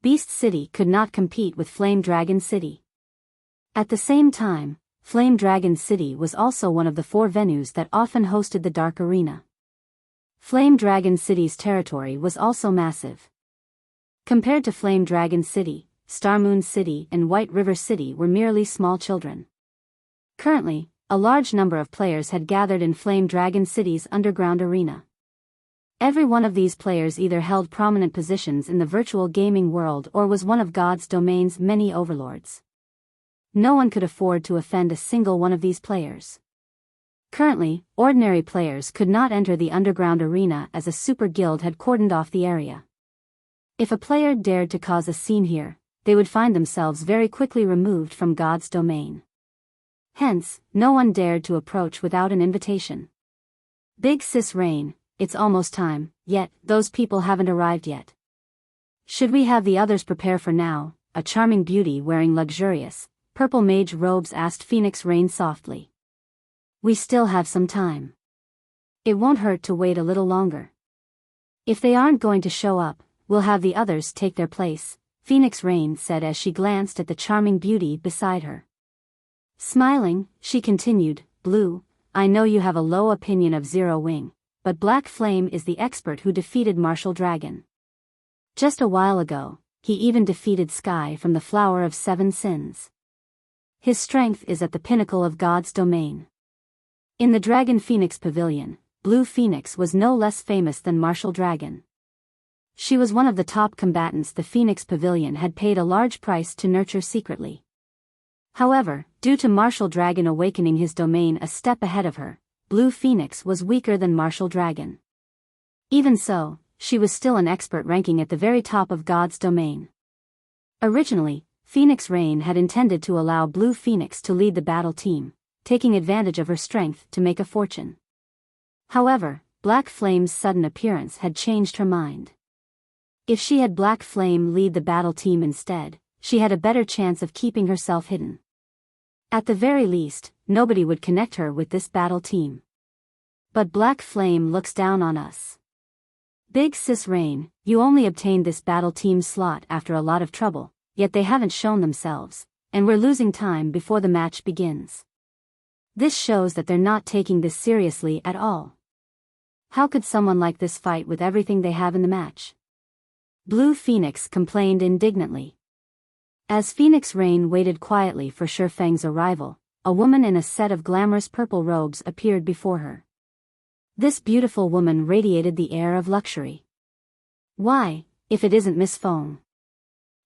Speaker 1: Beast City could not compete with Flame Dragon City. At the same time, Flame Dragon City was also one of the 4 venues that often hosted the Dark Arena. Flame Dragon City's territory was also massive. Compared to Flame Dragon City, Starmoon City and White River City were merely small children. Currently, a large number of players had gathered in Flame Dragon City's underground arena. Every one of these players either held prominent positions in the virtual gaming world or was one of God's domain's many overlords. No one could afford to offend a single one of these players. Currently, ordinary players could not enter the underground arena as a super guild had cordoned off the area. If a player dared to cause a scene here, they would find themselves very quickly removed from God's domain. Hence, no one dared to approach without an invitation. Big Sis Rain, it's almost time, yet those people haven't arrived yet. Should we have the others prepare for now? A charming beauty wearing luxurious, purple mage robes asked Phoenix Rain softly. We still have some time. It won't hurt to wait a little longer. If they aren't going to show up, we'll have the others take their place, Phoenix Rain said as she glanced at the charming beauty beside her. Smiling, she continued, Blue, I know you have a low opinion of Zero Wing, but Black Flame is the expert who defeated Martial Dragon. Just a while ago, he even defeated Sky from the Flower of Seven Sins. His strength is at the pinnacle of God's domain. In the Dragon Phoenix Pavilion, Blue Phoenix was no less famous than Martial Dragon. She was one of the top combatants the Phoenix Pavilion had paid a large price to nurture secretly. However, due to Martial Dragon awakening his domain a step ahead of her, Blue Phoenix was weaker than Martial Dragon. Even so, she was still an expert ranking at the very top of God's domain. Originally, Phoenix Rain had intended to allow Blue Phoenix to lead the battle team, taking advantage of her strength to make a fortune. However, Black Flame's sudden appearance had changed her mind. If she had Black Flame lead the battle team instead, she had a better chance of keeping herself hidden. At the very least, nobody would connect her with this battle team. But Black Flame looks down on us. Big Sis Rain, you only obtained this battle team slot after a lot of trouble, yet they haven't shown themselves, and we're losing time before the match begins. This shows that they're not taking this seriously at all. How could someone like this fight with everything they have in the match? Blue Phoenix complained indignantly. As Phoenix Rain waited quietly for Shifeng's arrival, a woman in a set of glamorous purple robes appeared before her. This beautiful woman radiated the air of luxury. Why, if it isn't Miss Feng?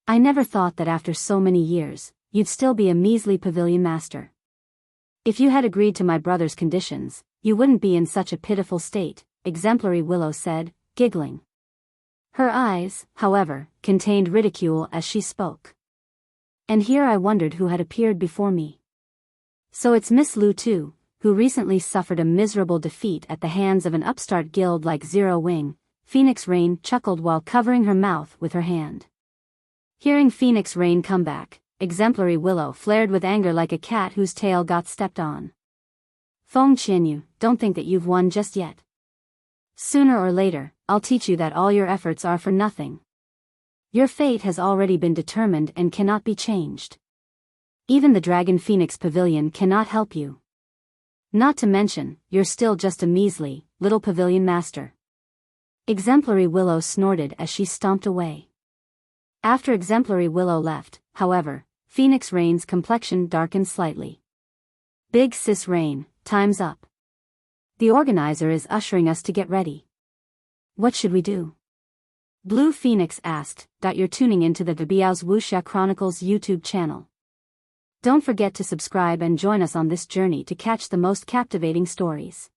Speaker 1: I never thought that after so many years, you'd still be a measly pavilion master. If you had agreed to my brother's conditions, you wouldn't be in such a pitiful state, Exemplary Willow said, giggling. Her eyes, however, contained ridicule as she spoke. And here I wondered who had appeared before me. So it's Miss Lu too, who recently suffered a miserable defeat at the hands of an upstart guild like Zero Wing. Phoenix Rain chuckled while covering her mouth with her hand. Hearing Phoenix Rain come back, Exemplary Willow flared with anger like a cat whose tail got stepped on. Feng Qianyu, don't think that you've won just yet. Sooner or later, I'll teach you that all your efforts are for nothing. Your fate has already been determined and cannot be changed. Even the Dragon Phoenix Pavilion cannot help you. Not to mention, you're still just a measly, little pavilion master. Exemplary Willow snorted as she stomped away. After Exemplary Willow left, however, Phoenix Rain's complexion darkened slightly. Big Sis Rain, time's up. The organizer is ushering us to get ready. What should we do? Blue Phoenix asked. You're tuning into the Biyao's Wuxia Chronicles YouTube channel. Don't forget to subscribe and join us on this journey to catch the most captivating stories.